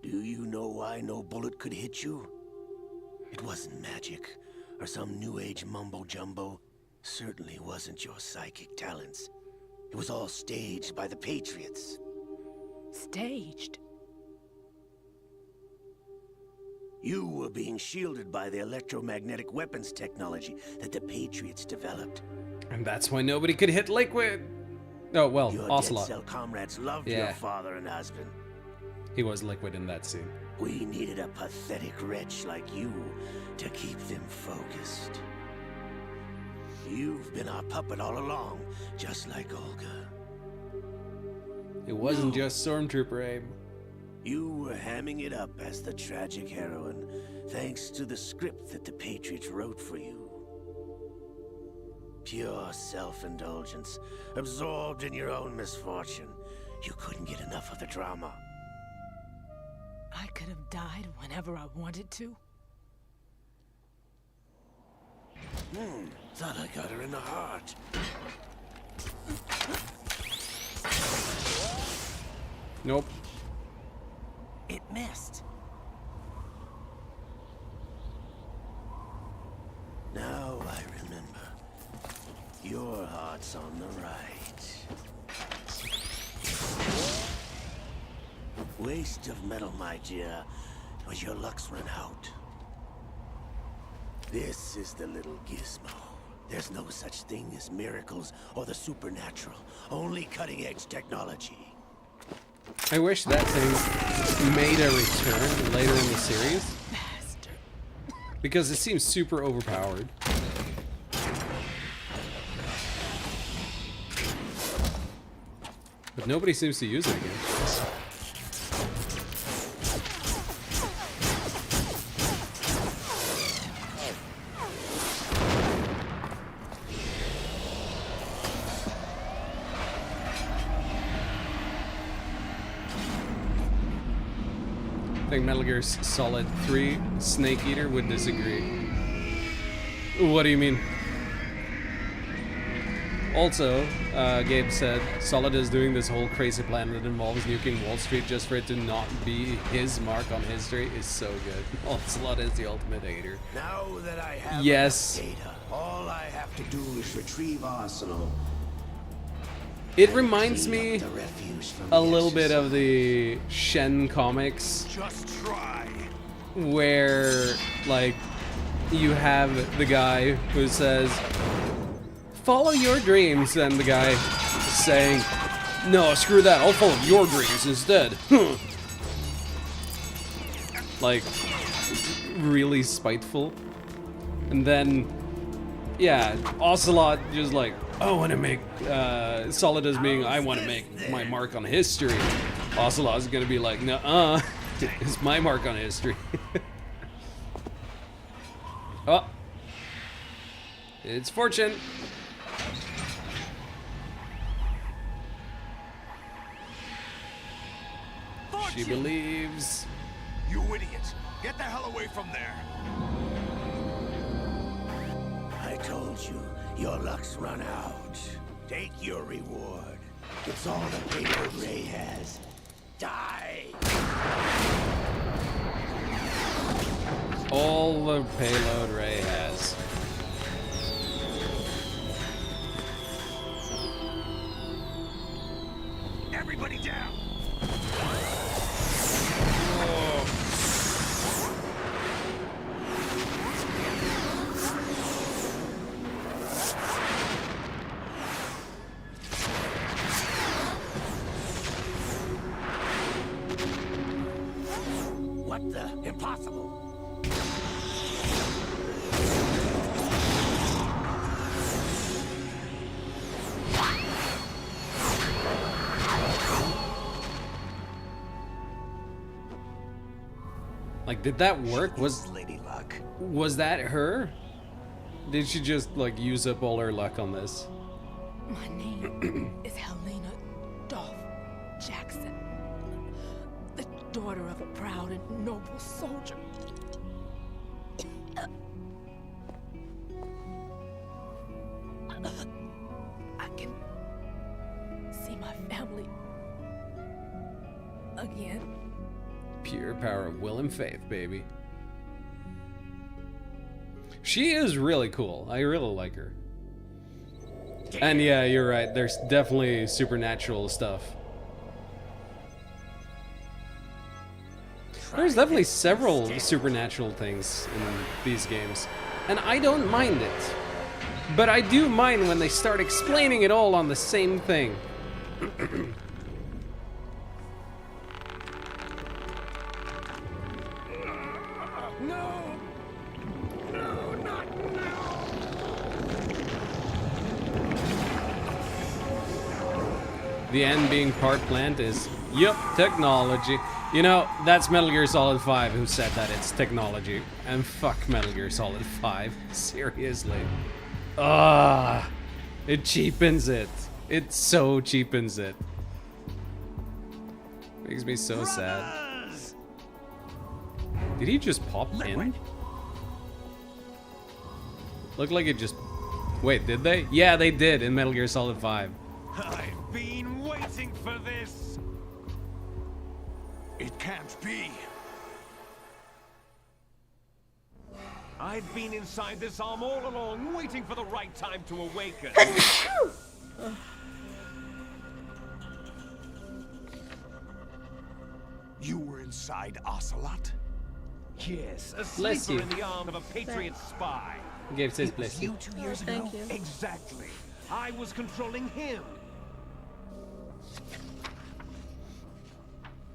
Do you know why no bullet could hit you? It wasn't magic, or some new age mumbo-jumbo. Certainly wasn't your psychic talents. It was all staged by the Patriots. Staged? You were being shielded by the electromagnetic weapons technology that the Patriots developed. And that's why nobody could hit Liquid. Oh, well, Your Ocelot. Dead Cell comrades loved Yeah. your father and husband. He was Liquid in that scene. We needed a pathetic wretch like you to keep them focused. You've been our puppet all along, just like Olga. It wasn't just Stormtrooper aim. You were hamming it up as the tragic heroine, thanks to the script that the Patriots wrote for you. Pure self-indulgence, absorbed in your own misfortune. You couldn't get enough of the drama. I could have died whenever I wanted to. Thought I got her in the heart. Nope. It missed. Now I remember. Your heart's on the right. Waste of metal, my dear, but your luck's run out. This is the little gizmo. There's no such thing as miracles or the supernatural. Only cutting-edge technology. I wish that thing made a return later in the series. Because it seems super overpowered. But nobody seems to use it again. I think Metal Gear Solid 3 Snake Eater would disagree. What do you mean? Also, Gabe said Solid is doing this whole crazy plan that involves nuking Wall Street just for it to not be his mark on history is so good. Ocelot is the ultimate hater. Now that I have Yes. enough data, all I have to do is retrieve Arsenal. It reminds me a little bit of the Shen comics. Just try. Where, like, you have the guy who says, follow your dreams, and the guy saying, no, screw that, I'll follow your dreams instead. Like, really spiteful. And then, yeah, Ocelot just like, I want to make, Solid as being, I want to make my mark on history. Ocelot's gonna be like, nuh-uh, it's my mark on history. Oh. It's Fortune. She believes. You idiot! Get the hell away from there! I told you, your luck's run out. Take your reward. It's all the paper Ray has. Die! all the payload Ray has. Everybody down! What the? Impossible! Like, did that work? Lady Luck. Was that her? Did she just like use up all her luck on this? My name is Helena Dolph Jackson, the daughter of a proud and noble soldier. I can see my family again. Pure power of will and faith, baby. She is really cool. I really like her. And yeah, you're right. There's definitely supernatural stuff. There's definitely several supernatural things in these games. And I don't mind it. But I do mind when they start explaining it all on the same thing. The end being part plant is, yup, technology. You know, that's Metal Gear Solid 5 who said that it's technology. And fuck Metal Gear Solid 5. Seriously. Ah, it cheapens it. It so cheapens it. Makes me so sad. Did he just pop in? Looked like it just... Wait, did they? Yeah, they did in Metal Gear Solid 5. I've been waiting for this. It can't be. I've been inside this arm all along, waiting for the right time to awaken. You were inside Ocelot? Yes, a Bless sleeper you. in the arm of a Patriot spy. Gives his It was blessing. you 2 years ago? Thank you. Exactly. I was controlling him.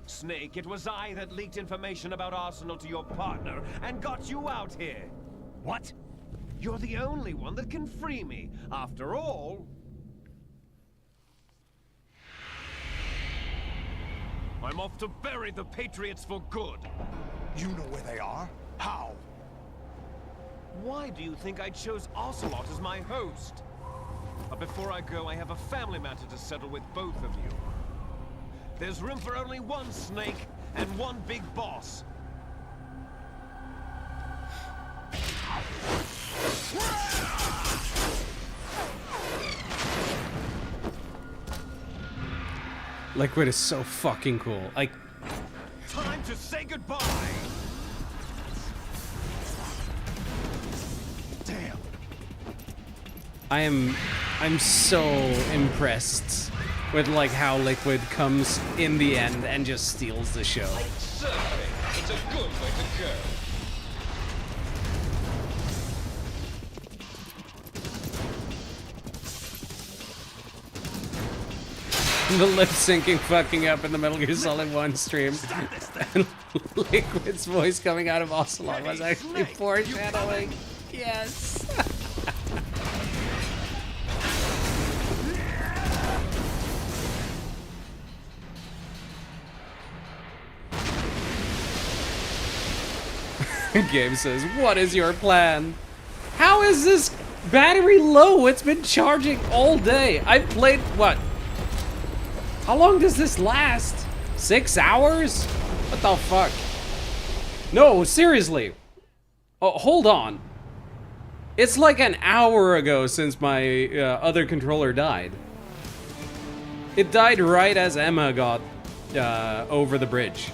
Snake, it was I that leaked information about Arsenal to your partner and got you out here. What? You're the only one that can free me. After all... I'm off to bury the Patriots for good. You know where they are? How? Why do you think I chose Ocelot as my host? But before I go, I have a family matter to settle with both of you. There's room for only one Snake and one big boss. Liquid is so fucking cool. Like, Time to say goodbye! Damn. I'm so impressed with like how Liquid comes in the end and just steals the show. Certainly, it's a good way to go. The lip syncing fucking up in the Metal Gear Solid 1 stream. And Liquid's voice coming out of Ocelot was actually foreshadowing. Yes. Gabe says, "What is your plan?" How is this battery low? It's been charging all day. I've played, what? How long does this last? 6 hours? What the fuck? No, seriously. Oh, hold on. It's like an hour ago since my other controller died. It died right as Emma got over the bridge.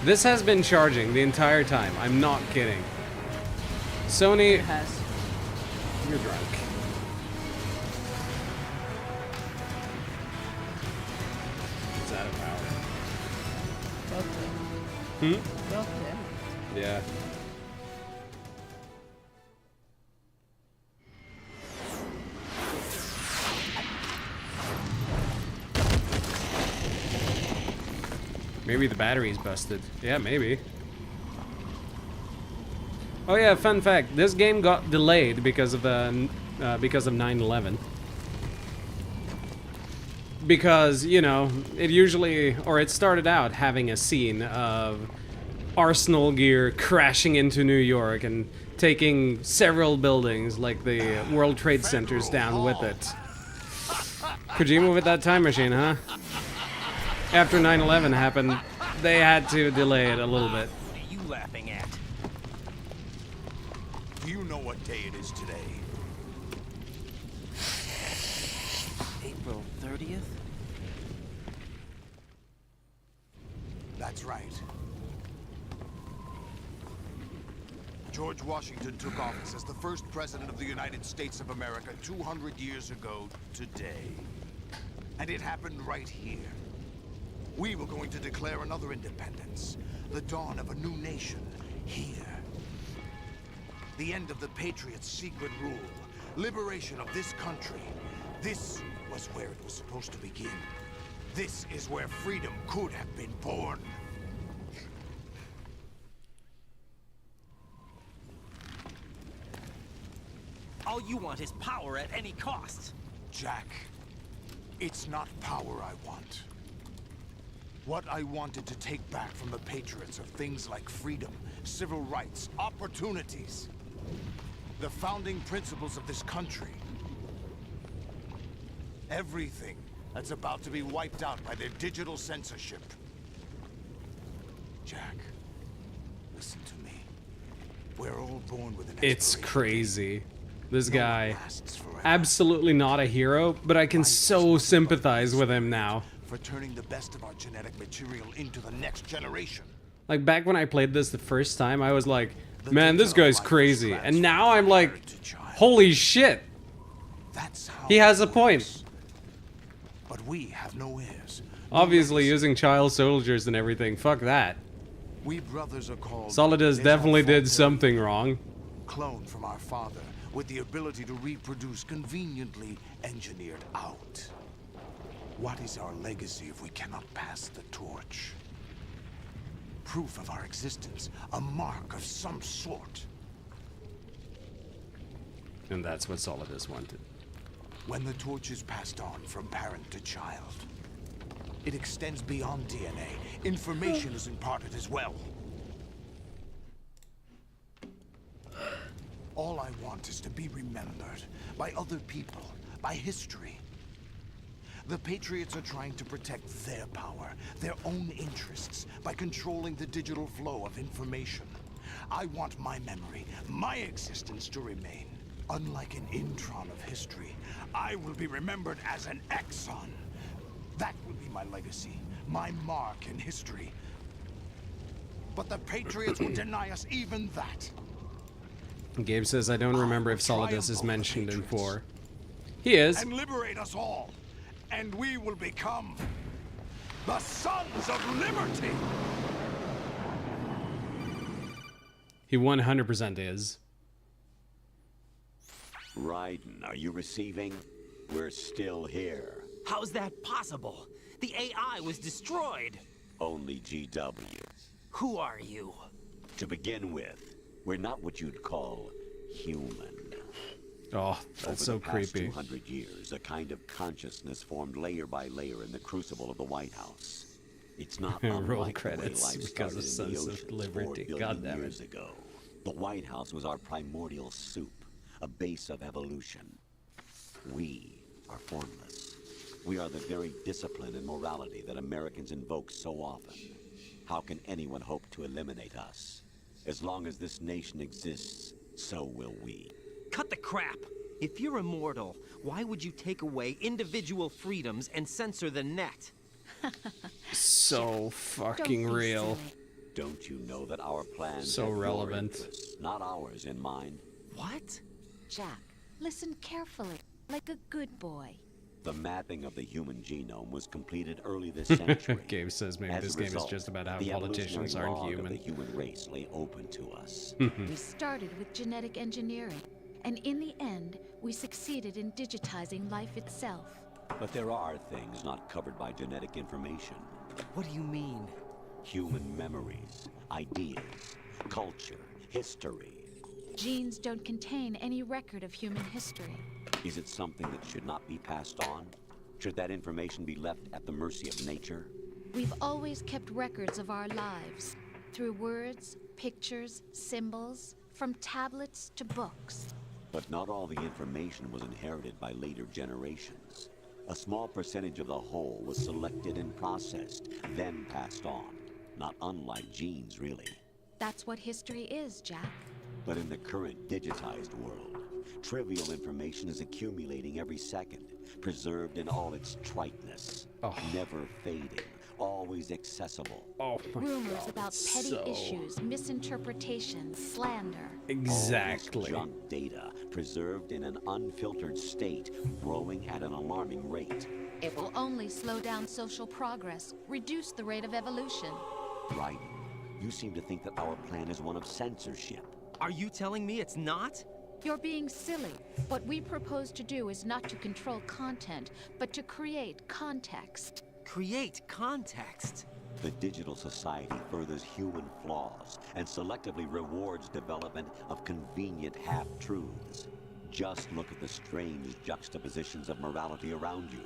This has been charging the entire time. I'm not kidding. Sony... It has. You're drunk. It's out of power. God Hmm? God damn it. Yeah. Maybe the battery's busted. Yeah, maybe. Oh yeah, fun fact. This game got delayed because of 9/11. Because, you know, it started out having a scene of Arsenal gear crashing into New York and taking several buildings like the World Trade Centers down with it. Kojima with that time machine, huh? After 9/11 happened, they had to delay it a little bit. What are you laughing at? Do you know what day it is today? April 30th? That's right. George Washington took office as the first president of the United States of America 200 years ago today. And it happened right here. We were going to declare another independence, the dawn of a new nation, here. The end of the Patriots' secret rule, liberation of this country. This was where it was supposed to begin. This is where freedom could have been born. All you want is power at any cost. Jack, it's not power I want. What I wanted to take back from the Patriots are things like freedom, civil rights, opportunities. The founding principles of this country. Everything that's about to be wiped out by their digital censorship. Jack, listen to me. We're all born with an It's crazy. This guy, absolutely not a hero, but I can so sympathize with him now. For turning the best of our genetic material into the next generation. Like, back when I played this the first time, I was like, man, this guy's crazy. And now I'm like, holy shit. He has a point. But we have no heirs. Obviously, using child soldiers and everything, fuck that. We brothers are called Solidus definitely did something wrong. Cloned from our father, with the ability to reproduce conveniently engineered out. What is our legacy if we cannot pass the torch? Proof of our existence, a mark of some sort. And that's what Solidus wanted. When the torch is passed on from parent to child, it extends beyond DNA. Information is imparted as well. All I want is to be remembered by other people, by history. The Patriots are trying to protect their power, their own interests, by controlling the digital flow of information. I want my memory, my existence to remain. Unlike an intron of history, I will be remembered as an exon. That will be my legacy, my mark in history. But the Patriots will deny us even that. Gabe says, I don't remember if Solidus is mentioned in 4. He is. And liberate us all. And we will become the Sons of Liberty. He 100% is. Raiden, are you receiving? We're still here. How's that possible? The AI was destroyed. Only GW. Who are you? To begin with, we're not what you'd call human. Oh, that's so Over the past creepy. 200 years, a kind of consciousness formed layer by layer in the crucible of the White House. It's not Roll unlike credits the way life because of started in the Sons of oceans Liberty. 4 God billion damn it. years ago. The White House was our primordial soup, a base of evolution. We are formless. We are the very discipline and morality that Americans invoke so often. How can anyone hope to eliminate us? As long as this nation exists, so will we. Cut the crap! If you're immortal, why would you take away individual freedoms and censor the net? So fucking real. Don't you know that our plans So have your relevant. interests, not ours in mind? What? Jack, listen carefully, like a good boy. The mapping of the human genome was completed early this century. Gabe says maybe As this a game is result, just about how the politicians evolutionary aren't log human. of the human race lay open to us. We started with genetic engineering, and in the end, we succeeded in digitizing life itself. But there are things not covered by genetic information. What do you mean? Human memories, ideas, culture, history. Genes don't contain any record of human history. Is it something that should not be passed on? Should that information be left at the mercy of nature? We've always kept records of our lives, through words, pictures, symbols, from tablets to books. But not all the information was inherited by later generations. A small percentage of the whole was selected and processed, then passed on. Not unlike genes, really. That's what history is, Jack. But in the current digitized world, trivial information is accumulating every second, preserved in all its triteness, never fading, always accessible. Rumors about petty issues, misinterpretations, slander. Exactly. All this junk data, preserved in an unfiltered state, growing at an alarming rate. It will only slow down social progress, reduce the rate of evolution. Right. You seem to think that our plan is one of censorship. Are you telling me it's not? You're being silly. What we propose to do is not to control content, but to create context. Create context? The digital society furthers human flaws and selectively rewards development of convenient half-truths. Just look at the strange juxtapositions of morality around you.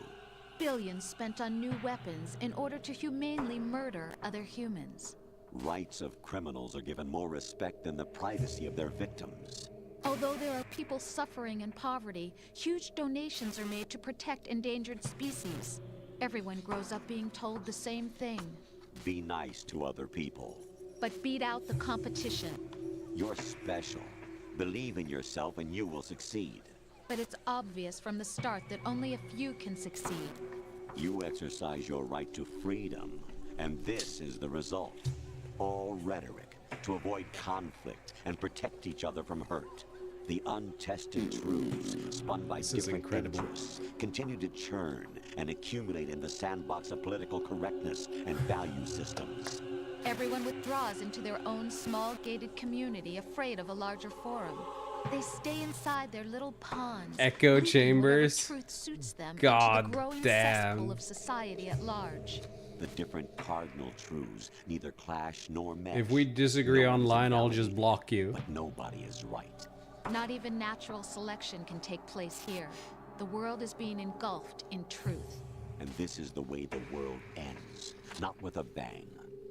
Billions spent on new weapons in order to humanely murder other humans. Rights of criminals are given more respect than the privacy of their victims. Although there are people suffering in poverty, huge donations are made to protect endangered species. Everyone grows up being told the same thing. Be nice to other people. But beat out the competition. You're special. Believe in yourself and you will succeed. But it's obvious from the start that only a few can succeed. You exercise your right to freedom, and this is the result. All rhetoric to avoid conflict and protect each other from hurt. The untested truths, spun by different interests, continue to churn and accumulate in the sandbox of political correctness and value systems. Everyone withdraws into their own small gated community, afraid of a larger forum. They stay inside their little ponds. Echo chambers. Truth suits them God into the growing damn. cesspool of society at large. The different cardinal truths neither clash nor mesh. If we disagree online, I'll just block you. But nobody is right. Not even natural selection can take place here. The world is being engulfed in truth. And this is the way the world ends. Not with a bang,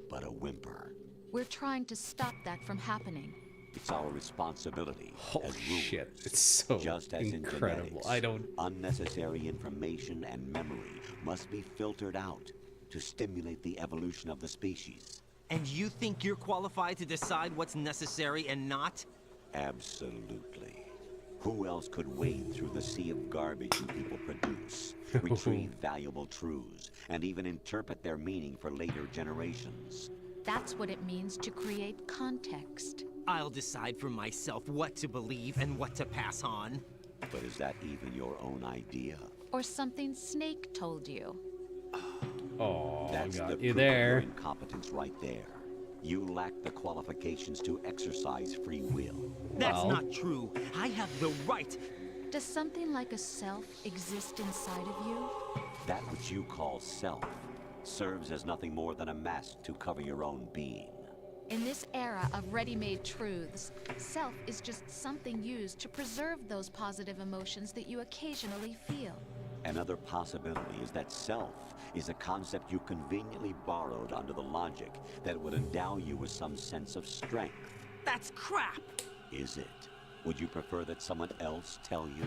but a whimper. We're trying to stop that from happening. It's our responsibility Holy as rulers. shit, it's so Just as incredible. In genetics, unnecessary information and memory must be filtered out to stimulate the evolution of the species. And you think you're qualified to decide what's necessary and not? Absolutely. Who else could wade through the sea of garbage you people produce, retrieve valuable truths, and even interpret their meaning for later generations? That's what it means to create context. I'll decide for myself what to believe and what to pass on. But is that even your own idea? Or something Snake told you. Oh, That's got the you proof of there. your incompetence right there. You lack the qualifications to exercise free will. That's not true. I have the right. Does something like a self exist inside of you? That which you call self serves as nothing more than a mask to cover your own being. In this era of ready-made truths, self is just something used to preserve those positive emotions that you occasionally feel. Another possibility is that self is a concept you conveniently borrowed under the logic that would endow you with some sense of strength. That's crap! Is it? Would you prefer that someone else tell you?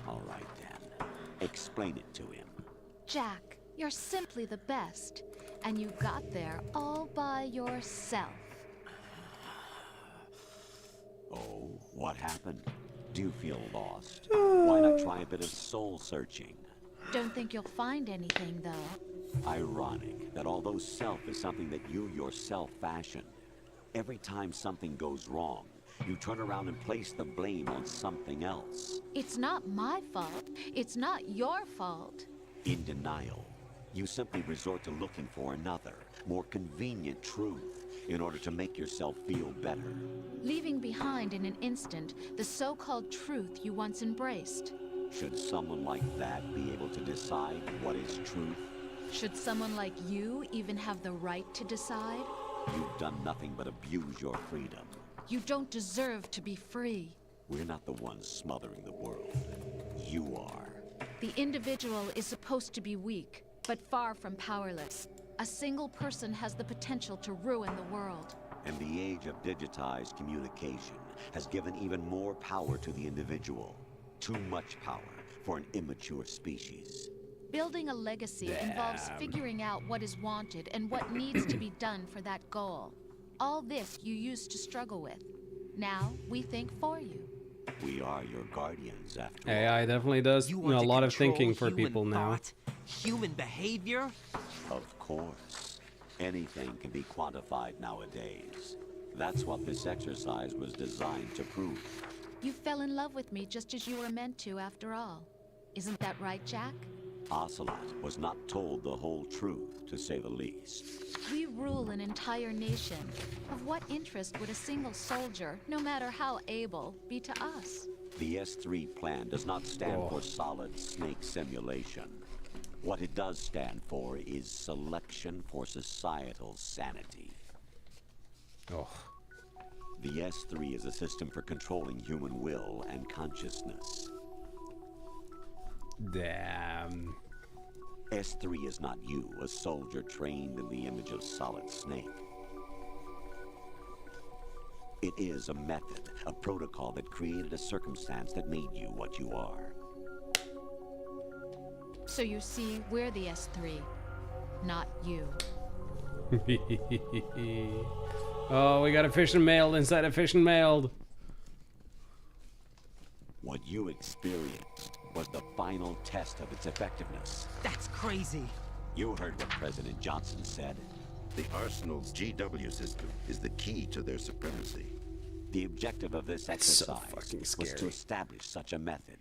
All right then. Explain it to him. Jack, you're simply the best. And you got there all by yourself. Oh, what happened? Do you feel lost? Why not try a bit of soul searching? Don't think you'll find anything, though. Ironic that although self is something that you yourself fashioned, Every time something goes wrong, you turn around and place the blame on something else. It's not my fault. It's not your fault. In denial, you simply resort to looking for another, more convenient truth in order to make yourself feel better. Leaving behind in an instant the so-called truth you once embraced. Should someone like that be able to decide what is truth? Should someone like you even have the right to decide? You've done nothing but abuse your freedom. You don't deserve to be free. We're not the ones smothering the world. You are. The individual is supposed to be weak, but far from powerless. A single person has the potential to ruin the world. And the age of digitized communication has given even more power to the individual. Too much power for an immature species. Building a legacy involves figuring out what is wanted and what needs to be done for that goal. All this you used to struggle with. Now we think for you. We are your guardians, after all. AI definitely does a lot of thinking for people now. Human behavior? Of course. Anything can be quantified nowadays. That's what this exercise was designed to prove. You fell in love with me just as you were meant to, after all. Isn't that right, Jack? Ocelot was not told the whole truth, to say the least. We rule an entire nation. Of what interest would a single soldier, no matter how able, be to us? The S3 plan does not stand for solid snake simulation. What it does stand for is selection for societal sanity. The S3 is a system for controlling human will and consciousness. Damn. S3 is not you, a soldier trained in the image of Solid Snake. It is a method, a protocol that created a circumstance that made you what you are. So you see, we're the S3, not you. Oh, we got a fish and mailed inside a fish and mailed. What you experienced was the final test of its effectiveness. That's crazy. You heard what President Johnson said. The Arsenal's GW system is the key to their supremacy. The objective of this exercise was to establish such a method.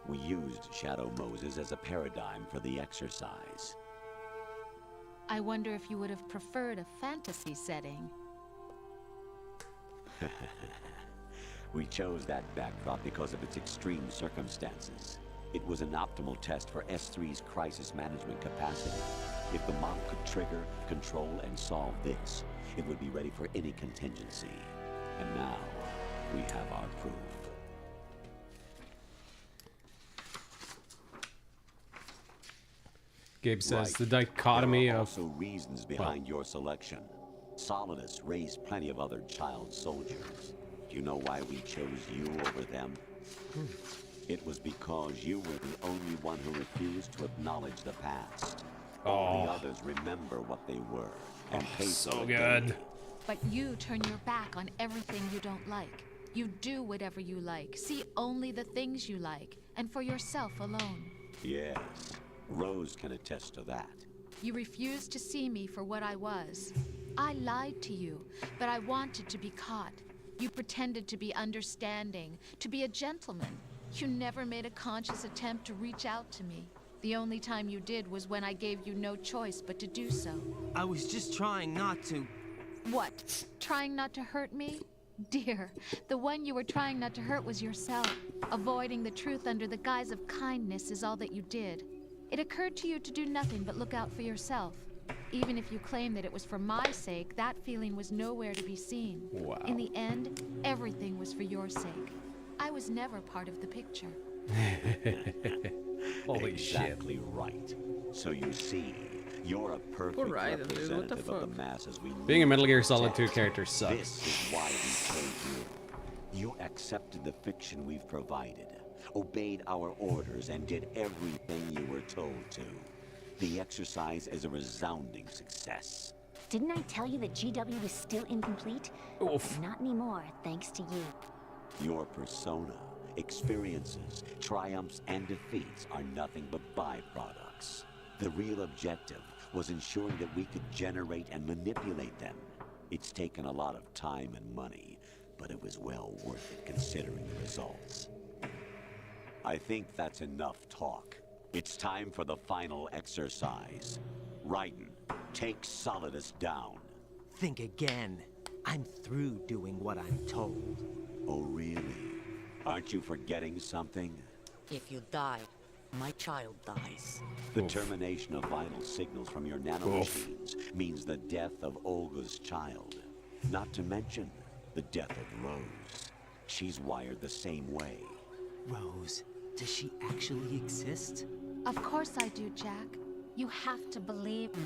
We used Shadow Moses as a paradigm for the exercise. I wonder if you would have preferred a fantasy setting. We chose that backdrop because of its extreme circumstances. It was an optimal test for S3's crisis management capacity. If the model could trigger, control, and solve this, it would be ready for any contingency. And now, we have our proof. Gabe says the dichotomy there are of... also reasons behind your selection. Solidus raised plenty of other child soldiers. Do you know why we chose you over them? It was because you were the only one who refused to acknowledge the past. All the others remember what they were and pay so for it good. daily. But you turn your back on everything you don't like. You do whatever you like, see only the things you like, and for yourself alone. Yes, Rose can attest to that. You refused to see me for what I was. I lied to you, but I wanted to be caught. You pretended to be understanding, to be a gentleman. You never made a conscious attempt to reach out to me. The only time you did was when I gave you no choice but to do so. I was just trying not to. What? Trying not to hurt me? Dear, the one you were trying not to hurt was yourself. Avoiding the truth under the guise of kindness is all that you did. It occurred to you to do nothing but look out for yourself. Even if you claim that it was for my sake, that feeling was nowhere to be seen. Wow. In the end, everything was for your sake. I was never part of the picture. Holy exactly right. So you see, you're a perfect Poor Raiden, dude, what the representative of fuck? the masses we Being a need Metal Gear to Solid 2 protect. character sucks. This is why we chose you. You accepted the fiction we've provided, obeyed our orders, and did everything you were told to. The exercise is a resounding success. Didn't I tell you that GW was still incomplete? Not anymore, thanks to you. Your persona, experiences, triumphs, and defeats are nothing but byproducts. The real objective was ensuring that we could generate and manipulate them. It's taken a lot of time and money, but it was well worth it considering the results. I think that's enough talk. It's time for the final exercise. Raiden, take Solidus down. Think again. I'm through doing what I'm told. Oh, really? Aren't you forgetting something? If you die, my child dies. The termination of vital signals from your nanomachines means the death of Olga's child. Not to mention the death of Rose. She's wired the same way. Rose, does she actually exist? Of course I do, Jack. You have to believe me.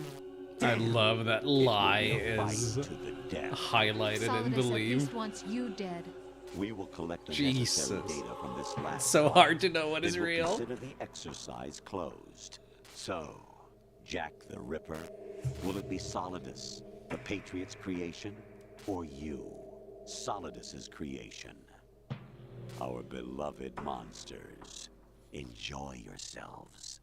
I love that lie is highlighted and Solidus at believe. least wants you dead. We will collect the Jesus. necessary data from this last It's so hard to know what is then we'll real. Consider the exercise closed. So, Jack the Ripper, will it be Solidus, the Patriot's creation, or you, Solidus's creation? Our beloved monsters, enjoy yourselves.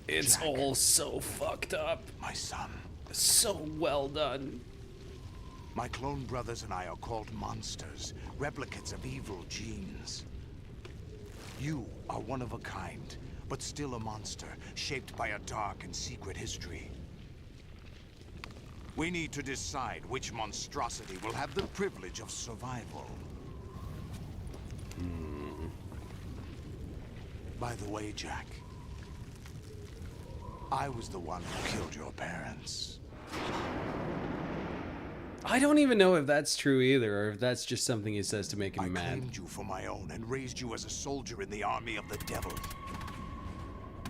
It's Jack, all so fucked up. My son. So well done. My clone brothers and I are called monsters, replicates of evil genes. You are one of a kind, but still a monster, shaped by a dark and secret history. We need to decide which monstrosity will have the privilege of survival. By the way, Jack, I was the one who killed your parents. I don't even know if that's true either, or if that's just something he says to make him mad. I claimed you for my own and raised you as a soldier in the army of the devil.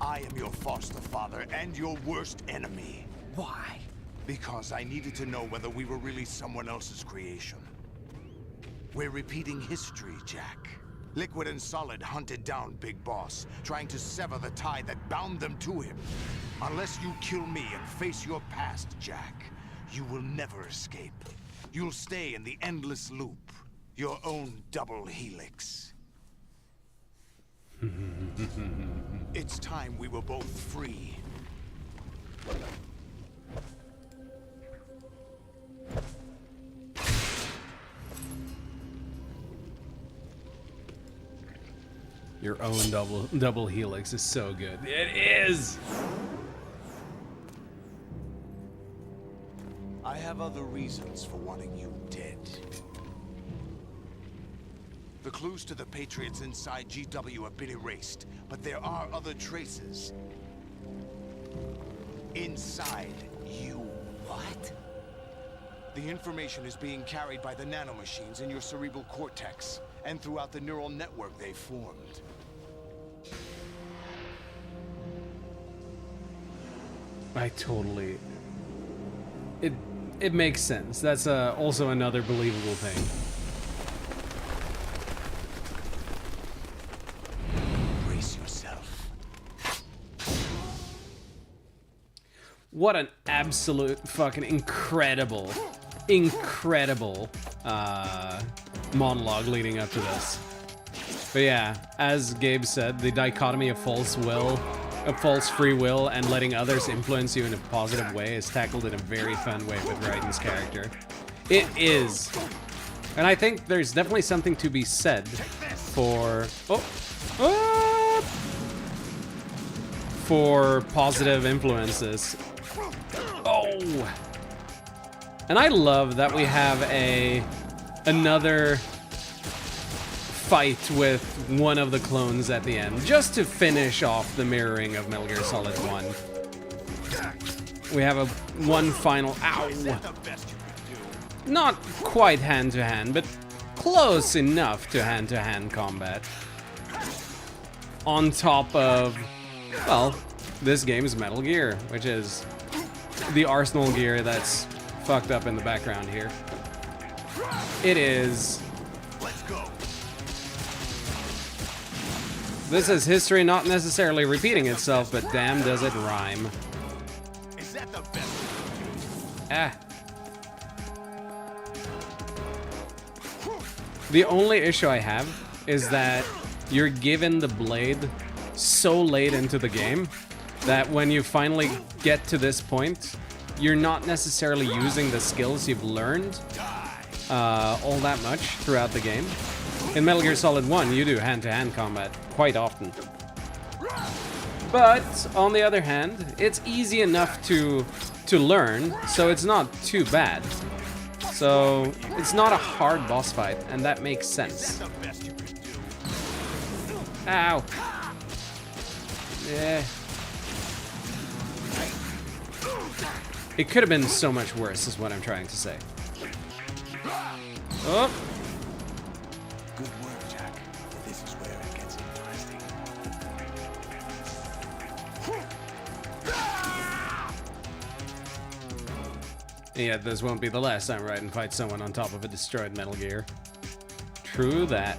I am your foster father and your worst enemy. Why? Because I needed to know whether we were really someone else's creation. We're repeating history, Jack. Liquid and Solid hunted down Big Boss, trying to sever the tie that bound them to him. Unless you kill me and face your past, Jack, you will never escape. You'll stay in the endless loop, your own double helix. It's time we were both free. Your own double helix is so good. It is. I have other reasons for wanting you dead. The clues to the Patriots inside GW have been erased, but there are other traces. Inside you. What? The information is being carried by the nanomachines in your cerebral cortex, and throughout the neural network they formed. I totally... It makes sense. That's also another believable thing. Brace yourself. What an absolute fucking incredible monologue leading up to this. But yeah, as Gabe said, the dichotomy of false free will and letting others influence you in a positive way is tackled in a very fun way with Raiden's character. It is. And I think there's definitely something to be said for... for positive influences. Oh! And I love that we have another fight with one of the clones at the end, just to finish off the mirroring of Metal Gear Solid 1. We have one final... Ow! Not quite hand-to-hand, but close enough to hand-to-hand combat. On top of, well, this game is Metal Gear, which is the Arsenal gear that's fucked up in the background here. It is... Let's go. This is history not necessarily repeating itself, but damn does it rhyme. Is that the best? The only issue I have is that you're given the blade so late into the game that when you finally get to this point, you're not necessarily using the skills you've learned all that much throughout the game. In Metal Gear Solid 1, you do hand-to-hand combat quite often. But, on the other hand, it's easy enough to learn, so it's not too bad. So, it's not a hard boss fight, and that makes sense. Ow. Yeah. It could have been so much worse, is what I'm trying to say. Oh. Good work, Jack. This is where it gets interesting. Yeah, this won't be the last time Raiden fights someone on top of a destroyed Metal Gear. True that.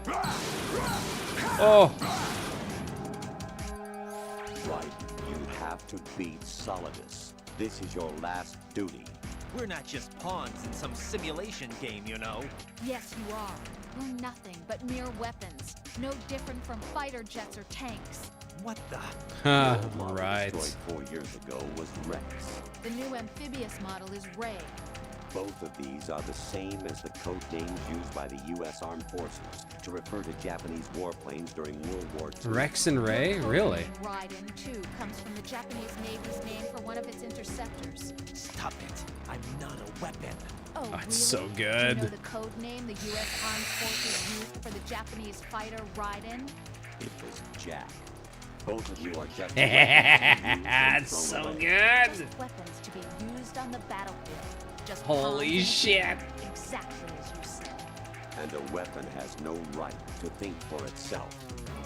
Oh! Right, you have to beat Solidus. This is your last duty. We're not just pawns in some simulation game, you know. Yes, you are. We're nothing but mere weapons. No different from fighter jets or tanks. What the? Right. Destroyed 4 years ago was Rex. The new amphibious model is Ray. Both of these are the same as the code names used by the U.S. Armed Forces to refer to Japanese warplanes during World War II. Rex and Ray? Really? Raiden, too, comes from the Japanese Navy's name for one of its interceptors. Stop it. I'm not a weapon. Oh, It's really? so Do you good. know the code name the U.S. Armed Forces used for the Japanese fighter Raiden? It was Jack. Both of you are just It's so good. Weapons to be used on the battlefield. Just Holy pawns and shit. exactly as you said. And a weapon has no right to think for itself.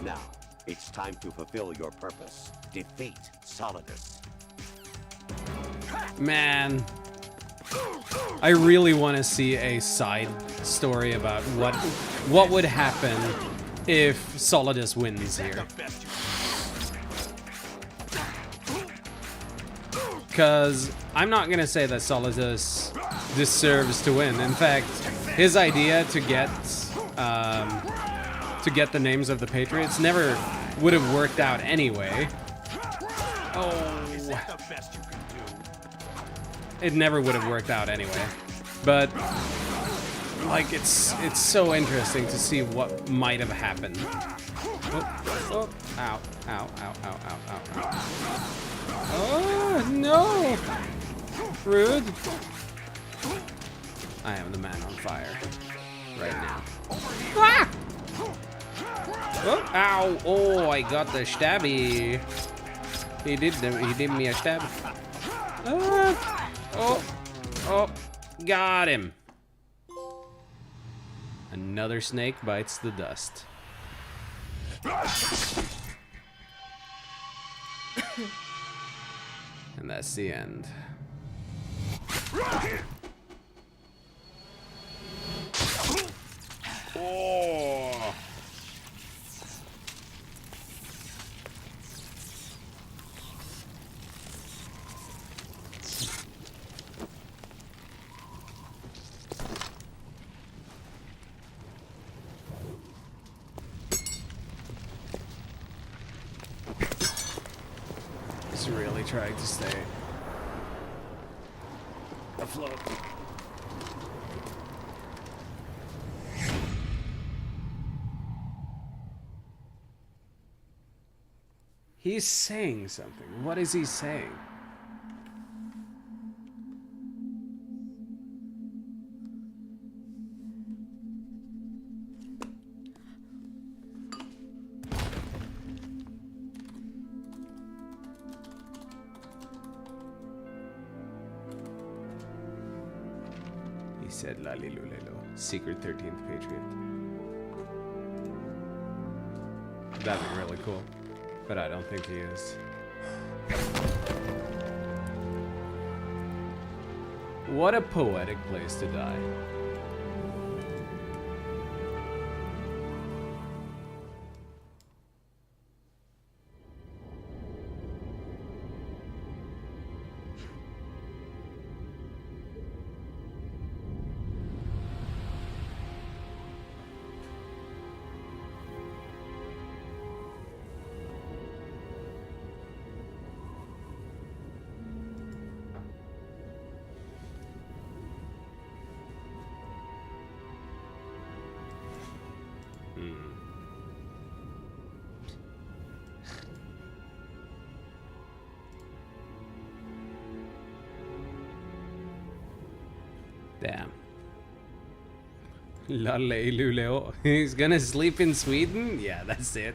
Now, it's time to fulfill your purpose. Defeat Solidus. Man. I really want to see a side story about what would happen if Solidus wins here. Because I'm not going to say that Solidus deserves to win. In fact, his idea to get the names of the Patriots never would have worked out anyway. Oh. It never would have worked out anyway. But like it's so interesting to see what might have happened. Oh, ow, ow, ow, ow, ow, ow, ow. Oh, no! Rude. I am the man on fire. Right now. Ah! Oh, ow! Oh, I got the stabby. He did me a stab. Ah! Oh, got him. Another snake bites the dust. And that's the end. Oh. He's really trying to stay afloat. He's saying something. What is he saying? He said Lalilulelo, secret 13th Patriot. That'd be really cool. But I don't think he is. What a poetic place to die. Damn. Lalle Luleo. He's gonna sleep in Sweden? Yeah, that's it.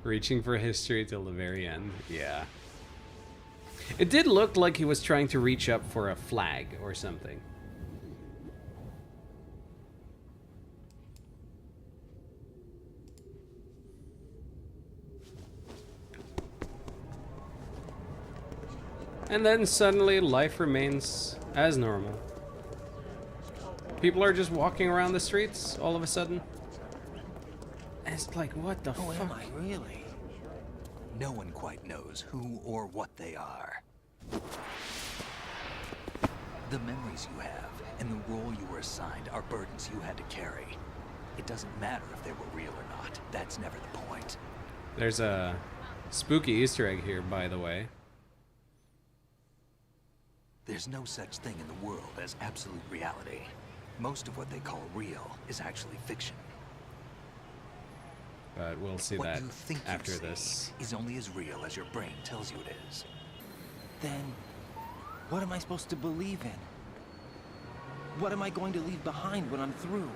Reaching for history till the very end. Yeah. It did look like he was trying to reach up for a flag or something. And then suddenly life remains as normal. People are just walking around the streets all of a sudden. And it's like, what the Who fuck? am I really? No one quite knows who or what they are. The memories you have and the role you were assigned are burdens you had to carry. It doesn't matter if they were real or not. That's never the point. There's a spooky Easter egg here, by the way. There's no such thing in the world as absolute reality. Most of what they call real is actually fiction. But we'll see What that you think you after see this. is only as real as your brain tells you it is. Then, what am I supposed to believe in? What am I going to leave behind when I'm through?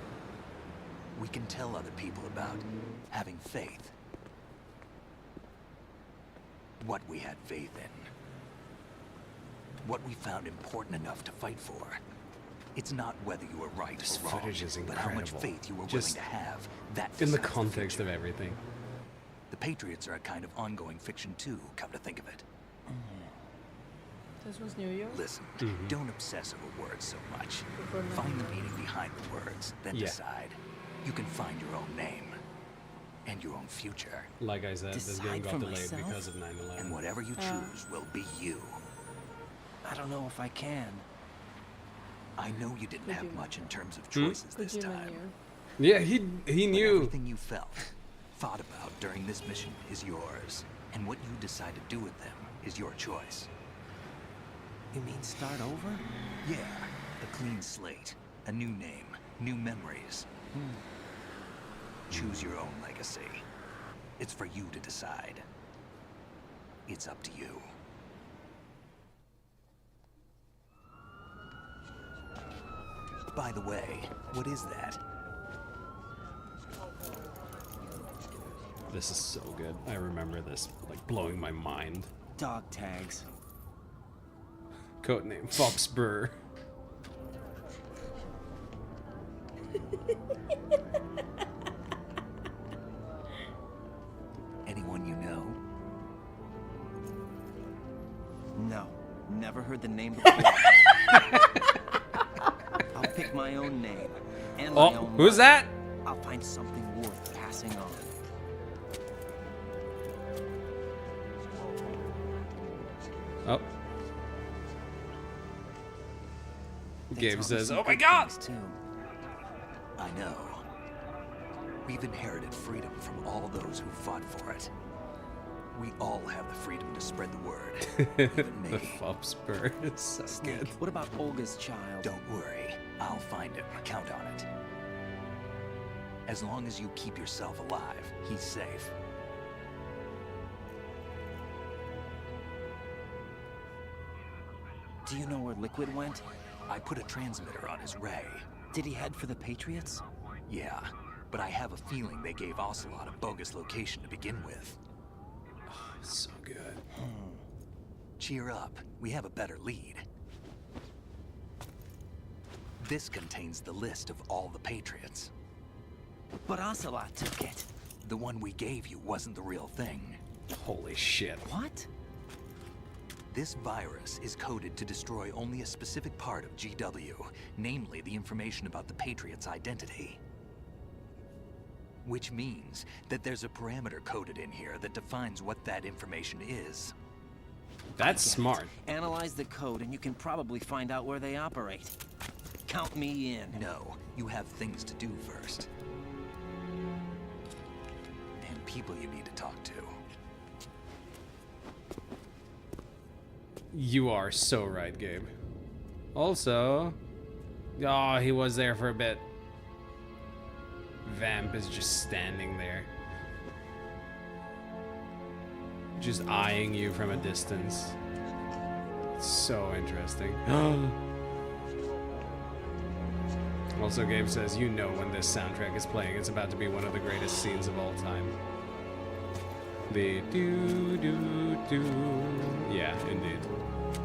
We can tell other people about having faith. What we had faith in. What we found important enough to fight for. It's not whether you were right This or wrong, footage is but how much incredible. faith you were Just willing to have. That in the decides context future. of everything. The Patriots are a kind of ongoing fiction too, come to think of it. This was New York? Listen, Mhm. don't obsess over words so much. Before Find the 9/11. meaning behind the words, then Yeah. decide. You can find your own name and your own future. Like I said, this game Decide got for delayed myself? because of 9/11. And whatever you choose will be you. I don't know if I can. I know you didn't Could have you- much in terms of Hmm? choices this time. Yeah, he But knew. everything you felt, thought about during this mission is yours. And what you decide to do with them is your choice. You mean start over? Yeah, a clean slate, a new name, new memories. Choose your own legacy. It's for you to decide. It's up to you. By the way, what is that? This is so good. I remember this, like, blowing my mind. Dog tags. Codename Fox Burr. Anyone you know? No, never heard the name before. I'll pick my own name and my Oh, own who's life. that? I'll find something worth passing on. Oh. They Gabe taught me says, some "Oh my good God!" things, too. I know. We've inherited freedom from all those who fought for it. We all have the freedom to spread the word. Even me. The Fox Burr is so Snake, good. what about Olga's child? Don't worry. I'll find him. Count on it. As long as you keep yourself alive, he's safe. Do you know where Liquid went? I put a transmitter on his ray. Did he head for the Patriots? Yeah, but I have a feeling they gave Ocelot a bogus location to begin with. So good. Cheer up. We have a better lead. This contains the list of all the Patriots. But Ocelot took it. The one we gave you wasn't the real thing. Holy shit. What? This virus is coded to destroy only a specific part of GW, namely the information about the Patriots' identity. Which means that there's a parameter coded in here that defines what that information is. That's smart. Analyze the code and you can probably find out where they operate. Count me in. No, you have things to do first. And people you need to talk to. You are so right, Gabe. Also, oh, he was there for a bit. Vamp is just standing there. Just eyeing you from a distance. It's so interesting. Also, Gabe says, you know when this soundtrack is playing, it's about to be one of the greatest scenes of all time. The do-do-do. Yeah, indeed.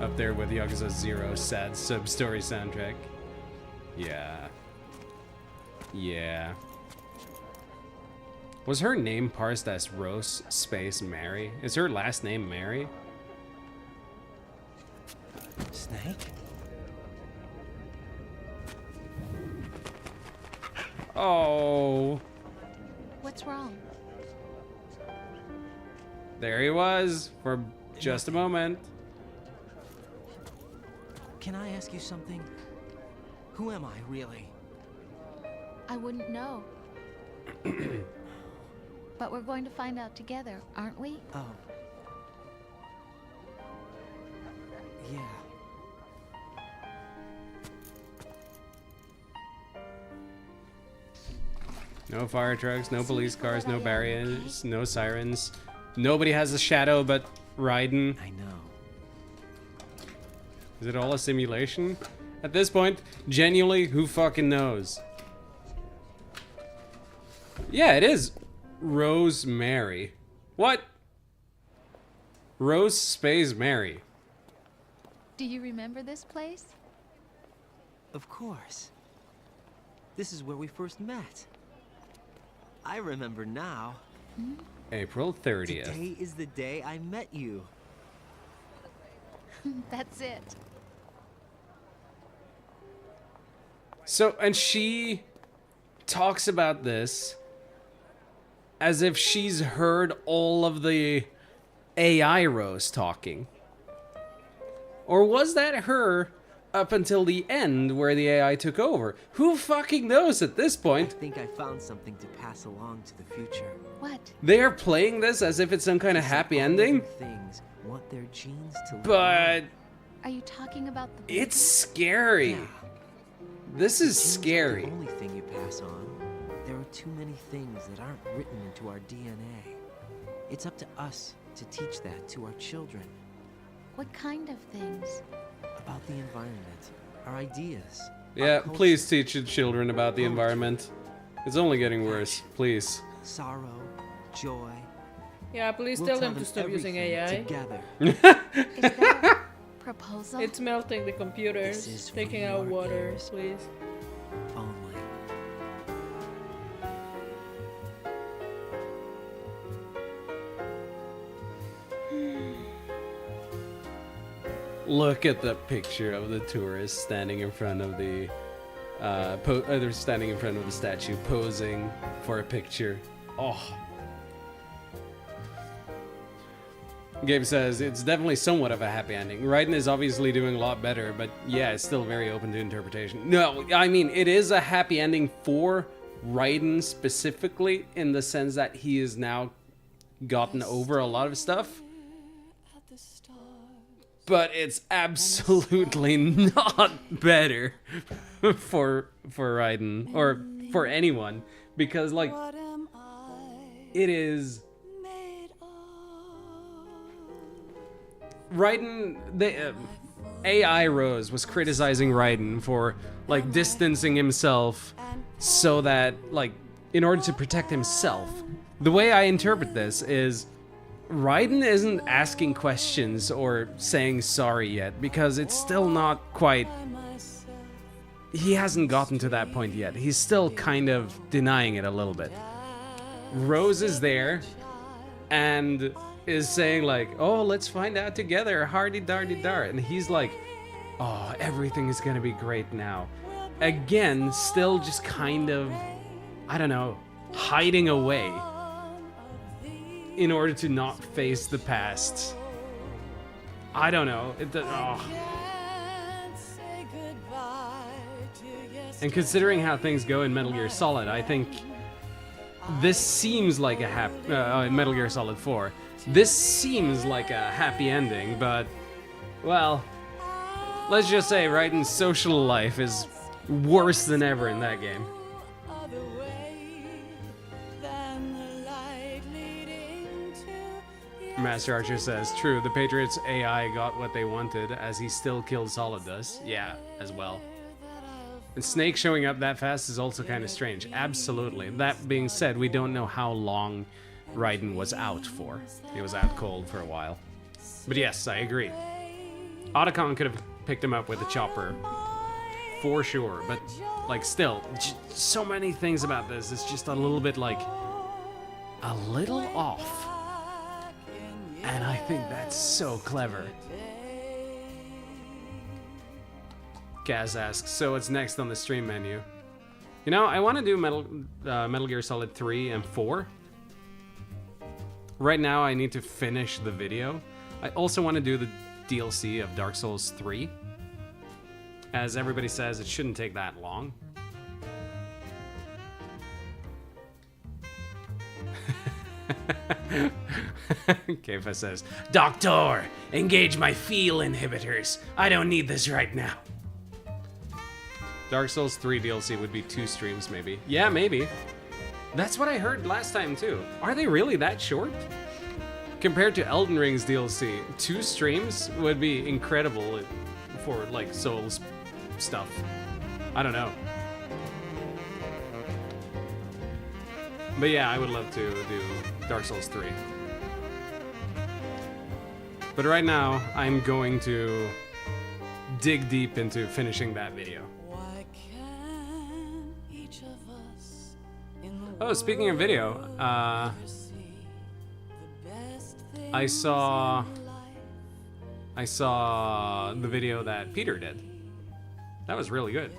Up there with Yakuza 0 sad sub-story soundtrack. Yeah. Yeah. Was her name parsed as Rose Space Mary? Is her last name Mary? Snake? Oh. What's wrong? There he was for just a moment. Can I ask you something? Who am I, really? I wouldn't know. But we're going to find out together, aren't we? Oh. Yeah. No fire trucks, no police cars, no barriers, no sirens. Nobody has a shadow but Raiden. I know. Is it all a simulation? At this point, genuinely, who fucking knows? Yeah, it is Rosemary. What? Rose Space Mary. Do you remember this place? Of course. This is where we first met. I remember now. April 30th. Today is the day I met you. That's it. So, and she talks about this as if she's heard all of the AI Rose talking. Or was that her up until the end where the AI took over? Who fucking knows at this point? I think I found something to pass along to the future. What? They are playing this as if it's some kind of happy ending. Things want their genes to live But Are you talking about the it's scary. Yeah. This is Genes aren't scary. the only thing you pass on. There are too many things that aren't written into our DNA. It's up to us to teach that to our children. What kind of things? About the environment, our ideas. Yeah, please teach your children about the environment. It's only getting worse. Please. Sorrow, joy. Yeah, please We'll tell tell them to them stop using everything AI. together. Proposal? It's melting the computers, This is taking for out your water, ears. please. Only. Look at the picture of the tourist standing in front of the they're standing in front of the statue posing for a picture. Oh. Gabe says it's definitely somewhat of a happy ending. Raiden is obviously doing a lot better, but yeah, it's still very open to interpretation. No, I mean, it is a happy ending for Raiden specifically in the sense that he has now gotten over a lot of stuff. But it's absolutely not better for Raiden or for anyone because like it is Raiden. The AI Rose was criticizing Raiden for like distancing himself so that like in order to protect himself. The way I interpret this is Raiden isn't asking questions or saying sorry yet because it's still not quite. He hasn't gotten to that point yet. He's still kind of denying it a little bit. Rose is there and is saying like, oh, let's find out together, hardy dardy dart. And he's like, oh, everything is gonna be great now. Again, still just kind of, I don't know, hiding away in order to not face the past. I don't know. And considering how things go in Metal Gear Solid, I think this seems like a in Metal Gear Solid 4. This seems like a happy ending, but well, let's just say Raiden's social life is worse than ever in that game. Master Archer says, true, the Patriots AI got what they wanted as he still killed Solidus. Yeah, as well. And Snake showing up that fast is also kind of strange. Absolutely. That being said, we don't know how long Raiden was out for. He was out cold for a while. But yes, I agree. Otacon could have picked him up with a chopper. For sure. But, like, still, so many things about this. It's just a little bit, like, a little off. And I think that's so clever. Kaz asks, so what's next on the stream menu? You know, I want to do Metal Gear Solid 3 and 4. Right now, I need to finish the video. I also want to do the DLC of Dark Souls 3. As everybody says, it shouldn't take that long. Keifa says, Doctor, engage my feel inhibitors. I don't need this right now. Dark Souls 3 DLC would be 2 streams, maybe. Yeah, maybe. That's what I heard last time, too. Are they really that short? Compared to Elden Ring's DLC, 2 streams would be incredible for, like, Souls stuff. I don't know. But yeah, I would love to do Dark Souls 3. But right now, I'm going to dig deep into finishing that video. Oh, speaking of video, I saw the video that Peter did. That was really good.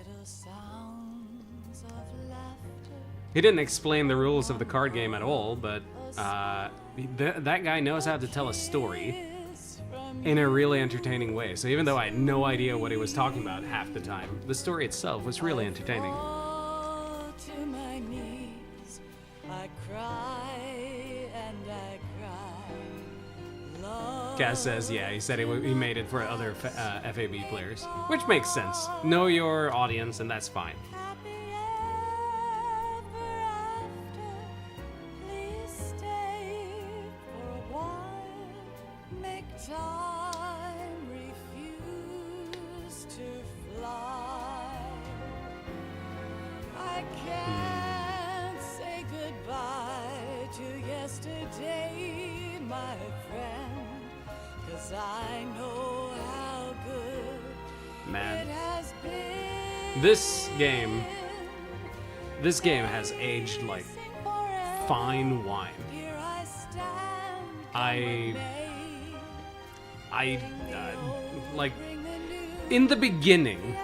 He didn't explain the rules of the card game at all, but that guy knows how to tell a story in a really entertaining way. So even though I had no idea what he was talking about half the time, the story itself was really entertaining. Kaz says, yeah, he said he made it for other FAB players, which makes sense. Know your audience, and that's fine. Man, this game has aged like fine wine. Like in the beginning,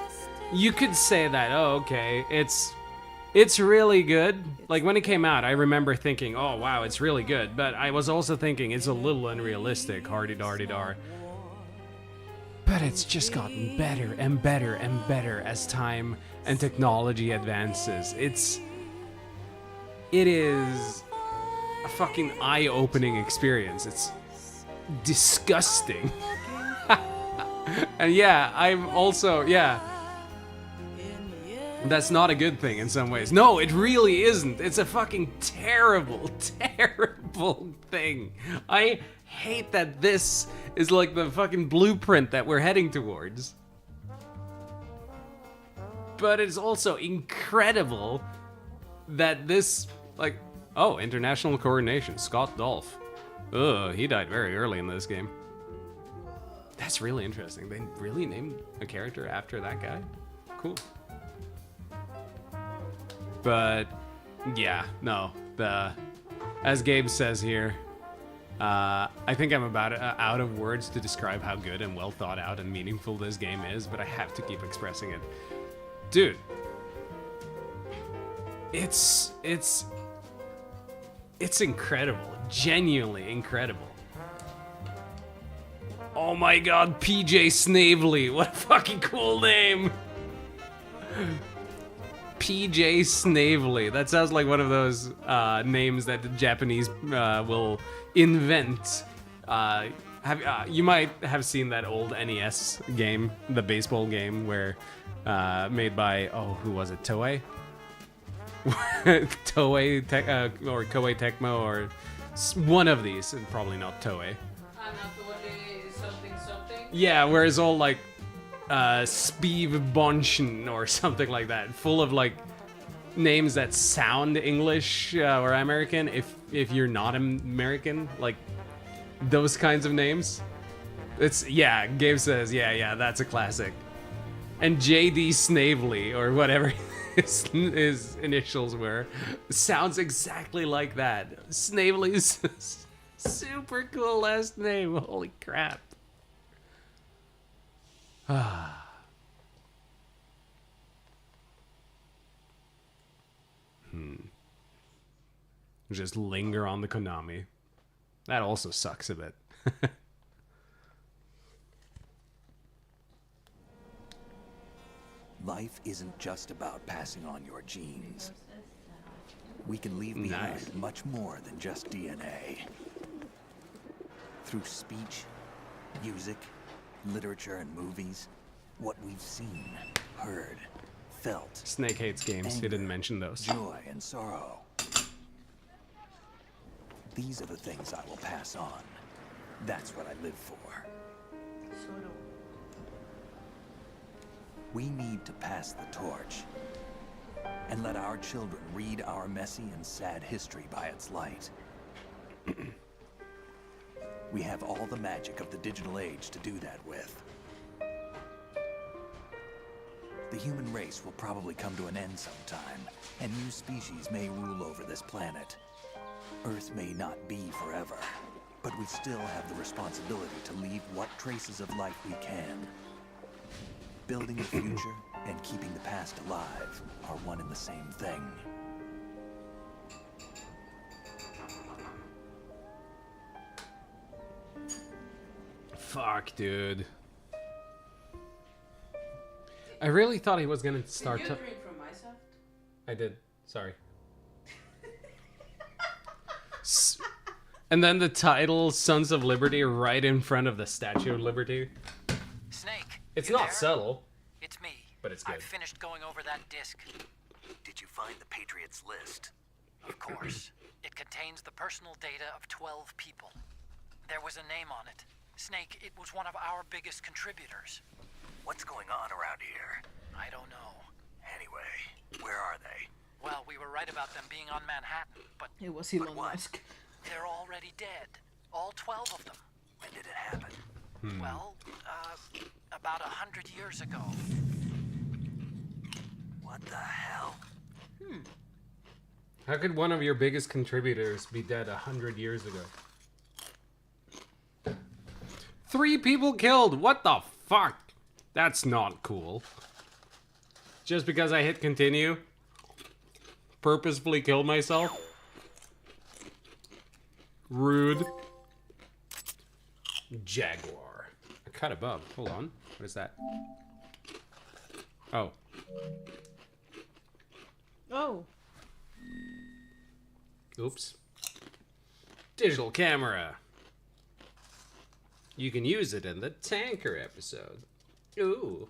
you could say that, oh, okay, it's really good. Like when it came out, I remember thinking, oh wow, it's really good. But I was also thinking it's a little unrealistic, hardy-dar-de-dar. But it's just gotten better and better and better as time and technology advances. It is a fucking eye-opening experience. It's disgusting. And yeah, I'm also, yeah. That's not a good thing in some ways. No, it really isn't. It's a fucking terrible, terrible thing. I hate that this is like the fucking blueprint that we're heading towards. But it's also incredible that this, like, oh, international coordination, Scott Dolph. Ugh, he died very early in this game. That's really interesting. They really named a character after that guy? Cool. But, yeah, no. As Gabe says here, I think I'm about out of words to describe how good and well thought out and meaningful this game is, but I have to keep expressing it. Dude, it's incredible, genuinely incredible. Oh my god, PJ Snavely, what a fucking cool name. PJ Snavely, that sounds like one of those names that the Japanese will invent. You might have seen that old NES game, the baseball game, where made by, oh, who was it? Toei? Toei or Koei Tecmo, or one of these, and probably not Toei. Something. Yeah, where it's all like Spiv Bonchen or something like that, full of like names that sound English or American if you're not American, like those kinds of names. It's, yeah, Gabe says, yeah, that's a classic. And J.D. Snavely, or whatever his initials were, sounds exactly like that. Snavely's super cool last name, holy crap. Just linger on the Konami. That also sucks a bit. Life isn't just about passing on your genes. We can leave behind much more than just DNA. Through speech, music, literature, and movies, what we've seen, heard, felt. Snake hates games. Anger, He didn't mention those. Joy and sorrow. These are the things I will pass on. That's what I live for. We need to pass the torch and let our children read our messy and sad history by its light. We have all the magic of the digital age to do that with. The human race will probably come to an end sometime, and new species may rule over this planet. Earth may not be forever, but we still have the responsibility to leave what traces of life we can. Building the future and keeping the past alive are one and the same thing. Fuck, dude. I really thought he was gonna start. Did you drink from my soft? I did. Sorry. And then the title, Sons of Liberty, right in front of the Statue of Liberty. Snake. It's you not there? subtle. It's me. But it's good. I've finished going over that disc. Did you find the Patriots list? Of course. It contains the personal data of 12 people. There was a name on it. Snake, it was one of our biggest contributors. What's going on around here? I don't know. Anyway, where are they? Well, we were right about them being on Manhattan, but It was Elon Musk. they're already dead. All 12 of them. When did it happen? Well, about 100 years ago. What the hell? How could one of your biggest contributors be dead 100 years ago? 3 people killed! What the fuck? That's not cool. Just because I hit continue? Purposefully killed myself? Rude. Jaguar. A cut above. Hold on. What is that? Oh. Oh. Oops. Digital camera. You can use it in the tanker episode. Ooh.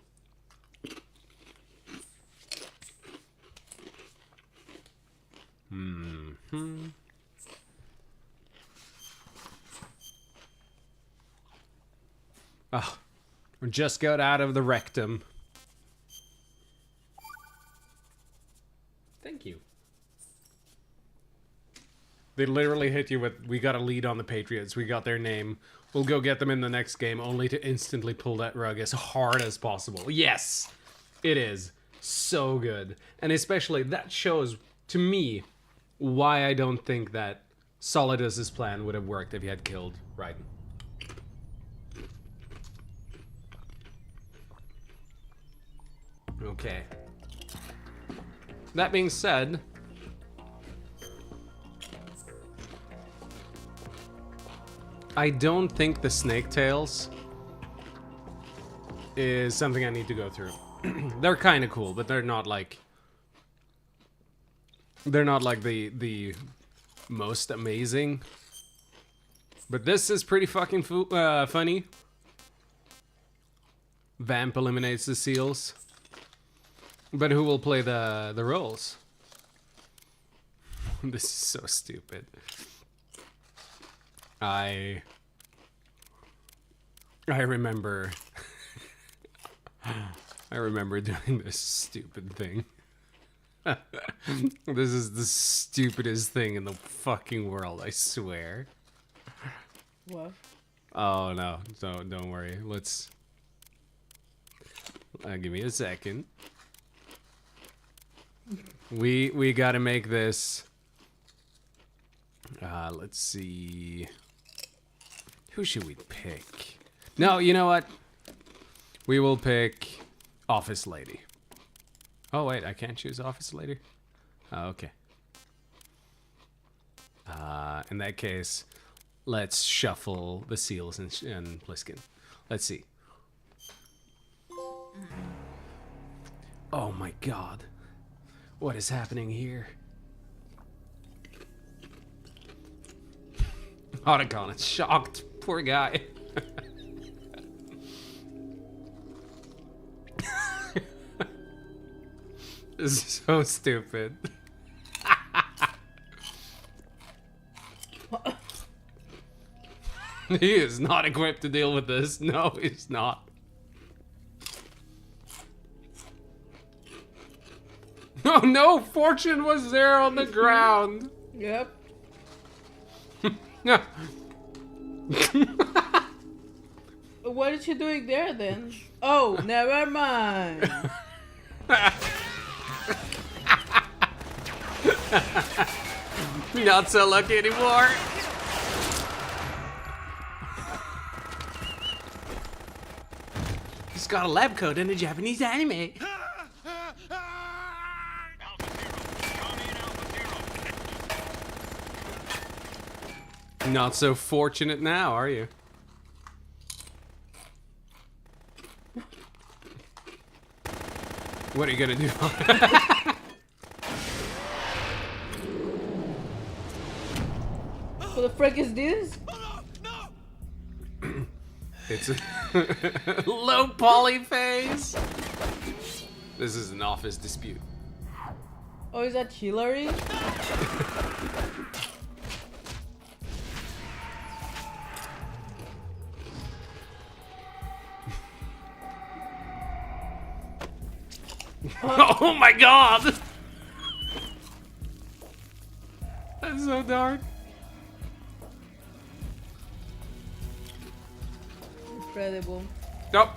Oh, we just got out of the rectum. Thank you. They literally hit you with, we got a lead on the Patriots, we got their name, we'll go get them in the next game, only to instantly pull that rug as hard as possible. Yes! It is. So good. And especially, that shows, to me, why I don't think that Solidus's plan would have worked if he had killed Raiden. Okay. That being said, I don't think the Snake Tails is something I need to go through. They're kind of cool, but they're not like the most amazing. But this is pretty fucking funny. Vamp eliminates the seals. But who will play the roles? This is so stupid. I remember I remember doing this stupid thing. This is the stupidest thing in the fucking world, I swear. What? Oh no, don't worry. Let's give me a second. We gotta make this. Let's see. Who should we pick? No, you know what? We will pick Office Lady. Oh wait, I can't choose Office Lady? Oh, okay. In that case, let's shuffle the seals and Pliskin. Let's see. Oh my god. What is happening here? Otacon is shocked. Poor guy. This is so stupid. He is not equipped to deal with this. No, he's not. Oh no, Fortune was there on the ground. Yep. No. What is she doing there then? Oh, never mind. Not so lucky anymore. He's got a lab coat in a Japanese anime. Not so fortunate now, are you? What are you gonna do? What the frick is this? It's a low poly phase. This is an office dispute. Oh, is that Hillary? Oh my god! That's so dark. Incredible. Nope.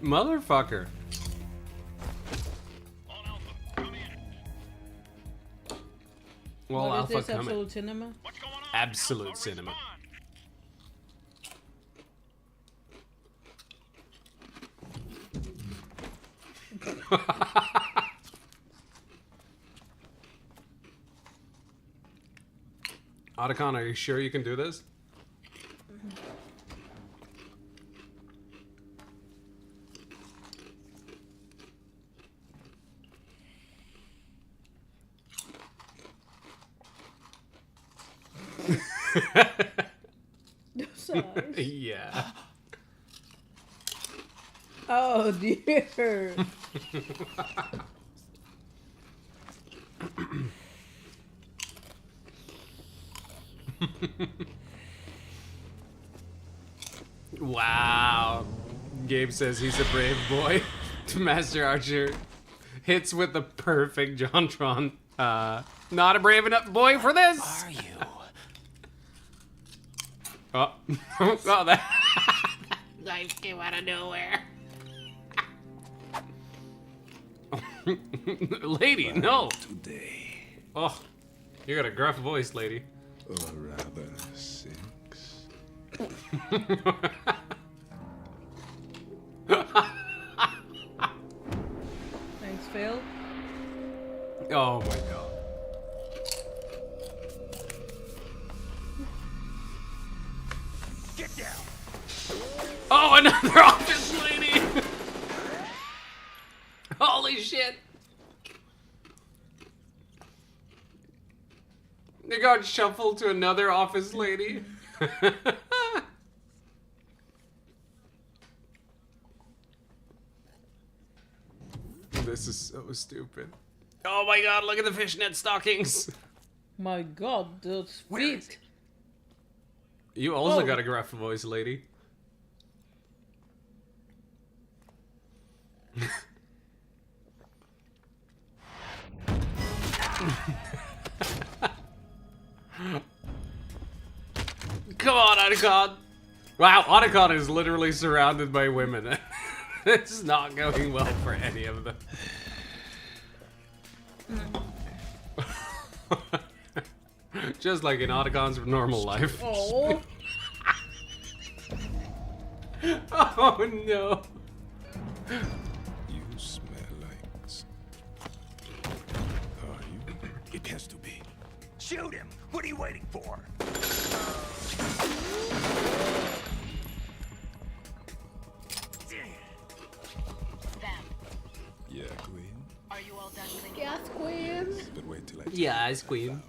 Motherfucker. Well, What is Alpha this, coming. Absolute Cinema? Absolute Cinema. Otacon, are you sure you can do this? Those eyes. Yeah. Oh dear. Wow. Gabe says he's a brave boy. Master Archer hits with the perfect JonTron. Not a brave enough boy for this. Are you? Oh, oh, that knife came out of nowhere. Lady, no. Today. Oh, you got a gruff voice, lady. Or rather, six. Thanks, Phil. Oh my god. Get down. Oh, another office lady. Holy shit. They got shuffled to another office lady. This is so stupid. Oh my god, look at the fishnet stockings. My god, those feet. You also Oh. got a gruff voice, lady. Come on, Otacon! Wow, Otacon is literally surrounded by women. It's not going well for any of them. Just like in Otacon's normal life. Oh. Oh no. You smell like... Are you? It has to be. Shoot him! What are you waiting for? Yeah, Queen. Are you all done cleaning? Yes, Queen. But wait till I... Yeah, it's Queen.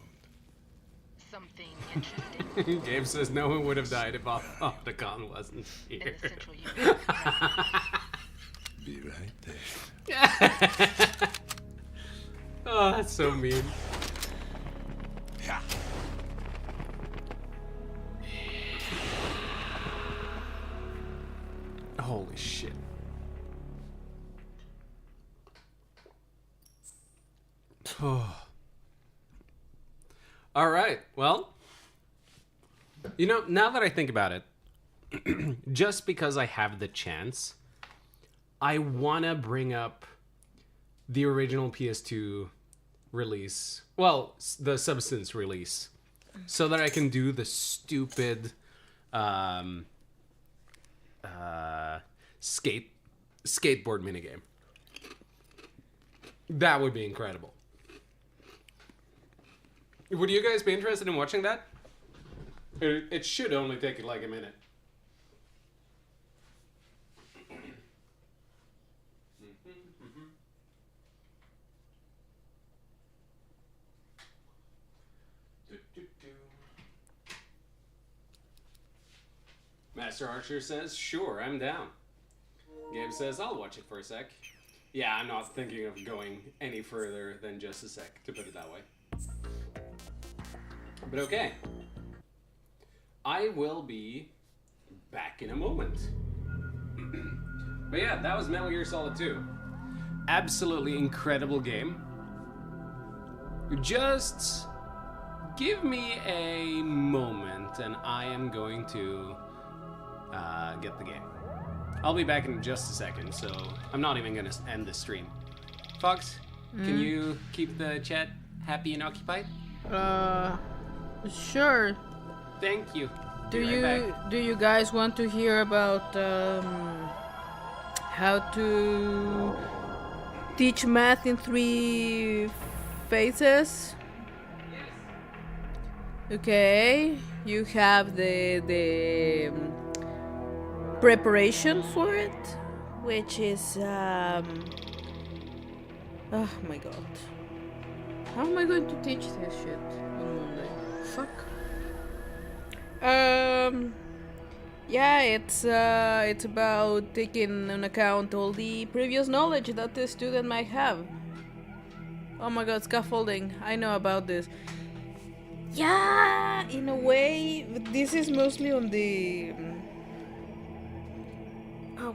Something interesting? Gabe says no one would have died if Otacon wasn't here. Be right there. Oh, that's so mean. Holy shit. All right. Well, you know, now that I think about it, just because I have the chance, I want to bring up the original PS2 release. Well, the Substance release. So that I can do the stupid skateboard minigame. That would be incredible. Would you guys be interested in watching that? It should only take like a minute. Master Archer says, sure, I'm down. Gabe says, I'll watch it for a sec. Yeah, I'm not thinking of going any further than just a sec, to put it that way. But okay. I will be back in a moment. But yeah, that was Metal Gear Solid 2. Absolutely incredible game. Just give me a moment and I am going to get the game. I'll be back in just a second, so I'm not even going to end the stream. Fox, can you keep the chat happy and occupied? Sure. Thank you. Do Be right you back. do you guys want to hear about how to teach math in 3 phases? Okay, you have the preparation for it, which is oh my god, how am I going to teach this shit on Monday? Fuck. Yeah, it's about taking into account all the previous knowledge that the student might have. Oh my god, scaffolding. I know about this. Yeah, in a way, but this is mostly on the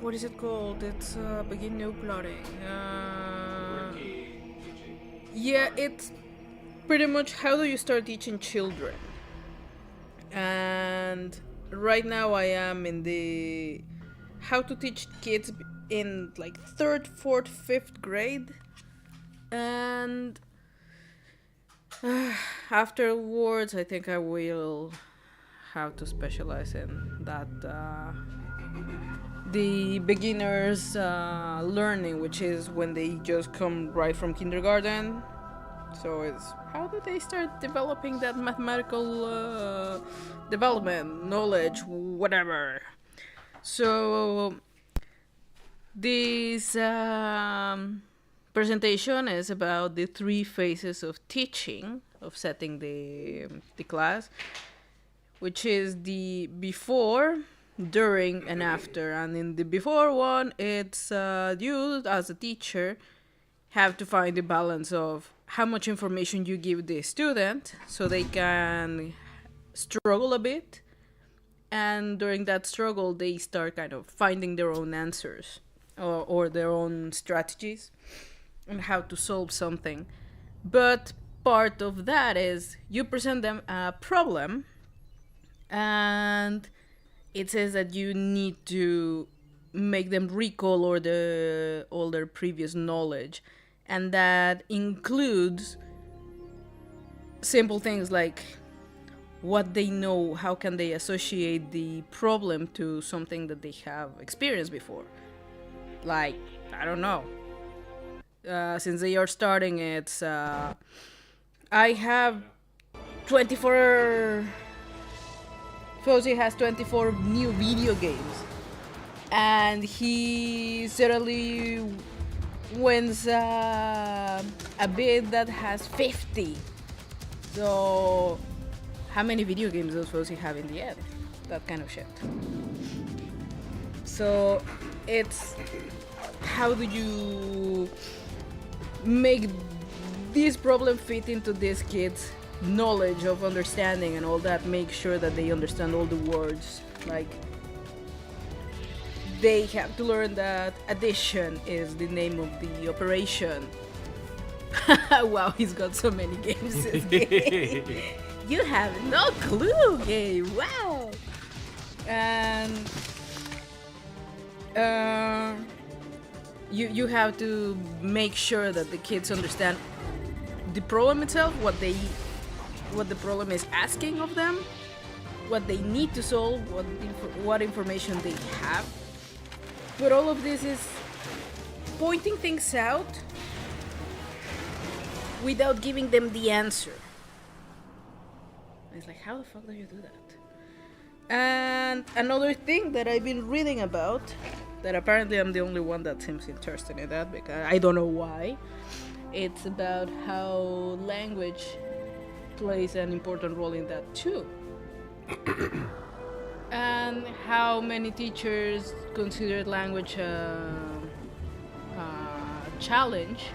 what is it called? It's begin new plotting. Yeah, it's pretty much how do you start teaching children. And right now I am in the how to teach kids in like 3rd, 4th, 5th grade. And afterwards I think I will have to specialize in that the beginners learning, which is when they just come right from kindergarten. So it's how do they start developing that mathematical development, knowledge, whatever. So this presentation is about the 3 phases of teaching, of setting the class, which is the before, during, and after. And in the before one, it's you as a teacher have to find the balance of how much information you give the student so they can struggle a bit, and during that struggle they start kind of finding their own answers. or their own strategies on how to solve something. But part of that is you present them a problem, and it says that you need to make them recall all their previous knowledge, and that includes simple things like what they know, how can they associate the problem to something that they have experienced before. Like, I don't know. Since they are starting, it's I have 24. Fozzie has 24 new video games, and he certainly wins a bid that has 50. So, how many video games does Fozzie have in the end? That kind of shit. So, it's how do you make this problem fit into this kid's knowledge of understanding and all that, make sure that they understand all the words. Like, they have to learn that addition is the name of the operation. Wow, he's got so many games this game. You have no clue, game. Wow. And you have to make sure that the kids understand the problem itself, what the problem is asking of them, what they need to solve, what information they have. But all of this is pointing things out without giving them the answer. It's like, how the fuck do you do that? And another thing that I've been reading about, that apparently I'm the only one that seems interested in that, because I don't know why, it's about how language plays an important role in that too. And how many teachers consider language a challenge,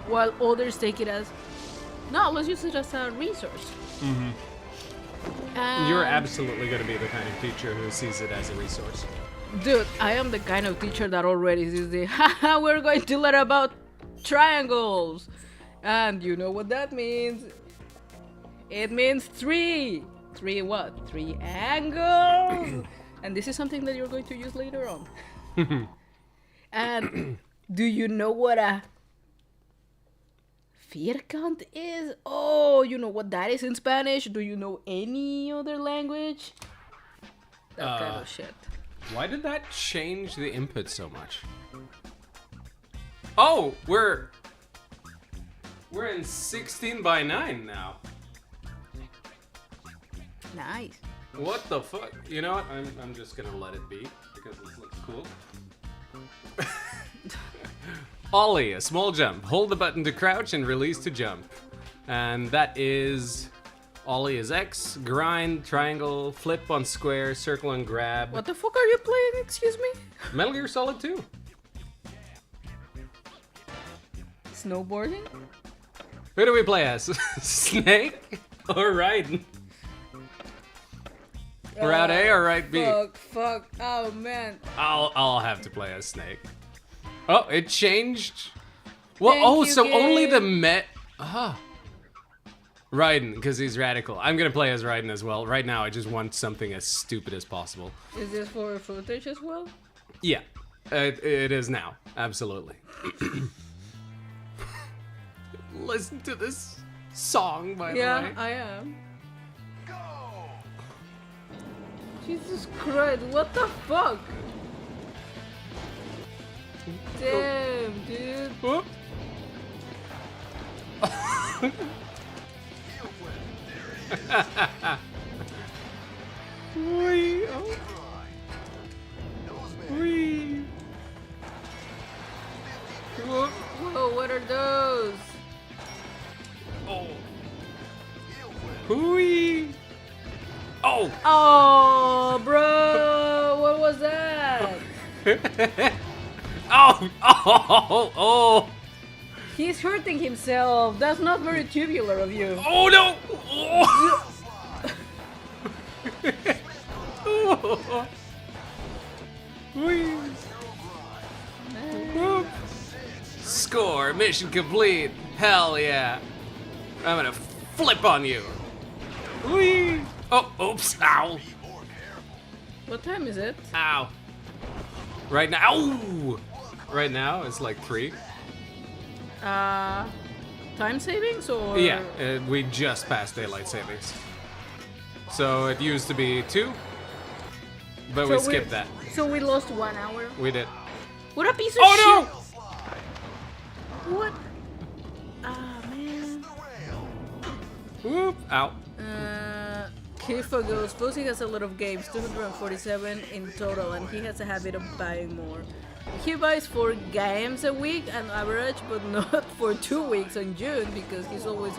while others take it as, no, let's use it as a resource. Mm-hmm. You're absolutely going to be the kind of teacher who sees it as a resource. Dude, I am the kind of teacher that already sees the, haha, we're going to learn about triangles. And you know what that means. It means three. Three what? Three angles. And this is something that you're going to use later on. And do you know what a vierkant is? Oh, you know what that is in Spanish? Do you know any other language? That kind of shit. Why did that change the input so much? Oh, we're in 16:9 now. Nice. What the fuck? You know what? I'm just gonna let it be because this looks cool. Ollie, a small jump. Hold the button to crouch and release to jump. And that is... Ollie is X, grind, triangle, flip on square, circle and grab. What the fuck are you playing, excuse me? Metal Gear Solid 2. Snowboarding? Who do we play as? Snake or Raiden? Route A or Route B? Fuck, oh man. I'll have to play as Snake. Oh, it changed. Well, Thank you, so game. only the Raiden, because he's radical. I'm gonna play as Raiden as well. Right now, I just want something as stupid as possible. Is this for footage as well? Yeah, it is now. Absolutely. Listen to this song, by the way. Yeah, I am. Jesus Christ, what the fuck? Damn, dude. Whoop. Wee, oh. Wee. Whoop. Whoa, what are those? Oh. Wee. Oh. Oh, bro, what was that? Oh. He's hurting himself. That's not very tubular of you. Oh no! Oh. score. Mission complete. Hell yeah. I'm gonna flip on you. Whee! Oh, oops. Ow. What time is it? Ow. Right now. Ow! Right now, it's like 3. Time savings or? Yeah, we just passed daylight savings. So it used to be 2, but we skipped that. So we lost 1 hour. We did. What a piece of shit! Oh What? Ah, man. no! Whoop! Ow. Kifa goes, Fousey has a lot of games, 247 in total, and he has a habit of buying more. He buys 4 games a week on average, but not for 2 weeks in June because he's always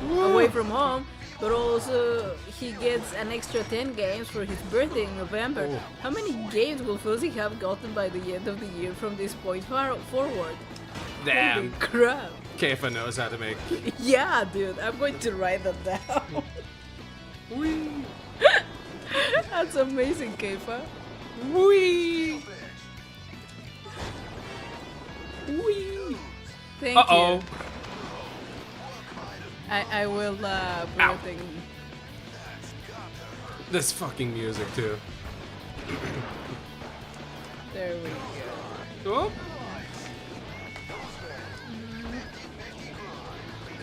away from home. But also, he gets an extra 10 games for his birthday in November. Oh. How many games will Fousey have gotten by the end of the year from this point forward? Damn. Holy crap. Keifa knows how to make. Yeah, dude, I'm going to write that down. Whee! That's amazing, Keifa. Whee! Whee! Thank Uh-oh. you. I will put Ow. a thing. This fucking music too. There we go. Oh.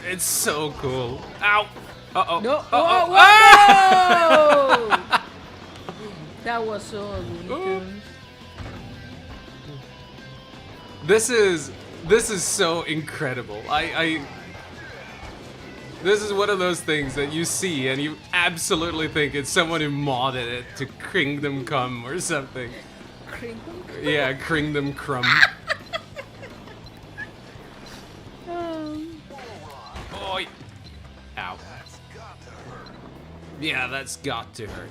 It's so cool. Ow! Uh-oh. No! Uh-oh. Oh, Ah! That was so Looney Tunes. This is so incredible. This is one of those things that you see and you absolutely think it's someone who modded it to Kingdom Come or something. Kingdom Come? Yeah, Kingdom Crumb. Oh, ow. Yeah, that's got to hurt.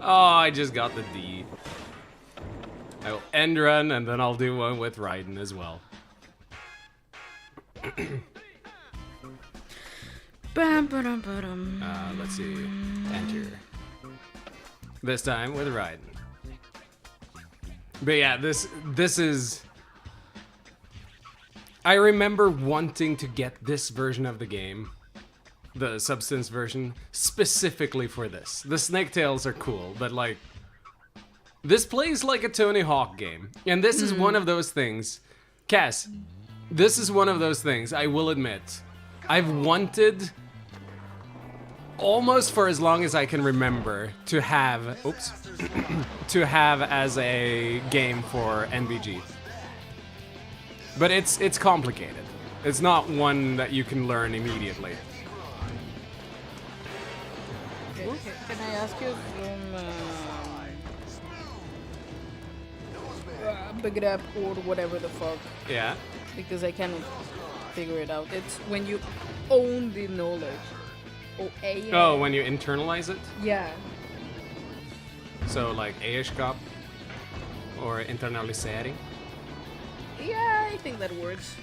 Oh, I just got the D. I will end run, and then I'll do one with Raiden as well. Let's see. Enter. This time with Raiden. But yeah, this is... I remember wanting to get this version of the game, the Substance version, specifically for this. The Snake Tales are cool, but like... This plays like a Tony Hawk game. And this is one of those things... Cass, this is one of those things, I will admit. I've wanted, almost for as long as I can remember, to have... Oops. to have as a game for NVG. But it's complicated. It's not one that you can learn immediately. Can I ask you from Begrepp or whatever the fuck? Yeah. Because I cannot figure it out. It's when you own the knowledge. Oh, when you internalize it? Yeah. So like eierskap or internalisering? Yeah, I think that works.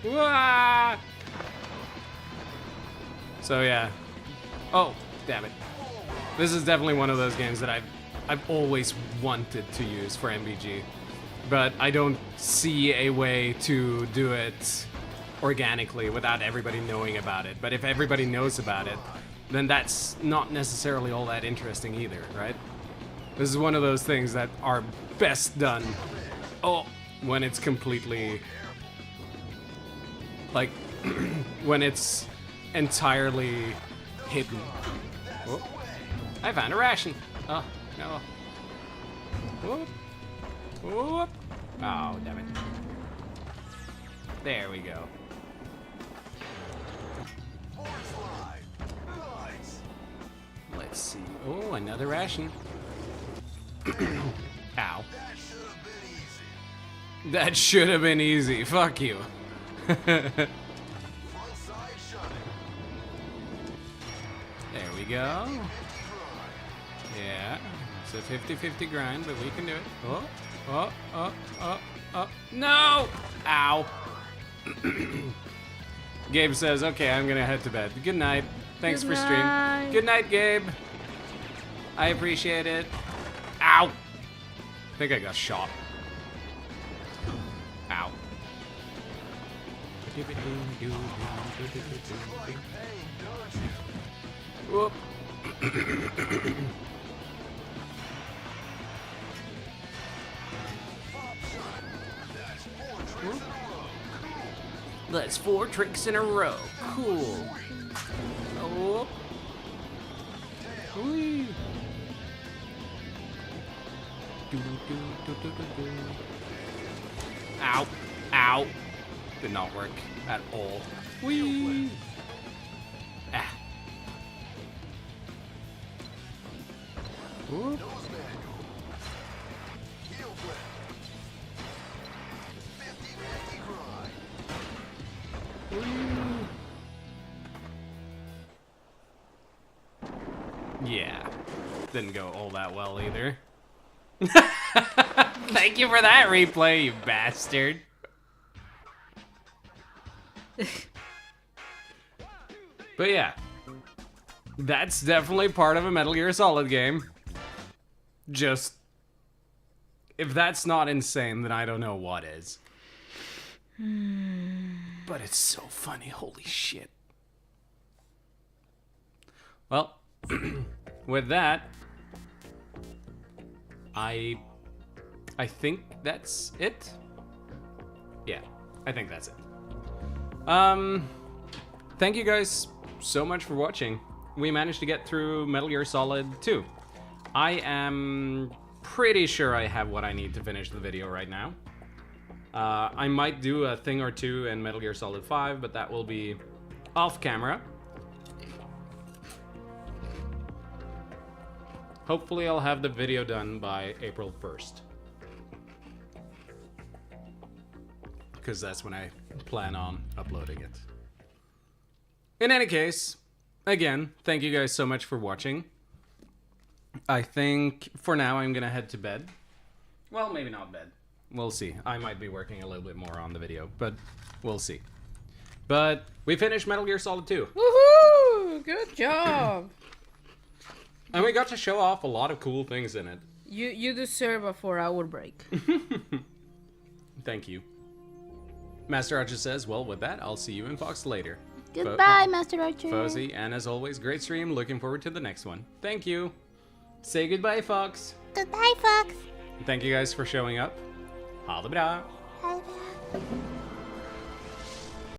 Wah! So yeah. Oh, damn it. This is definitely one of those games that I've always wanted to use for MVG. But I don't see a way to do it organically without everybody knowing about it. But if everybody knows about it, then that's not necessarily all that interesting either, right? This is one of those things that are best done, when it's completely, like, when it's entirely hidden. Oh, I found a ration. Oh, no. Whoop. Whoop. Oh, damn it. There we go. Let's see. Oh, another ration. Ow. That should have been easy. Fuck you. There we go. Yeah. It's a 50-50 grind, but we can do it. Oh. No! Ow. Gabe says, okay, I'm gonna head to bed. Good night. Thanks for stream. Good night, Gabe. I appreciate it. Ow! I think I got shot. Ow. Whoop. That's 4 tricks in a row. Cool. Oh. Whee. Ow. Ow. Did not work at all. Whee. Ah. Whoop. Yeah, didn't go all that well either. Thank you for that replay, you bastard. But yeah, that's definitely part of a Metal Gear Solid game. Just, if that's not insane, then I don't know what is. But it's so funny, holy shit. Well, with that, I think that's it. Yeah, I think that's it. Thank you guys so much for watching. We managed to get through Metal Gear Solid 2. I am pretty sure I have what I need to finish the video right now. I might do a thing or two in Metal Gear Solid 5, but that will be off camera. Hopefully I'll have the video done by April 1st. Because that's when I plan on uploading it. In any case, again, thank you guys so much for watching. I think for now I'm gonna head to bed. Well, maybe not bed. We'll see. I might be working a little bit more on the video, but we'll see. But we finished Metal Gear Solid 2. Woohoo! Good job! And we got to show off a lot of cool things in it. You deserve a 4-hour break. Thank you. Master Archer says, well, with that, I'll see you in Fox later. Goodbye, Master Archer. Fuzzy, and as always, great stream. Looking forward to the next one. Thank you. Say goodbye, Fox. Goodbye, Fox. Thank you guys for showing up. Ha det bra. Ha det bra.